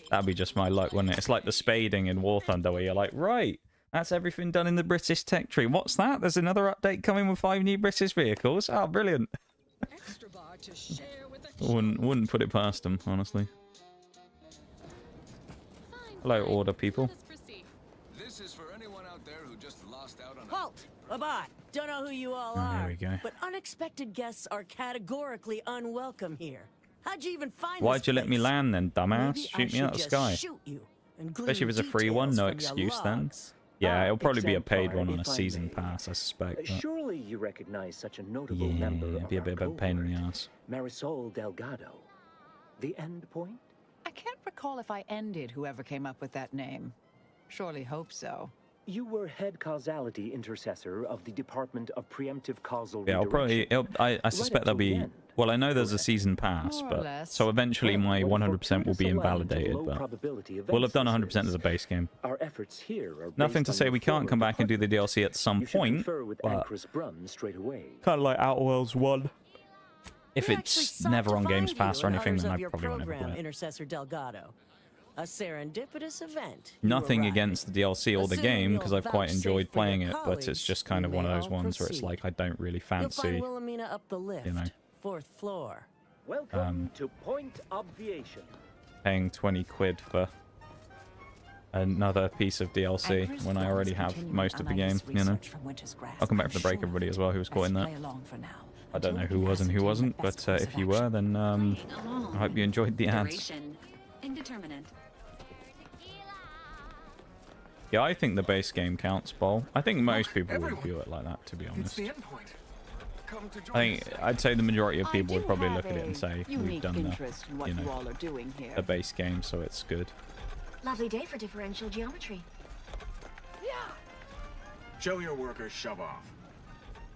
That'd be just my luck, wouldn't it? It's like the spading in War Thunder where you're like, right, that's everything done in the British tech tree. What's that? There's another update coming with 5 new British vehicles. Oh, brilliant. Wouldn't put it past them, honestly. Hello, order people. This is for anyone out there who just lost out on Halt! Bye-bye. Don't know who you all Oh, are. here we go. But unexpected guests are categorically unwelcome here. How'd you even find Why'd this you let me place? land then, dumbass? Maybe I Shoot me out of the should sky. just shoot you and Especially if glean it's a free one, details no from your excuse then. logs. Yeah, it'll probably be a paid exemplar, one on a if I season may. pass, I suspect. But Surely you recognize such a notable yeah, member it'd of be a our bit of a pain in the cohort, ass. Marisol Delgado. The end point? I can't recall if I ended whoever came up with that name. Surely hope so. You were head causality intercessor of the Department of Preemptive Causal Yeah, I'll Redirection. probably. I suspect there'll be. Well, I know there's a season pass, More or but less. so eventually my Well, 100% will be fortuitous alignment to invalidated, low but probability we'll have events done this 100% as a base game. Our efforts here are Nothing based to on say your we can't former come back and do the DLC at some You should point, confer with but Ancrus Brun straight away. kind of like Outer Worlds 1. If We it's actually sought never to on Games find Pass you or and anything, others then of I your probably won't ever program, play it. Intercessor Delgado. A serendipitous event. You Nothing arrived. against the DLC or the Assume game, you'll because I've quite vouchsafe enjoyed for playing your it, but it's colleagues. just kind of You one of may those all ones where it's proceed. like I don't really You'll find fancy, Wilhelmina up the lift. you know, 4th floor. Welcome to Point Obviation. paying 20 quid for another piece of DLC Ancrus when I Brun's already have continuing most of the game, Anna's you know. research from Winter's Grasp. I'll come back I'm for the break, sure everybody, as well, who was caught in Let's that. play along for now. I don't know Until who we was and who ascertain wasn't, the but best course if of you were, action. then I hope you enjoyed the ads. Duration indeterminate. Yeah, I think the base game counts, Bol. I think most people would view it like that, to be honest. I think I'd say the majority of people would probably look at it and say we've unique done interest in the, what you you know, all are doing here. the base game, so it's good. Lovely day for differential geometry. Show your workers, shove off.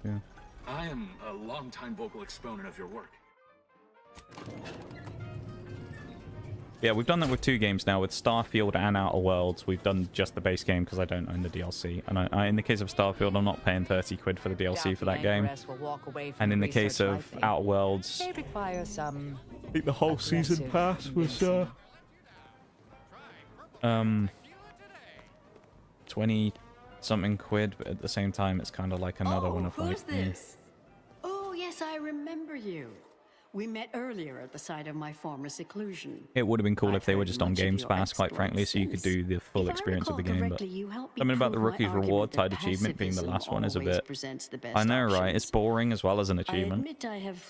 Yeah. I am a longtime vocal exponent of your work. Yeah, we've done that with 2 games now, with Starfield and Outer Worlds. We've done just the base game because I don't own the DLC. And in the case of Starfield, I'm not paying 30 quid for the DLC for that game. And in the case of Outer Worlds, They require some. I think the whole season pass was 20 something quid, but at the same time it's kind of like another one of like Who's this? Oh, yes, I remember you. We met earlier at the site of my former seclusion. it would have been cool if they were heard just on much of Games your Pass, quite frankly, so you could do the full experience of the game. But correctly, you helped me something about the prove my Rookie's argument Reward that tied achievement being the last one is a pacifism bit. always presents the best I know, right? options. It's boring as well as an I achievement. admit I have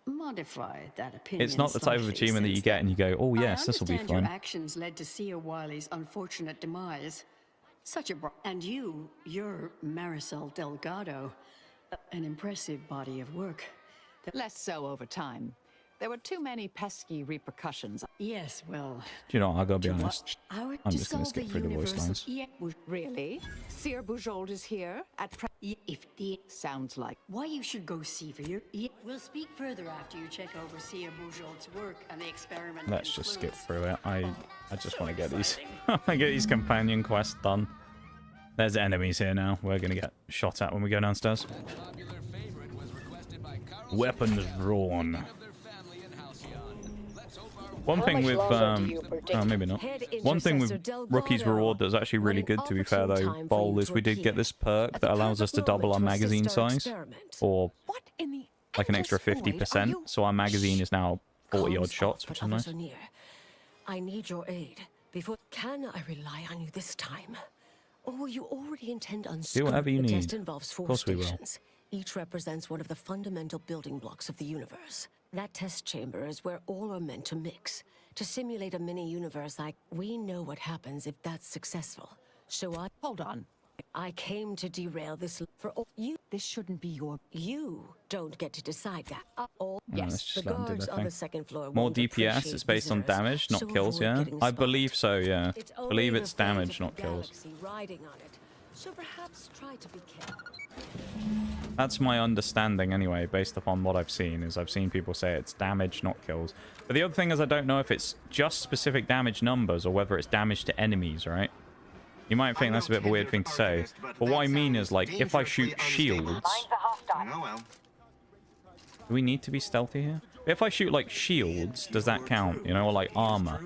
modified that opinion. It's not the type of slightly achievement that you since get and you go, oh then. yes, this will be I fun. understand your actions led to Seer Wiley's unfortunate demise. Such a and you're Marisol Delgado. An impressive body of work. Less so over time. There were too many pesky repercussions. Yes, well. Do you know what? I gotta be honest. Our I'm just gonna skip through the voice lines. Yeah, really? Seer Bujold is here at if the sounds like. Why you should go see for your. We'll speak further after you check over Seer Bujold's work and the experiment. Let's just skip through it. I just want to get these I get these companion quests done. There's enemies here now. We're gonna get shot at when we go downstairs. Weapons drawn. One thing with oh, maybe not. One thing with Rookie's Reward that's actually really good, to be fair though, Bol, is we did get this perk that allows us to double our magazine size, or like an extra 50%. So our magazine is now 40 odd shots, which is nice. I need your aid. Can I rely on you this time? Or will you already intend on Do whatever you the need. test involves Of 4 course we will. stations. Each represents one of the fundamental building blocks of the universe. That test chamber is where all are meant to mix. To simulate a mini-universe we know what happens if that's successful. So Hold on. I came to derail this for all you. This shouldn't be your. You don't get to decide that. Yes, Yes, the just let 'em do guards their on thing. the second floor More won't DPS. appreciate It's based on visitors, damage, not so kills. avoid Yeah, getting I spotted. believe so. Yeah, It's I believe only it's the fate damage, of not the kills. galaxy riding on it. So perhaps try to be careful. That's my understanding anyway, based upon what I've seen. Is I've seen people say it's damage, not kills. But the other thing is I don't know if it's just specific damage numbers or whether it's damage to enemies, right? You might think that's a bit of a weird thing to say, but what I mean is, like, if I shoot shields... Do we need to be stealthy here? If I shoot, like, shields, does that count? You know, or, like, armor?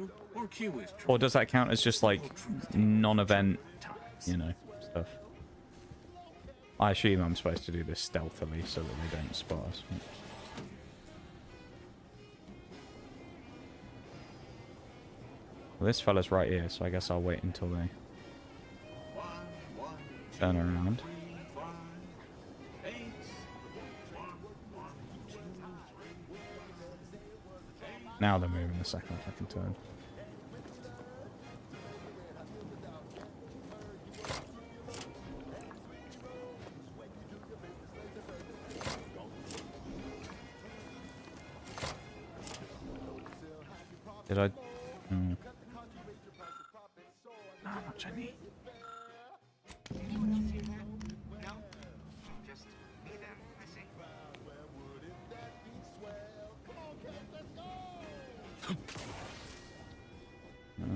Or does that count as just, like, non-event, you know, stuff? I assume I'm supposed to do this stealthily so that they don't spot us. Well, this fella's right here, so I guess I'll wait until they turn around. Now they're moving the second I can turn. Did I? How much I need?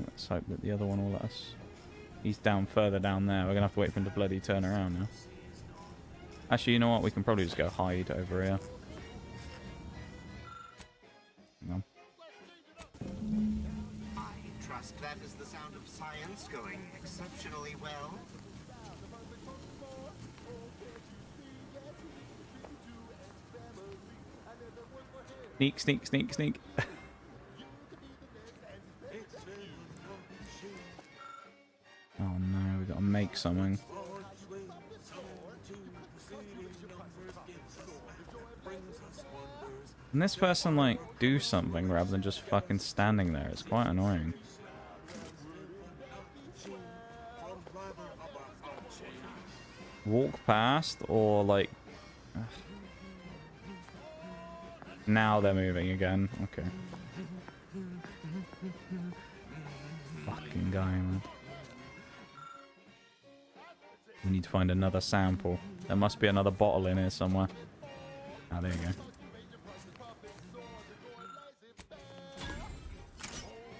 Let's hope that the other one will let us. He's down further down there. We're gonna have to wait for him to bloody turn around now. Actually, you know what? We can probably just go hide over here. Hang on. I trust that is the sound of science going exceptionally well. Sneak, sneak, sneak, sneak. Oh no, we gotta make something. Can this person, like, do something rather than just fucking standing there? It's quite annoying. Walk past, or, like... Ugh. Now they're moving again. Okay. Fucking guy, man. We need to find another sample. There must be another bottle in here somewhere. Ah, there you go.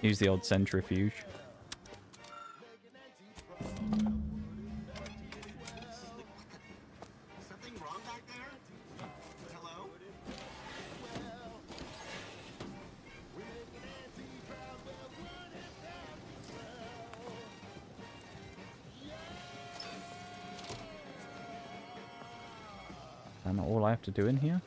Use the old centrifuge. Something wrong back there? Hello? Is that not all I have to do in here?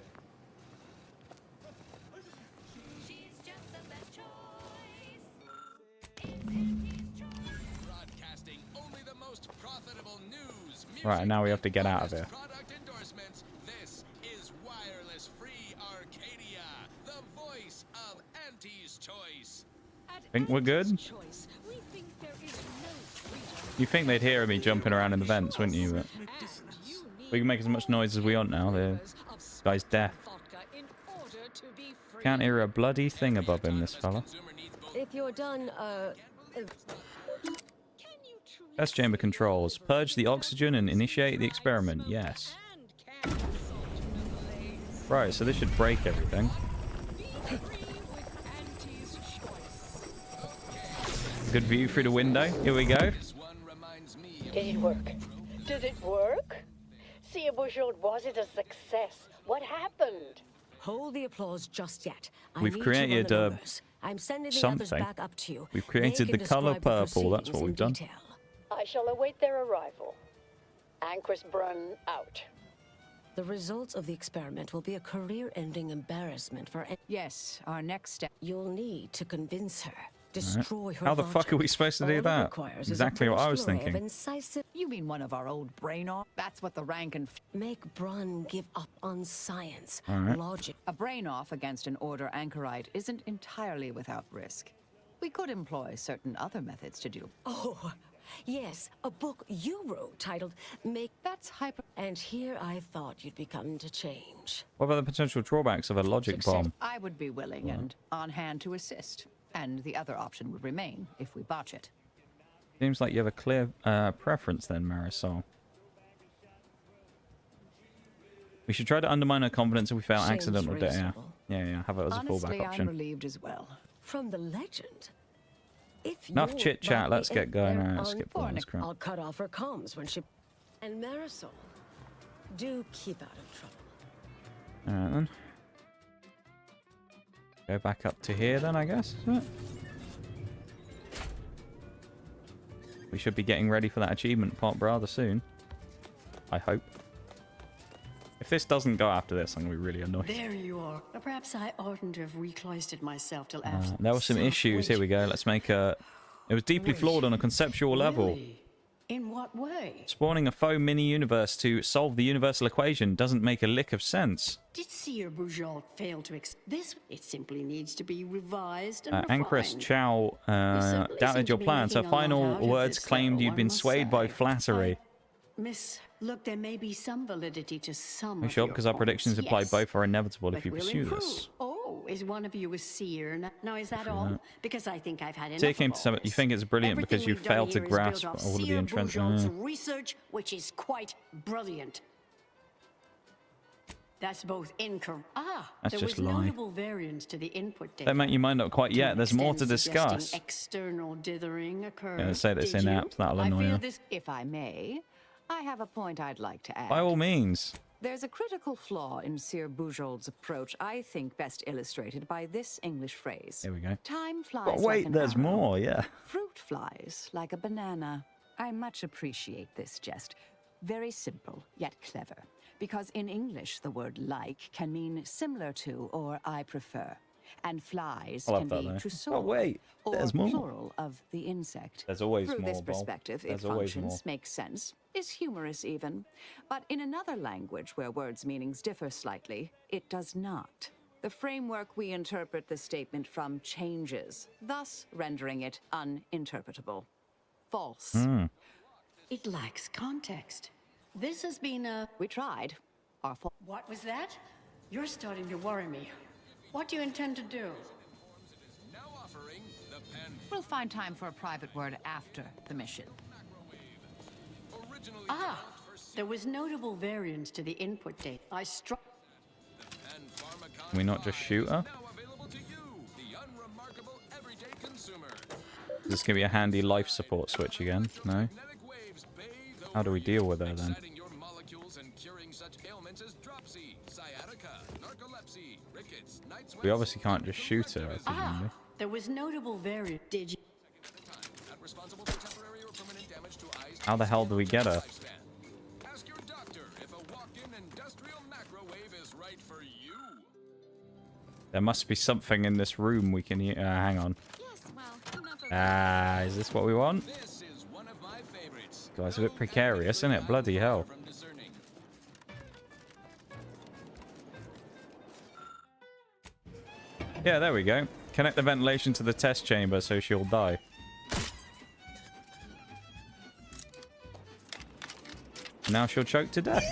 Right, and now we have to get out of here. This is wireless free Arcadia, the voice of Auntie's choice. Think we're good? You think they'd hear me jumping around in the vents, wouldn't you? But we can make as much noise as we want now. The guy's deaf. Can't hear a bloody thing above him, this fella. If you're done, Test chamber controls. Purge the oxygen and initiate the experiment. Yes. Right, so this should break everything. Good view through the window. Here we go. Did it work? Did it work? See, Bushel, was it a success? What happened? Hold the applause just yet. We've created I'm sending the something. others back up to you. We've created the color purple. That's what we've done. I shall await their arrival. Anchor's Brun out. The results of the experiment will be a career-ending embarrassment for... Yes, our next step. You'll need to convince her. Destroy her. How the fuck are we supposed to do that? Exactly what I was thinking. You mean one of our old brain off? That's what the rank and... Make Brun give up on science, logic. A brain off against an order anchorite isn't entirely without risk. We could employ certain other methods to do. Oh, yes, a book you wrote titled Make... That's hyper... And here I thought you'd begun to change. What about the potential drawbacks of a logic bomb? I would be willing and on hand to assist. And the other option would remain if we botch it. Seems like you have a clear preference then, Marisol. We should try to undermine her confidence if we fail accidental data. Yeah, have it as a fallback option. I'm relieved as well. From the legend. If Enough chit chat. Let's get going. Alright, let's skip all this crap. I'll cut off her comms when she. And Marisol, do keep out of trouble. Alright then. Go back up to here then, I guess. We should be getting ready for that achievement part rather soon. I hope. If this doesn't go after this, I'm going to be really annoyed. There you are. Perhaps I oughtn't have recloistered myself till after. There were some issues. Here we go. Let's make a... It was deeply flawed on a conceptual level. In what way? Spawning a faux mini-universe to solve the universal equation doesn't make a lick of sense. Did Seer Bourgeois fail to this? It simply needs to be revised and Anchoress refined. Chow doubted your plans. Her final words claimed you'd been swayed by flattery. Miss, look, there may be some validity to some We of sure, your because our points. predictions imply Yes, both are inevitable but if you we'll pursue improve. this. Oh, Oh, is one of you a seer? Now, is that all? Because I think I've had enough. Taking to some, you think it's brilliant because you failed to grasp all of the intrinsic research, which is quite brilliant. That's both incorrect. That's there just was lie. notable variance to the input data. Don't make your mind up quite yet. There's more to discuss. External dithering occurred. Yeah, say this inept. That'll annoy you. If I may, I have a point I'd like to add. By all means. There's a critical flaw in Sir Bujold's approach, I think best illustrated by this English phrase. Here we go. Time flies But wait, like an there's arrow. more, yeah. Fruit flies like a banana. I much appreciate this jest. Very simple, yet clever. Because in English, the word like can mean similar to or I prefer. And flies can be to soar, Oh, wait, there's or more. plural of the insect. There's always Through more, this Bob. perspective, There's it always functions, more. makes sense, is humorous even. But in another language where words' meanings differ slightly, it does not. The framework we interpret the statement from changes, thus rendering it uninterpretable. False. It lacks context. This has been a... We tried. Our fault. What was that? You're starting to worry me. What do you intend to do? We'll find time for a private word after the mission. There was notable variance to the input data. I struck... Can we not just shoot her? Is this going to be a handy life support switch again? No? How do we deal with her then? We obviously can't just shoot her, I presume. There was notable variance. Did you... How the hell do we get her? There must be something in this room we can use. Hang on. Is this what we want? Guys, a bit precarious, isn't it? Bloody hell. Yeah, there we go. Connect the ventilation to the test chamber so she'll die. Now she'll choke to death.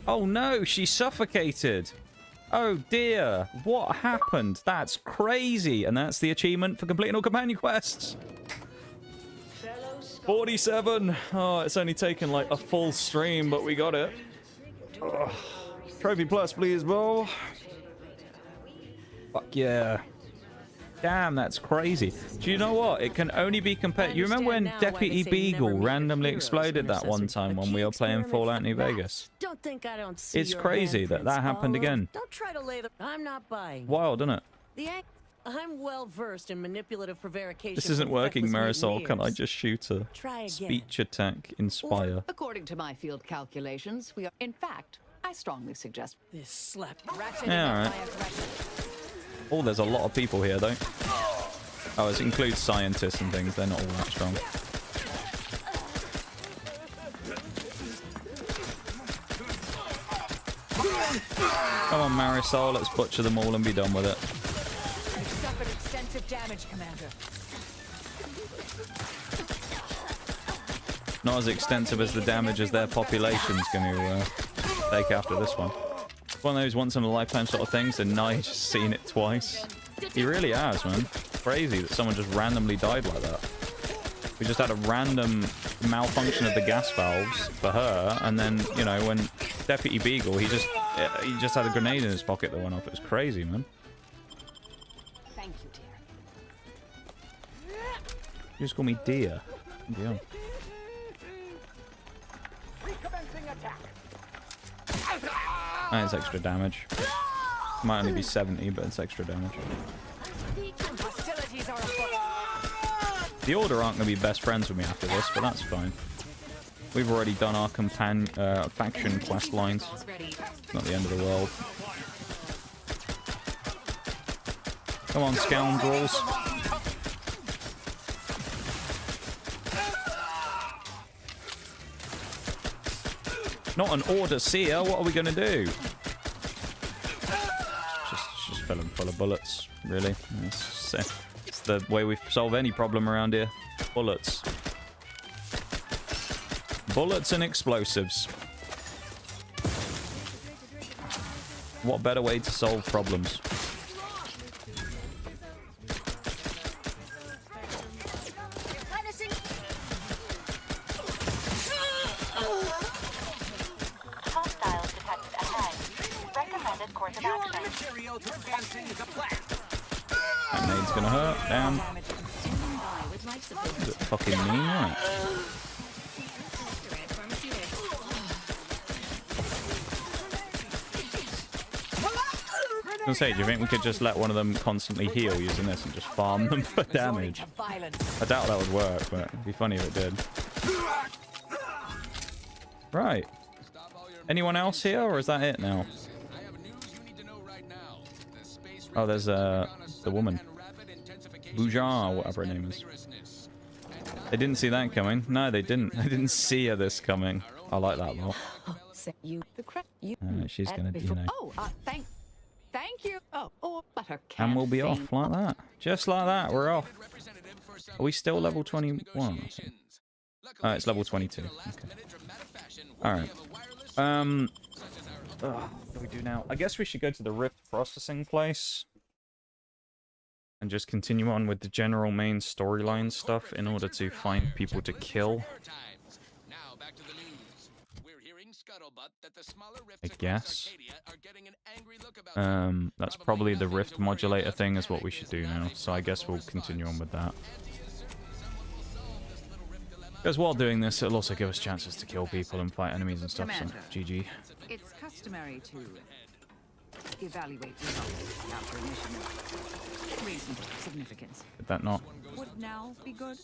Oh no, she suffocated. Oh dear, what happened? That's crazy. And that's the achievement for completing all companion quests. 47. Oh, it's only taken like a full stream, but we got it. Ugh. Trophy plus, please, Bo. Fuck yeah. Damn, that's crazy. Do you know what? It can only be compared... You remember when Deputy Beagle randomly exploded that one time when we were playing Fallout New Vegas? Don't think I don't see It's your crazy that that happened again. Don't try to lay the... I'm not buying. Wild, isn't it? I'm well versed in manipulative prevarication. This isn't working, Marisol. Can I just shoot a Try again. speech attack, inspire? According to my field calculations, we are... In fact, I strongly suggest... This slap. Yeah, alright. Oh, there's a lot of people here, though. Oh, it includes scientists and things. They're not all that strong. Come on, Marisol. Let's butcher them all and be done with it. You've suffered extensive damage, Commander. Not as extensive as the damage as their population's going to take after this one. One of those once-in-a-lifetime sort of things, and Nige's seen it twice. He really has, man. Crazy that someone just randomly died like that. We just had a random malfunction of the gas valves for her, and then, you know, when Deputy Beagle, he just had a grenade in his pocket that went off. It was crazy, man. Thank you, dear. You just call me dear. Yeah. That's extra damage. Might only be 70, but it's extra damage. The Order aren't going to be best friends with me after this, but that's fine. We've already done our faction quest lines. It's not the end of the world. Come on, scoundrels. Not an Order seer. What are we going to do? Just fill them full of bullets, really. It's the way we solve any problem around here. Bullets. Bullets and explosives. What better way to solve problems? of Pure access. material for advancing the plan. That nade's gonna hurt. Damn. Is it fucking mean, right? I was gonna say, do you think we could just let one of them constantly heal using this and just farm them for damage? I doubt that would work, but it'd be funny if it did. Right. Anyone else here, or is that it now? Oh, there's the woman. Bujan, or whatever her name is. They didn't see that coming. No, they didn't. They didn't see her this coming. I like that lot. She's gonna, you know. Oh, thank you. Oh, but her cat. And we'll be off like that. Just like that, we're off. Are we still level 21? Oh, it's level 22. Okay. Alright. What do we do now? I guess we should go to the Rift processing place. And just continue on with the general main storyline stuff in order to find people to kill. I guess. That's probably the Rift modulator thing is what we should do now. So I guess we'll continue on with that. Because while doing this, it'll also give us chances to kill people and fight enemies and stuff, so GG. It's customary to evaluate results after a mission of reasonable significance. Did that not? Would now be good?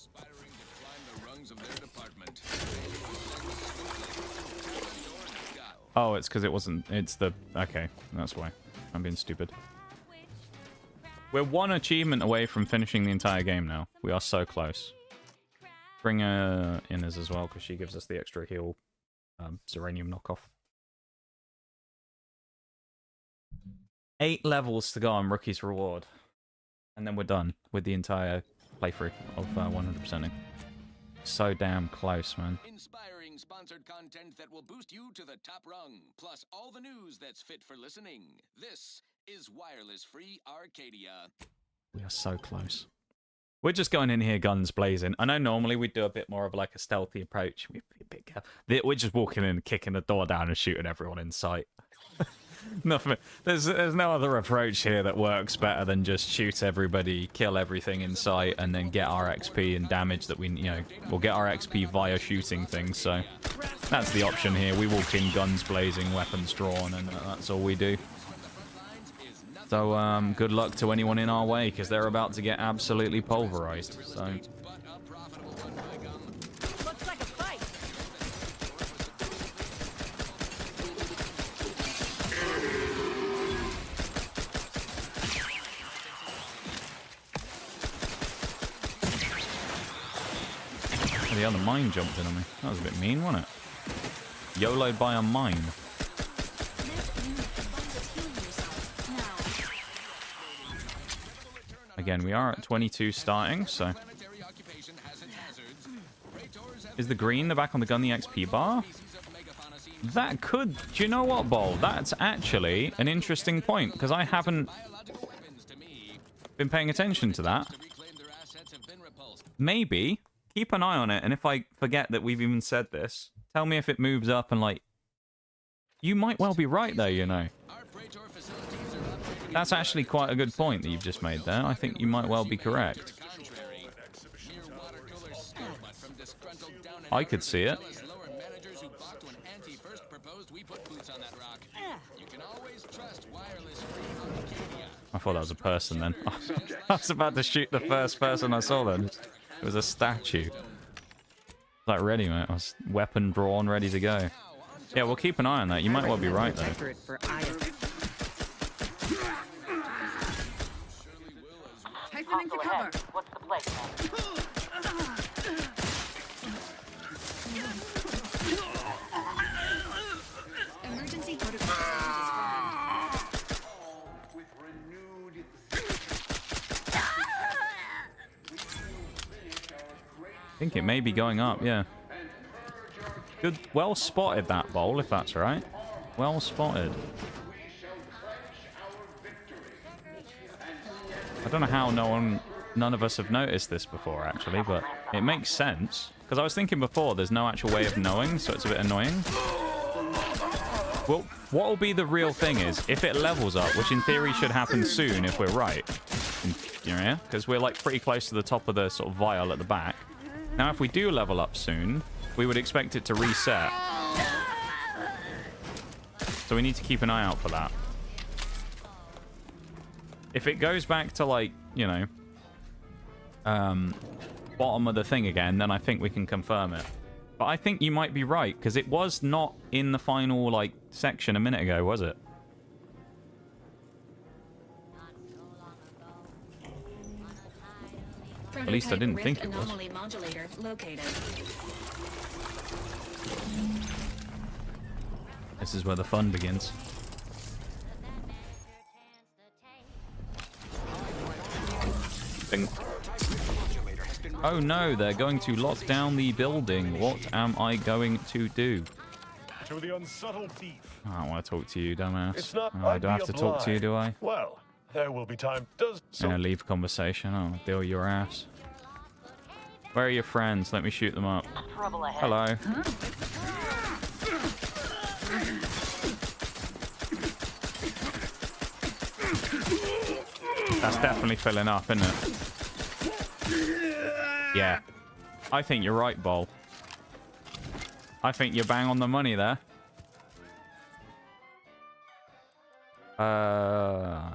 Oh, it's because it wasn't... It's the... Okay, that's why. I'm being stupid. We're one achievement away from finishing the entire game now. We are so close. Bring her in as well, because she gives us the extra heal Zeranium knockoff. 8 levels to go on Rookie's Reward. And then we're done with the entire playthrough of 100%ing. So damn close, man. Inspiring sponsored content that will boost you to the top rung, plus all the news that's fit for listening. This is Wireless Free Arcadia. We are so close. We're just going in here guns blazing. I know normally we'd do a bit more of like a stealthy approach. We're just walking in, kicking the door down and shooting everyone in sight. Nothing. There's no other approach here that works better than just shoot everybody, kill everything in sight, and then get our XP and damage that we, you know, we'll get our XP via shooting things. So that's the option here. We walk in guns blazing, weapons drawn, and that's all we do. So good luck to anyone in our way, because they're about to get absolutely pulverized. So. Looks like a fight. The other mine jumped in on me. That was a bit mean, wasn't it? YOLO'd by a mine. Again, we are at 22 starting, so... Is the green the back on the gun the XP bar? That could... Do you know what, Bol? That's actually an interesting point, because I haven't been paying attention to that. Maybe. Keep an eye on it, and if I forget that we've even said this, tell me if it moves up and, like... You might well be right there, you know. That's actually quite a good point that you've just made there. I think you might well be correct. I could see it. I thought that was a person then. I was about to shoot the first person I saw then. It was a statue. Like ready, mate. I was weapon drawn, ready to go. Yeah, we'll keep an eye on that. You might well be right, though. Hastening to cover. What's the place? Emergency protocol. I think it may be going up, yeah. Good, well spotted that bowl, if that's right. Well spotted. I don't know how none of us have noticed this before, actually, but it makes sense. Because I was thinking before, there's no actual way of knowing, so it's a bit annoying. Well, what will be the real thing is, if it levels up, which in theory should happen soon if we're right, yeah, because we're like pretty close to the top of the sort of vial at the back. Now, if we do level up soon, we would expect it to reset. So we need to keep an eye out for that. If it goes back to like, you know, bottom of the thing again, then I think we can confirm it. But I think you might be right, because it was not in the final, like, section a minute ago, was it? At least I didn't think it was. Modulator located. This is where the fun begins. Bing. Oh no, they're going to lock down the building. What am I going to do? To the unsubtle thief. I don't want to talk to you, dumbass. It's not I don't have to talk to you, do I? Well, there will be time. Does so. Gonna leave conversation. I'll deal your ass. Where are your friends? Let me shoot them up. Hello. That's definitely filling up, isn't it? Yeah. I think you're right, Bol. I think you're bang on the money there. How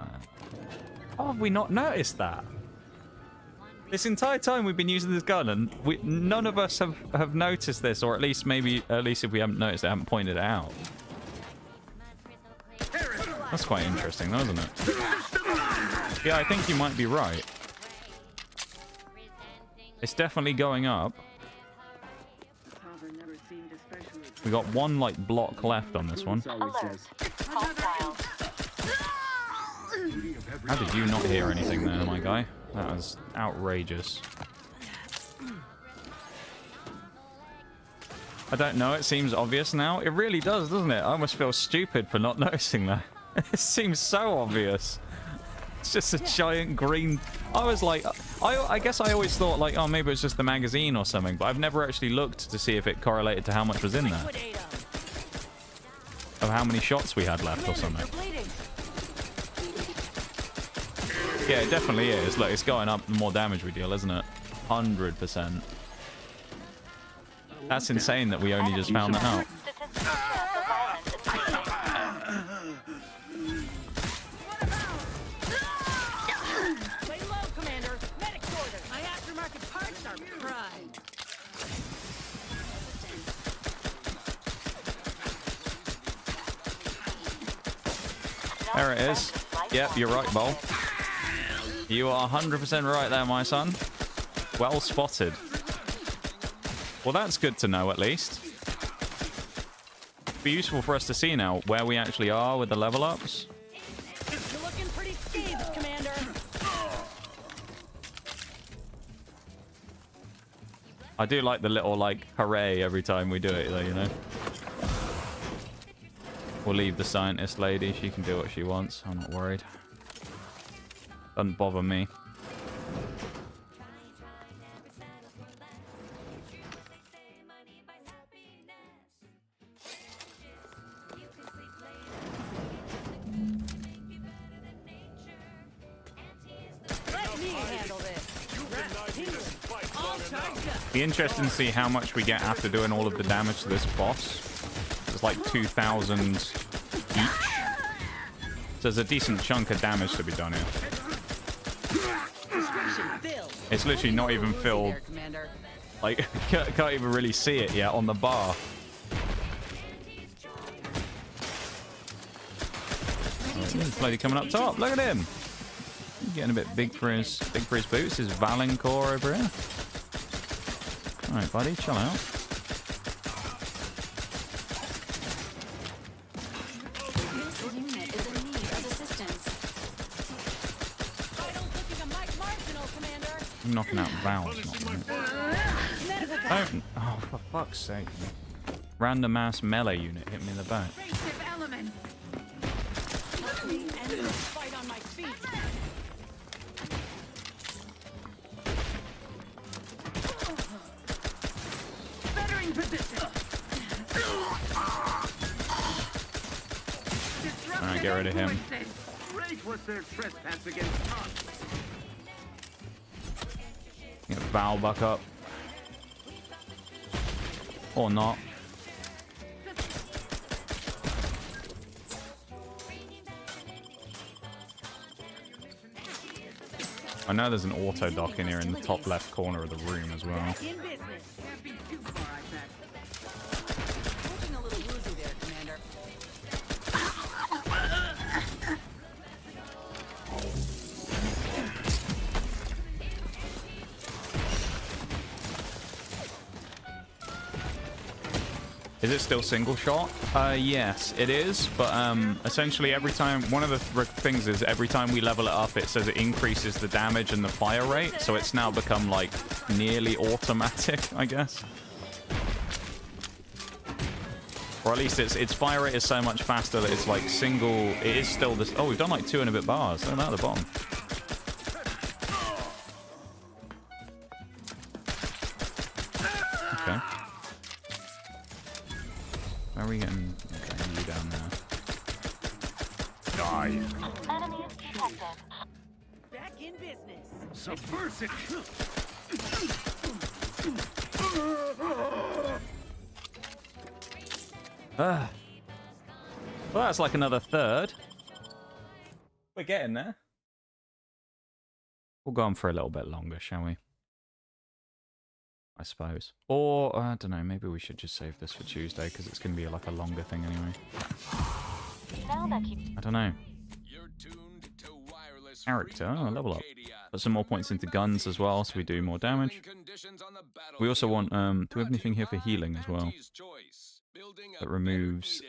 have we not noticed that? This entire time we've been using this gun, and none of us have noticed this, or at least if we haven't noticed it, haven't pointed it out. That's quite interesting, though, isn't it? Yeah, I think you might be right. It's definitely going up. We got one, like, block left on this one. How did you not hear anything there, my guy? That was outrageous. I don't know, it seems obvious now. It really does, doesn't it? I almost feel stupid for not noticing that. It seems so obvious. It's just a giant green... I was like... I guess I always thought, like, oh, maybe it's just the magazine or something, but I've never actually looked to see if it correlated to how much was in there. Of how many shots we had left or something. Yeah, it definitely is. Look, it's going up the more damage we deal, isn't it? 100%. That's insane that we only just found that out. There it is. Yep, you're right, Bol. You are 100% right there, my son. Well spotted. Well, that's good to know, at least. Be useful for us to see now where we actually are with the level ups. You're looking pretty scathed, Commander. I do like the little, like, hooray every time we do it, though, you know? We'll leave the scientist lady. She can do what she wants. I'm not worried. Doesn't bother me. Be interesting to see how much we get after doing all of the damage to this boss. It's like 2,000 each. So there's a decent chunk of damage to be done here. It's literally not even filled. Like, can't even really see it yet on the bar. This lady coming up top. Look at him. He's getting a bit big for his boots. His Valencore over here. All right, buddy, chill out. This unit is in need of assistance. I'm knocking out valves. Don't. Oh, for fuck's sake. Random ass melee unit hit me in the back. to get rid of him. Great was their trespass against us. Get Val back up. Or not. I know there's an auto dock in here in the top left corner of the room as well. Is it still single shot? Yes, it is. But essentially every time, one of the things is every time we level it up, it says it increases the damage and the fire rate. So it's now become like nearly automatic, I guess. Or at least its fire rate is so much faster that it's like single. It is still this. Oh, we've done like 2 and a bit bars. Oh, no, at the bottom. Okay. How are we getting you down there? Die. Enemy detected. Back in business. Subversive. Well, that's like another third. We're getting there. We'll go on for a little bit longer, shall we? I suppose. Or, I don't know, maybe we should just save this for Tuesday, because it's going to be like a longer thing anyway. I don't know. Character, oh, level up. Put some more points into guns as well, so we do more damage. We also want, do we have anything here for healing as well? That removes,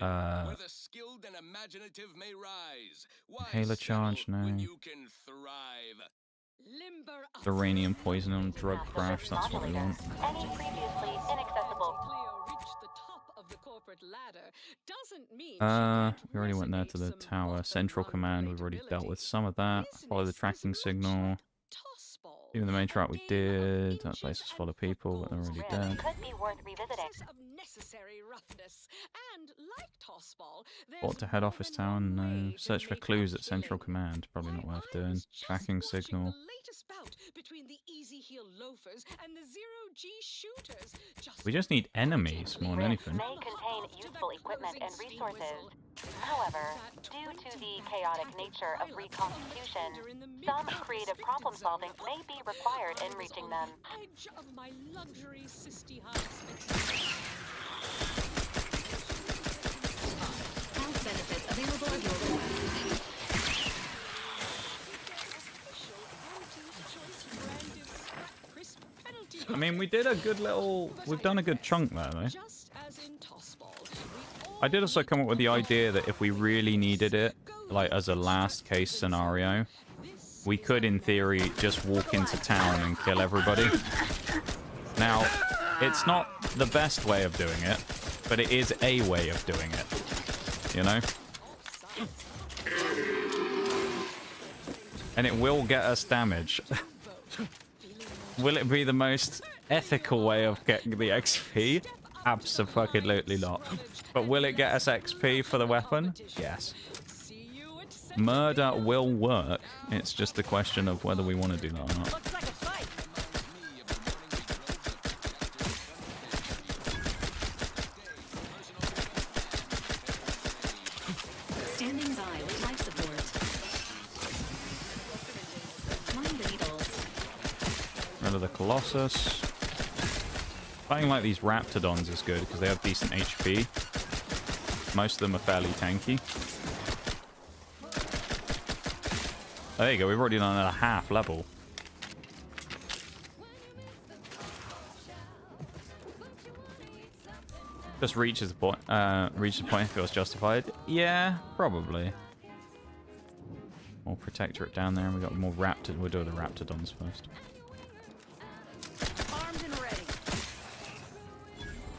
Inhaler charge, no. Uranium poison and drug crash, that's what we want. Any previously inaccessible. We already went there to the tower. Central command, we've already dealt with some of that. Follow the tracking signal. Even the main track we did. That place is full of people, but they're already dead. Could be worth revisiting. Port to head office tower, no. Search for clues at central command, probably not worth doing. Tracking signal. We just need enemies more than anything. May contain useful equipment and resources. However, due to the chaotic nature of reconstitution, some creative problem solving may be required in reaching them. Health benefits available at your request. I mean, we did a good little... We've done a good chunk there, though. I did also come up with the idea that if we really needed it, like as a last case scenario, we could, in theory, just walk into town and kill everybody. Now, it's not the best way of doing it, but it is a way of doing it. You know? And it will get us damage. Will it be the most ethical way of getting the XP? Absolutely not. But will it get us XP for the weapon? Yes. Murder will work. It's just a question of whether we want to do that or not. Standing by with life support. Mind the needles. Rid of the Colossus. Fighting like these Raptidons is good because they have decent HP. Most of them are fairly tanky. Oh, there you go. We've already done a half level. Just reaches the point. Reaches the point if it was justified. Yeah, probably. More Protectorate down there, and we got more Raptor. We'll do the Raptidons first.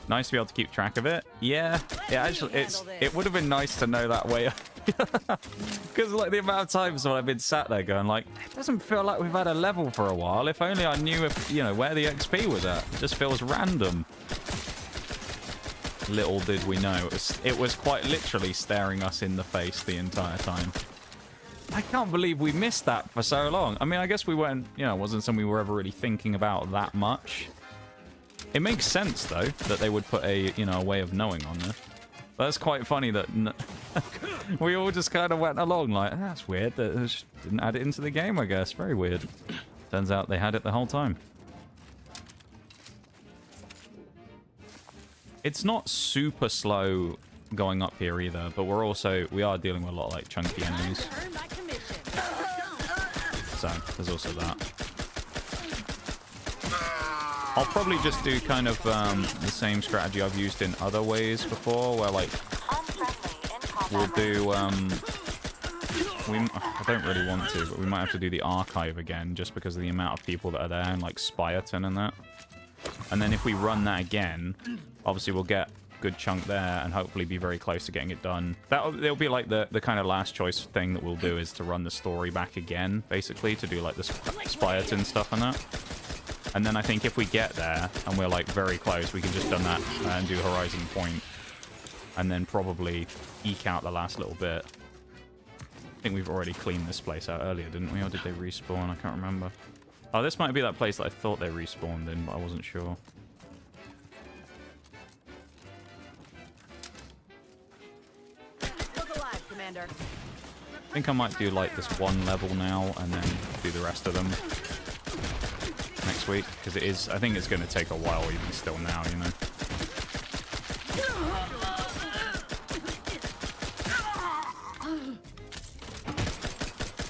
Nice to be able to keep track of it. Yeah, actually, it would have been nice to know that way. Because like the amount of times when I've been sat there going like, it doesn't feel like we've had a level for a while. If only I knew if, you know, where the XP was at. It just feels random. little did we know, it was quite literally staring us in the face the entire time. I can't believe we missed that for so long. I mean, I guess we weren't, you know, it wasn't something we were ever really thinking about that much. It makes sense, though, that they would put a, you know, a way of knowing on this. But that's quite funny that we all just kind of went along like, that's weird. That just didn't add it into the game, I guess. Very weird. Turns out they had it the whole time. It's not super slow going up here either, but we are dealing with a lot of like chunky enemies. So there's also that. I'll probably just do kind of the same strategy I've used in other ways before, where like we'll do I don't really want to, but we might have to do the archive again just because of the amount of people that are there and like Spyerton and that. And then if we run that again, obviously we'll get a good chunk there and hopefully be very close to getting it done. It'll be like the kind of last choice thing that we'll do is to run the story back again, basically, to do like the Spyerton stuff and that. And then I think if we get there and we're like very close, we can just done that and do Horizon Point. And then probably eke out the last little bit. I think we've already cleaned this place out earlier, didn't we? Or did they respawn? I can't remember. Oh, this might be that place that I thought they respawned in, but I wasn't sure. Look alive, Commander. I think I might do like this one level now and then do the rest of them next week, because it is, I think it's going to take a while even still now, you know.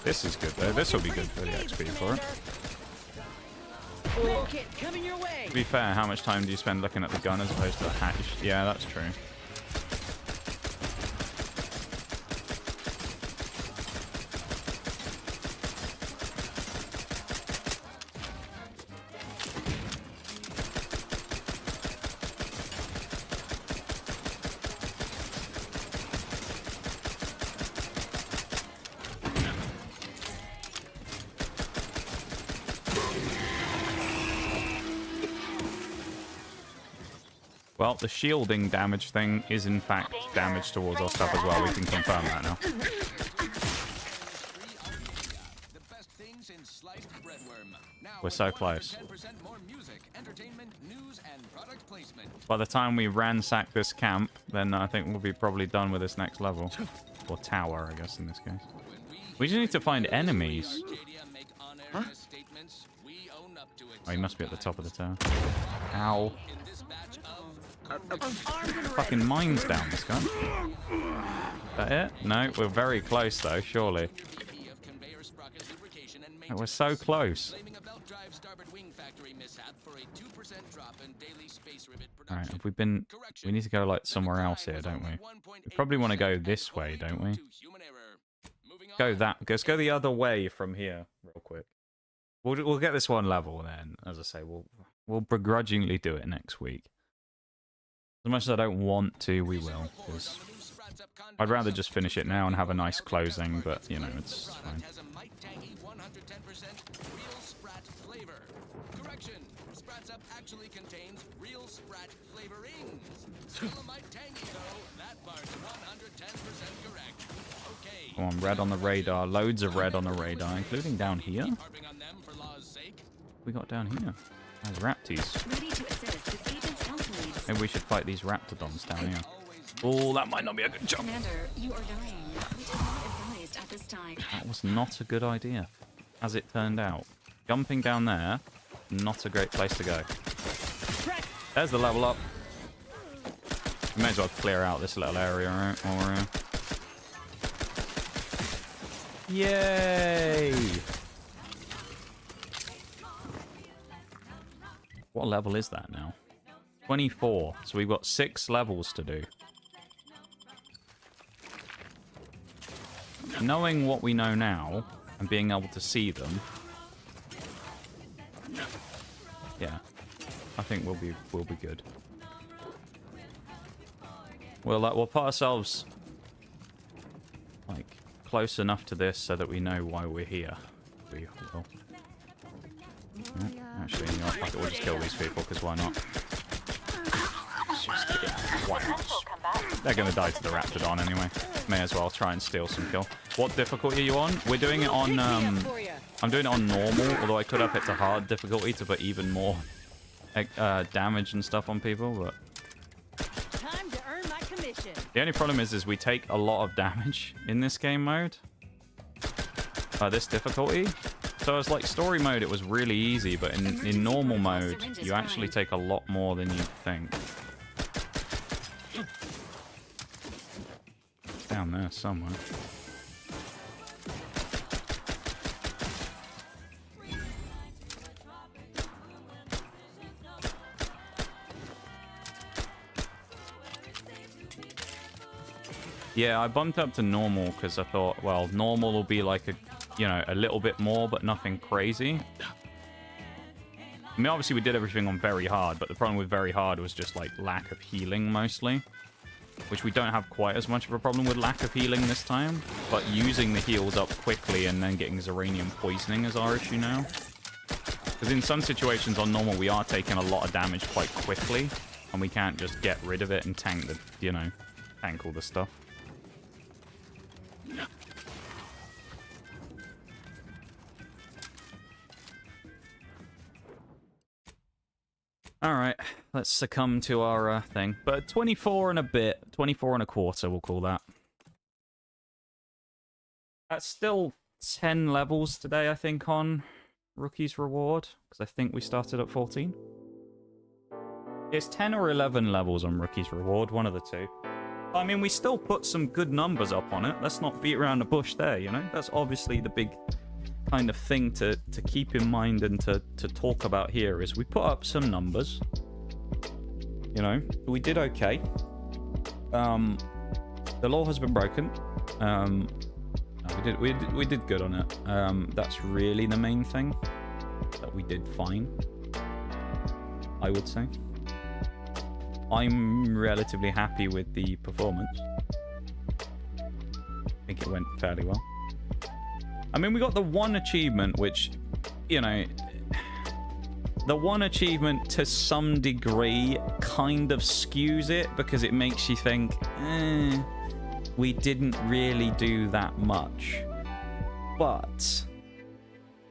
This is good though. This will be good for the XP for it. To be fair, how much time do you spend looking at the gun as opposed to the hatch? Yeah, that's true. Well, the shielding damage thing is in fact damage towards our stuff as well. We can confirm that now. We're so close. By the time we ransack this camp, then I think we'll be probably done with this next level. Or tower, I guess, in this case. We just need to find enemies. Huh? Oh, he must be at the top of the tower. Ow. Fucking mines down this guy. That it? No, we're very close though, surely. Oh, we're so close. Alright, have we been... We need to go like somewhere else here, don't we? We probably want to go this way, don't we? Go that... Let's go the other way from here, real quick. We'll get this one level then. As I say, we'll begrudgingly do it next week. As much as I don't want to, we will. Because I'd rather just finish it now and have a nice closing, but, you know, it's fine. Actually contains real Sprat flavorings. That part's 110% correct. Okay. Come on, red on the radar. Loads of red on the radar, including down here. We got down here. There's Raptors. Maybe we should fight these Raptidons down here. Oh, that might not be a good jump. Commander, you are dying. We did not advised at this time. That was not a good idea, as it turned out. Jumping down there, not a great place to go. There's the level up. We may as well clear out this little area, right? While we're here. Yay! What level is that now? 24. So we've got 6 levels to do. Knowing what we know now and being able to see them, yeah, I think we'll be good. We'll put ourselves like close enough to this so that we know why we're here. We will. Actually, you know, fuck it, we'll just kill these people because why not? Just They're going to die to the Raptidon anyway. May as well try and steal some kill. What difficulty are you on? We're doing it on... I'm doing it on normal, although I could up it to hard difficulty to put even more damage and stuff on people, but... Time to earn my commission. The only problem is we take a lot of damage in this game mode. This difficulty. So it's like story mode, it was really easy, but in normal mode, you actually take a lot more than you'd think. Down there somewhere. Yeah, I bumped up to normal because I thought, well, normal will be like a little bit more, but nothing crazy. I mean, obviously we did everything on very hard, but the problem with very hard was just like lack of healing mostly, which we don't have quite as much of a problem with lack of healing this time, but using the heals up quickly and then getting Zeranium poisoning is our issue now. Because in some situations on normal, we are taking a lot of damage quite quickly, and we can't just get rid of it and tank the, tank all the stuff. All right, let's succumb to our thing. But 24 and a bit, 24 and a quarter, we'll call that. That's still 10 levels today, I think, on Rookie's Reward, because I think we started at 14. It's 10 or 11 levels on Rookie's Reward, one of the two. I mean, we still put some good numbers up on it. Let's not beat around the bush there, That's obviously the big kind of thing to keep in mind and to talk about here is we put up some numbers. We did okay. The law has been broken. No, we did good on it. That's really the main thing. That we did fine, I would say. I'm relatively happy with the performance. I think it went fairly well. I mean, we got the one achievement, which, the one achievement to some degree kind of skews it because it makes you think, we didn't really do that much. But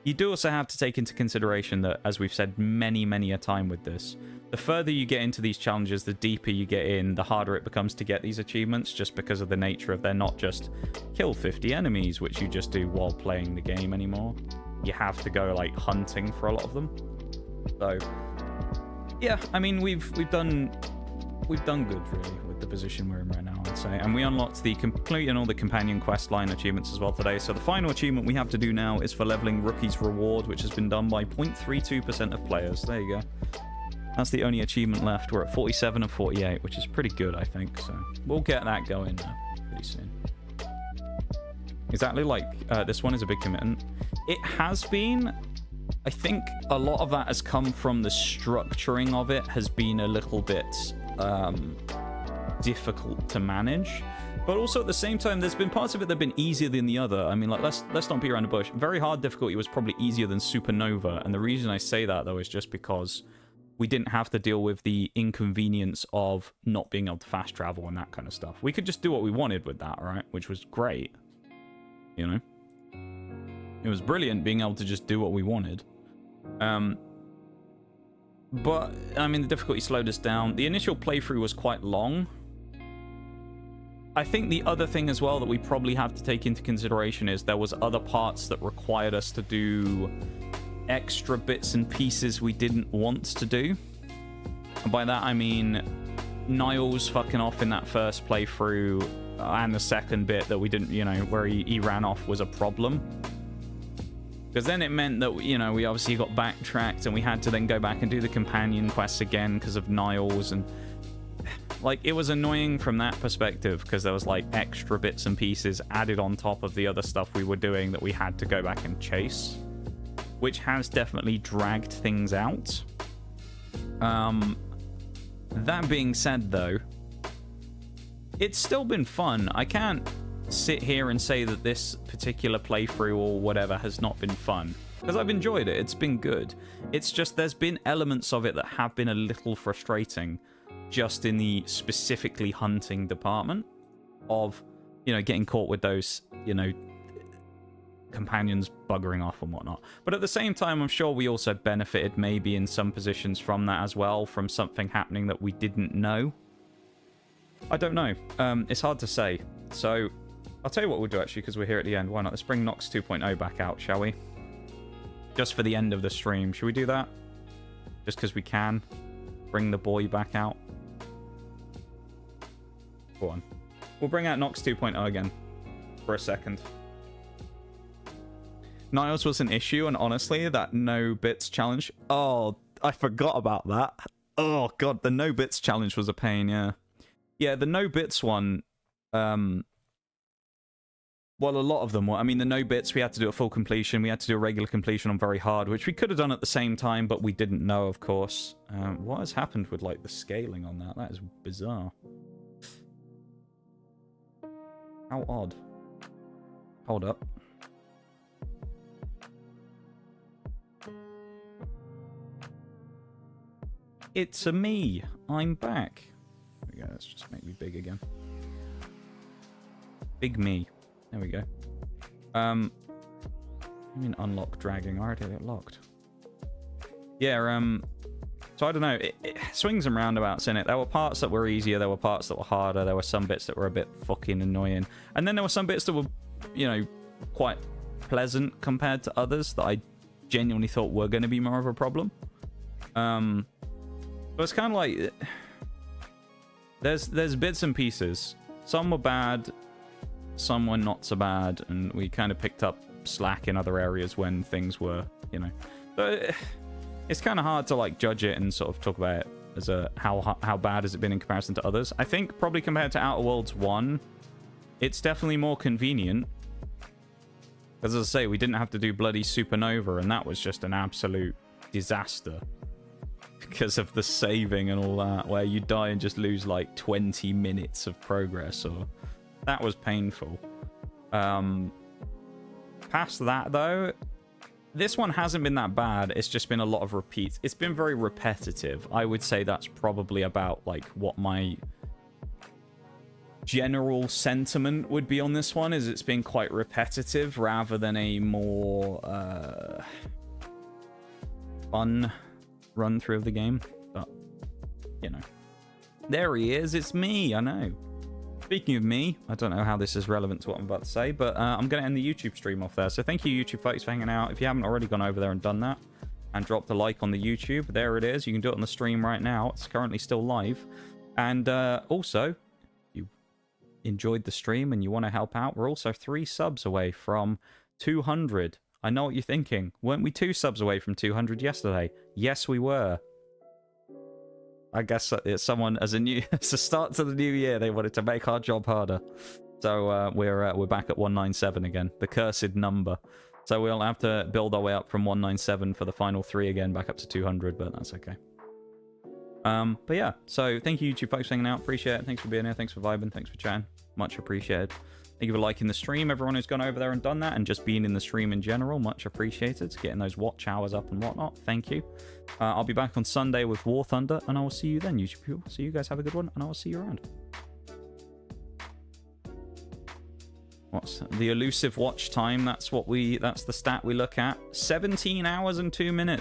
you do also have to take into consideration that, as we've said many, many a time with this, the further you get into these challenges, the deeper you get in, the harder it becomes to get these achievements, just because of the nature of they're not just kill 50 enemies, which you just do while playing the game anymore. You have to go, like, hunting for a lot of them. So, yeah, I mean, we've done good, really, with the position we're in right now, I'd say. And we unlocked the complete and all the companion quest line achievements as well today. So the final achievement we have to do now is for leveling Rookie's Reward, which has been done by 0.32% of players. There you go. That's the only achievement left. We're at 47 and 48, which is pretty good, I think. So we'll get that going pretty soon. Exactly, like this one is a big commitment. It has been. I think a lot of that has come from the structuring of it has been a little bit difficult to manage. But also at the same time, there's been parts of it that have been easier than the other. I mean, like, let's not beat around the bush. Very hard difficulty was probably easier than Supernova. And the reason I say that, though, is just because we didn't have to deal with the inconvenience of not being able to fast travel and that kind of stuff. We could just do what we wanted with that, right? Which was great. It was brilliant being able to just do what we wanted. But, I mean, the difficulty slowed us down. The initial playthrough was quite long. I think the other thing as well that we probably have to take into consideration is there was other parts that required us to do extra bits and pieces we didn't want to do. And by that I mean Niles fucking off in that first playthrough and the second bit that we didn't, where he ran off was a problem. Because then it meant that, we obviously got backtracked and we had to then go back and do the companion quests again because of Niles. And, like, it was annoying from that perspective because there was, like, extra bits and pieces added on top of the other stuff we were doing that we had to go back and chase, which has definitely dragged things out. That being said, though, it's still been fun. I can't sit here and say that this particular playthrough or whatever has not been fun, because I've enjoyed it. It's been good. It's just there's been elements of it that have been a little frustrating. just in the specifically hunting department of, you know, getting caught with those, you know, companions buggering off and whatnot. But at the same time, I'm sure we also benefited maybe in some positions from that as well, from something happening that we didn't know. I don't know. It's hard to say. So I'll tell you what we'll do, actually, because we're here at the end. Why not? Let's bring Nox 2.0 back out, shall we? Just for the end of the stream. Should we do that? Just because we can. Bring the boy back out. Go on. We'll bring out Nox 2.0 again for a second. Niles was an issue, and honestly, that no bits challenge. Oh, I forgot about that. Oh, God, the no bits challenge was a pain, yeah. Yeah, the no bits one, well, a lot of them were. I mean, the no bits, we had to do a full completion. We had to do a regular completion on very hard, which we could have done at the same time, but we didn't know, of course. What has happened with, like, the scaling on that? That is bizarre. How odd. Hold up. It's a me. I'm back. There we go. Let's just make me big again. Big me. There we go. I mean unlock dragging. I already got locked. Yeah, so I don't know. It swings and roundabouts in it. There were parts that were easier. There were parts that were harder. There were some bits that were a bit fucking annoying. And then there were some bits that were, you know, quite pleasant compared to others that I genuinely thought were going to be more of a problem. But it's kind of like there's bits and pieces. Some were bad, some were not so bad, and we kind of picked up slack in other areas when things were, you know. So it's kind of hard to like judge it and sort of talk about it as a how bad has it been in comparison to others. I think probably compared to Outer Worlds 1, it's definitely more convenient. As I say, we didn't have to do bloody Supernova, and that was just an absolute disaster. Because of the saving and all that, where you die and just lose like 20 minutes of progress, or that was painful. Past that though, this one hasn't been that bad. It's just been a lot of repeats. It's been very repetitive. I would say that's probably about like what my general sentiment would be on this one, is it's been quite repetitive rather than a more fun run through of the game. But you know, there he is. It's me. I know. Speaking of me, I don't know how this is relevant to what I'm about to say, but I'm going to end the YouTube stream off there. So thank you, YouTube folks, for hanging out. If you haven't already gone over there and done that and dropped a like on the YouTube, there it is. You can do it on the stream right now. It's currently still live. And also, if you enjoyed the stream and you want to help out, we're also 3 subs away from 200. I know what you're thinking. Weren't we 2 subs away from 200 yesterday? Yes, we were. I guess it's someone as a start to the new year, they wanted to make our job harder. So we're back at 197 again, the cursed number. So we'll have to build our way up from 197 for the final 3 again, back up to 200, but that's okay. But yeah, so thank you, YouTube folks, for hanging out. Appreciate it. Thanks for being here. Thanks for vibing. Thanks for chatting. Much appreciated. Thank you for liking the stream, everyone who's gone over there and done that, and just being in the stream in general. Much appreciated. Getting those watch hours up and whatnot. Thank you. I'll be back on Sunday with War Thunder, and I will see you then, YouTube people. So you guys have a good one, and I will see you around. What's the elusive watch time? That's the stat we look at. 17 hours and 2 minutes.